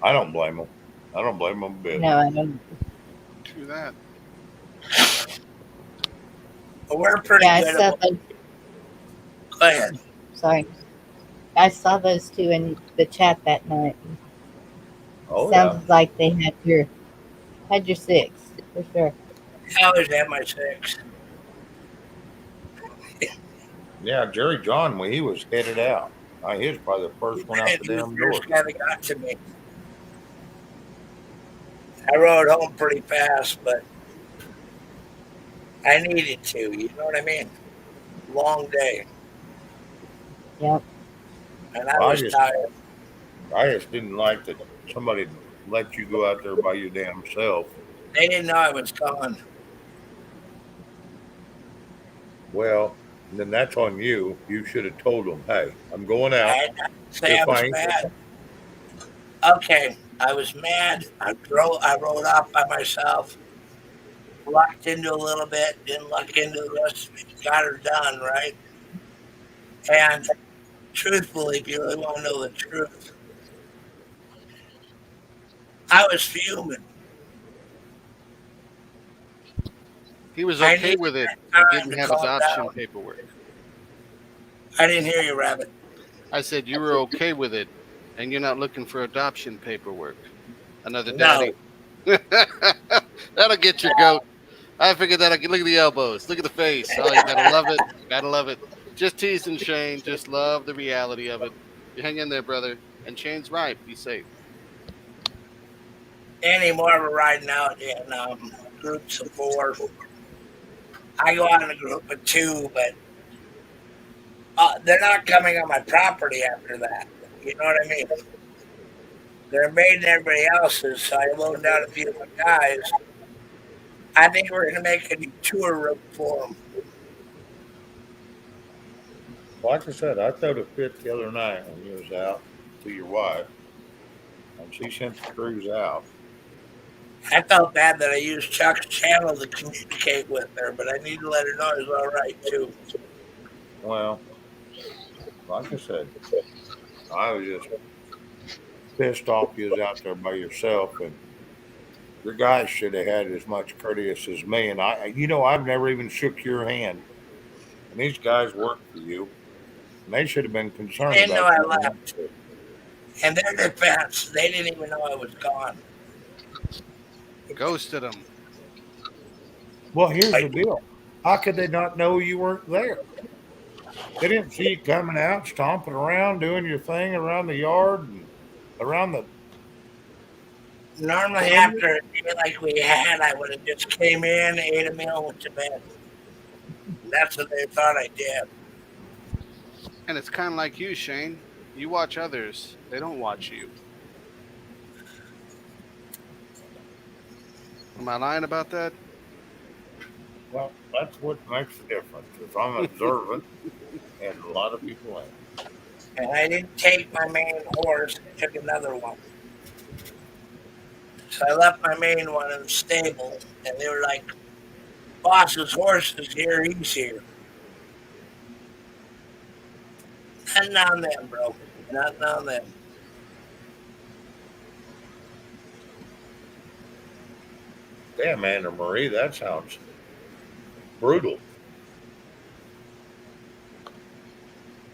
Speaker 2: I don't blame them. I don't blame them a bit.
Speaker 1: No, I don't.
Speaker 10: Do that.
Speaker 13: But we're pretty
Speaker 1: Yeah, I
Speaker 13: good
Speaker 1: saw
Speaker 13: at.
Speaker 1: those.
Speaker 13: Go ahead.
Speaker 1: Sorry. I saw those two in the chat that night.
Speaker 2: Oh
Speaker 1: Sounded like they had your six for sure.
Speaker 13: I always have my six.
Speaker 2: Yeah, Jerry John, when he was headed out, he was probably the first one out the damn door.
Speaker 13: Kind of got to me. I rode home pretty fast, but I needed to. You know what I mean? Long day.
Speaker 1: Yep.
Speaker 13: And I was tired.
Speaker 2: I just didn't like that somebody let you go out there by your damn self.
Speaker 13: They didn't know I was coming.
Speaker 2: Well, then that's on you. You should have told them, hey, I'm going out.
Speaker 13: I say I was mad. Okay, I was mad. I rode off by myself. Lucked into a little bit, didn't luck into the rest of it. Got her done, right? And truthfully, if you really want to know the truth, I was fuming.
Speaker 10: He was okay with it and didn't have adoption paperwork.
Speaker 13: I didn't hear you, Rabbit.
Speaker 10: I said you were okay with it and you're not looking for adoption paperwork. Another daddy.
Speaker 13: No.
Speaker 10: That'll get your goat. I figured that'll get. Look at the elbows. Look at the face. Oh, you gotta love it. Gotta love it. Just teasing Shane. Just love the reality of it. You hang in there, brother. And Shane's right. Be safe.
Speaker 13: Any more of a riding out in groups of 4. I go out in a group of 2, but they're not coming on my property after that. You know what I mean? They're made in everybody else's, so I loaned down a few of the guys. I think we're going to make a tour route for them.
Speaker 2: Like I said, I throwed a fit the other night when you was out to your wife, and she sent the crews out.
Speaker 13: I felt bad that I used Chuck's channel to communicate with her, but I need to let her know it was all right, too.
Speaker 2: Well, like I said, I was just pissed off you was out there by yourself, and your guys should have had as much courtesy as me. And I've never even shook your hand. And these guys work for you, and they should have been concerned
Speaker 13: They didn't know
Speaker 2: about
Speaker 13: I
Speaker 2: you.
Speaker 13: left. In their defense, they didn't even know I was gone.
Speaker 10: Ghosted them.
Speaker 2: Well, here's the deal. How could they not know you weren't there? They didn't see you coming out, stomping around, doing your thing around the yard and around the.
Speaker 13: Normally, after a day like we had, I would have just came in, ate a meal, went to bed. That's what they thought I did.
Speaker 10: And it's kind of like you, Shane. You watch others. They don't watch you. Am I lying about that?
Speaker 2: Well, that's what makes the difference. If I'm observant, and a lot of people ain't.
Speaker 13: And I didn't take my main horse, I took another one. So I left my main one in the stable, and they were like, boss's horse is here, he's here. Nothing on them, bro. Nothing on them.
Speaker 2: Damn, Anna Marie, that sounds brutal.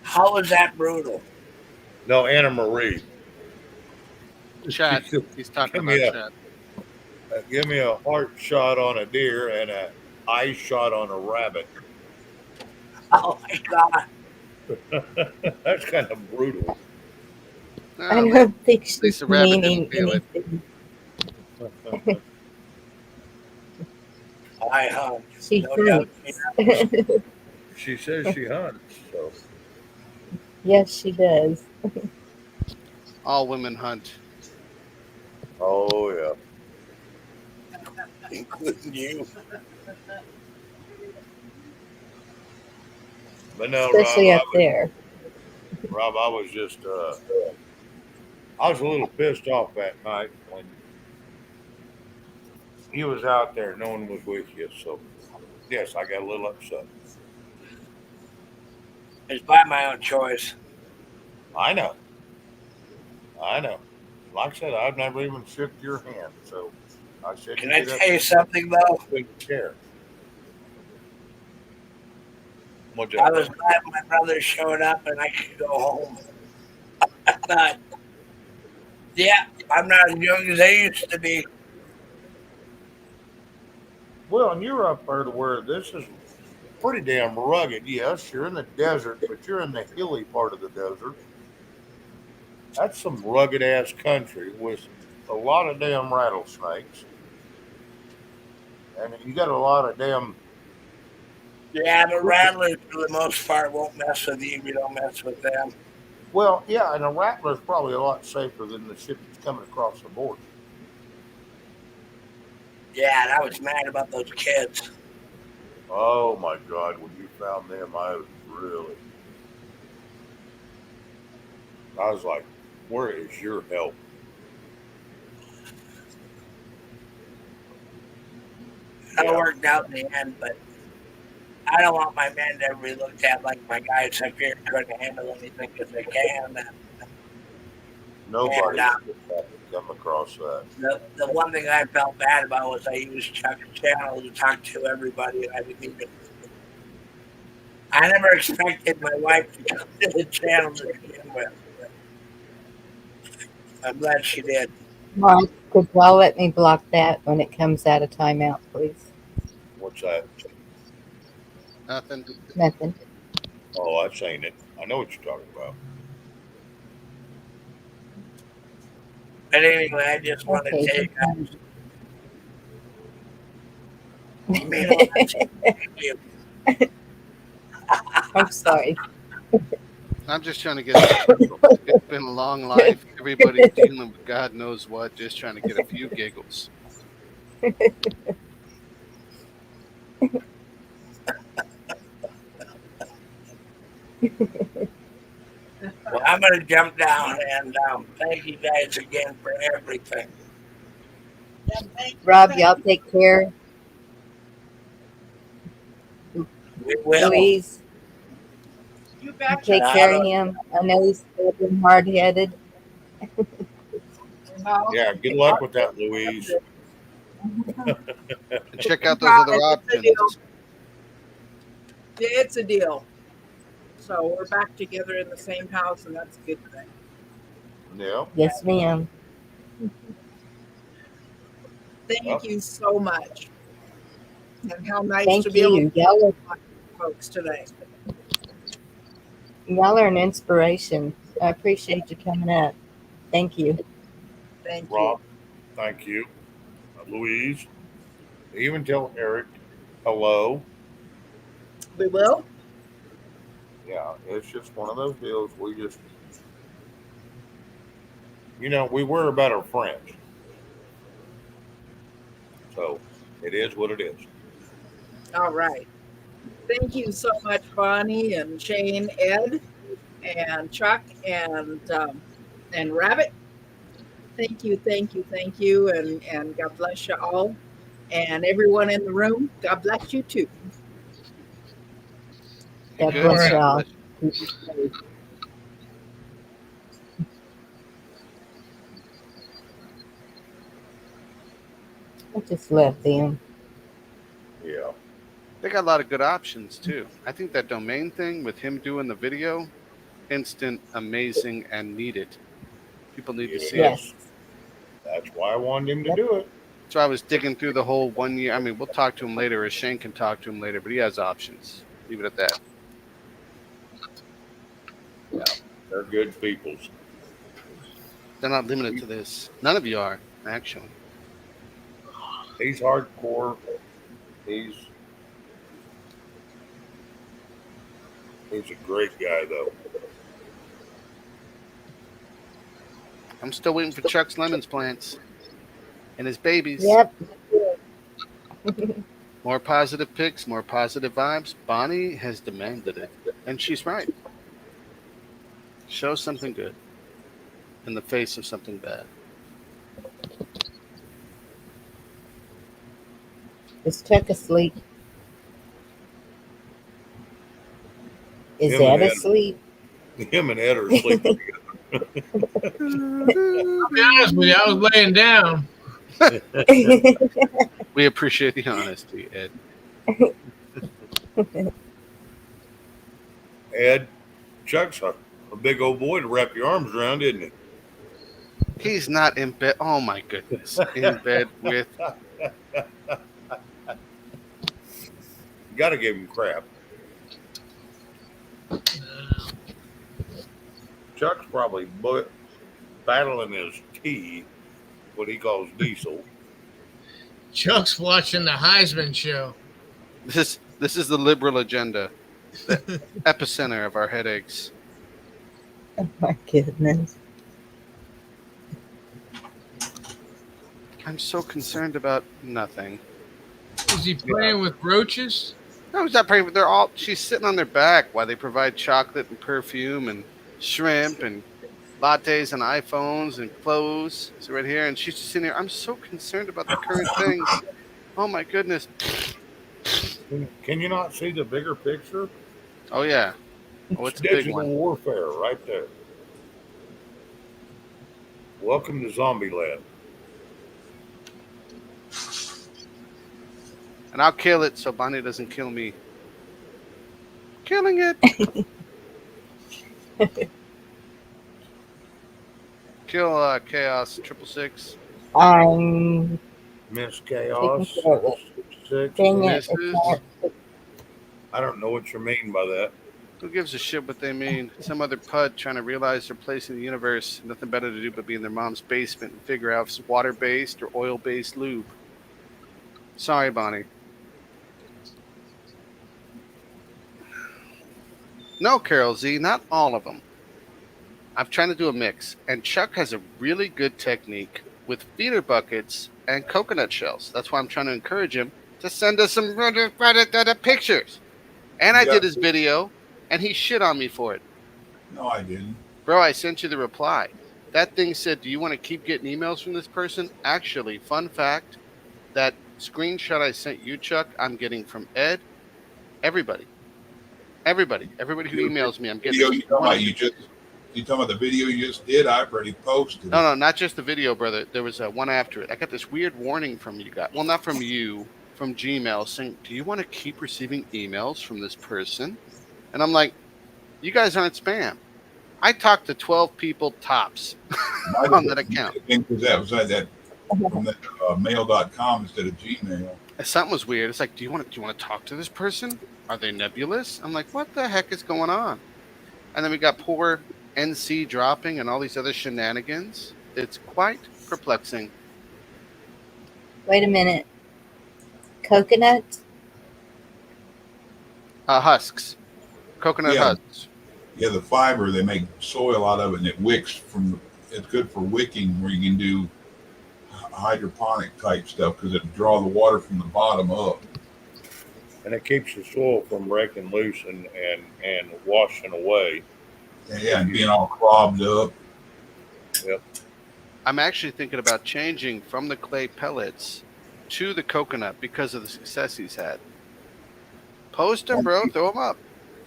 Speaker 13: How was that brutal?
Speaker 2: No, Anna Marie.
Speaker 10: Chat. He's talking about chat.
Speaker 2: Give me a heart shot on a deer and an eye shot on a rabbit.
Speaker 13: Oh my God.
Speaker 2: That's kind of brutal.
Speaker 1: I don't think she's meaning
Speaker 10: feel it.
Speaker 1: anything.
Speaker 13: I hunt.
Speaker 1: She
Speaker 13: No doubt.
Speaker 1: hunts.
Speaker 2: She says she hunts, so.
Speaker 1: Yes, she does.
Speaker 10: All women hunt.
Speaker 2: Oh, yeah.
Speaker 13: Including you.
Speaker 2: But no,
Speaker 1: Especially
Speaker 2: Rob,
Speaker 1: up there.
Speaker 2: Rob, I was just, I was a little pissed off that night when he was out there. No one was with you. So, yes, I got a little upset.
Speaker 13: It's by my own choice.
Speaker 2: I know. Like I said, I've never even shook your hand. So, I said,
Speaker 13: Can I tell you something, though?
Speaker 2: Care.
Speaker 13: I was glad my brother showed up and I could go home. I thought, yeah, I'm not as young as I used to be.
Speaker 2: Well, and you're up there to where this is pretty damn rugged. Yes, you're in the desert, but you're in the hilly part of the desert. That's some rugged ass country with a lot of damn rattlesnakes. And you got a lot of damn.
Speaker 13: Yeah, but rattlers for the most part won't mess with you if you don't mess with them.
Speaker 2: Well, yeah, and a rattler's probably a lot safer than the shit that's coming across the border.
Speaker 13: Yeah, and I was mad about those kids.
Speaker 2: Oh my God, when you found them, I was like, where is your help?
Speaker 13: It worked out in the end, but I don't want my men to ever be looked at like my guys up here trying to handle anything because they can.
Speaker 2: Nobody come across that.
Speaker 13: The one thing I felt bad about was I used Chuck's channel to talk to everybody, and I didn't even. I never expected my wife to come to the channel to begin with. I'm glad she did.
Speaker 1: Mark, could y'all let me block that when it comes out of timeout, please?
Speaker 2: What's that?
Speaker 10: Nothing.
Speaker 1: Nothing.
Speaker 2: Oh, I've seen it. I know what you're talking about.
Speaker 13: But anyway, I just want to tell you guys.
Speaker 1: I'm sorry.
Speaker 10: I'm just trying to get some giggles. It's been a long life. Everybody's dealing with God knows what, just trying to get a few giggles.
Speaker 13: Well, I'm going to jump down and thank you guys again for everything.
Speaker 1: Rob, y'all take care.
Speaker 13: We will.
Speaker 1: Louise,
Speaker 15: You betcha.
Speaker 1: take care of him. I know he's stubborn, hard-headed.
Speaker 2: Yeah, good luck with that, Louise.
Speaker 10: And check out those other options.
Speaker 15: It's a deal. So we're back together in the same house, and that's a good thing.
Speaker 2: Yeah.
Speaker 1: Yes, ma'am.
Speaker 15: Thank you so much. And how nice
Speaker 1: Thank
Speaker 15: to be able
Speaker 1: you.
Speaker 15: to talk to folks today.
Speaker 1: Y'all are an inspiration. I appreciate you coming up. Thank you.
Speaker 15: Thank
Speaker 2: Rob, thank you. Louise, even tell Eric hello.
Speaker 15: We will.
Speaker 2: Yeah, it's just one of those deals. We just, we worry about our friends. So it is what it is.
Speaker 15: All right. Thank you so much, Bonnie and Shane, Ed, and Chuck, and Rabbit. Thank you, and God bless you all, and everyone in the room. God bless you too.
Speaker 1: God
Speaker 10: Good.
Speaker 1: bless y'all. I just love them.
Speaker 2: Yeah.
Speaker 10: They got a lot of good options too. I think that domain thing with him doing the video, instant, amazing, and needed. People need to see it.
Speaker 1: Yes.
Speaker 2: That's why I wanted him to do it.
Speaker 10: So I was digging through the whole 1 year. I mean, we'll talk to him later, or Shane can talk to him later, but he has options. Leave it at that.
Speaker 2: Yeah, they're good peoples.
Speaker 10: They're not limited to this. None of you are, actually.
Speaker 2: He's hardcore. He's a great guy, though.
Speaker 10: I'm still waiting for Chuck's lemons plants and his babies.
Speaker 1: Yep.
Speaker 10: More positive pics, more positive vibes. Bonnie has demanded it, and she's right. Show something good in the face of something bad.
Speaker 1: Is Chuck asleep? Is
Speaker 2: Him and
Speaker 1: Ed
Speaker 2: Ed.
Speaker 1: asleep?
Speaker 2: Him and Ed are sleeping together.
Speaker 5: I'll be honest with you, I was laying down.
Speaker 10: We appreciate the honesty, Ed.
Speaker 2: Ed, Chuck's a big old boy to wrap your arms around, isn't he?
Speaker 10: He's not in bed. Oh my goodness. In bed with.
Speaker 2: You got to give him crap. Chuck's probably battling his tea, what he calls diesel.
Speaker 5: Chuck's watching the Heisman show.
Speaker 10: This is the liberal agenda, the epicenter of our headaches.
Speaker 1: Oh my goodness.
Speaker 10: I'm so concerned about nothing.
Speaker 5: Is he playing with roaches?
Speaker 10: No, he's not praying. They're all. She's sitting on their back while they provide chocolate and perfume and shrimp and lattes and iPhones and clothes. So right here, and she's just sitting here. I'm so concerned about the current thing. Oh my goodness.
Speaker 2: Can you not see the bigger picture?
Speaker 10: Oh yeah. Oh, it's a big
Speaker 2: Digital
Speaker 10: one.
Speaker 2: warfare right there. Welcome to Zombieland.
Speaker 10: And I'll kill it so Bonnie doesn't kill me. Killing it. Kill Chaos 666.
Speaker 2: Miss Chaos 6.
Speaker 1: Dang it.
Speaker 2: I don't know what you mean by that.
Speaker 10: Who gives a shit what they mean? Some other pud trying to realize their place in the universe. Nothing better to do but be in their mom's basement and figure out if it's water-based or oil-based lube. Sorry, Bonnie. No, Carol Z, not all of them. I'm trying to do a mix, and Chuck has a really good technique with feeder buckets and coconut shells. That's why I'm trying to encourage him to send us some pictures. And I did his video, and he shit on me for it.
Speaker 3: No, I didn't.
Speaker 10: Bro, I sent you the reply. That thing said, "Do you want to keep getting emails from this person?" Actually, fun fact, that screenshot I sent you, Chuck, I'm getting from Ed, everybody. Everybody who emails me, I'm getting
Speaker 3: Video
Speaker 10: this
Speaker 3: you talking
Speaker 10: one.
Speaker 3: about? You talking about the video you just did? I've already posted.
Speaker 10: No, not just the video, brother. There was one after it. I got this weird warning from you guys. Well, not from you, from Gmail saying, "Do you want to keep receiving emails from this person?" And I'm like, "You guys aren't spam." I talked to 12 people tops on that account.
Speaker 3: Because that was that from that mail.com instead of Gmail.
Speaker 10: Something was weird. It's like, do you want to talk to this person? Are they nebulous? I'm like, what the heck is going on? And then we got poor NC dropping and all these other shenanigans. It's quite perplexing.
Speaker 1: Wait a minute. Coconut?
Speaker 10: Husks. Coconut husks.
Speaker 3: Yeah, the fiber, they make soil out of it, and it wicks from. It's good for wicking, where you can do hydroponic type stuff because it draw the water from the bottom up.
Speaker 2: And it keeps the soil from breaking loose and washing away.
Speaker 3: Yeah, and being all clogged up.
Speaker 2: Yep.
Speaker 10: I'm actually thinking about changing from the clay pellets to the coconut because of the success he's had. Post them, bro. Throw them up.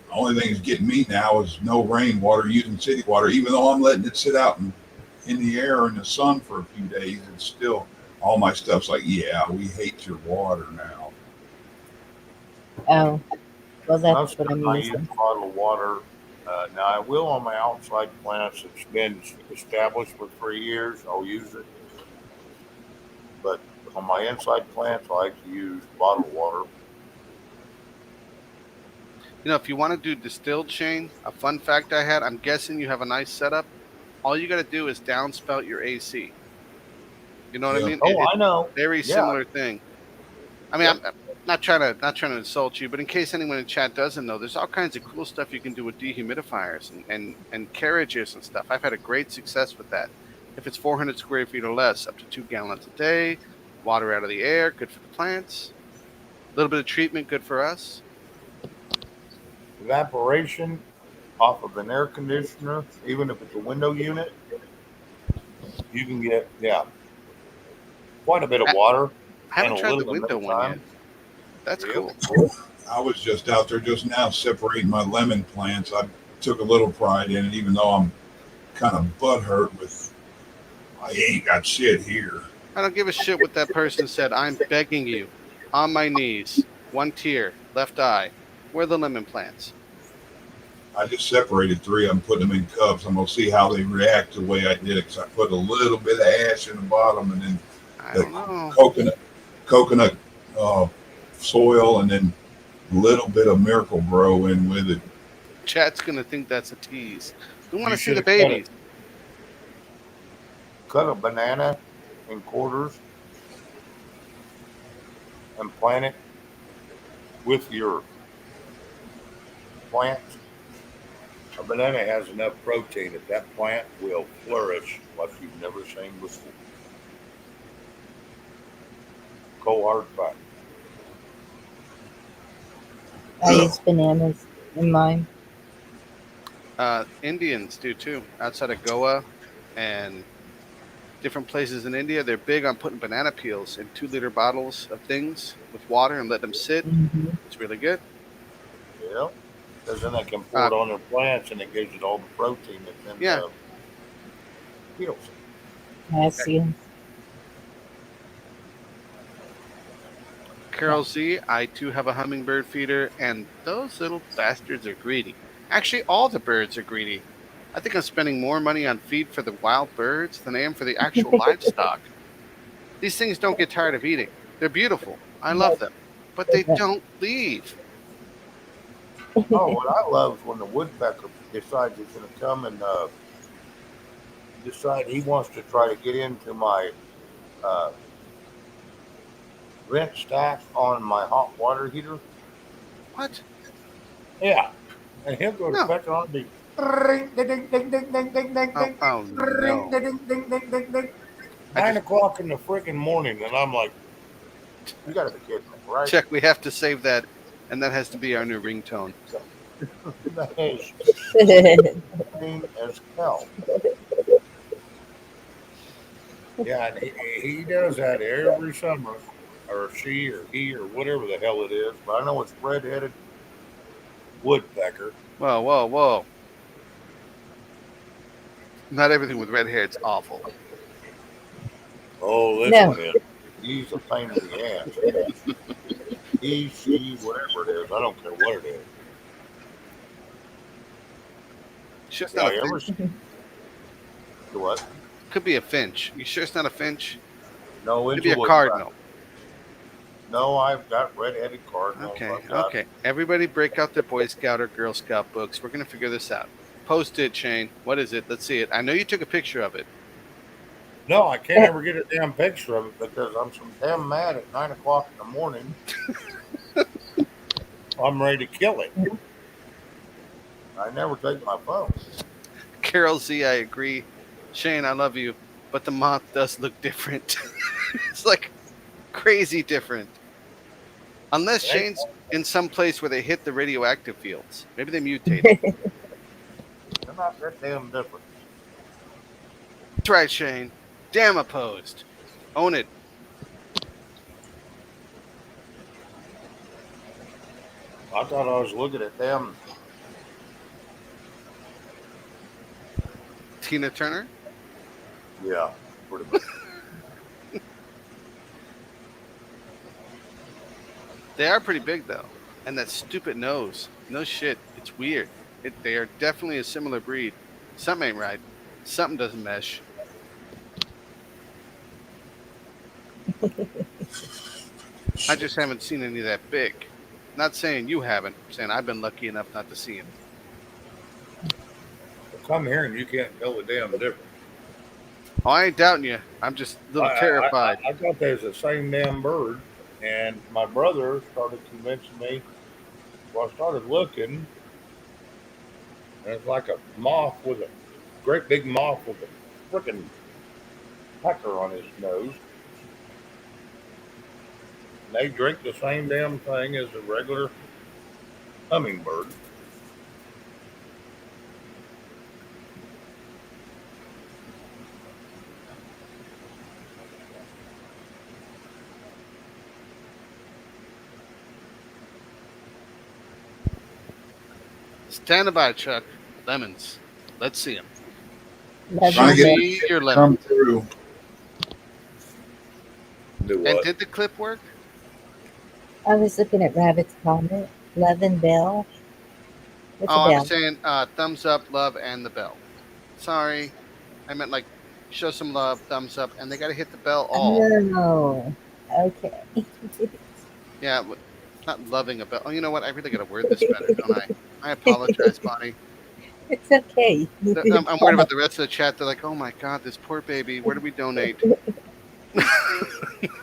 Speaker 3: The only thing that's getting me now is no rainwater using city water. Even though I'm letting it sit out in the air in the sun for a few days, it's still, all my stuff's like, yeah, we hate your water now.
Speaker 1: Oh, well, that's what I'm
Speaker 2: I
Speaker 1: using.
Speaker 2: use bottled water. Now, I will on my outside plants. It's been established for 3 years. I'll use it. But on my inside plants, I like to use bottled water.
Speaker 10: You know, if you want to do distilled, Shane, a fun fact I had, I'm guessing you have a nice setup. All you got to do is downspout your AC. You know what I mean?
Speaker 2: I know.
Speaker 10: Very similar thing. I mean, I'm not trying to insult you, but in case anyone in chat doesn't know, there's all kinds of cool stuff you can do with dehumidifiers and carriages and stuff. I've had a great success with that. If it's 400 square feet or less, up to 2 gallons a day, water out of the air, good for the plants. A little bit of treatment, good for us.
Speaker 2: Evaporation off of an air conditioner, even if it's a window unit, you can get quite a bit of water.
Speaker 10: I haven't tried the window one yet. That's cool.
Speaker 3: I was just out there just now separating my lemon plants. I took a little pride in it, even though I'm kind of butthurt with I ain't got shit here.
Speaker 10: I don't give a shit what that person said. I'm begging you, on my knees, one tear, left eye. Where are the lemon plants?
Speaker 3: I just separated 3 of them, put them in cups. I'm going to see how they react the way I did it, because I put a little bit of ash in the bottom and then coconut soil and then a little bit of Miracle Grow in with it.
Speaker 10: Chat's going to think that's a tease. We want to see the babies.
Speaker 2: Cut a banana in quarters and plant it with your plant. A banana has enough protein that that plant will flourish like you've never seen before. Cold hard fact.
Speaker 1: I use bananas in mine.
Speaker 10: Indians do too. Outside of Goa and different places in India, they're big on putting banana peels in 2-liter bottles of things with water and let them sit.
Speaker 1: Mm-hmm.
Speaker 10: It's really good.
Speaker 2: Yeah. Because then they can pour it on their plants and it gives it all the protein that's in the peels.
Speaker 1: I see.
Speaker 10: Carol Z, I too have a hummingbird feeder, and those little bastards are greedy. Actually, all the birds are greedy. I think I'm spending more money on feed for the wild birds than I am for the actual livestock. These things don't get tired of eating. They're beautiful. I love them. But they don't leave.
Speaker 2: Oh, what I love is when the woodpecker decides he's going to come and decide he wants to try to get into my vent stack on my hot water heater.
Speaker 10: What?
Speaker 2: Yeah. and he'll go to
Speaker 10: No.
Speaker 2: peck on the ring, ding, ding, ding, ding, ding, ding, ding,
Speaker 10: Oh,
Speaker 2: ding,
Speaker 10: oh
Speaker 2: ring,
Speaker 10: no.
Speaker 2: ding, ding, ding, ding, ding.
Speaker 10: I
Speaker 2: 9 o'clock in the freaking morning, and I'm like, you got to be kidding me, right?
Speaker 10: check. We have to save that, and that has to be our new ringtone.
Speaker 2: That is mean as hell. Yeah, and he does that every summer, or she, or he, or whatever the hell it is. But I know it's red-headed woodpecker.
Speaker 10: Whoa, whoa, whoa! Not everything with red hair. It's awful.
Speaker 2: Oh, listen,
Speaker 1: No.
Speaker 2: man, he's a pain in the ass. He, she, whatever it is, I don't care what it is.
Speaker 10: It's just not
Speaker 2: Yeah,
Speaker 10: a
Speaker 2: you ever
Speaker 10: finch.
Speaker 2: do what?
Speaker 10: Could be a finch. You sure it's not a finch?
Speaker 2: No,
Speaker 10: Could
Speaker 2: it's
Speaker 10: be
Speaker 2: a
Speaker 10: a
Speaker 2: woodpecker.
Speaker 10: cardinal.
Speaker 2: No, I've got red-headed cardinals.
Speaker 10: Okay,
Speaker 2: I've got.
Speaker 10: okay. Everybody break out their Boy Scout or Girl Scout books. We're going to figure this out. Post it, Shane. What is it? Let's see it. I know you took a picture of it.
Speaker 2: No, I can't ever get a damn picture of it because I'm so damn mad at 9 o'clock in the morning. I'm ready to kill it. I never take my phone.
Speaker 10: Carol Z, I agree. Shane, I love you. But the moth does look different. It's like crazy different. Unless
Speaker 2: Hey,
Speaker 10: Shane's in some place where they hit the radioactive fields. Maybe they mutated.
Speaker 2: they're not that damn different.
Speaker 10: That's right, Shane. Damn opposed. Own it.
Speaker 2: I thought I was looking at them.
Speaker 10: Tina Turner?
Speaker 2: Yeah, pretty much.
Speaker 10: They are pretty big, though. And that stupid nose. No shit. It's weird. They are definitely a similar breed. Something ain't right. Something doesn't mesh. I just haven't seen any that big. Not saying you haven't. I'm saying I've been lucky enough not to see them.
Speaker 2: Come here and you can't tell the damn difference.
Speaker 10: Oh, I ain't doubting you. I'm just a little terrified.
Speaker 2: I thought they was the same damn bird, and my brother started convincing me. Well, I started looking, and it's like a moth with a great big moth with a freaking pecker on his nose. And they drink the same damn thing as a regular hummingbird.
Speaker 10: Stand by, Chuck. Lemons. Let's see them.
Speaker 3: Trying to
Speaker 10: Show
Speaker 3: get
Speaker 10: me
Speaker 3: this
Speaker 10: your
Speaker 3: to come
Speaker 10: lemon.
Speaker 3: through.
Speaker 2: Do
Speaker 10: And
Speaker 2: what?
Speaker 10: did the clip work?
Speaker 1: I was looking at Rabbit's comment. Love and Bell. What's a
Speaker 10: Oh, I was
Speaker 1: bell?
Speaker 10: saying thumbs up, love, and the bell. Sorry. I meant like show some love, thumbs up, and they got to hit the bell all.
Speaker 1: Oh, okay.
Speaker 10: Yeah, not loving a bell. Oh, you know what? I really got to word this better, don't I? I apologize, Bonnie.
Speaker 1: It's okay.
Speaker 10: I'm worried about the rest of the chat. They're like, oh my God, this poor baby. Where do we donate?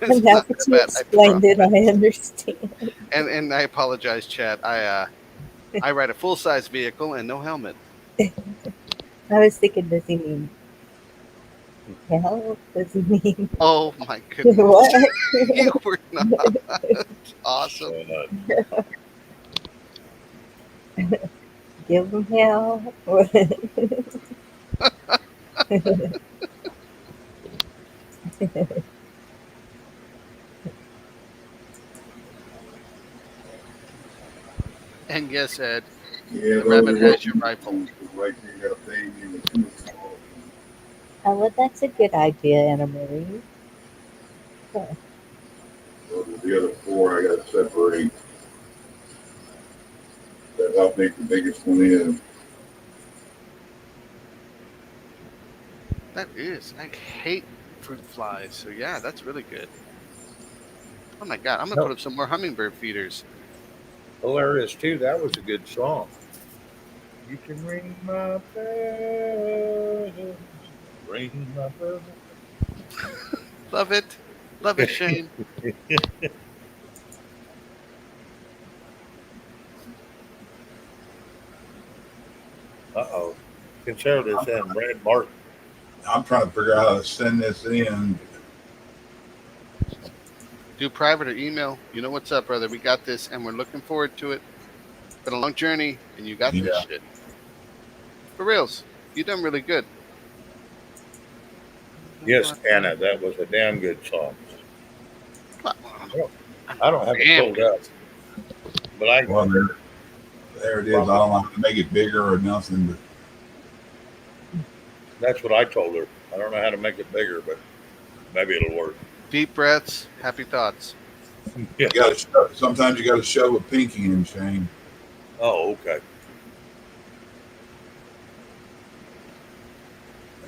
Speaker 10: It's
Speaker 1: And now
Speaker 10: not
Speaker 1: that
Speaker 10: that
Speaker 1: you
Speaker 10: bad, I
Speaker 1: explained it,
Speaker 10: promise.
Speaker 1: I understand.
Speaker 10: And I apologize, chat. I ride a full size vehicle and no helmet.
Speaker 1: I was thinking, does he mean hell? Does he mean
Speaker 10: Oh my goodness.
Speaker 1: what?
Speaker 10: You were not awesome.
Speaker 1: Give him hell?
Speaker 10: And yes, Ed,
Speaker 3: Yeah,
Speaker 10: the
Speaker 3: those
Speaker 10: rabbit
Speaker 3: are
Speaker 10: has your rifle.
Speaker 3: right there. You got a baby and a two.
Speaker 1: Oh, well, that's a good idea, Anna Marie. Okay.
Speaker 3: The other four I got to separate. That's how big the biggest one is.
Speaker 10: That is. I hate fruit flies. So yeah, that's really good. Oh my God, I'm gonna put up some more hummingbird feeders.
Speaker 2: Hilarious too. That was a good song. You can ring my bell, ring my bell.
Speaker 10: Love it, Shane.
Speaker 2: Uh-oh. Consider this in Brad Martin.
Speaker 3: I'm trying to figure out how to send this in.
Speaker 10: Do private or email. You know what's up, brother. We got this, and we're looking forward to it. Been a long journey, and you got this
Speaker 3: Yeah.
Speaker 10: shit. For reals, you done really good.
Speaker 2: Yes, Anna, that was a damn good song. I don't have it
Speaker 10: Damn
Speaker 2: pulled
Speaker 10: good.
Speaker 2: up, but I
Speaker 3: Well, there it is. I don't know how to make it bigger or nothing, but
Speaker 2: that's what I told her. I don't know how to make it bigger, but maybe it'll work.
Speaker 10: Deep breaths, happy thoughts.
Speaker 2: Yeah.
Speaker 3: Sometimes you got to shove a pinky in, Shane.
Speaker 2: Oh, okay.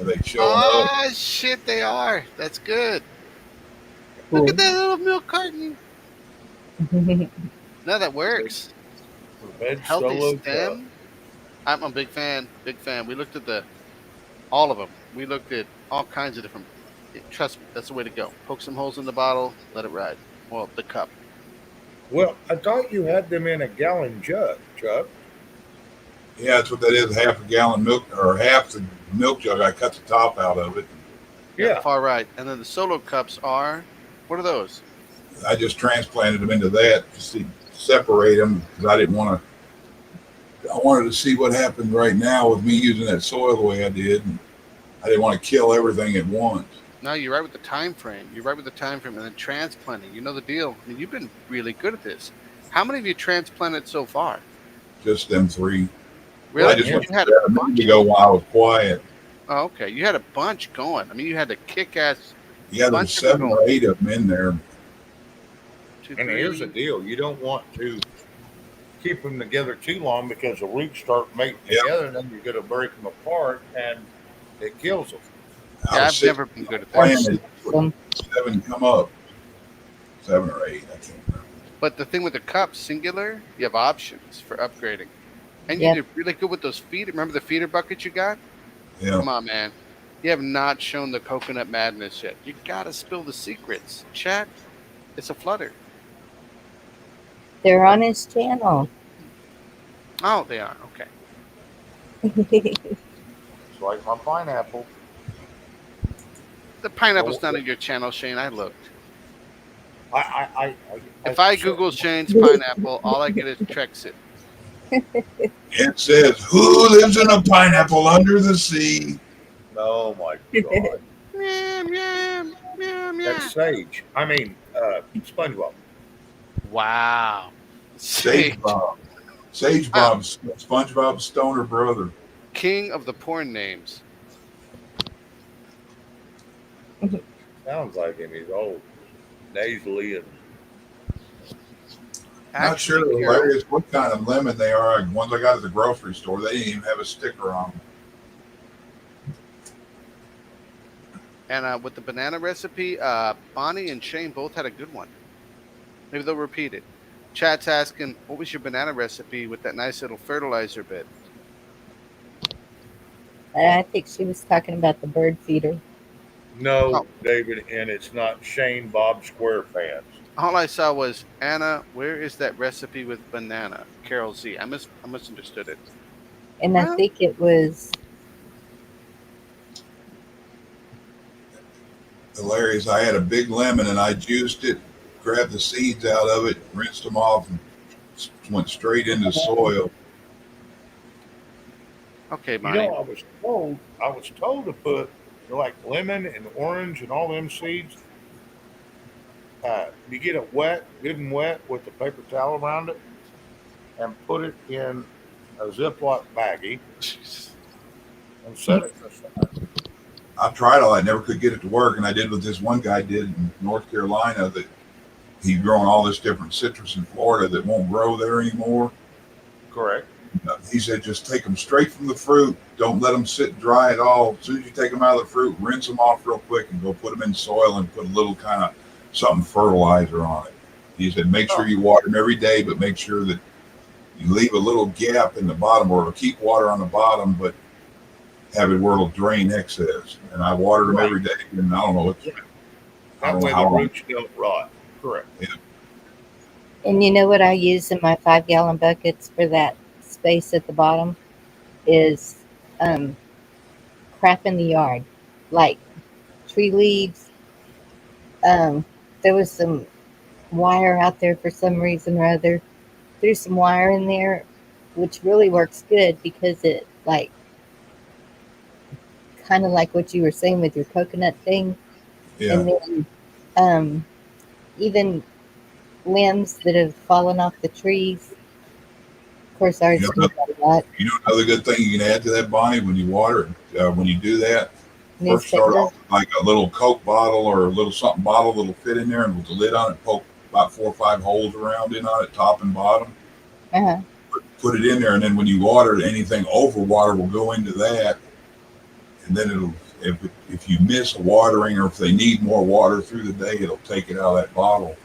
Speaker 3: Are they showing up?
Speaker 10: Oh shit, they are. That's good.
Speaker 1: Cool.
Speaker 10: Look at that little milk carton. No, that works. Healthy
Speaker 2: Solo
Speaker 10: stem. I'm a big fan. Big fan. We looked at all of them. We looked at all kinds of different. Trust me, that's the way to go. Poke some holes in the bottle, let it ride. Well, the cup.
Speaker 2: Well, I thought you had them in a gallon jug, Chuck.
Speaker 3: Yeah, that's what that is. Half a gallon milk or half the milk jug. I cut the top out of it.
Speaker 10: Yeah. Far right. And then the solo cups are. What are those?
Speaker 3: I just transplanted them into that to separate them because I didn't want to. I wanted to see what happened right now with me using that soil the way I did. And I didn't want to kill everything at once.
Speaker 10: No, you're right with the time frame. You're right with the time frame, and then transplanting. You know the deal. I mean, you've been really good at this. How many have you transplanted so far?
Speaker 3: Just them three.
Speaker 10: Really?
Speaker 3: I just went
Speaker 10: You had
Speaker 3: a minute ago while I was quiet.
Speaker 10: Oh, okay. You had a bunch going. I mean, you had a kick-ass.
Speaker 3: Yeah, there was 7 or 8 of them in there.
Speaker 2: And here's the deal: you don't want to keep them together too long because the roots start mating together, and then you're going to break them apart, and it kills them.
Speaker 10: Yeah, I've never been good at that.
Speaker 3: 7 come up. 7 or 8, I can't remember.
Speaker 10: But the thing with the cup, singular, you have options for upgrading. And
Speaker 1: Yep.
Speaker 10: you did really good with those feeder. Remember the feeder buckets you got?
Speaker 3: Yeah.
Speaker 10: Come on, man. You have not shown the coconut madness yet. You got to spill the secrets. Chat, it's a flutter.
Speaker 1: They're on his channel.
Speaker 10: Oh, they are. Okay.
Speaker 2: It's like my pineapple.
Speaker 10: The pineapple's not on your channel, Shane. I looked.
Speaker 2: I
Speaker 10: If I Google Shane's pineapple, all I get is Trexit.
Speaker 3: It says, "Who lives in a pineapple under the sea?"
Speaker 2: Oh my god. That's Sage. I mean, SpongeBob.
Speaker 10: Wow.
Speaker 3: Sage Bob. Sage Bob's SpongeBob's stoner brother.
Speaker 10: King of the porn names.
Speaker 2: Sounds like him. He's old, nasally, and
Speaker 3: Not sure hilarious what kind of lemon they are. Ones I got at the grocery store, they didn't even have a sticker on them.
Speaker 10: And with the banana recipe, Bonnie and Shane both had a good one. Maybe they'll repeat it. Chat's asking, what was your banana recipe with that nice little fertilizer bit?
Speaker 1: I think she was talking about the bird feeder.
Speaker 2: no, David, and it's not Shane Bob SquarePants.
Speaker 10: All I saw was, Anna, where is that recipe with banana? Carol Z. I misunderstood it.
Speaker 1: And I think it was
Speaker 3: Hilarious. I had a big lemon and I juiced it, grabbed the seeds out of it, rinsed them off, and went straight into soil.
Speaker 10: Okay,
Speaker 2: You
Speaker 10: Bonnie.
Speaker 2: know, I was told to put like lemon and orange and all them seeds. You get it wet, good and wet, with the paper towel around it, and put it in a Ziploc baggie and set it aside.
Speaker 3: I've tried all that, never could get it to work, and I did what this one guy did in North Carolina. That he'd grown all this different citrus in Florida that won't grow there anymore.
Speaker 2: Correct.
Speaker 3: He said just take them straight from the fruit. Don't let them sit dry at all. As soon as you take them out of the fruit, rinse them off real quick and go put them in soil and put a little kind of something fertilizer on it. He said make sure you water them every day, but make sure that you leave a little gap in the bottom or keep water on the bottom, but have it where it'll drain excess. And I watered them every day, and I don't know what.
Speaker 2: That way the roots don't rot. Correct.
Speaker 3: Yeah.
Speaker 1: And you know what I use in my 5-gallon buckets for that space at the bottom? is um, crap in the yard, like tree leaves. Um, there was some wire out there for some reason or other. Threw some wire in there, which really works good because it like kind of like what you were saying with your coconut thing,
Speaker 3: Yeah.
Speaker 1: and then um, even limbs that have fallen off the trees. Of course,
Speaker 3: You
Speaker 1: ours
Speaker 3: know,
Speaker 1: do that a lot.
Speaker 3: another good thing you can add to that, Bonnie, when you water it, when you do that, first start
Speaker 1: Newspaper.
Speaker 3: off with like a little Coke bottle or a little something bottle that'll fit in there, and with the lid on it, poke about 4 or 5 holes around in on it, top and bottom.
Speaker 1: Uh-huh.
Speaker 3: Put it in there, and then when you water it, anything over water will go into that, and then it'll. If you miss watering or if they need more water through the day, it'll take it out of that bottle.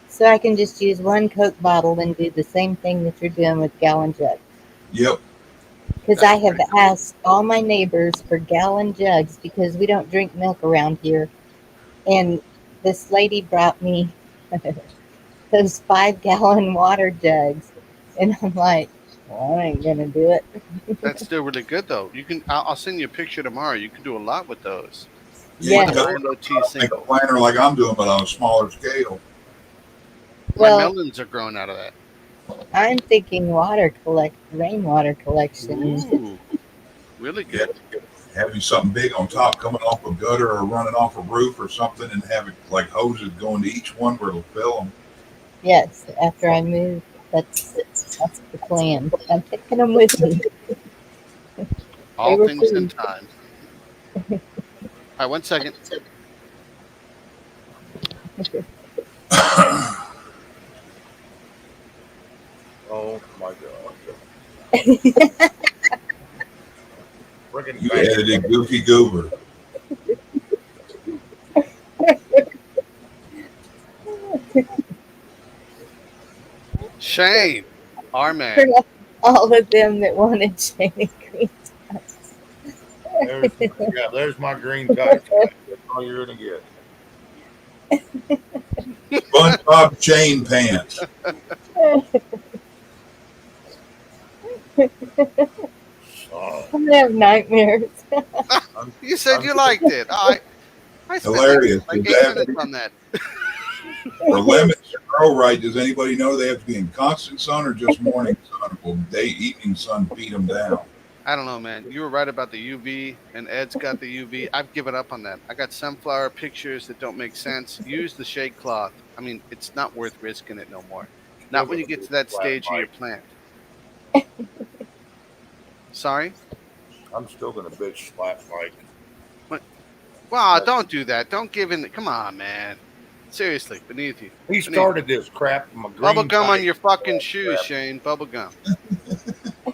Speaker 1: So I can just use one Coke bottle and do the same thing that you're doing with gallon jugs.
Speaker 3: Yep.
Speaker 1: Because I have asked all my neighbors for gallon jugs because we don't drink milk around here. And this lady brought me those 5-gallon water jugs. And I'm like, well, I ain't going to do it.
Speaker 10: That's still really good though. You can. I'll send you a picture tomorrow. You can do a lot with those.
Speaker 3: Yeah,
Speaker 1: Yes.
Speaker 10: IoT
Speaker 3: make a
Speaker 10: single.
Speaker 3: planter like I'm doing, but on a smaller scale.
Speaker 10: My
Speaker 1: Well,
Speaker 10: melons are growing out of that.
Speaker 1: I'm thinking rainwater collection.
Speaker 10: Ooh, really
Speaker 3: Yeah,
Speaker 10: good.
Speaker 3: have you something big on top coming off a gutter or running off a roof or something, and have it like hoses going to each one where it'll fill them.
Speaker 1: Yes, after I move, that's the plan. I'm taking them with me. They
Speaker 10: All
Speaker 1: were
Speaker 10: things in
Speaker 1: free.
Speaker 10: time. All right, 1 second.
Speaker 2: Oh my god. Friggin'
Speaker 3: You
Speaker 2: bang.
Speaker 3: edited Goofy Goober.
Speaker 10: Shane, our man.
Speaker 1: For all of them that wanted shady green tights.
Speaker 2: There's my green tights. That's all you're gonna get.
Speaker 3: SpongeBob chain pants.
Speaker 1: I'm gonna have nightmares.
Speaker 10: You said you liked it. I spent
Speaker 3: Hilarious.
Speaker 10: like
Speaker 3: Does
Speaker 10: 8
Speaker 3: that
Speaker 10: minutes on that.
Speaker 3: for lemons to grow right? Does anybody know they have to be in constant sun or just morning sun? Will evening sun beat them down?
Speaker 10: I don't know, man. You were right about the UV, and Ed's got the UV. I've given up on that. I got sunflower pictures that don't make sense. Use the shade cloth. I mean, it's not worth risking it no more. Not when you get to that stage of your plant. Sorry?
Speaker 2: I'm still gonna bitch slap Mike.
Speaker 10: What? Well, don't do that. Don't give in. Come on, man. Seriously, beneath you.
Speaker 2: He started this crap. My
Speaker 10: Bubble
Speaker 2: green
Speaker 10: gum on
Speaker 2: tights.
Speaker 10: your fucking shoes, Shane. Bubble gum.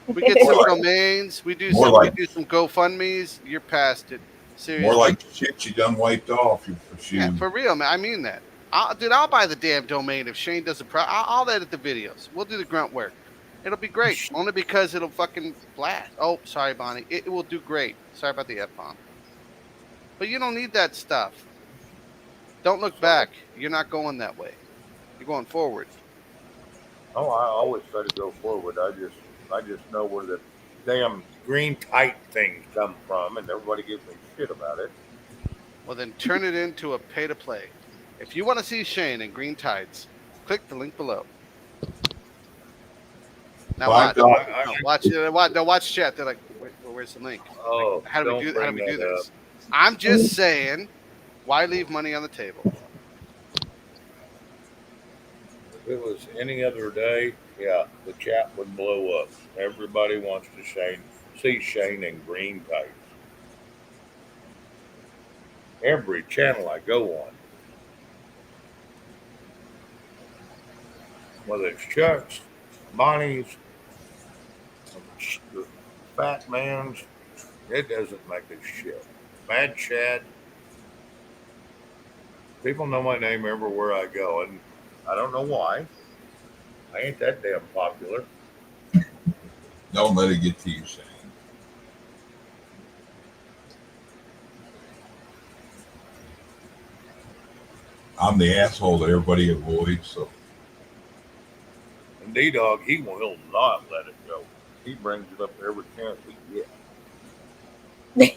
Speaker 10: We get some domains. We do some GoFundMe's. You're past it. Seriously.
Speaker 3: More like shit you done wiped off your shoe.
Speaker 10: Yeah, for real, man. I mean that. I'll buy the damn domain if Shane does the I'll edit the videos. We'll do the grunt work. It'll be great. Only because it'll fucking blast. Oh, sorry, Bonnie. It will do great. Sorry about the F-bomb. But you don't need that stuff. Don't look back. You're not going that way. You're going forward.
Speaker 2: Oh, I always try to go forward. I just know where the damn green tight things come from, and everybody gives me shit about it.
Speaker 10: Well, then turn it into a pay to play. If you want to see Shane in green tights, click the link below. Now watch. Watch chat. They're like, where's the link?
Speaker 2: Oh,
Speaker 10: How do we do
Speaker 2: bring
Speaker 10: this?
Speaker 2: that
Speaker 10: I'm just saying, why leave money on the table?
Speaker 2: If it was any other day, yeah, the chat would blow up. Everybody wants to see Shane in green tights. Every channel I go on, whether it's Chuck's, Bonnie's, the Fat Man's, it doesn't make a shit. Mad Chad. People know my name everywhere I go, and I don't know why. I ain't that damn popular.
Speaker 3: Don't let it get to you, Shane. I'm the asshole that everybody avoids, so.
Speaker 2: And D-Dog, he will not let it go. He brings it up every chance we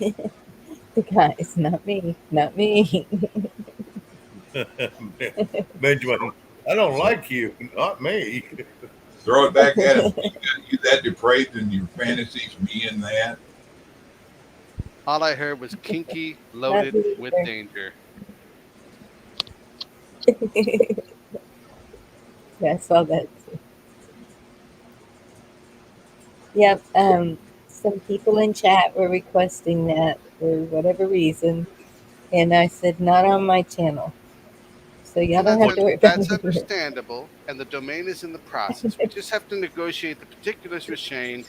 Speaker 1: The guys, not me, not me.
Speaker 2: get. Benjamin, I don't like you, not me.
Speaker 3: Throw it back at him. You that depraved in your fantasies, me and that.
Speaker 10: All I heard was kinky,
Speaker 1: Not
Speaker 10: loaded
Speaker 1: me
Speaker 10: with
Speaker 1: either.
Speaker 10: danger.
Speaker 1: Yeah, I saw that too. Yep. Some people in chat were requesting that for whatever reason, and I said not on my channel. So y'all
Speaker 10: And
Speaker 1: don't have to worry about
Speaker 10: that's
Speaker 1: it here.
Speaker 10: understandable, and the domain is in the process. We just have to negotiate the particulars with Shane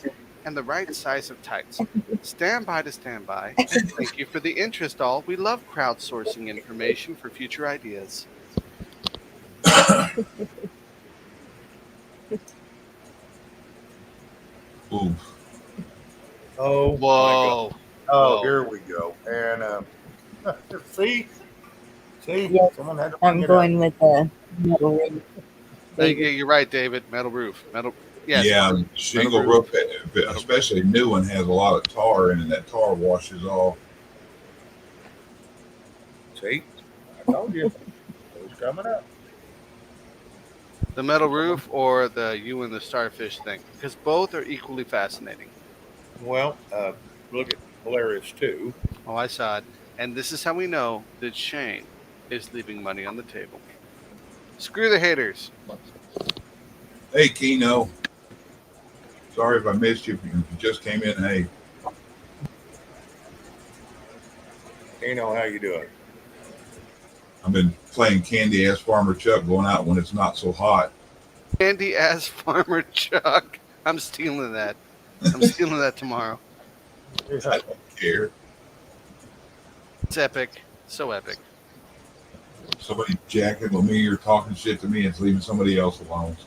Speaker 10: and the right size of tights. Stand by to stand by, and thank you for the interest, all. We love crowdsourcing information for future ideas.
Speaker 3: Ooh.
Speaker 2: Oh my God.
Speaker 10: Whoa.
Speaker 2: Oh,
Speaker 10: Whoa.
Speaker 2: here we go. And see,
Speaker 1: Yes,
Speaker 2: someone had to bring
Speaker 1: I'm
Speaker 2: it up.
Speaker 1: going with the metal ring.
Speaker 10: Yeah,
Speaker 1: David.
Speaker 10: you're right, David. Metal roof. Metal. Yes.
Speaker 3: Yeah,
Speaker 10: Metal
Speaker 3: shingle
Speaker 10: roof.
Speaker 3: roof, especially new one, has a lot of tar in it. That tar washes off.
Speaker 2: See, I told you it was coming up.
Speaker 10: The metal roof or the you and the starfish thing, because both are equally fascinating.
Speaker 2: Well, look at Hilarious too.
Speaker 10: Oh, I saw it. And this is how we know that Shane is leaving money on the table. Screw the haters.
Speaker 3: Hey, Keno. Sorry if I missed you. If you just came in, hey.
Speaker 2: Keno, how you doing?
Speaker 3: I've been playing Candy Ass Farmer Chuck, going out when it's not so hot.
Speaker 10: Candy ass Farmer Chuck. I'm stealing that. I'm stealing that tomorrow.
Speaker 3: I don't care.
Speaker 10: It's epic. So epic.
Speaker 3: Somebody jacking with me or talking shit to me, it's leaving somebody else alone.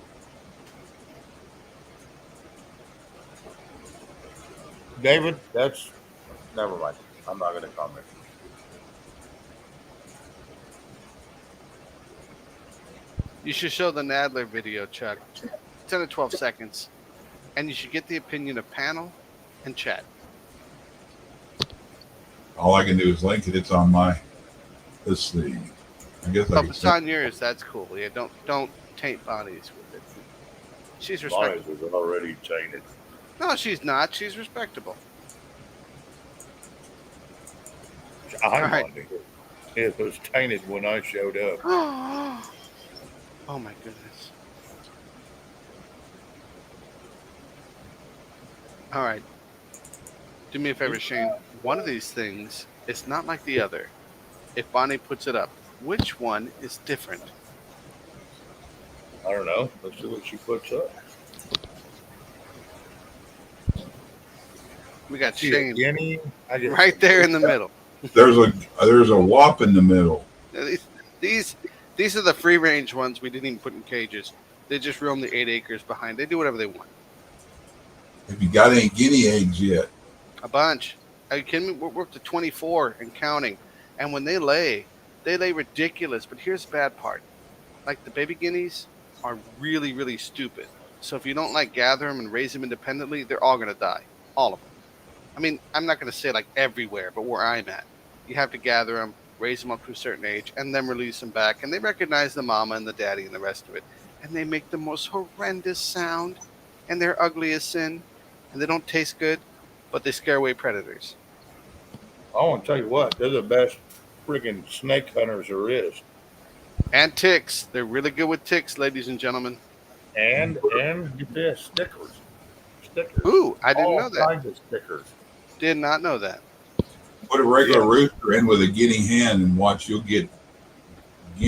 Speaker 2: David, that's never mind. I'm not going to comment.
Speaker 10: You should show the Nadler video, Chuck. 10 to 12 seconds. And you should get the opinion of panel and chat.
Speaker 3: All I can do is link it. It's on my. Let's see. I guess I
Speaker 10: Oh,
Speaker 3: can
Speaker 10: if it's
Speaker 3: say.
Speaker 10: on yours, that's cool. Yeah, don't taint Bonnie's with it. She's respectable.
Speaker 2: Bonnie's was already tainted.
Speaker 10: No, she's not. She's respectable.
Speaker 2: I'm
Speaker 10: right.
Speaker 2: on it. It was tainted when I showed up.
Speaker 10: Oh my goodness. All right. Do me a favor, Shane. One of these things is not like the other. If Bonnie puts it up, which one is different?
Speaker 2: I don't know. Let's see what she puts up.
Speaker 10: We got
Speaker 2: See,
Speaker 10: Shane
Speaker 2: Guinea,
Speaker 10: right there in the middle.
Speaker 3: There's a wop in the middle.
Speaker 10: These are the free range ones we didn't even put in cages. They just roam the 8 acres behind. They do whatever they want.
Speaker 3: Have you got any guinea eggs yet?
Speaker 10: A bunch. Are you kidding me? We're up to 24 and counting. And when they lay ridiculous. But here's the bad part. Like the baby guineas are really, really stupid. So if you don't like gather them and raise them independently, they're all going to die. All of them. I mean, I'm not going to say like everywhere, but where I'm at, you have to gather them, raise them up to a certain age, and then release them back. And they recognize the mama and the daddy and the rest of it. And they make the most horrendous sound. And they're ugly as sin. And they don't taste good, but they scare away predators.
Speaker 2: I want to tell you what, they're the best friggin' snake hunters there is.
Speaker 10: And ticks. They're really good with ticks, ladies and gentlemen.
Speaker 2: And get this, stickers.
Speaker 10: Ooh, I didn't
Speaker 2: All
Speaker 10: know that.
Speaker 2: kinds of stickers.
Speaker 10: Did not know that.
Speaker 3: Put a regular rooster in with a guinea hen and watch. You'll get.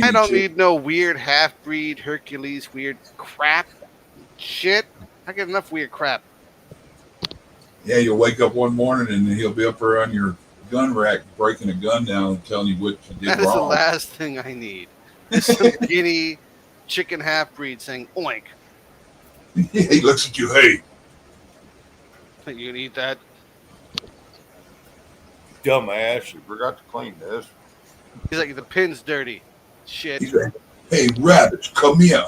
Speaker 10: I don't need no weird half-breed Hercules weird crap. Shit. I get enough weird crap.
Speaker 3: Yeah, you'll wake up one morning and he'll be up there on your gun rack breaking a gun down and telling you what you did
Speaker 10: That is the
Speaker 3: wrong.
Speaker 10: last thing I need. Is some guinea chicken half-breed saying oink.
Speaker 3: He looks at you, hey.
Speaker 10: Think you can eat that?
Speaker 2: Dumbass, you forgot to clean this.
Speaker 10: He's like, the pin's dirty. Shit.
Speaker 3: He's like, hey, rabbits, come here.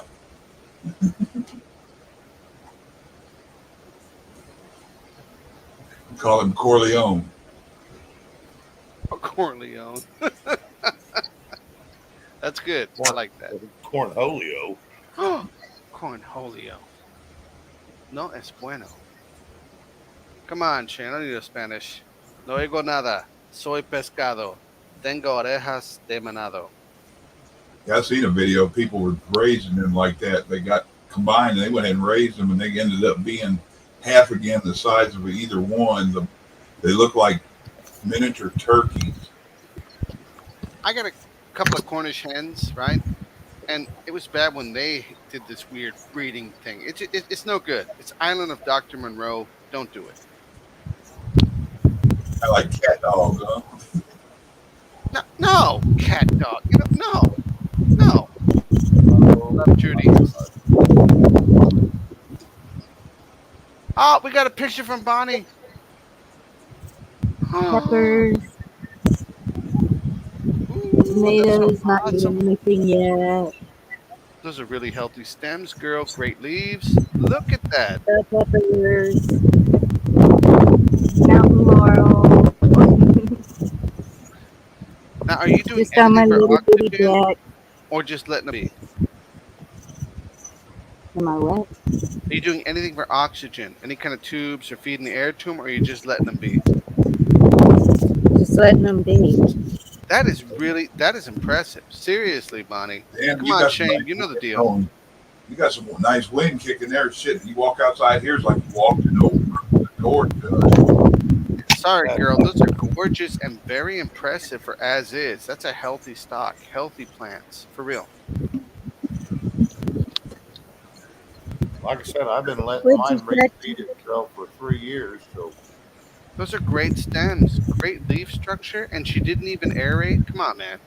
Speaker 3: Call him Corleone.
Speaker 10: Corleone. That's good. I like that.
Speaker 2: Cornholio.
Speaker 10: Cornholio. No es bueno. Come on, Shane. I need a Spanish. No oigo nada. Soy pescado. Tengo orejas de manado.
Speaker 3: Yeah, I seen a video of people were raising them like that. They got combined and they went ahead and raised them, and they ended up being half again the size of either one. They look like miniature turkeys.
Speaker 10: I got a couple of Cornish hens, right? And it was bad when they did this weird breeding thing. It's no good. It's Island of Dr. Monroe. Don't do it.
Speaker 3: I like cat dogs, huh?
Speaker 10: No, cat dog. No. Love Judy. Oh, we got a picture from Bonnie.
Speaker 1: Peppers, tomatoes, not doing anything yet.
Speaker 10: Those are really healthy stems, girl. Great leaves. Look at that.
Speaker 1: Bell peppers, mountain laurel.
Speaker 10: Now, are you doing
Speaker 1: Just on my
Speaker 10: anything for
Speaker 1: little bitty
Speaker 10: oxygen,
Speaker 1: deck.
Speaker 10: or just letting them be?
Speaker 1: Am I what?
Speaker 10: Are you doing anything for oxygen? Any kind of tubes or feeding the air to them, or are you just letting them be?
Speaker 1: Just letting them be.
Speaker 10: That is impressive. Seriously, Bonnie.
Speaker 3: Damn,
Speaker 10: Come
Speaker 3: you
Speaker 10: on,
Speaker 3: got some
Speaker 10: Shane.
Speaker 3: nice
Speaker 10: You know the
Speaker 3: wind
Speaker 10: deal.
Speaker 3: going. You got some nice wind kicking there. Shit, you walk outside here, it's like you walked into a door.
Speaker 10: Sorry, girl. Those are gorgeous and very impressive for as is. That's a healthy stock, healthy plants, for real.
Speaker 2: Like I said, I've been letting
Speaker 1: What'd
Speaker 2: mine
Speaker 1: you say?
Speaker 2: reseed itself for 3 years. So
Speaker 10: Those are great stems, great leaf structure, and she didn't even aerate. Come on, man.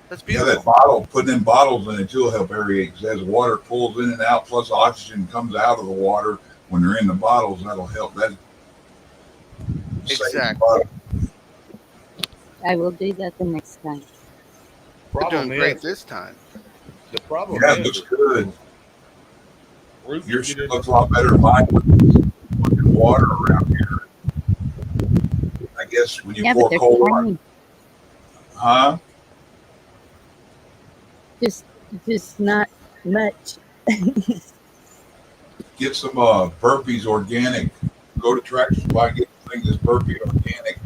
Speaker 10: That's
Speaker 3: Yeah,
Speaker 10: beautiful.
Speaker 3: that bottle, putting in bottles in it too will help aerate because as water pulls in and out, plus oxygen comes out of the water when they're in the bottles, that'll help. That
Speaker 10: Exactly.
Speaker 1: I will do that the next time.
Speaker 10: They're doing
Speaker 2: problem
Speaker 10: great
Speaker 2: is,
Speaker 10: this time.
Speaker 2: the problem
Speaker 3: Yeah, it
Speaker 2: is
Speaker 3: looks good.
Speaker 2: roots
Speaker 3: Your
Speaker 2: get
Speaker 3: shit
Speaker 2: in.
Speaker 3: looks a lot better than mine with fucking water around here. I guess when you
Speaker 1: Yeah, but
Speaker 3: pour
Speaker 1: they're
Speaker 3: cold water,
Speaker 1: tiny.
Speaker 3: huh?
Speaker 1: Just not much.
Speaker 3: Get some burpees organic. Go to Tractor Supply and get the thing that's burpee organic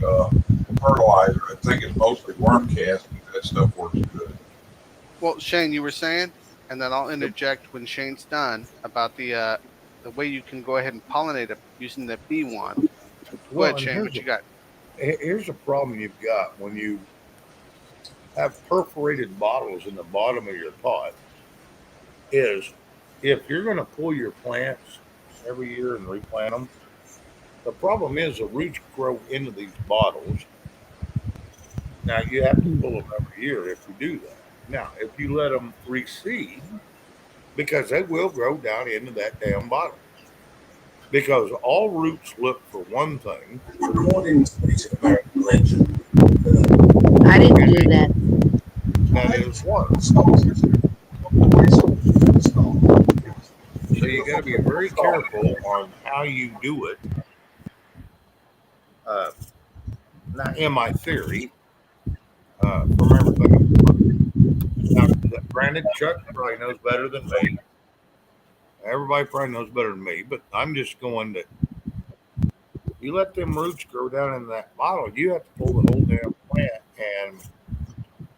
Speaker 3: fertilizer. I think it's mostly worm casting. That stuff works good.
Speaker 10: Well, Shane, you were saying, and then I'll interject when Shane's done about the way you can go ahead and pollinate it using the bee wand. Go
Speaker 2: Well,
Speaker 10: ahead,
Speaker 2: and
Speaker 10: Shane. What you got?
Speaker 2: here's a problem you've got when you have perforated bottles in the bottom of your pot is if you're going to pull your plants every year and replant them, the problem is the roots grow into these bottles. Now you have to pull them every year if you do that. Now, if you let them reseed, because they will grow down into that damn bottle. Because all roots look for one thing.
Speaker 3: According to Native American legend,
Speaker 1: I didn't do that.
Speaker 2: That is water. So you got to be very careful on how you do it. Uh, Now, in my theory, from everything, now, granted, Chuck probably knows better than me. Everybody probably knows better than me, but I'm just going that you let them roots grow down in that bottle, you have to pull the whole damn plant, and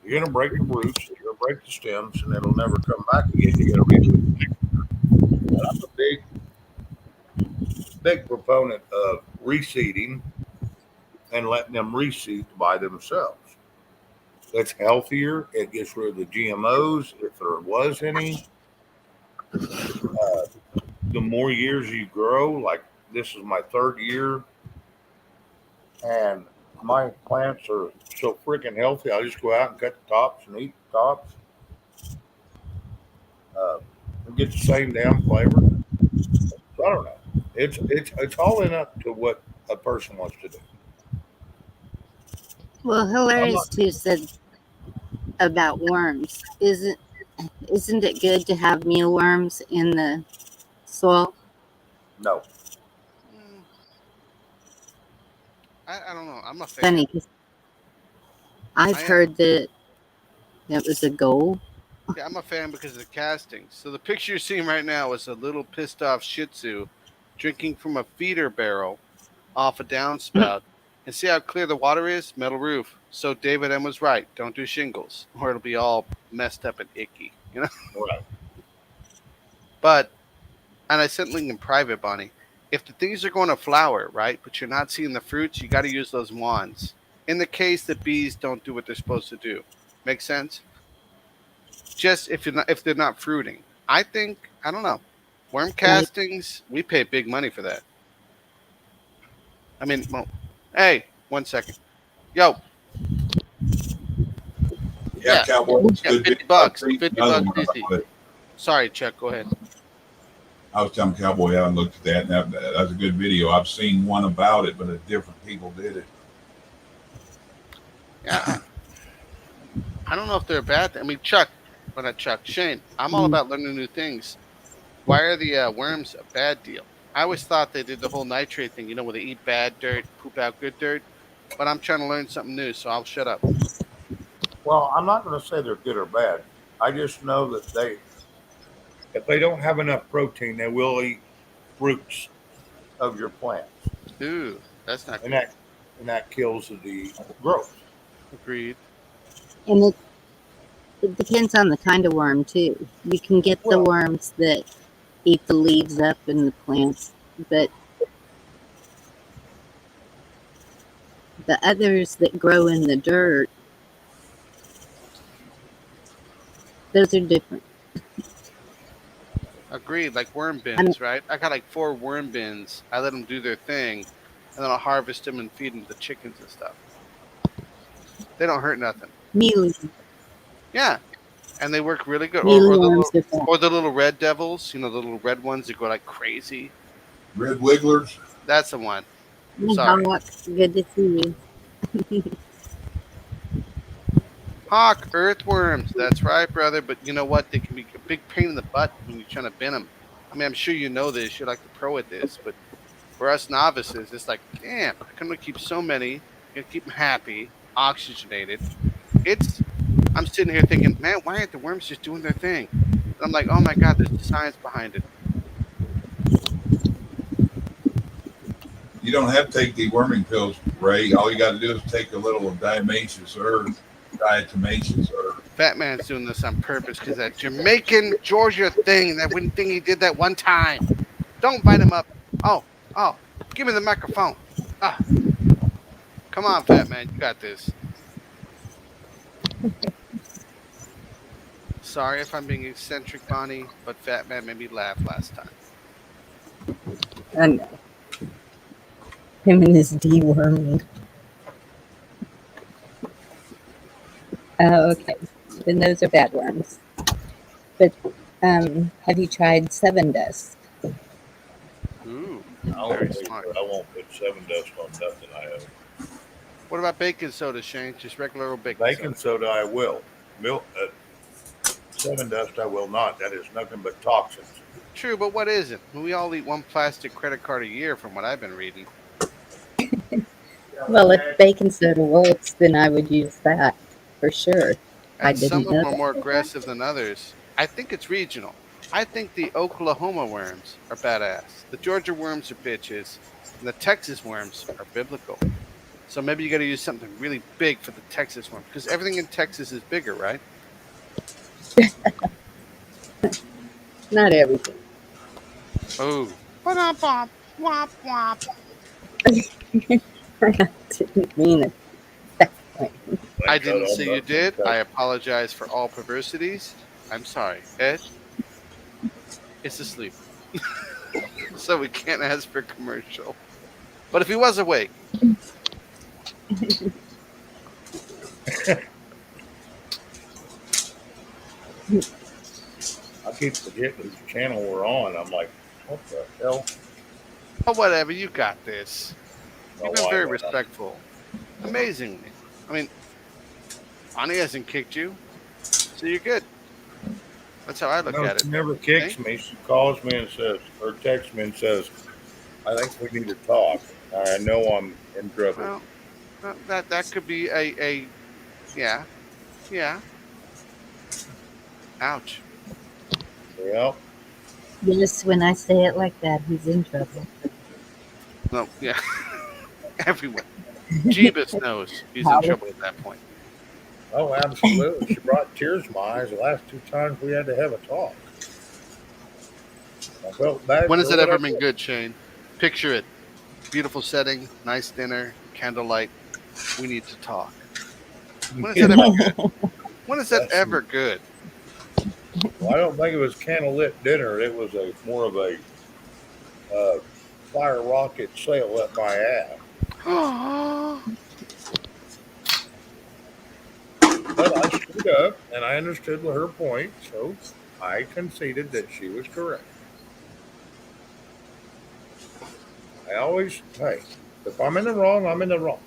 Speaker 2: you're going to break the roots, you're going to break the stems, and it'll never come back again. You got to redo it. I'm a big proponent of reseeding and letting them reseed by themselves. It's healthier. It gets rid of the GMOs if there was any. Uh, the more years you grow, like this is my third year, and my plants are so freaking healthy. I just go out and cut the tops and eat the tops. And get the same damn flavor. So I don't know. It's all in up to what a person wants to do.
Speaker 1: Well,
Speaker 2: I'm
Speaker 1: hilarious
Speaker 2: not.
Speaker 1: too said about worms. Isn't it good to have mealworms in the soil?
Speaker 2: No.
Speaker 10: I don't know. I'm a fan.
Speaker 1: Funny 'cause I've
Speaker 10: I am.
Speaker 1: heard that that was a goal.
Speaker 10: Yeah, I'm a fan because of the casting. So the picture you're seeing right now is a little pissed off Shih Tzu drinking from a feeder barrel off a downspout. And see how clear the water is? Metal roof. So David M was right. Don't do shingles, or it'll be all messed up and icky.
Speaker 2: Right.
Speaker 10: But and I sent link in private, Bonnie. If the things are going to flower, right, but you're not seeing the fruits, you got to use those wands. In the case that bees don't do what they're supposed to do, make sense? Just if they're not fruiting, I think I don't know. Worm
Speaker 1: Like,
Speaker 10: castings, we pay big money for that. I mean, well, hey, 1 second, yo,
Speaker 3: Yeah,
Speaker 10: yeah,
Speaker 3: Cowboy. It's
Speaker 10: yeah,
Speaker 3: good.
Speaker 10: 50 bucks,
Speaker 3: Read
Speaker 10: 50
Speaker 3: another
Speaker 10: bucks
Speaker 3: one
Speaker 10: easy.
Speaker 3: about it.
Speaker 10: Sorry, Chuck, go ahead.
Speaker 3: I was telling Cowboy I haven't looked at that, and that's a good video. I've seen one about it, but different people did it.
Speaker 10: Yeah, I don't know if they're a bad thing. I mean, Chuck, but not Chuck, Shane. I'm all about learning new things. Why are the worms a bad deal? I always thought they did the whole nitrate thing, where they eat bad dirt, poop out good dirt. But I'm trying to learn something new, so I'll shut up.
Speaker 2: Well, I'm not going to say they're good or bad. I just know that if they don't have enough protein, they will eat roots of your plants,
Speaker 10: Ooh, that's not
Speaker 2: and
Speaker 10: good.
Speaker 2: that kills the growth.
Speaker 10: Agreed.
Speaker 1: and it depends on the kind of worm too. You can get the
Speaker 2: Well,
Speaker 1: worms that eat the leaves up in the plants, but the others that grow in the dirt, those are different.
Speaker 10: Agreed. Like worm
Speaker 1: I mean,
Speaker 10: bins, right? I got like 4 worm bins. I let them do their thing, and then I'll harvest them and feed them to the chickens and stuff. They don't hurt nothing.
Speaker 1: mealy,
Speaker 10: Yeah, and they work really good.
Speaker 1: mealy worms are fine.
Speaker 10: Or the little red devils, the little red ones that go like crazy.
Speaker 3: Red Wigglers.
Speaker 10: That's the one.
Speaker 1: Hey,
Speaker 10: Sorry.
Speaker 1: Hawk, good to see you.
Speaker 10: Hawk, earthworms. That's right, brother. But you know what? They can be a big pain in the butt when you're trying to bin them. I mean, I'm sure you know this. You're like the pro at this. But for us novices, it's like, damn, I can only keep so many. You gotta keep them happy, oxygenated. I'm sitting here thinking, man, why aren't the worms just doing their thing? And I'm like, oh my God, there's science behind it.
Speaker 3: You don't have to take deworming pills, Ray. All you got to do is take a little of diatomaceous earth.
Speaker 10: Fat Man's doing this on purpose because that Jamaican Georgia thing, that one thing he did that one time. Don't invite him up. Oh, give me the microphone. Come on, Fat Man, you got this. Sorry if I'm being eccentric, Bonnie, but Fat Man made me laugh last time.
Speaker 1: I know. Him and his deworming. Oh, okay. Then those are bad worms. But have you tried 7 Dust?
Speaker 10: Ooh,
Speaker 2: very smart. I won't put 7 Dust on nothing I have.
Speaker 10: What about baking soda, Shane? Just regular old
Speaker 2: baking soda. I will. 7 Dust I will not. That is nothing but toxins.
Speaker 10: True, but what is it? We all eat 1 plastic credit card a year, from what I've been reading.
Speaker 1: Well, if baking soda works, then I would use that for sure.
Speaker 10: And
Speaker 1: I didn't
Speaker 10: some of
Speaker 1: know
Speaker 10: them are
Speaker 1: that.
Speaker 10: more aggressive than others. I think it's regional. I think the Oklahoma worms are badass. The Georgia worms are bitches. And the Texas worms are biblical. So maybe you got to use something really big for the Texas worm. Because everything in Texas is bigger, right?
Speaker 1: Not everything.
Speaker 10: Oh. Womp, womp.
Speaker 1: I didn't mean it that way.
Speaker 10: I didn't say you did. I apologize for all perversities. I'm sorry. Ed is asleep. So we can't ask for commercial. But if he was awake.
Speaker 2: I keep forgetting the channel we're on. I'm like, what the hell?
Speaker 10: Oh, whatever. You got this. You've been very respectful. Amazingly. I mean, Bonnie hasn't kicked you, so you're good. That's how I look at it.
Speaker 2: She never kicks me. She calls me and says, or texts me and says, I think we need to talk. I know I'm in trouble.
Speaker 10: Well, that could be a yeah, yeah. Ouch.
Speaker 2: Well,
Speaker 1: Yes, when I say it like that, he's in trouble.
Speaker 10: No, yeah. Everyone. Jeebus knows he's in trouble at that point.
Speaker 2: oh, absolutely. She brought tears to my eyes the last 2 times we had to have a talk. I felt bad
Speaker 10: When
Speaker 2: for
Speaker 10: has it
Speaker 2: what I
Speaker 10: ever been
Speaker 2: did.
Speaker 10: good, Shane? Picture it. Beautiful setting, nice dinner, candlelight. We need to talk. When is that ever good? When is that
Speaker 2: That's,
Speaker 10: ever good?
Speaker 2: well, I don't think it was candlelit dinner. It was a more of a fire rocket sail up my ass. But I stood up and I understood her point, so I conceded that she was correct. I always, hey, if I'm in the wrong, I'm in the wrong.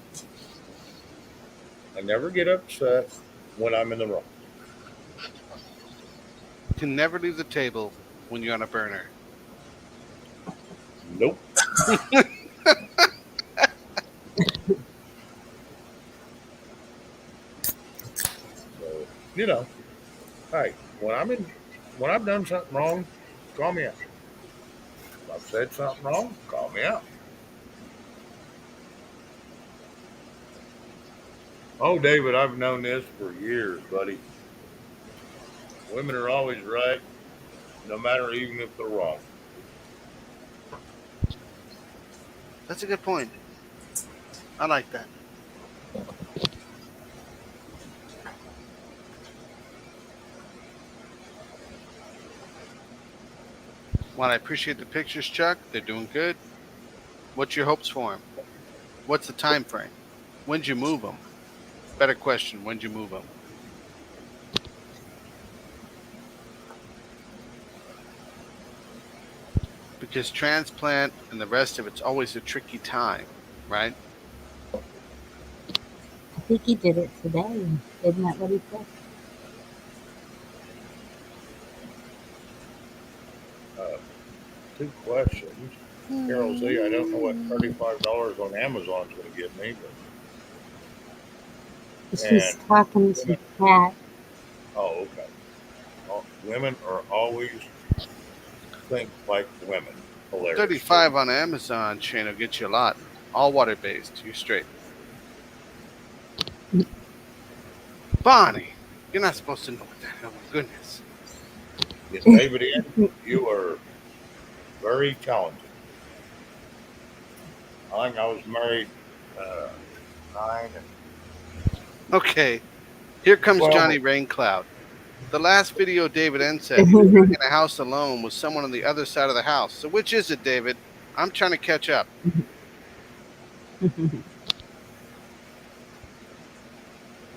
Speaker 2: I never get upset when I'm in the wrong.
Speaker 10: Can never leave the table when you're on a burner.
Speaker 2: Nope. So, you know, hey, when I've done something wrong, call me out. If I've said something wrong, call me out. Oh, David, I've known this for years, buddy. Women are always right, no matter even if they're wrong.
Speaker 10: That's a good point. I like that. While I appreciate the pictures, Chuck, they're doing good. What's your hopes for them? What's the time frame? When'd you move them? Better question, when'd you move them? Because transplant and the rest of it's always a tricky time, right?
Speaker 1: I think he did it today. Isn't that what he said?
Speaker 2: Uh, 2 questions. Carol Z, I don't know what $35 on Amazon's going to give me, but
Speaker 1: She's
Speaker 2: and
Speaker 1: talking to
Speaker 2: women,
Speaker 1: Kat.
Speaker 2: oh, okay. Women are always think like women. Hilarious.
Speaker 10: 35 on Amazon, Shane, will get you a lot. All water based. You're straight. Bonnie, you're not supposed to know what that. Oh my goodness.
Speaker 2: Yes, David, you are very talented. I think I was married 9 and
Speaker 10: Okay, here comes
Speaker 2: 12.
Speaker 10: Johnny Raincloud. The last video David N said he was living in a house alone with someone on the other side of the house. So which is it, David? I'm trying to catch up.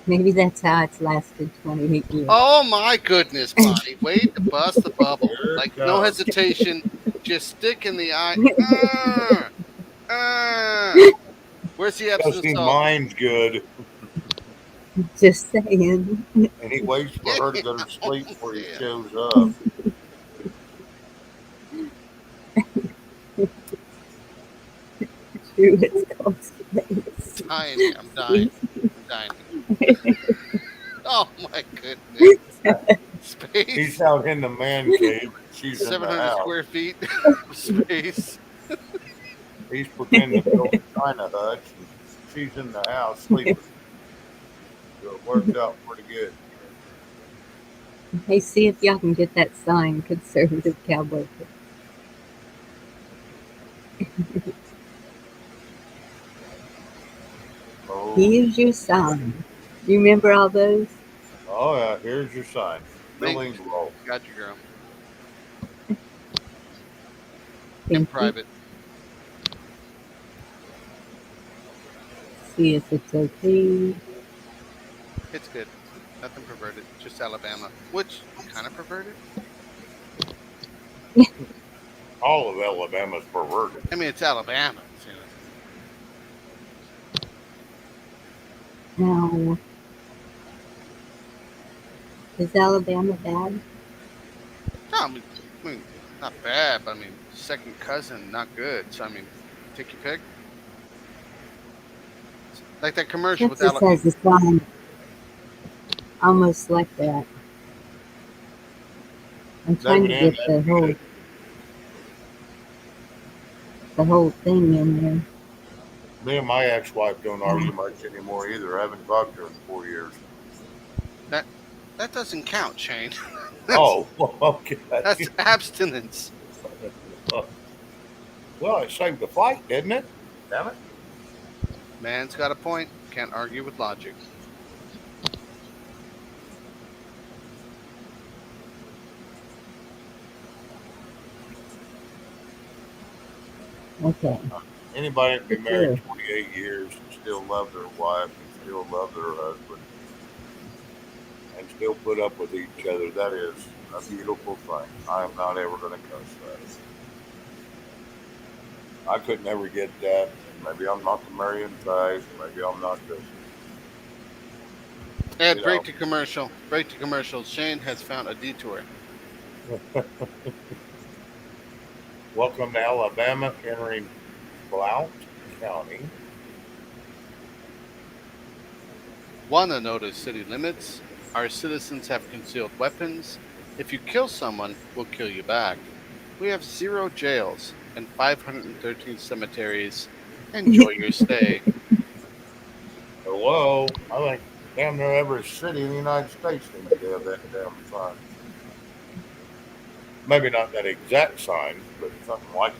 Speaker 1: Maybe that's how it's lasted 28 years.
Speaker 10: Oh my goodness, Bonnie. Wait to bust the bubble.
Speaker 2: Here it
Speaker 10: Like no
Speaker 2: comes.
Speaker 10: hesitation. Just stick in the eye. Where's the
Speaker 2: Because
Speaker 10: Epsom
Speaker 2: he
Speaker 10: salt?
Speaker 2: minds good,
Speaker 1: Just saying.
Speaker 2: and he waits for her to go to sleep before he
Speaker 10: Yeah.
Speaker 2: shows up.
Speaker 1: True, it's called space.
Speaker 10: Dying here. I'm dying. I'm dying here. Oh my goodness.
Speaker 2: He's
Speaker 10: Space.
Speaker 2: out in the man cave, and she's in the
Speaker 10: 700
Speaker 2: house.
Speaker 10: square feet. Space.
Speaker 2: He's pretending to build a China hutch, and she's in the house sleeping. So it worked out pretty good.
Speaker 1: Hey, see if y'all can get that sign, conservative cowboy.
Speaker 2: Oh,
Speaker 1: Here's your sign. You remember all those?
Speaker 2: oh yeah, here's your sign. Billing low.
Speaker 10: Got you, girl. In
Speaker 1: Thank you.
Speaker 10: private.
Speaker 1: See if it's okay.
Speaker 10: It's good. Nothing perverted. Just Alabama. Which kind of perverted.
Speaker 2: All of Alabama's perverted.
Speaker 10: I mean, it's Alabama. So.
Speaker 1: Now, is Alabama bad?
Speaker 10: No, I mean, not bad, but I mean, second cousin, not good. So, I mean, take your pick. Like that commercial with
Speaker 1: Texas
Speaker 10: Alec.
Speaker 1: has a sign almost like that. I'm trying to
Speaker 2: David M.
Speaker 1: get the whole thing in there.
Speaker 2: Me and my ex-wife don't argue much anymore either. I haven't talked to her in 4 years.
Speaker 10: That that doesn't count, Shane.
Speaker 2: Oh, okay.
Speaker 10: That's abstinence.
Speaker 2: Well, it saved the flight, didn't it? Damn it.
Speaker 10: Man's got a point. Can't argue with logic.
Speaker 1: Okay.
Speaker 2: Anybody that been
Speaker 1: Look
Speaker 2: married
Speaker 1: here.
Speaker 2: 28 years and still love their wife and still love their husband and still put up with each other, that is a beautiful thing. I am not ever going to cuss that. I could never get that. Maybe I'm not the Marion type. Maybe I'm not the,
Speaker 10: Ed,
Speaker 2: you
Speaker 10: break
Speaker 2: know.
Speaker 10: to commercial. Break to commercial. Shane has found a detour.
Speaker 2: Welcome to Alabama, entering Blount County.
Speaker 10: Wanna notice city limits? Our citizens have concealed weapons. If you kill someone, we'll kill you back. We have 0 jails and 513 cemeteries. Enjoy your stay.
Speaker 2: Hello. I think damn near every city in the United States needs to have that damn sign. Maybe not that exact sign, but something like it.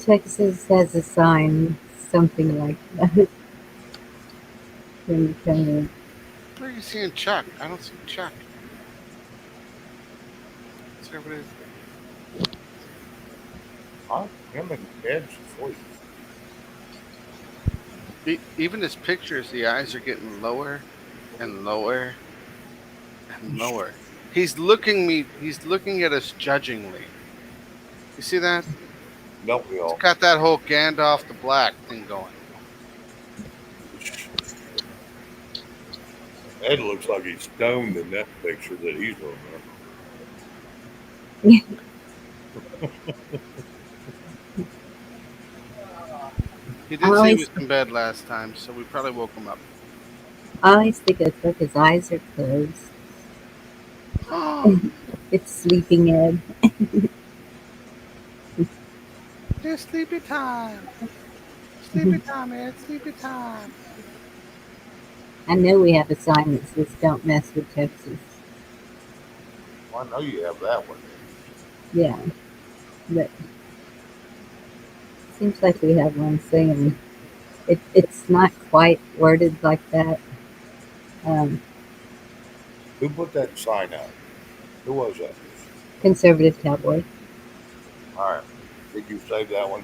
Speaker 1: Texas has a sign, something like that. When you come in.
Speaker 10: Where are you seeing Chuck? I don't see Chuck. Conservative.
Speaker 2: Huh? Him and Ed's asleep.
Speaker 10: Even his pictures, the eyes are getting lower and lower and lower. He's looking me. He's looking at us judgingly. You see that?
Speaker 2: Don't we
Speaker 10: He's
Speaker 2: all?
Speaker 10: got that whole Gandalf the Black thing going.
Speaker 2: Ed looks like he's stoned in that picture that he's looking
Speaker 10: He
Speaker 1: I
Speaker 10: did say he was
Speaker 1: always,
Speaker 10: in bed last time, so we probably woke him up.
Speaker 1: I always think it's like his eyes are closed. It's sleeping Ed.
Speaker 10: It's sleepy time. Sleepy time, Ed. Sleepy time.
Speaker 1: I know we have a sign that says "Don't mess with Texas."
Speaker 2: Well, I know you have that one.
Speaker 1: Yeah, but seems like we have one saying it's not quite worded like that. Um,
Speaker 2: Who put that sign out? Who was that?
Speaker 1: Conservative cowboy.
Speaker 2: All right. Did you save that one?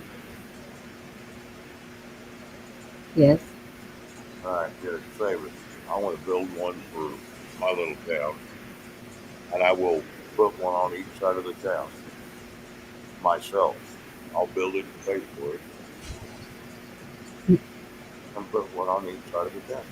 Speaker 1: Yes.
Speaker 2: All right, good. Save it. I want to build one for my little town, and I will put one on each side of the town myself. I'll build it and pay for it, and put one on each side of the town.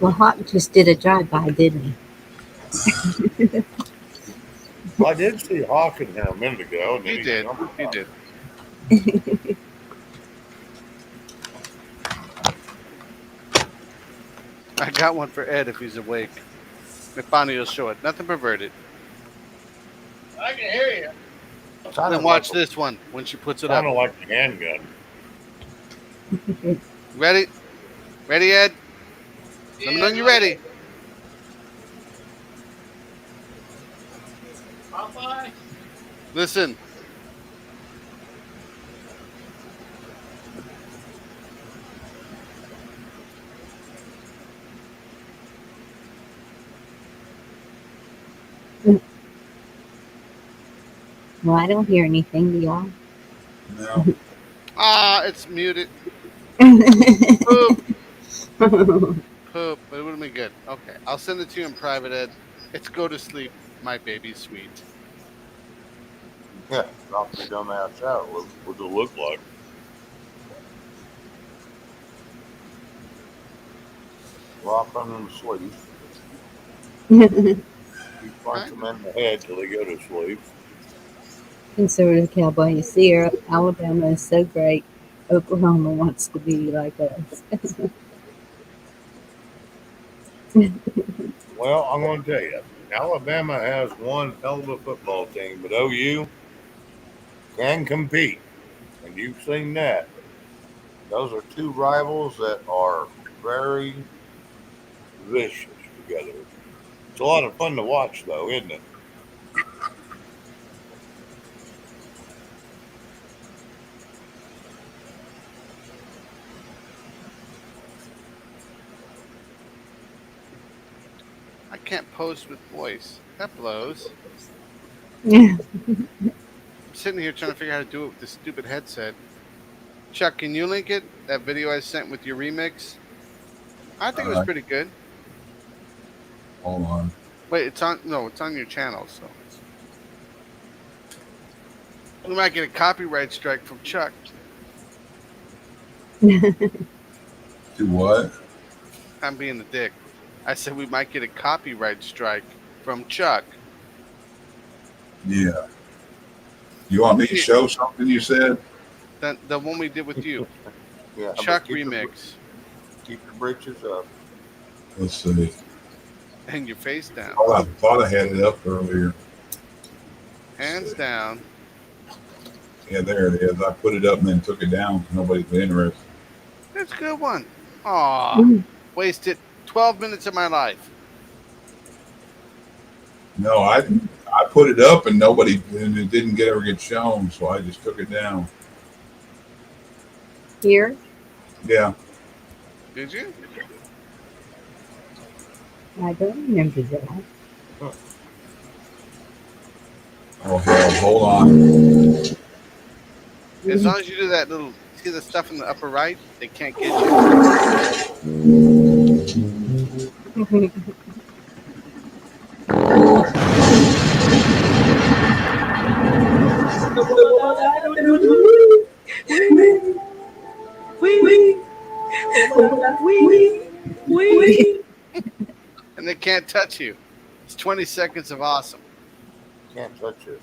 Speaker 1: Well, Hawk just did a drive-by, didn't he?
Speaker 2: Well, I did see Hawk in here a minute ago, and then
Speaker 10: He
Speaker 2: he
Speaker 10: did.
Speaker 2: jumped
Speaker 10: He
Speaker 2: out.
Speaker 10: did. I got one for Ed if he's awake. If Bonnie will show it. Nothing perverted.
Speaker 5: I can hear you.
Speaker 10: Then watch this one when she puts it up.
Speaker 2: Kind of like a handgun.
Speaker 10: Ready? Ready, Ed? Let me know when you're ready.
Speaker 5: Popeye?
Speaker 10: Listen.
Speaker 1: Well, I don't hear anything. Do y'all?
Speaker 3: No.
Speaker 10: It's muted. Poop. Poop. But it would have been good. Okay. I'll send it to you in private, Ed. It's go to sleep, my baby sweet.
Speaker 2: Yeah, knock me dumbass out. What does it look like? Rock on them sleeves. You punch them in the head till they go to sleep.
Speaker 1: Conservative cowboy, you see, Alabama is so great. Oklahoma wants to be like us.
Speaker 2: Well, I'm going to tell you, Alabama has one hell of a football team, but OU can compete, and you've seen that. Those are two rivals that are very vicious together. It's a lot of fun to watch, though, isn't it?
Speaker 10: I can't post with voice. That blows.
Speaker 1: Yeah.
Speaker 10: I'm sitting here trying to figure out how to do it with this stupid headset. Chuck, can you link it? That video I sent with your remix? I think it was pretty good.
Speaker 3: Hold on.
Speaker 10: Wait, it's on. No, it's on your channel. So we might get a copyright strike from Chuck.
Speaker 3: Do what?
Speaker 10: I'm being a dick. I said we might get a copyright strike from Chuck.
Speaker 3: Yeah. You want me to show something you said?
Speaker 10: The one we did with you.
Speaker 2: Yeah,
Speaker 10: Chuck remix.
Speaker 2: Keep your britches up.
Speaker 3: Let's see.
Speaker 10: And your face down.
Speaker 3: Oh, I thought I had it up earlier.
Speaker 10: Hands down.
Speaker 3: Yeah, there it is. I put it up and then took it down. Nobody's been interested.
Speaker 10: That's a good one. Aw. Wasted 12 minutes of my life.
Speaker 3: No, I put it up and it didn't ever get shown, so I just took it down.
Speaker 1: Here?
Speaker 3: Yeah.
Speaker 10: Did you?
Speaker 1: I don't remember that.
Speaker 3: Oh, hell, hold on.
Speaker 10: As long as you do that little, see the stuff in the upper right, they can't get you. And they can't touch you. It's 20 seconds of awesome.
Speaker 2: Can't touch it.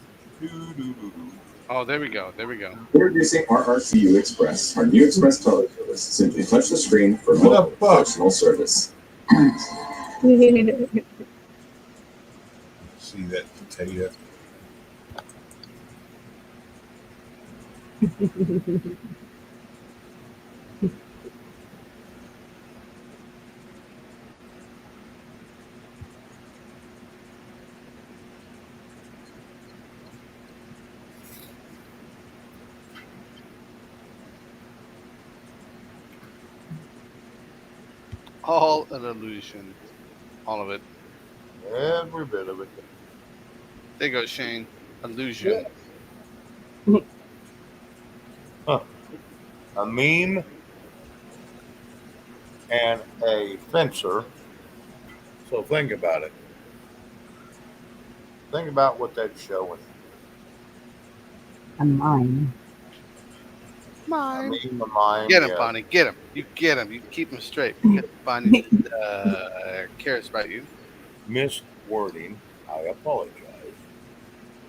Speaker 10: Oh, there we go. There we go.
Speaker 16: Introducing RRCU Express, our new express teller service. Simply touch the screen for mobile personal service.
Speaker 3: See that potato?
Speaker 10: All an illusion. All of it.
Speaker 2: Every bit of it.
Speaker 10: There you go, Shane. Illusion.
Speaker 2: Huh. A meme and a fencer. So think about it. Think about what that's showing.
Speaker 1: A mime.
Speaker 10: Mime.
Speaker 2: A mime,
Speaker 10: Get him,
Speaker 2: yeah.
Speaker 10: Bonnie. Get him. You get him. You keep him straight. Because Bonnie cares about you.
Speaker 2: Missed wording. I apologize.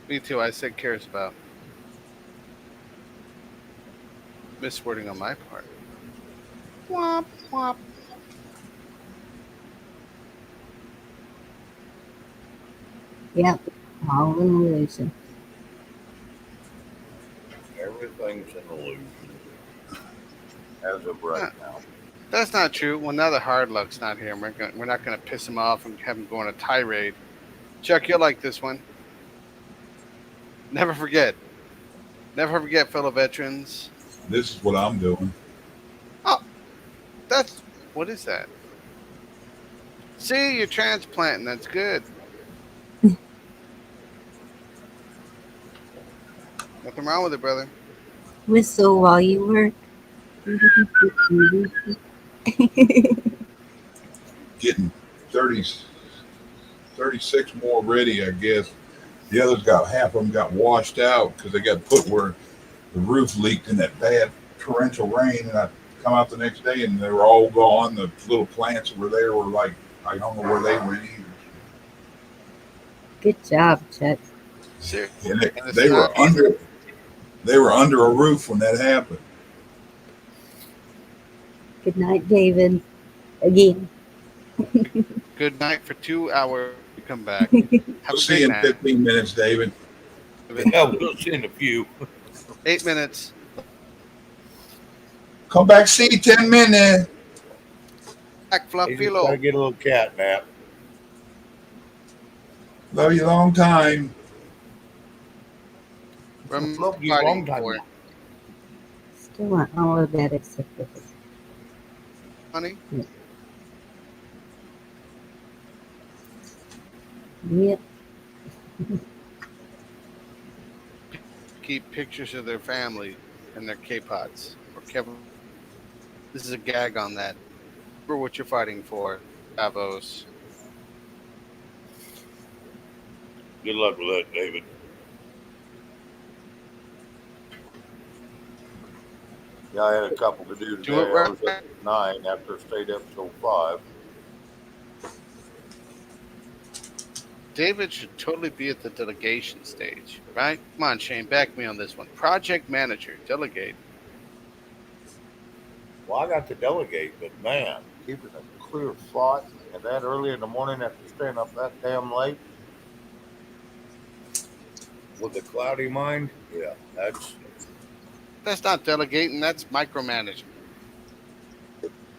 Speaker 10: Me too. I said cares about. Miswording on my part. Womp, womp.
Speaker 1: Yep. All an illusion.
Speaker 2: Everything's an illusion. As of right now.
Speaker 10: That's not true. Well, now the hard luck's not here. We're not going to piss him off and have him go on a tirade. Chuck, you'll like this one. Never forget. Never forget, fellow veterans.
Speaker 3: This is what I'm doing.
Speaker 10: Oh, what is that? See, you're transplanting. That's good. Nothing wrong with it, brother.
Speaker 1: Whistle while you work.
Speaker 3: Getting 36 more ready, I guess. The others half of them got washed out because they got put where the roof leaked in that bad torrential rain. And I come out the next day and they were all gone. The little plants that were there were like, I don't know where they went either.
Speaker 1: Good job, Chet.
Speaker 10: Seriously.
Speaker 3: And
Speaker 10: And it's
Speaker 3: they were
Speaker 10: not
Speaker 3: under a roof when that happened.
Speaker 1: Good night, David. Again.
Speaker 10: good night for 2 hours. You come back. Have
Speaker 3: We'll
Speaker 10: a
Speaker 3: see
Speaker 10: great
Speaker 3: you in
Speaker 10: night.
Speaker 3: 15 minutes, David.
Speaker 2: Yeah, we'll see in a few.
Speaker 10: 8 minutes.
Speaker 3: Come back, see 10 minutes.
Speaker 10: Back,
Speaker 2: He just got to
Speaker 10: Fluffilo.
Speaker 2: get a little cat nap.
Speaker 3: Love you long time.
Speaker 10: From
Speaker 2: Love you
Speaker 10: fighting
Speaker 2: long time.
Speaker 10: for
Speaker 1: Still want all of that except for this.
Speaker 10: honey.
Speaker 1: Yep.
Speaker 10: Keep pictures of their family and their K-pots. Or Kevin. This is a gag on that. For what you're fighting for, Davos.
Speaker 2: Good luck with that, David. Yeah, I had a couple to do today.
Speaker 10: Do it
Speaker 2: I
Speaker 10: right.
Speaker 2: was up at 9 after I stayed up till 5.
Speaker 10: David should totally be at the delegation stage, right? Come on, Shane, back me on this one. Project manager, delegate.
Speaker 2: Well, I got to delegate, but man, keeping a clear thought and that early in the morning after staying up that damn late with a cloudy mind, yeah,
Speaker 10: That's not delegating, that's micromanaging.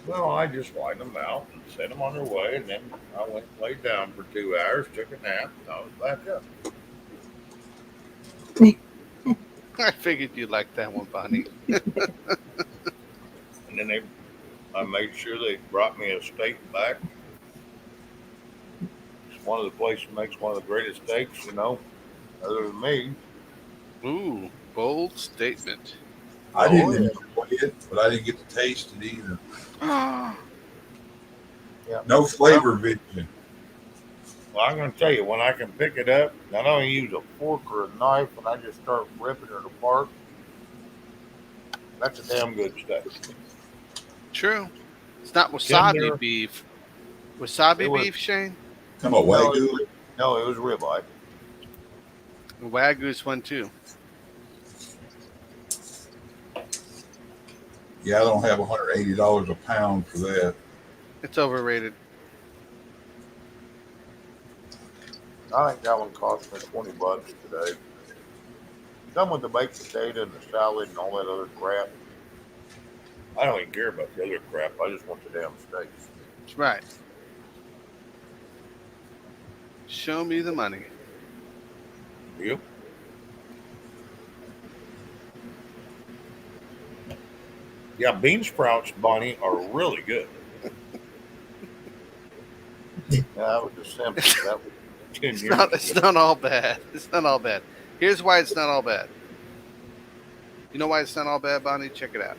Speaker 2: well, I just wind them out and sent them on their way, and then I went and laid down for 2 hours, took a nap, and I was back up.
Speaker 10: I figured you'd like that one, Bonnie.
Speaker 2: And then I made sure they brought me a steak back. It's one of the places that makes one of the greatest steaks, other than me.
Speaker 10: Ooh, bold statement.
Speaker 3: I didn't enjoy it, but I didn't get to taste it either.
Speaker 2: Yeah.
Speaker 3: No flavor vision.
Speaker 2: Well, I'm going to tell you, when I can pick it up, not only use a fork or a knife, and I just start ripping it apart, that's a damn good steak.
Speaker 10: True. It's not wasabi
Speaker 2: Tender.
Speaker 10: beef. Wasabi
Speaker 2: It was-
Speaker 10: beef, Shane?
Speaker 3: Come on,
Speaker 2: No,
Speaker 3: Wagyu.
Speaker 2: No, it was ribeye.
Speaker 10: Wagyu's one too.
Speaker 3: Yeah, I don't have $180 a pound for that.
Speaker 10: It's overrated.
Speaker 2: I think that one cost me $20 today. Come with the baked potato and the salad and all that other crap. I don't even care about the other crap. I just want the damn steak.
Speaker 10: That's right. Show me the money.
Speaker 2: You? Yeah, bean sprouts, Bonnie, are really good. Yeah, that was just simple. That was 10 years ago.
Speaker 10: It's not all bad. It's not all bad. Here's why it's not all bad. You know why it's not all bad, Bonnie? Check it out.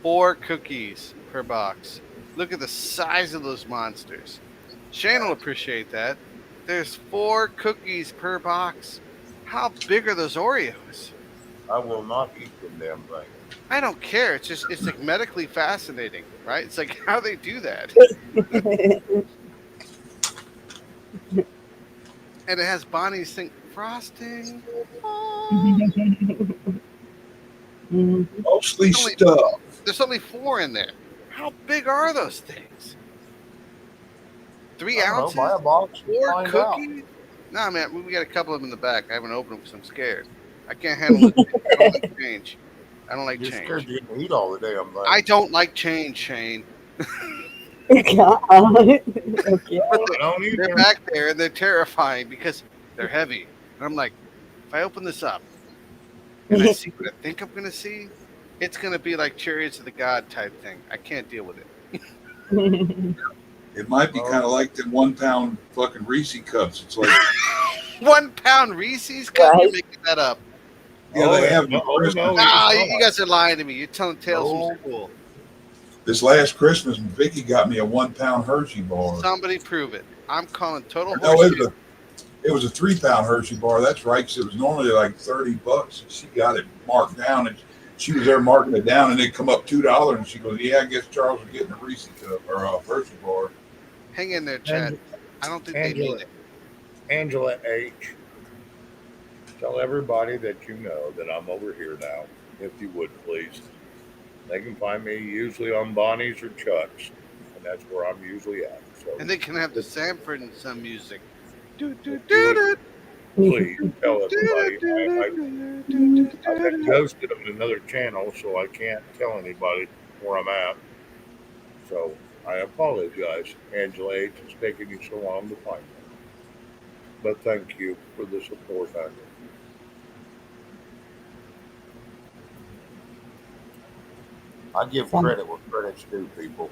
Speaker 10: 4 cookies per box. Look at the size of those monsters. Shane will appreciate that. There's 4 cookies per box. How big are those Oreos?
Speaker 2: I will not eat them damn things.
Speaker 10: I don't care. It's like medically fascinating, right? It's like how they do that. And it has Bonnie's thing frosting.
Speaker 3: Mostly stuff.
Speaker 10: There's only 4 in there. How big are those things? 3
Speaker 2: I don't know,
Speaker 10: ounces?
Speaker 2: buy a box and
Speaker 10: 4
Speaker 2: find out.
Speaker 10: cookies? Nah, man, we got a couple of them in the back. I haven't opened them because I'm scared. I can't handle it. I don't like change. I don't like
Speaker 2: You're
Speaker 10: change.
Speaker 2: scared you're going to eat all the damn thing.
Speaker 10: I don't like change, Shane.
Speaker 1: Okay.
Speaker 10: They're back there and they're terrifying because they're heavy. And I'm like, if I open this up and I see what I think I'm going to see, it's going to be like Chariots of the God type thing. I can't deal with it.
Speaker 3: It might be kind of like the 1 pound fucking Reese cups. It's like
Speaker 10: 1 pound Reese's cup? You're making that up.
Speaker 3: yeah, they have them for Christmas.
Speaker 10: Nah, you guys are lying to me. You're telling tales from school.
Speaker 3: This last Christmas, Vicky got me a 1 pound Hershey bar.
Speaker 10: Somebody prove it. I'm calling total
Speaker 3: No,
Speaker 10: horseshit.
Speaker 3: it was a 3 pound Hershey bar. That's right, because it was normally like $30. And she got it marked down, and she was there marking it down, and it come up $2. And she goes, "Yeah, I guess Charles is getting a Reese cup or a Hershey bar."
Speaker 10: Hang in there, Chad. I don't think they mean it.
Speaker 2: Angela H. Tell everybody that you know that I'm over here now, if you would please. They can find me usually on Bonnie's or Chuck's, and that's where I'm usually at. So
Speaker 10: And they can have the Sanford and Son music.
Speaker 2: if you would please tell everybody. I've been ghosted on another channel, so I can't tell anybody where I'm at. So I apologize, Angela H. It's taking you so long to find me. But thank you for the support, honey. I give
Speaker 1: Sounds,
Speaker 2: credit where credit's due, people.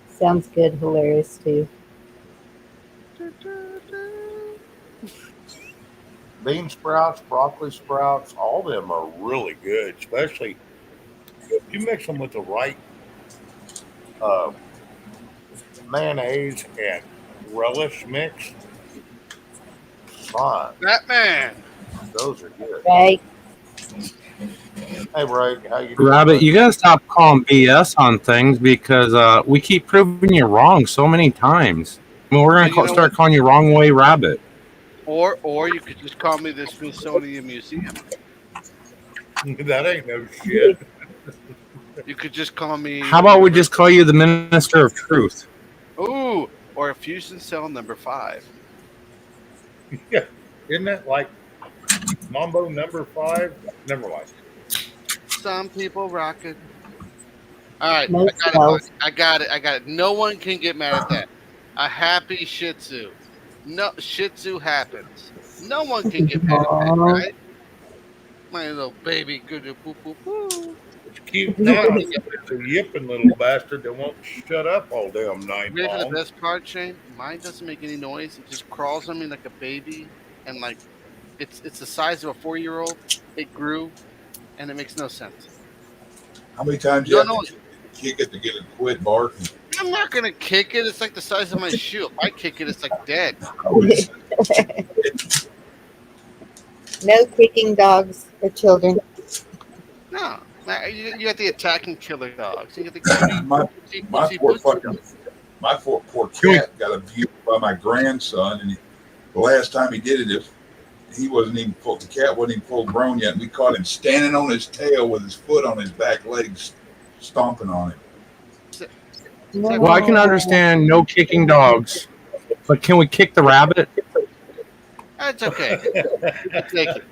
Speaker 1: sounds good, hilarious too.
Speaker 2: Bean sprouts, broccoli sprouts, all of them are really good, especially if you mix them with the right uh, mayonnaise and relish mix. Fine,
Speaker 10: Batman.
Speaker 2: those are good.
Speaker 1: Right?
Speaker 2: Hey, Ray, how you doing,
Speaker 17: Rabbit,
Speaker 2: bud?
Speaker 17: you gotta stop calling BS on things because we keep proving you wrong so many times. I mean, we're
Speaker 10: Well,
Speaker 17: gonna
Speaker 10: you know
Speaker 17: start
Speaker 10: what?
Speaker 17: calling you wrong way Rabbit.
Speaker 10: Or you could just call me the Smithsonian Museum.
Speaker 2: That ain't no shit.
Speaker 10: You could just call me.
Speaker 17: How about we just call you the Minister of Truth?
Speaker 10: Ooh, or a fusion cell number 5.
Speaker 2: Yeah, isn't that like Mambo number 5? Never mind.
Speaker 10: Some people rock it. All right,
Speaker 1: Most
Speaker 10: I got it,
Speaker 1: cells.
Speaker 10: Bonnie. I got it. No one can get mad at that. A happy Shih Tzu. No, Shih Tzu happens. No one can get mad at that,
Speaker 1: Aw.
Speaker 10: right? My little baby, good poo poo poo.
Speaker 2: It's cute
Speaker 10: No one
Speaker 2: now.
Speaker 10: can get mad
Speaker 2: It's a yipping little bastard that won't shut up all damn night
Speaker 10: Ready for the
Speaker 2: long.
Speaker 10: best part, Shane? Mine doesn't make any noise. It just crawls on me like a baby, and like it's the size of a 4-year-old. It grew, and it makes no sense.
Speaker 3: How many times do you
Speaker 10: No,
Speaker 3: have
Speaker 10: no,
Speaker 3: to kick it to get it to quit barking?
Speaker 10: I'm not gonna kick it. It's like the size of my shoe. If I kick it, it's like dead.
Speaker 1: No kicking dogs for children.
Speaker 10: No, you got the attacking killer dogs. You got the cutie,
Speaker 3: my
Speaker 10: footsie,
Speaker 3: poor
Speaker 10: footsie
Speaker 3: fucking
Speaker 10: dogs.
Speaker 3: my poor cat got abused by my grandson, and the last time he did it, he wasn't even full. The cat wasn't even full grown yet. And we caught him standing on his tail with his foot on his back legs, stomping on him.
Speaker 17: Well, I can understand no kicking dogs, but can we kick the rabbit?
Speaker 10: That's okay. You can take it.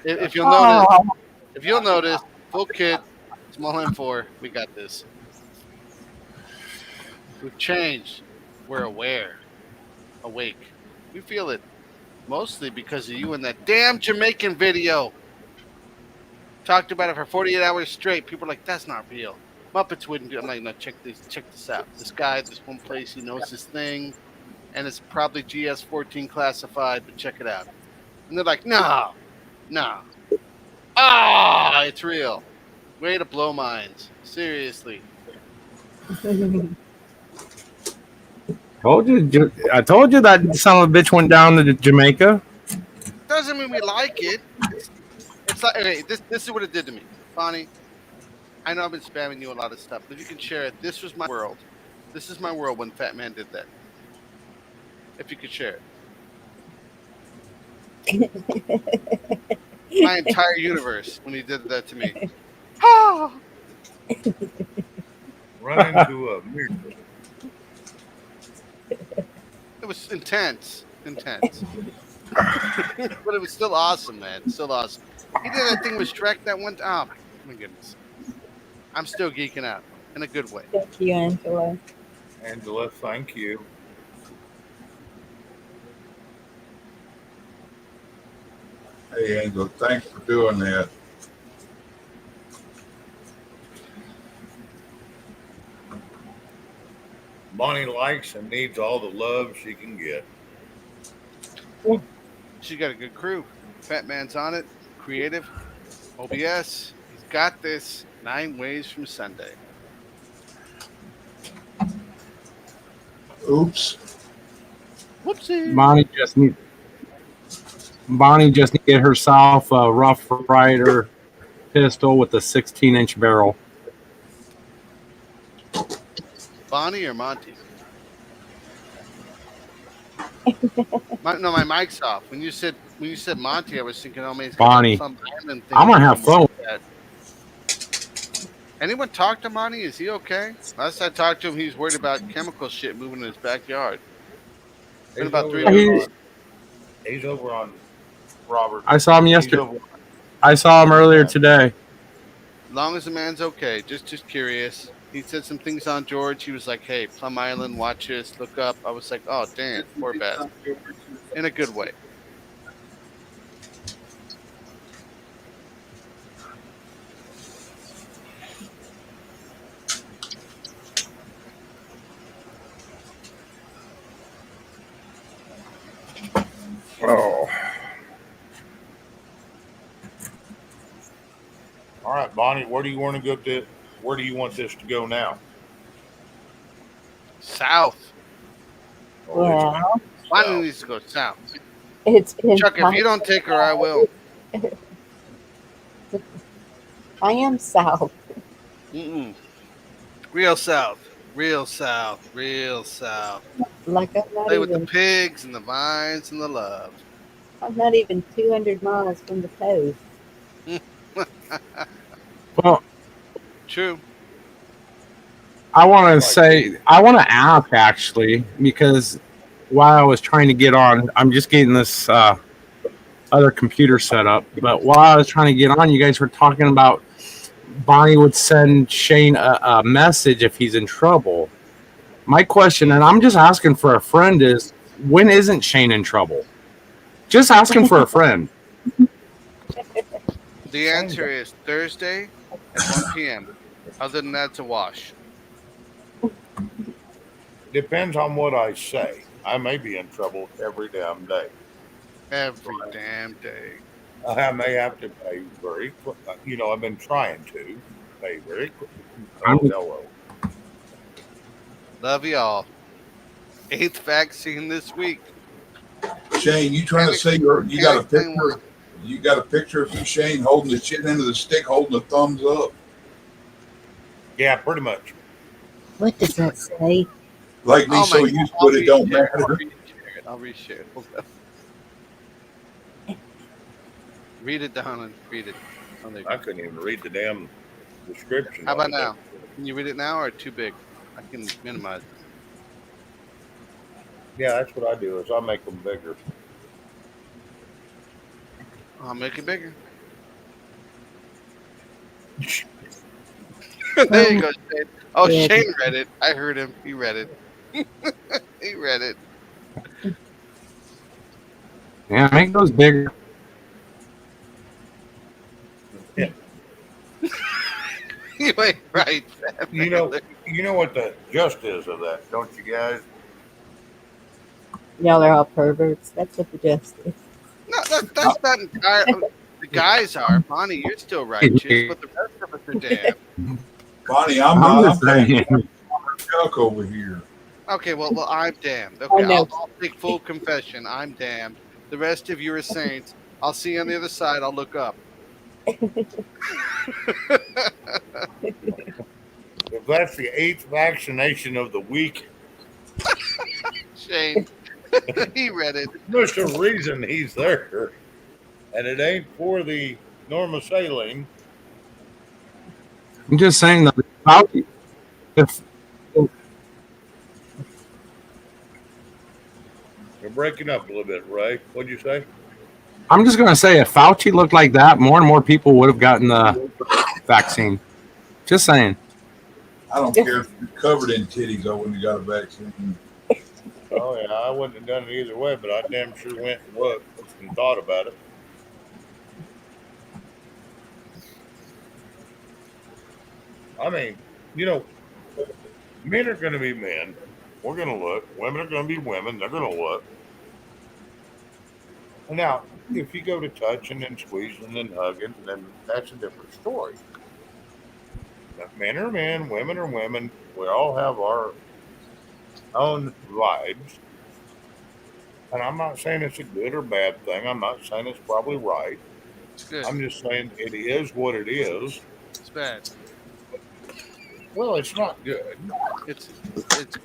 Speaker 10: If you'll
Speaker 1: Aw.
Speaker 10: notice, full kit, small M4, we got this. We've changed. We're aware, awake. We feel it mostly because of you and that damn Jamaican video. Talked about it for 48 hours straight. People are like, that's not real. Muppets wouldn't do it. I'm like, no, check this out. This guy, this one place, he knows this thing, and it's probably GS-14 classified, but check it out. And they're like, no. Ah, it's real. Way to blow minds. Seriously.
Speaker 17: I told you that son of a bitch went down to Jamaica.
Speaker 10: Doesn't mean we like it. It's like, okay, this is what it did to me. Bonnie, I know I've been spamming you a lot of stuff, but if you can share it, this was my world. This is my world when Fat Man did that. If you could share it. My entire universe when he did that to me. Ah!
Speaker 2: Run into a mirror.
Speaker 10: It was intense. But it was still awesome, man. Still awesome. He did that thing with Shrek that one time. Oh, my goodness. I'm still geeking out in a good way.
Speaker 1: Thank you, Angela.
Speaker 2: Angela, thank you.
Speaker 3: Hey, Angel, thanks for doing that.
Speaker 2: Bonnie likes and needs all the love she can get.
Speaker 10: She got a good crew. Fat Man's on it. Creative. OBS. He's got this. 9 Ways from Sunday.
Speaker 3: Oops.
Speaker 10: Whoopsie.
Speaker 17: Bonnie just need to get herself a Rough Rider pistol with a 16-inch barrel.
Speaker 10: Bonnie or Monty? My mic's off. When you said Monty, I was thinking, oh man, he's got
Speaker 17: Bonnie,
Speaker 10: that Plum Island thing
Speaker 17: I'm
Speaker 10: going
Speaker 17: gonna
Speaker 10: on.
Speaker 17: have fun.
Speaker 10: Anyone talk to Monty? Is he okay? Last I talked to him, he's worried about chemical shit moving in his backyard. Been
Speaker 2: He's
Speaker 10: about
Speaker 2: over
Speaker 10: 3
Speaker 2: there
Speaker 10: weeks.
Speaker 2: he's over on Robert.
Speaker 17: I saw him
Speaker 2: He's
Speaker 17: yesterday.
Speaker 2: over.
Speaker 17: I saw him earlier today.
Speaker 10: As long as the man's okay, just curious. He said some things on George. He was like, "Hey, Plum Island, watch this, look up." I was like, "Oh, damn, poor bastard," in a good way.
Speaker 2: Oh. All right, Bonnie, where do you want to go to? Where do you want this to go now?
Speaker 10: South.
Speaker 1: Well,
Speaker 10: Bonnie needs to go south.
Speaker 1: it's been
Speaker 10: Chuck, if you don't take her, I will.
Speaker 1: I am south.
Speaker 10: Mm-mm. Real south. Real south. Real south.
Speaker 1: Like I'm not
Speaker 10: Play with the
Speaker 1: even
Speaker 10: pigs and the vines and the love.
Speaker 1: I'm not even 200 miles from the coast.
Speaker 17: Well,
Speaker 10: true.
Speaker 17: I want to ask actually, because while I was trying to get on, I'm just getting this other computer set up. But while I was trying to get on, you guys were talking about Bonnie would send Shane a message if he's in trouble. My question, and I'm just asking for a friend, is when isn't Shane in trouble? Just asking for a friend.
Speaker 10: The answer is Thursday at 1 p.m. Other than that, it's a wash.
Speaker 2: Depends on what I say. I may be in trouble every damn day.
Speaker 10: Every damn day.
Speaker 2: I may have to pay very quick. I've been trying to pay very quickly. Oh, hello.
Speaker 10: Love y'all. 8th vaccine this week.
Speaker 3: Shane, you trying to say you got a picture? You got a picture of you, Shane, holding the shit end of the stick, holding the thumbs up?
Speaker 2: Yeah, pretty much.
Speaker 1: What does that say?
Speaker 3: Like me, so used to it, it don't matter.
Speaker 10: I'll reshare it. Hold up. Read it down and read it.
Speaker 2: I couldn't even read the damn description.
Speaker 10: How about now? Can you read it now or too big? I can minimize it.
Speaker 2: Yeah, that's what I do. Is I make them bigger.
Speaker 10: I'll make it bigger. There you go, Shane. Oh,
Speaker 1: Yeah.
Speaker 10: Shane read it. I heard him. He read it. He read it.
Speaker 17: Yeah, make those bigger.
Speaker 2: Yeah.
Speaker 10: Wait, right.
Speaker 2: You know what the just is of that, don't you guys?
Speaker 1: Y'all are all perverts. That's what the gist is.
Speaker 10: No, that's not entirely. The guys are. Bonnie, you're still righteous, but the rest of us are damn.
Speaker 3: Bonnie, I'm not Chuck over here.
Speaker 10: Okay, well, I'm damned.
Speaker 1: I
Speaker 10: Okay,
Speaker 1: know.
Speaker 10: I'll take full confession. I'm damned. The rest of you are saints. I'll see you on the other side. I'll look up.
Speaker 2: If that's the 8th vaccination of the week,
Speaker 10: Shane, he read it.
Speaker 2: there's a reason he's there, and it ain't for the normal saline.
Speaker 17: I'm just saying that if
Speaker 2: You're breaking up a little bit, Ray. What'd you say?
Speaker 17: I'm just gonna say, if Fauci looked like that, more and more people would have gotten the vaccine. Just saying.
Speaker 3: I don't care if you're covered in titties. I wouldn't have got a vaccine.
Speaker 2: Oh yeah, I wouldn't have done it either way, but I damn sure went and looked and thought about it. I mean, men are going to be men. We're going to look. Women are going to be women. They're going to look. Now, if you go to touching and squeezing and hugging, then that's a different story. But men are men, women are women. We all have our own vibes. And I'm not saying it's a good or bad thing. I'm not saying it's probably right.
Speaker 10: It's good.
Speaker 2: I'm just saying it is what it is.
Speaker 10: It's bad.
Speaker 2: Well, it's not good.
Speaker 10: It's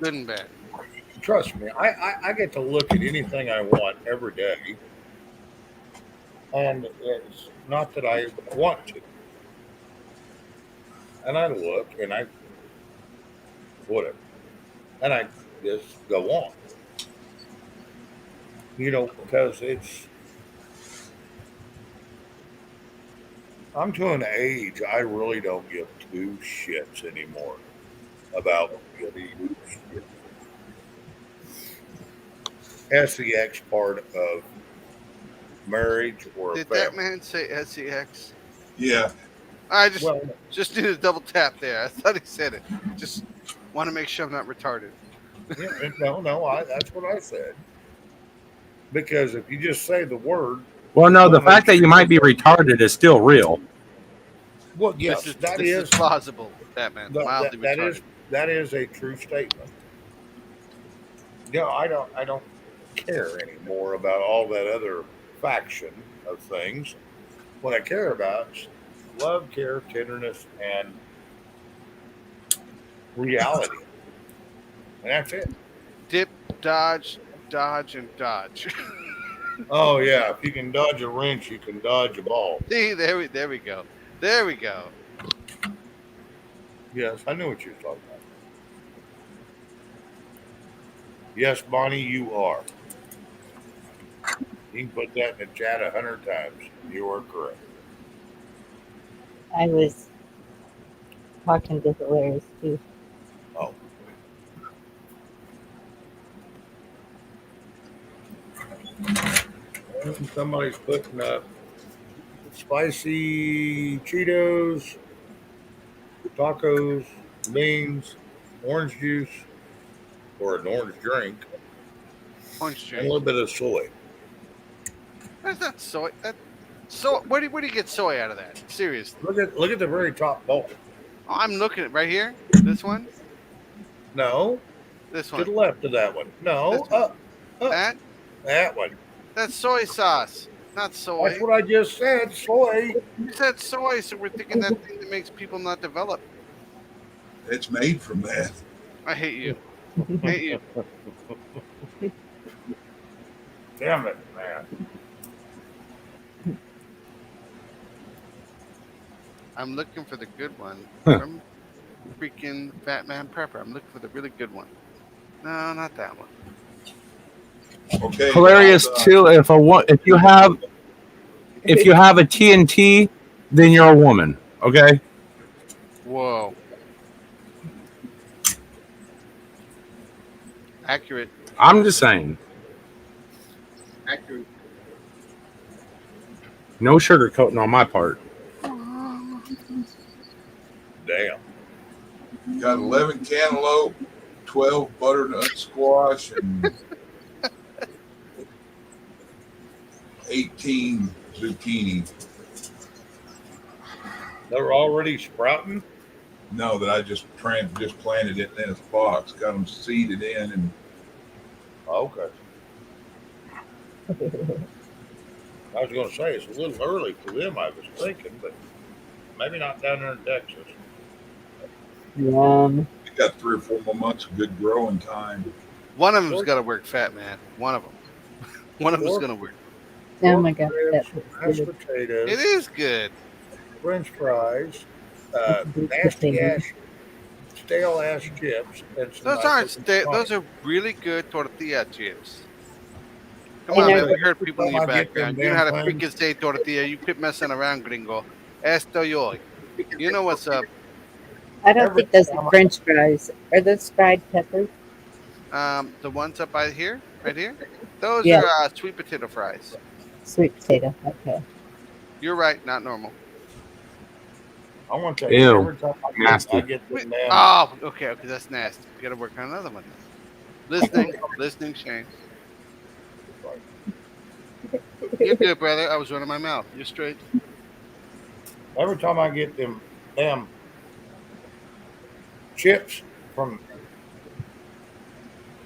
Speaker 10: good and bad.
Speaker 2: trust me, I get to look at anything I want every day, and it's not that I want to. And I look, and I whatever, and I just go on. Because I'm to an age I really don't give two shits anymore about the sex part of marriage or a
Speaker 10: Did that
Speaker 2: family.
Speaker 10: man say sex?
Speaker 3: Yeah.
Speaker 10: I
Speaker 2: Well,
Speaker 10: just need a double tap there. I thought he said it. Just want to make sure I'm not retarded.
Speaker 2: yeah, no, that's what I said. Because if you just say the word,
Speaker 17: Well, no,
Speaker 2: no
Speaker 17: the
Speaker 2: one knows
Speaker 17: fact that
Speaker 2: what
Speaker 17: you
Speaker 2: you're
Speaker 17: might be
Speaker 2: talking about.
Speaker 17: retarded is still real.
Speaker 2: Well, yes, that
Speaker 10: This is
Speaker 2: is
Speaker 10: plausible, Batman.
Speaker 2: that, that
Speaker 10: Mildly
Speaker 2: that
Speaker 10: retarded.
Speaker 2: is that is a true statement. I don't care anymore about all that other faction of things. What I care about is love, care, tenderness, and reality, and that's it.
Speaker 10: Dip, dodge, dodge, and dodge.
Speaker 2: Oh yeah, if you can dodge a wrench, you can dodge a ball.
Speaker 10: See, there we go. There we go.
Speaker 2: Yes, I knew what you were talking about. Yes, Bonnie, you are. You can put that in the chat 100 times. You are correct.
Speaker 1: I was talking to Hilarious too.
Speaker 2: Oh. And somebody's putting up spicy Cheetos, tacos, beans, orange juice, or an orange drink,
Speaker 10: Orange
Speaker 2: and a
Speaker 10: drink.
Speaker 2: little bit of soy.
Speaker 10: That's not soy. Where do you get soy out of that? Seriously.
Speaker 2: Look at the very top bowl.
Speaker 10: I'm looking at right here. This one.
Speaker 2: No,
Speaker 10: This
Speaker 2: to
Speaker 10: one.
Speaker 2: the left of that one. No,
Speaker 10: This one.
Speaker 2: up. That one.
Speaker 10: That's soy sauce, not soy.
Speaker 2: That's what I just said. Soy.
Speaker 10: You said soy, so we're thinking that thing that makes people not develop.
Speaker 3: It's made from that.
Speaker 10: I hate you. Hate you.
Speaker 2: Damn it, man.
Speaker 10: I'm looking for the good one from freaking Batman Prepper. I'm looking for the really good one. No, not that one.
Speaker 3: Okay.
Speaker 17: Hilarious too. If you have a TNT, then you're a woman. Okay.
Speaker 10: Whoa. Accurate.
Speaker 17: I'm just saying.
Speaker 10: Accurate.
Speaker 17: No sugarcoating on my part.
Speaker 2: Damn.
Speaker 3: Got 11 cantaloupe, 12 butternut squash, and 18 zucchini.
Speaker 2: They're already sprouting?
Speaker 3: No, that I just planted it in a box. Got them seeded in, and
Speaker 2: Okay. I was going to say it's a little early for them, I was thinking, but maybe not down there in Texas.
Speaker 1: Yum.
Speaker 3: we got 3 or 4 more months of good growing time.
Speaker 10: One of them's got to work, Fat Man. One of them. One of them's going to work.
Speaker 1: Oh my god,
Speaker 2: Ribs,
Speaker 1: that
Speaker 2: mashed
Speaker 1: was good.
Speaker 2: potatoes,
Speaker 10: It is good.
Speaker 2: French fries,
Speaker 1: Baked
Speaker 2: nasty
Speaker 1: potatoes.
Speaker 2: ass, stale ass chips, and some
Speaker 10: Those
Speaker 2: nice
Speaker 10: aren't
Speaker 2: looking
Speaker 10: those
Speaker 2: tonic.
Speaker 10: are really good tortilla chips. Come
Speaker 1: And
Speaker 10: on,
Speaker 1: they're-
Speaker 10: man. We heard people in your
Speaker 2: Every time I get them
Speaker 10: background. You know how to
Speaker 2: damn
Speaker 10: freaking say tortilla. You quit messing around, gringo. Esto yo. You know what's up.
Speaker 1: I don't
Speaker 2: Every
Speaker 1: think those
Speaker 2: time
Speaker 1: are French fries. Are those fried peppers?
Speaker 10: The ones up by here, right here, those
Speaker 1: Yeah.
Speaker 10: are sweet potato fries.
Speaker 1: Sweet potato. Okay.
Speaker 10: You're right, not normal.
Speaker 2: I want to tell you,
Speaker 17: Ew.
Speaker 2: every time I
Speaker 17: Nasty.
Speaker 2: get them damn.
Speaker 10: Oh, okay, that's nasty. We got to work on another one. Listening, Shane. You're good, brother. I was running my mouth. You're straight.
Speaker 2: Every time I get them damn chips from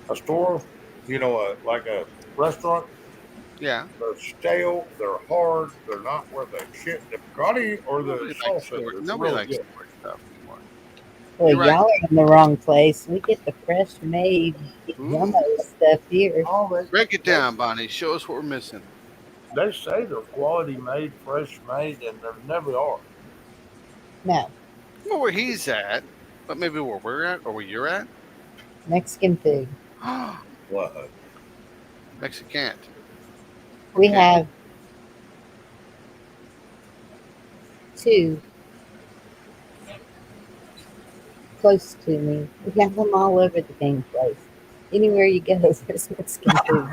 Speaker 2: a store, like a restaurant,
Speaker 10: Yeah.
Speaker 2: they're stale, they're hard, they're not worth a shit. The picante or the
Speaker 10: Nobody likes
Speaker 2: salsa
Speaker 10: store.
Speaker 2: is
Speaker 10: Nobody
Speaker 2: really
Speaker 10: likes
Speaker 2: good.
Speaker 10: store stuff anymore.
Speaker 1: Well,
Speaker 10: You're right.
Speaker 1: y'all are in the wrong place. We get the fresh made
Speaker 10: Ooh.
Speaker 1: yummo stuff here.
Speaker 10: Break it down, Bonnie. Show us what we're missing.
Speaker 2: They say they're quality made, fresh made, and they never are.
Speaker 1: No,
Speaker 10: Well, where he's at, but maybe where we're at or where you're at.
Speaker 1: Mexican food.
Speaker 2: What?
Speaker 10: Mexican.
Speaker 1: We
Speaker 10: Okay.
Speaker 1: have two close to me. We have them all over the dang place. Anywhere you go, there's Mexican food.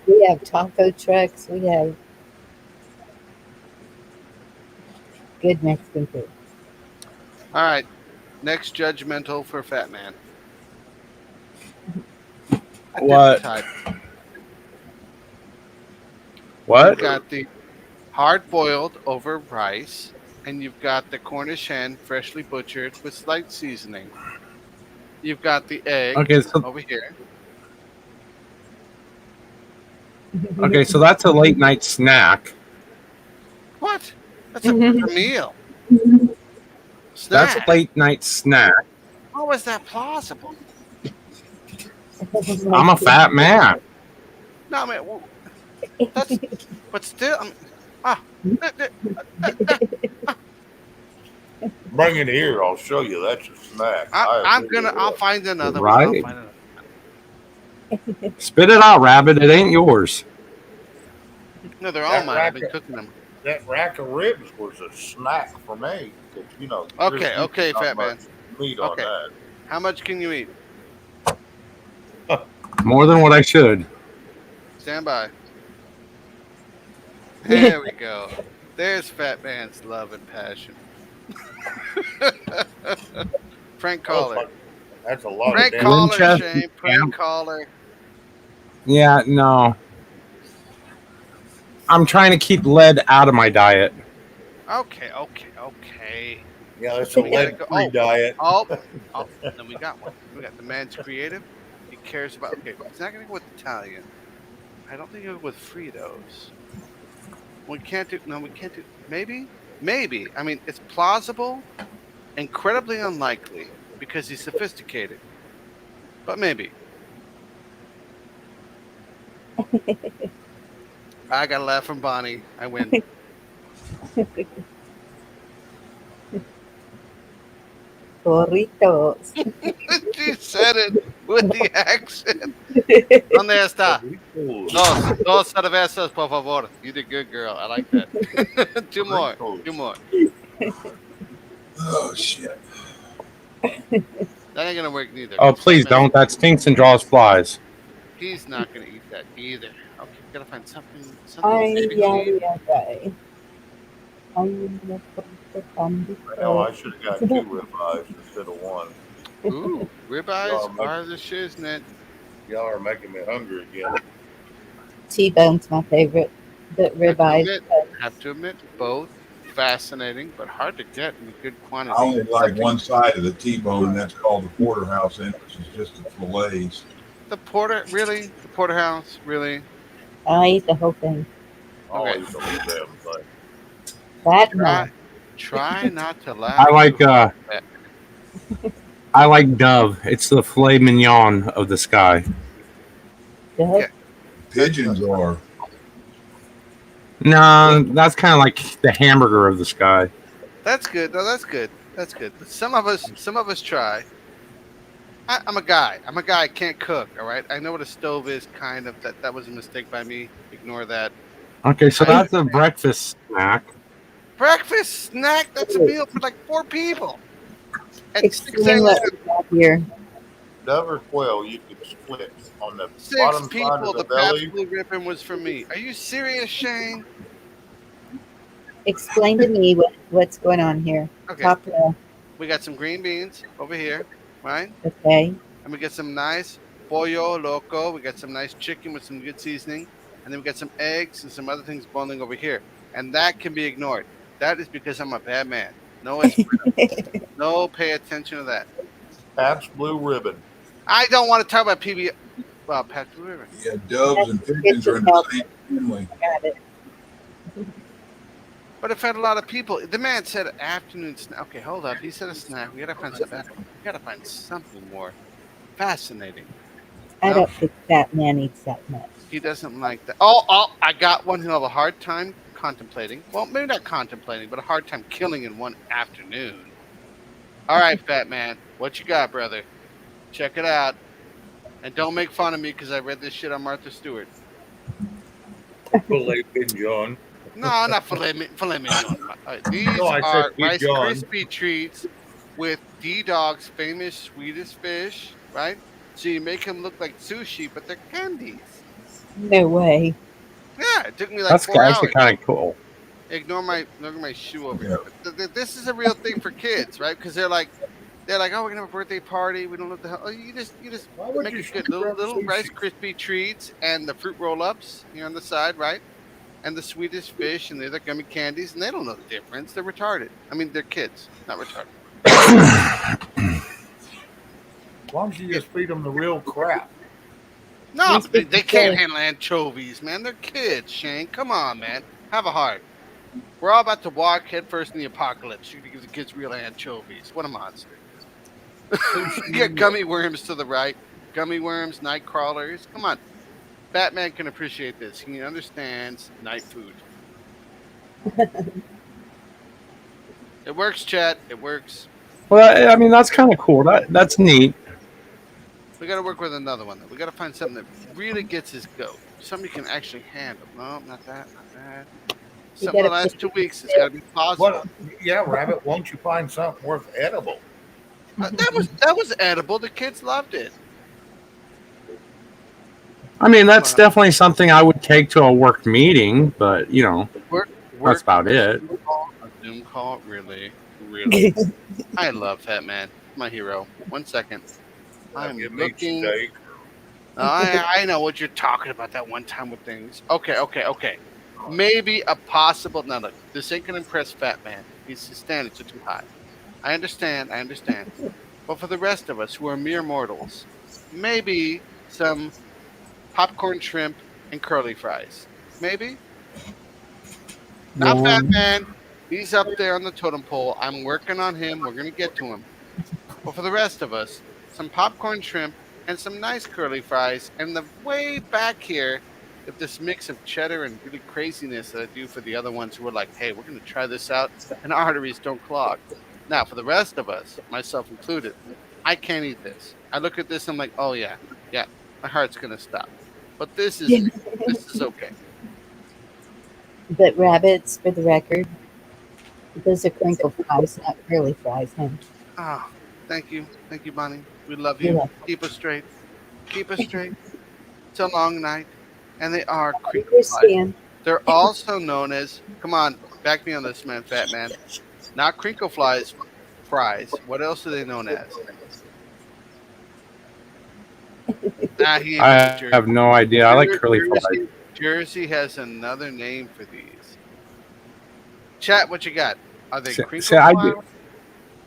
Speaker 1: We have taco trucks. We have good Mexican food.
Speaker 10: All right. Next judgmental for Fat Man. A
Speaker 17: What?
Speaker 10: different type.
Speaker 17: What?
Speaker 10: You've got the hard boiled over rice, and you've got the Cornish hen freshly butchered with slight seasoning. You've got the egg
Speaker 17: Okay, so
Speaker 10: over here.
Speaker 17: okay, so that's a late night snack.
Speaker 10: What? That's a meal.
Speaker 17: That's a
Speaker 10: Snack.
Speaker 17: late night snack.
Speaker 10: How is that plausible?
Speaker 17: I'm a fat man.
Speaker 10: No, I mean, well, that's, but still,
Speaker 2: Bring it here. I'll show you. That's a snack.
Speaker 10: I'll find another one.
Speaker 17: Right.
Speaker 10: I'll find another.
Speaker 17: Spit it out, Rabbit. It ain't yours.
Speaker 10: No, they're all mine. I've been cooking them.
Speaker 2: That rack of ribs was a snack for me. 'Cause, you know.
Speaker 10: Okay,
Speaker 2: there's
Speaker 10: okay,
Speaker 2: not
Speaker 10: Fat Man.
Speaker 2: much meat on
Speaker 10: Okay.
Speaker 2: that.
Speaker 10: How much can you eat?
Speaker 17: More than what I should.
Speaker 10: Stand by. There we go. There's Fat Man's love and passion. Prank caller.
Speaker 2: That's a lot
Speaker 10: Prank
Speaker 2: of
Speaker 10: caller,
Speaker 17: Winchester,
Speaker 10: Shane. Prank caller.
Speaker 17: Yeah, no. I'm trying to keep lead out of my diet.
Speaker 10: Okay.
Speaker 2: Yeah, that's
Speaker 10: So
Speaker 2: a
Speaker 10: we gotta
Speaker 2: lead-free diet.
Speaker 10: Oh, then we got one. We got the man's creative. He cares about. Okay, he's not gonna go with Italian. I don't think he'll go with Fritos. We can't do. No, we can't do. Maybe. I mean, it's plausible, incredibly unlikely because he's sophisticated. But maybe. I got a laugh from Bonnie. I win.
Speaker 1: Burritos.
Speaker 10: She said it with the accent. ¿Dónde está? Dos cervezas, por favor. You did good, girl. I like that. Two more.
Speaker 3: Oh, shit.
Speaker 10: That ain't gonna work neither.
Speaker 17: Oh, please don't. That stinks and draws flies.
Speaker 10: He's not gonna eat that either. Okay, we gotta find something.
Speaker 2: I know I should have got 2 ribeyes instead of 1.
Speaker 10: Ooh, ribeyes are the shiznit.
Speaker 2: Y'all are making me hungry again.
Speaker 1: T-bone's my favorite, but ribeyes.
Speaker 10: Have to admit, both fascinating, but hard to get in good quantity.
Speaker 3: I only like one side of the T-bone, and that's called the porterhouse end, which is just the fillets.
Speaker 10: The porterhouse, really?
Speaker 1: I eat the whole thing.
Speaker 2: I'll eat the whole damn thing.
Speaker 1: That
Speaker 10: Try not to laugh.
Speaker 17: I like Dove. It's the filet mignon of the sky.
Speaker 1: Yeah.
Speaker 3: Pigeons are.
Speaker 17: No, that's kind of like the hamburger of the sky.
Speaker 10: That's good. No, that's good. That's good. But some of us try. I'm a guy. I can't cook. All right. I know what a stove is. Kind of. That was a mistake by me. Ignore that.
Speaker 17: Okay, so that's a breakfast snack.
Speaker 10: Breakfast snack. That's a meal for like 4 people. At 6
Speaker 1: Explain what we got here.
Speaker 2: Dove or quail, you could split on the
Speaker 10: 6
Speaker 2: bottom side
Speaker 10: people.
Speaker 2: of
Speaker 10: The
Speaker 2: the belly.
Speaker 10: Pabst Blue Ribbon was for me. Are you serious, Shane?
Speaker 1: Explain to me what's going on here.
Speaker 10: Okay.
Speaker 1: Top row.
Speaker 10: We got some green beans over here, right?
Speaker 1: Okay.
Speaker 10: And we get some nice pollo loco. We got some nice chicken with some good seasoning. And then we got some eggs and some other things boiling over here. And that can be ignored. That is because I'm a bad man. No, no, pay attention to that.
Speaker 2: Pabst Blue Ribbon.
Speaker 10: I don't want to talk about PB. Well, Pabst Blue Ribbon.
Speaker 3: Yeah, doves and pigeons are in the same family.
Speaker 1: Got it.
Speaker 10: But it fed a lot of people. The man said afternoon snack. Okay, hold up. He said a snack. We gotta find something better. gotta find something more fascinating.
Speaker 1: I
Speaker 10: No,
Speaker 1: don't think Fat Man eats that much.
Speaker 10: he doesn't like that. Oh, I got one he'll have a hard time contemplating. Well, maybe not contemplating, but a hard time killing in one afternoon. All right, Fat Man, what you got, brother? Check it out. And don't make fun of me because I read this shit on Martha Stewart.
Speaker 2: Filet mignon.
Speaker 10: No, not filet mignon.
Speaker 2: No,
Speaker 10: These
Speaker 2: I said
Speaker 10: are Rice
Speaker 2: mignon.
Speaker 10: Krispie treats with D-Dog's famous Swedish fish, right? So you make them look like sushi, but they're candies.
Speaker 1: No way.
Speaker 10: Yeah, it took me like
Speaker 17: That's
Speaker 10: 4
Speaker 17: actually
Speaker 10: hours.
Speaker 17: kind of cool.
Speaker 10: Ignore my shoe over here. But this is a real thing for kids, right? Because they're like, oh, we're gonna have a birthday party. We don't know what the hell. Oh, you just
Speaker 2: would
Speaker 10: make
Speaker 2: you
Speaker 10: it good.
Speaker 2: grab
Speaker 10: Little Rice
Speaker 2: sushi?
Speaker 10: Krispie treats and the fruit roll-ups here on the side, right? And the Swedish fish and the other gummy candies, and they don't know the difference. They're retarded. I mean, they're kids, not retarded.
Speaker 2: Why don't you just feed them the real crap?
Speaker 10: No,
Speaker 1: These
Speaker 10: but they
Speaker 1: people
Speaker 10: can't
Speaker 1: say-
Speaker 10: handle anchovies, man. They're kids, Shane. Come on, man. Have a heart. We're all about to walk headfirst in the apocalypse. You're gonna give the kids real anchovies. What a monster. You got gummy worms to the right. Gummy worms, night crawlers. Come on. Batman can appreciate this. He understands night food. It works, chat. It works.
Speaker 17: Well, I mean, that's kind of cool. That's neat.
Speaker 10: We got to work with another one. We got to find something that really gets his goat. Something you can actually handle. No, not that. Not that. Something
Speaker 1: gotta
Speaker 10: the last
Speaker 1: put
Speaker 10: 2 weeks. It's got to be plausible.
Speaker 2: Well, yeah, Rabbit, won't you find something worth edible?
Speaker 10: That was edible. The kids loved it.
Speaker 17: I mean, that's definitely something I would take to a work meeting, but you know, that's about it.
Speaker 10: A Zoom call, really. I love Fat Man. My hero. 1 second. I'm looking. I know what you're talking about. That one time with things. Okay. Maybe a possible. Now look, this ain't gonna impress Fat Man. His standards are too high. I understand. But for the rest of us who are mere mortals, maybe some popcorn shrimp and curly fries. Maybe. Not Fat Man. He's up there on the totem pole. I'm working on him. We're gonna get to him. But for the rest of us, some popcorn shrimp and some nice curly fries, and the way back here, with this mix of cheddar and really craziness that I do for the other ones who are like, hey, we're gonna try this out, and arteries don't clog. Now, for the rest of us, myself included, I can't eat this. I look at this, I'm like, oh yeah, my heart's gonna stop. But this is okay.
Speaker 1: But rabbits, for the record, those are crinkle fries, not curly fries, huh?
Speaker 10: Oh, thank you, Bonnie. We love
Speaker 1: You're
Speaker 10: you.
Speaker 1: welcome.
Speaker 10: Keep us straight. It's a long night, and they are
Speaker 1: I
Speaker 10: crinkle fries.
Speaker 1: understand.
Speaker 10: They're also known as. Come on, back me on this, man, Fat Man. Not crinkle fries. What else are they known as? He ain't
Speaker 17: I
Speaker 10: from Jersey.
Speaker 17: have no idea. I like curly fries.
Speaker 10: Jersey has another name for these. Chat, what you got? Are they crinkle fries?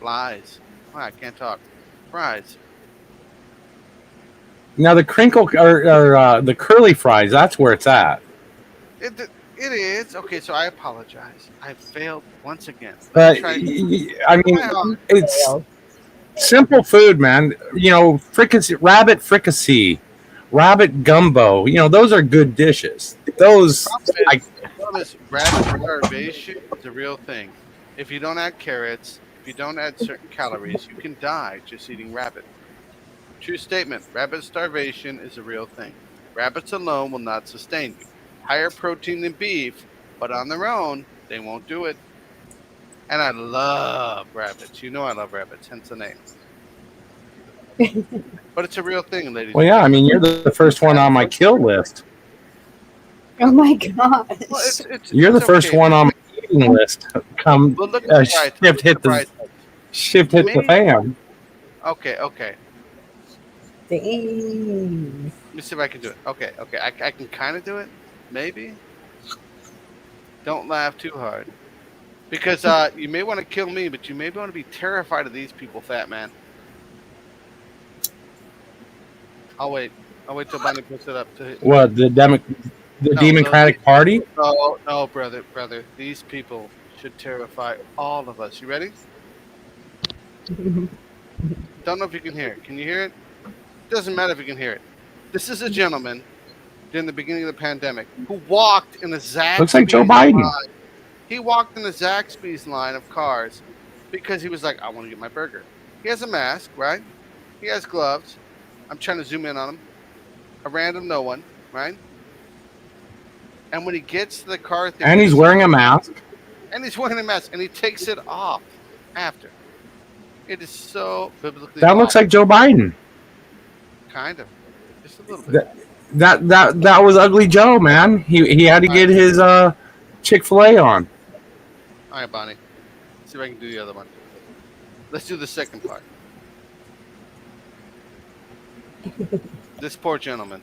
Speaker 10: Flies. Oh, I can't talk. Fries.
Speaker 17: Now the crinkle or the curly fries, that's where it's at.
Speaker 10: It is. Okay, so I apologize. I failed once again.
Speaker 17: But I mean, it's simple food, man. You know, rabbit fricassee, rabbit gumbo. You know, those are good dishes. Those,
Speaker 10: rabbit starvation is a real thing. If you don't add carrots, if you don't add certain calories, you can die just eating rabbit. True statement. Rabbit starvation is a real thing. Rabbits alone will not sustain you. Higher protein than beef, but on their own, they won't do it. And I love rabbits. You know I love rabbits, hence the name. But it's a real thing, ladies.
Speaker 17: Well, yeah, I mean, you're the first one on my kill list.
Speaker 1: Oh my gosh.
Speaker 10: Well,
Speaker 17: You're the first one on my eating list. Come,
Speaker 10: Well, look at the price.
Speaker 17: shift hit the fan.
Speaker 10: Okay.
Speaker 1: Dang.
Speaker 10: Let me see if I can do it. Okay. I can kind of do it. Maybe. Don't laugh too hard. Because you may want to kill me, but you may want to be terrified of these people, Fat Man. I'll wait till Bonnie puts it up.
Speaker 17: What, the Democratic Party?
Speaker 10: No, brother. These people should terrify all of us. You ready? Don't know if you can hear it. Can you hear it? Doesn't matter if you can hear it. This is a gentleman during the beginning of the pandemic who walked in a
Speaker 17: Looks like Joe
Speaker 10: Zaxby's
Speaker 17: Biden.
Speaker 10: line. He walked in a Zaxby's line of cars because he was like, I want to get my burger. He has a mask, right? He has gloves. I'm trying to zoom in on him. A random no one, right? And when he gets to the car thing,
Speaker 17: And he's wearing a mask.
Speaker 10: and he's wearing a mask, and he takes it off after. It is so biblically
Speaker 17: That looks
Speaker 10: awful.
Speaker 17: like Joe Biden.
Speaker 10: Kind of, just a little bit.
Speaker 17: That was Ugly Joe, man. He had to get his Chick-fil-A on.
Speaker 10: All right, Bonnie. Let's see if I can do the other one. Let's do the second part. This poor gentleman.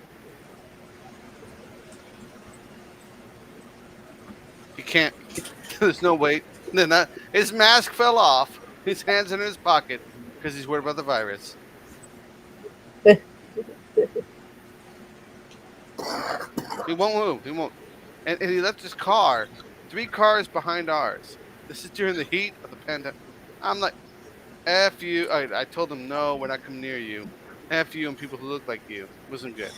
Speaker 10: He can't. There's no weight. His mask fell off. His hands in his pocket because he's worried about the virus. He won't move. He won't. And he left his car 3 cars behind ours. This is during the heat of the pandemic. I'm like, F you. I told him, no, we're not coming near you. F you and people who look like you. It wasn't good.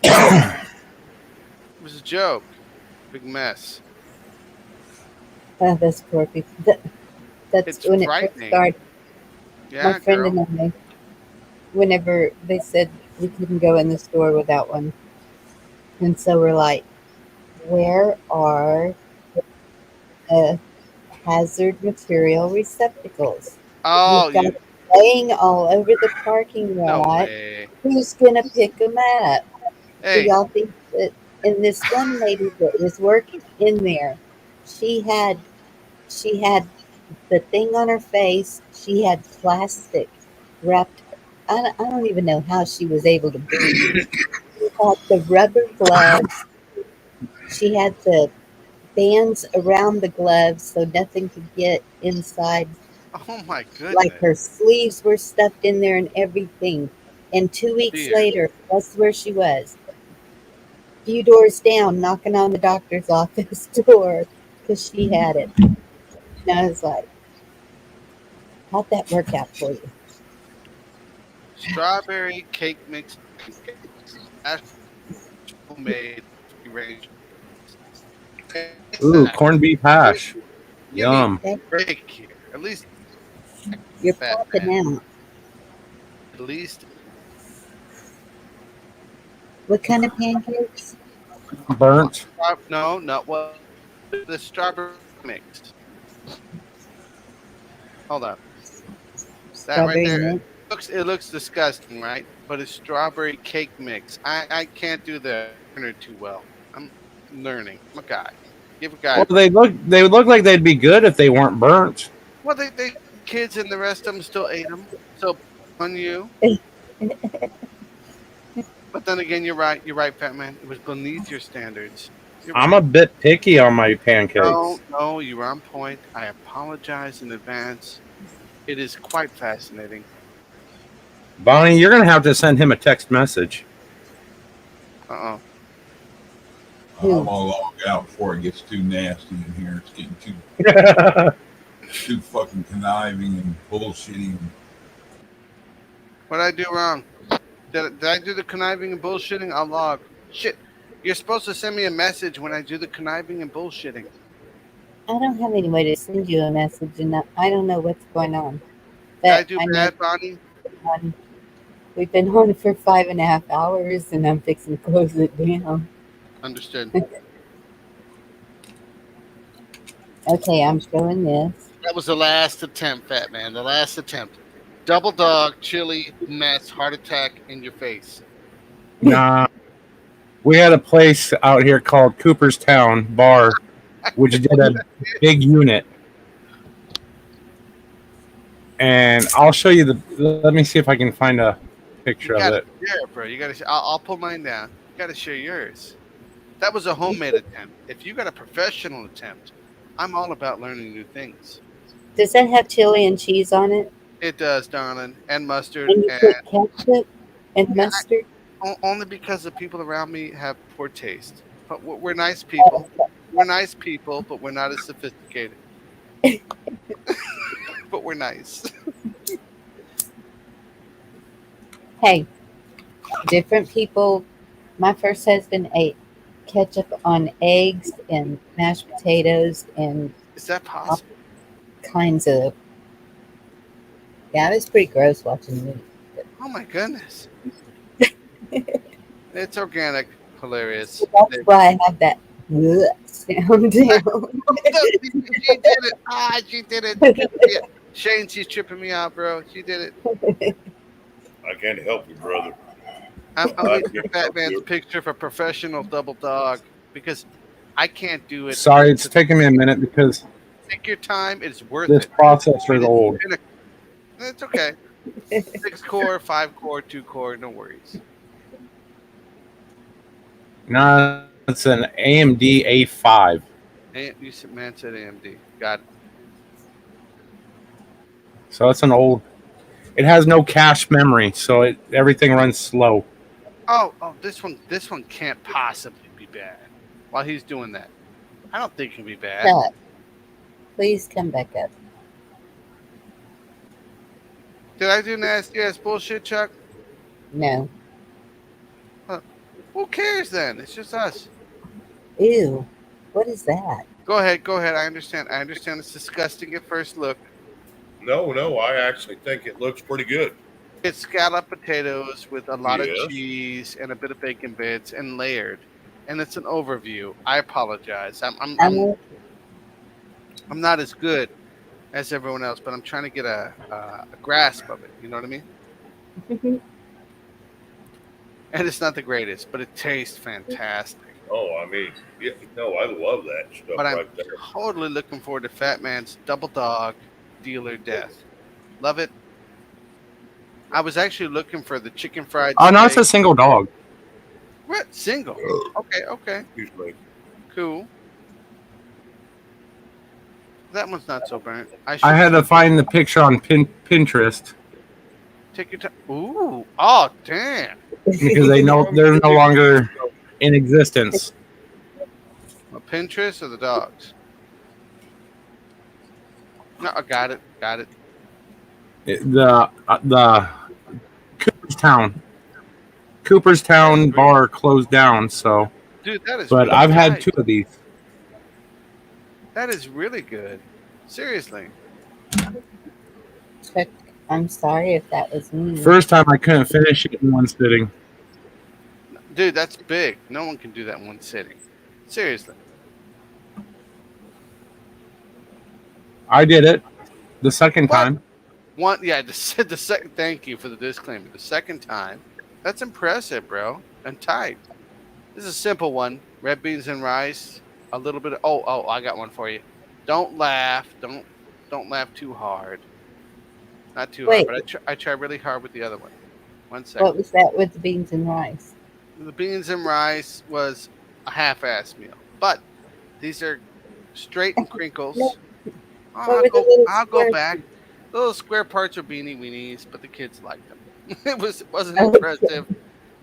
Speaker 10: It was a joke. Big mess.
Speaker 1: Oh, that's poor people. That's
Speaker 10: It's
Speaker 1: when it first
Speaker 10: frightening.
Speaker 1: started.
Speaker 10: Yeah,
Speaker 1: My friend
Speaker 10: girl.
Speaker 1: and I, whenever they said we couldn't go in the store without one, and so we're like, where are the hazard material receptacles?
Speaker 10: Oh,
Speaker 1: We've got
Speaker 10: you.
Speaker 1: them laying all over the parking
Speaker 10: No
Speaker 1: lot.
Speaker 10: way.
Speaker 1: Who's gonna pick them up? Do
Speaker 10: Hey.
Speaker 1: y'all think that? And this one lady that was working in there, she had the thing on her face. She had plastic wrapped. I don't even know how she was able to breathe. She had the rubber gloves. She had the bands around the gloves so nothing could get inside.
Speaker 10: Oh my goodness.
Speaker 1: Like her sleeves were stuffed in there and everything. And 2 weeks
Speaker 10: Dear.
Speaker 1: later, that's where she was. A few doors down, knocking on the doctor's office door because she had it. And I was like, how'd that work out for you?
Speaker 10: Strawberry cake mix. Homemade arrangement.
Speaker 17: Ooh, corned beef hash. Yum.
Speaker 10: Break here. At least.
Speaker 1: You're
Speaker 10: Fat
Speaker 1: popping
Speaker 10: man.
Speaker 1: out.
Speaker 10: At least.
Speaker 1: What kind of pancakes?
Speaker 17: Burnt.
Speaker 10: No, not what. The strawberry mix. Hold on. That
Speaker 1: Strawberry
Speaker 10: right there.
Speaker 1: mint?
Speaker 10: It looks disgusting, right? But it's strawberry cake mix. I can't do the burner too well. I'm learning. I'm a guy. Give a guy.
Speaker 17: Well, they would look like they'd be good if they weren't burnt.
Speaker 10: Well, they kids and the rest of them still ate them. So on you. But then again, you're right. You're right, Fat Man. It was beneath your standards. You're
Speaker 17: I'm
Speaker 10: right.
Speaker 17: a bit picky on my pancakes.
Speaker 10: No, you were on point. I apologize in advance. It is quite fascinating.
Speaker 17: Bonnie, you're gonna have to send him a text message.
Speaker 10: Uh-oh.
Speaker 3: I'm gonna log out before it gets too nasty in here. It's getting too fucking conniving and bullshitty.
Speaker 10: What did I do wrong? Did I do the conniving and bullshitting? I'll log. Shit. You're supposed to send me a message when I do the conniving and bullshitting.
Speaker 1: I don't have any way to send you a message, and I don't know what's going on.
Speaker 10: Did I
Speaker 1: But
Speaker 10: do
Speaker 1: I know
Speaker 10: bad, Bonnie?
Speaker 1: we've been on for 5.5 hours, and I'm fixing to close it down.
Speaker 10: Understood.
Speaker 1: Okay, I'm showing this.
Speaker 10: That was the last attempt, Fat Man. The last attempt. Double dog, chili, mess, heart attack in your face.
Speaker 17: Nah. We had a place out here called Cooperstown Bar, which did a big unit. And I'll show you let me see if I can find a picture
Speaker 10: You
Speaker 17: of
Speaker 10: gotta
Speaker 17: it.
Speaker 10: share it, bro. You gotta. I'll pull mine down. You gotta share yours. That was a homemade attempt. If you got a professional attempt, I'm all about learning new things.
Speaker 1: Does that have chili and cheese on it?
Speaker 10: It does, darling, and mustard,
Speaker 1: And you put ketchup and mustard?
Speaker 10: Only because the people around me have poor taste. But we're nice people. We're nice people, but we're not as sophisticated. But we're nice.
Speaker 1: Hey, different people. My first husband ate ketchup on eggs and mashed potatoes and
Speaker 10: Is that
Speaker 1: all
Speaker 10: possible?
Speaker 1: kinds of. Yeah, it was pretty gross watching the movie.
Speaker 10: Oh my goodness. It's organic, hilarious.
Speaker 1: That's why I have that "Ugh" sound down.
Speaker 10: She did it. Ah, she did it. Yeah. Shane, she's tripping me out, bro. She did it.
Speaker 2: I can't help you, brother.
Speaker 10: I'm
Speaker 2: I
Speaker 10: using
Speaker 2: can't
Speaker 10: Fat
Speaker 2: help
Speaker 10: Man's
Speaker 2: you.
Speaker 10: picture for professional double dog because I can't do it.
Speaker 17: Sorry, it's taking me a minute because
Speaker 10: Take your time. It's worth
Speaker 17: this
Speaker 10: it.
Speaker 17: processor is old.
Speaker 10: It's okay. 6 core, 5 core, 2 core, no worries.
Speaker 17: No, it's an AMD A5.
Speaker 10: You said man said AMD. Got it.
Speaker 17: So it's an old. It has no cache memory, so everything runs slow.
Speaker 10: Oh, this one can't possibly be bad. While he's doing that, I don't think it'll be bad.
Speaker 1: Chuck, please come back up.
Speaker 10: Did I do nasty ass bullshit, Chuck?
Speaker 1: No.
Speaker 10: Huh. Who cares then? It's just us.
Speaker 1: Ew. What is that?
Speaker 10: Go ahead. I understand. It's disgusting at first look.
Speaker 2: No, I actually think it looks pretty good.
Speaker 10: It's scalloped potatoes with a lot of
Speaker 2: Yes.
Speaker 10: cheese and a bit of bacon bits and layered. And it's an overview. I apologize. I'm not as good as everyone else, but I'm trying to get a grasp of it. You know what I mean? And it's not the greatest, but it tastes fantastic.
Speaker 2: Oh, I mean, yeah, no, I love that stuff
Speaker 10: But I'm
Speaker 2: right there.
Speaker 10: totally looking forward to Fat Man's Double Dog Dealer Death. Love it. I was actually looking for the chicken fried
Speaker 17: Oh no, it's
Speaker 10: steak.
Speaker 17: a single dog.
Speaker 10: What? Single? Okay.
Speaker 2: Usually.
Speaker 10: Cool. That one's not so burnt.
Speaker 17: I had to find the picture on Pinterest
Speaker 10: Take your time. Ooh. Oh, damn.
Speaker 17: because they're no longer in existence.
Speaker 10: A Pinterest or the dogs? No, I got it.
Speaker 17: The Cooperstown bar closed down. So,
Speaker 10: Dude, that is.
Speaker 17: but
Speaker 10: really
Speaker 17: I've had
Speaker 10: nice.
Speaker 17: 2 of these.
Speaker 10: That is really good. Seriously.
Speaker 1: Chuck, I'm sorry if that was me.
Speaker 17: First time I couldn't finish it in one sitting.
Speaker 10: Dude, that's big. No one can do that in one sitting. Seriously.
Speaker 17: I did it the second time.
Speaker 10: The second. Thank you for the disclaimer. The second time, that's impressive, bro. And tight. This is a simple one: red beans and rice, a little bit of. Oh, I got one for you. Don't laugh. Don't laugh too hard. Not too hard, but I try really hard with the other one. 1 second.
Speaker 1: What was that with the beans and rice?
Speaker 10: The beans and rice was a half-ass meal, but these are straight and crinkles. I'll go back. The little square parts are beanie weenies, but the kids liked them. It wasn't impressive. It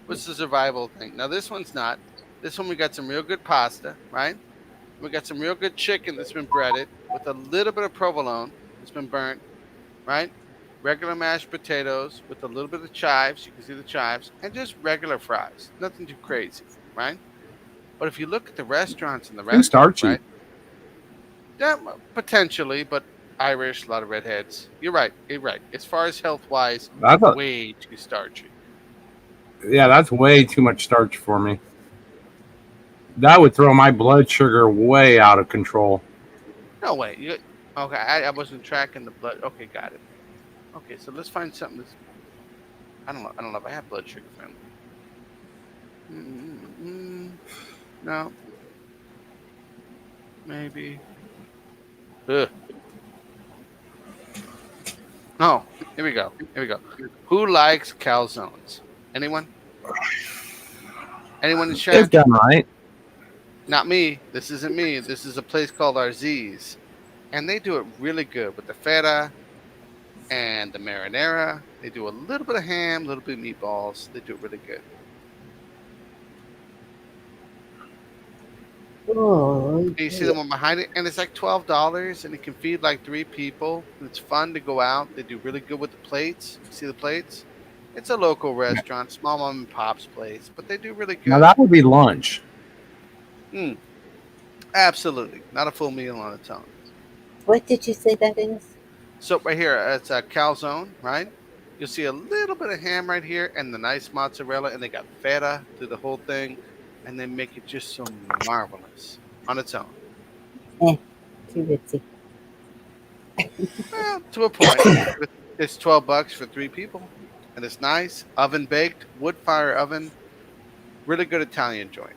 Speaker 10: was a survival thing. Now this one's not. This one we got some real good pasta, right? We got some real good chicken that's been breaded with a little bit of provolone that's been burnt, right? Regular mashed potatoes with a little bit of chives. You can see the chives, and just regular fries. Nothing too crazy, right? But if you look at the restaurants and the
Speaker 17: Too starchy.
Speaker 10: right? Yeah, potentially, but Irish, a lot of redheads. You're right. As far as health wise, way too starchy.
Speaker 17: Yeah, that's way too much starch for me. That would throw my blood sugar way out of control.
Speaker 10: No way. Okay, I wasn't tracking the blood. Okay, got it. Okay, so let's find something that's. I don't know if I have blood sugar friendly. No. Maybe. Ugh. Oh, here we go. Who likes calzones? Anyone? Anyone in chat?
Speaker 17: It's done right.
Speaker 10: Not me. This isn't me. This is a place called Arziz. And they do it really good with the feta and the marinara. They do a little bit of ham, a little bit of meatballs. They do it really good.
Speaker 1: Oh,
Speaker 10: And you see the one behind it, and it's like $12, and it can feed like 3 people. And it's fun to go out. They do really good with the plates. You see the plates? It's a local restaurant, small mom and pop's place, but they do really
Speaker 17: Now
Speaker 10: good.
Speaker 17: that would be lunch.
Speaker 10: Absolutely, not a full meal on its own.
Speaker 1: What did you say that is?
Speaker 10: So right here, it's a calzone, right? You'll see a little bit of ham right here, and the nice mozzarella, and they got feta through the whole thing, and they make it just so marvelous on its own.
Speaker 1: Too ritzy.
Speaker 10: Well, to a point. It's $12 for 3 people, and it's nice, oven baked, wood fire oven, really good Italian joint,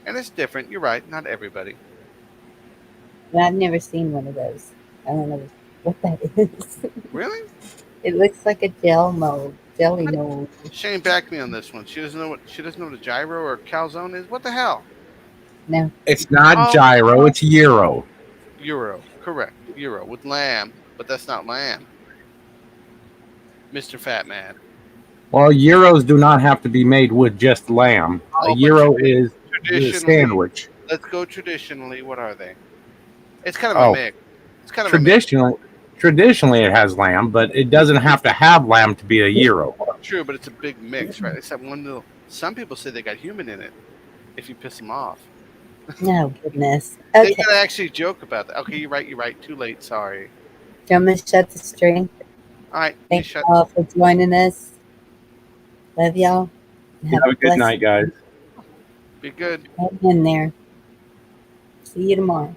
Speaker 10: and it's different. You're right, not everybody.
Speaker 1: But I've never seen one of those. I don't know what that is.
Speaker 10: Really?
Speaker 1: It looks like a jelly mold.
Speaker 10: Shane backed me on this one. She doesn't know what a gyro or calzone is. What the hell?
Speaker 1: No.
Speaker 17: It's not
Speaker 10: Oh.
Speaker 17: gyro, it's gyro.
Speaker 10: Euro, correct. Euro with lamb, but that's not lamb. Mr. Fat Man.
Speaker 17: Well, gyros do not have to be made with just lamb.
Speaker 10: Oh,
Speaker 17: A
Speaker 10: but
Speaker 17: gyro is a
Speaker 10: traditionally,
Speaker 17: sandwich.
Speaker 10: let's go traditionally. What are they? It's kind of a
Speaker 17: Oh,
Speaker 10: mix. It's kind of a mix.
Speaker 17: traditionally it has lamb, but it doesn't have to have lamb to be a gyro.
Speaker 10: True, but it's a big mix, right? Except one little. Some people say they got human in it. If you piss them off.
Speaker 1: No, goodness.
Speaker 10: They
Speaker 1: Okay.
Speaker 10: gotta actually joke about that. Okay, you're right. You're right. Too late. Sorry.
Speaker 1: I'm going to shut the stream.
Speaker 10: All right.
Speaker 1: Thanks all for joining us. Love y'all.
Speaker 17: Have a good night, guys.
Speaker 10: Be good.
Speaker 1: Hang in there. See you tomorrow.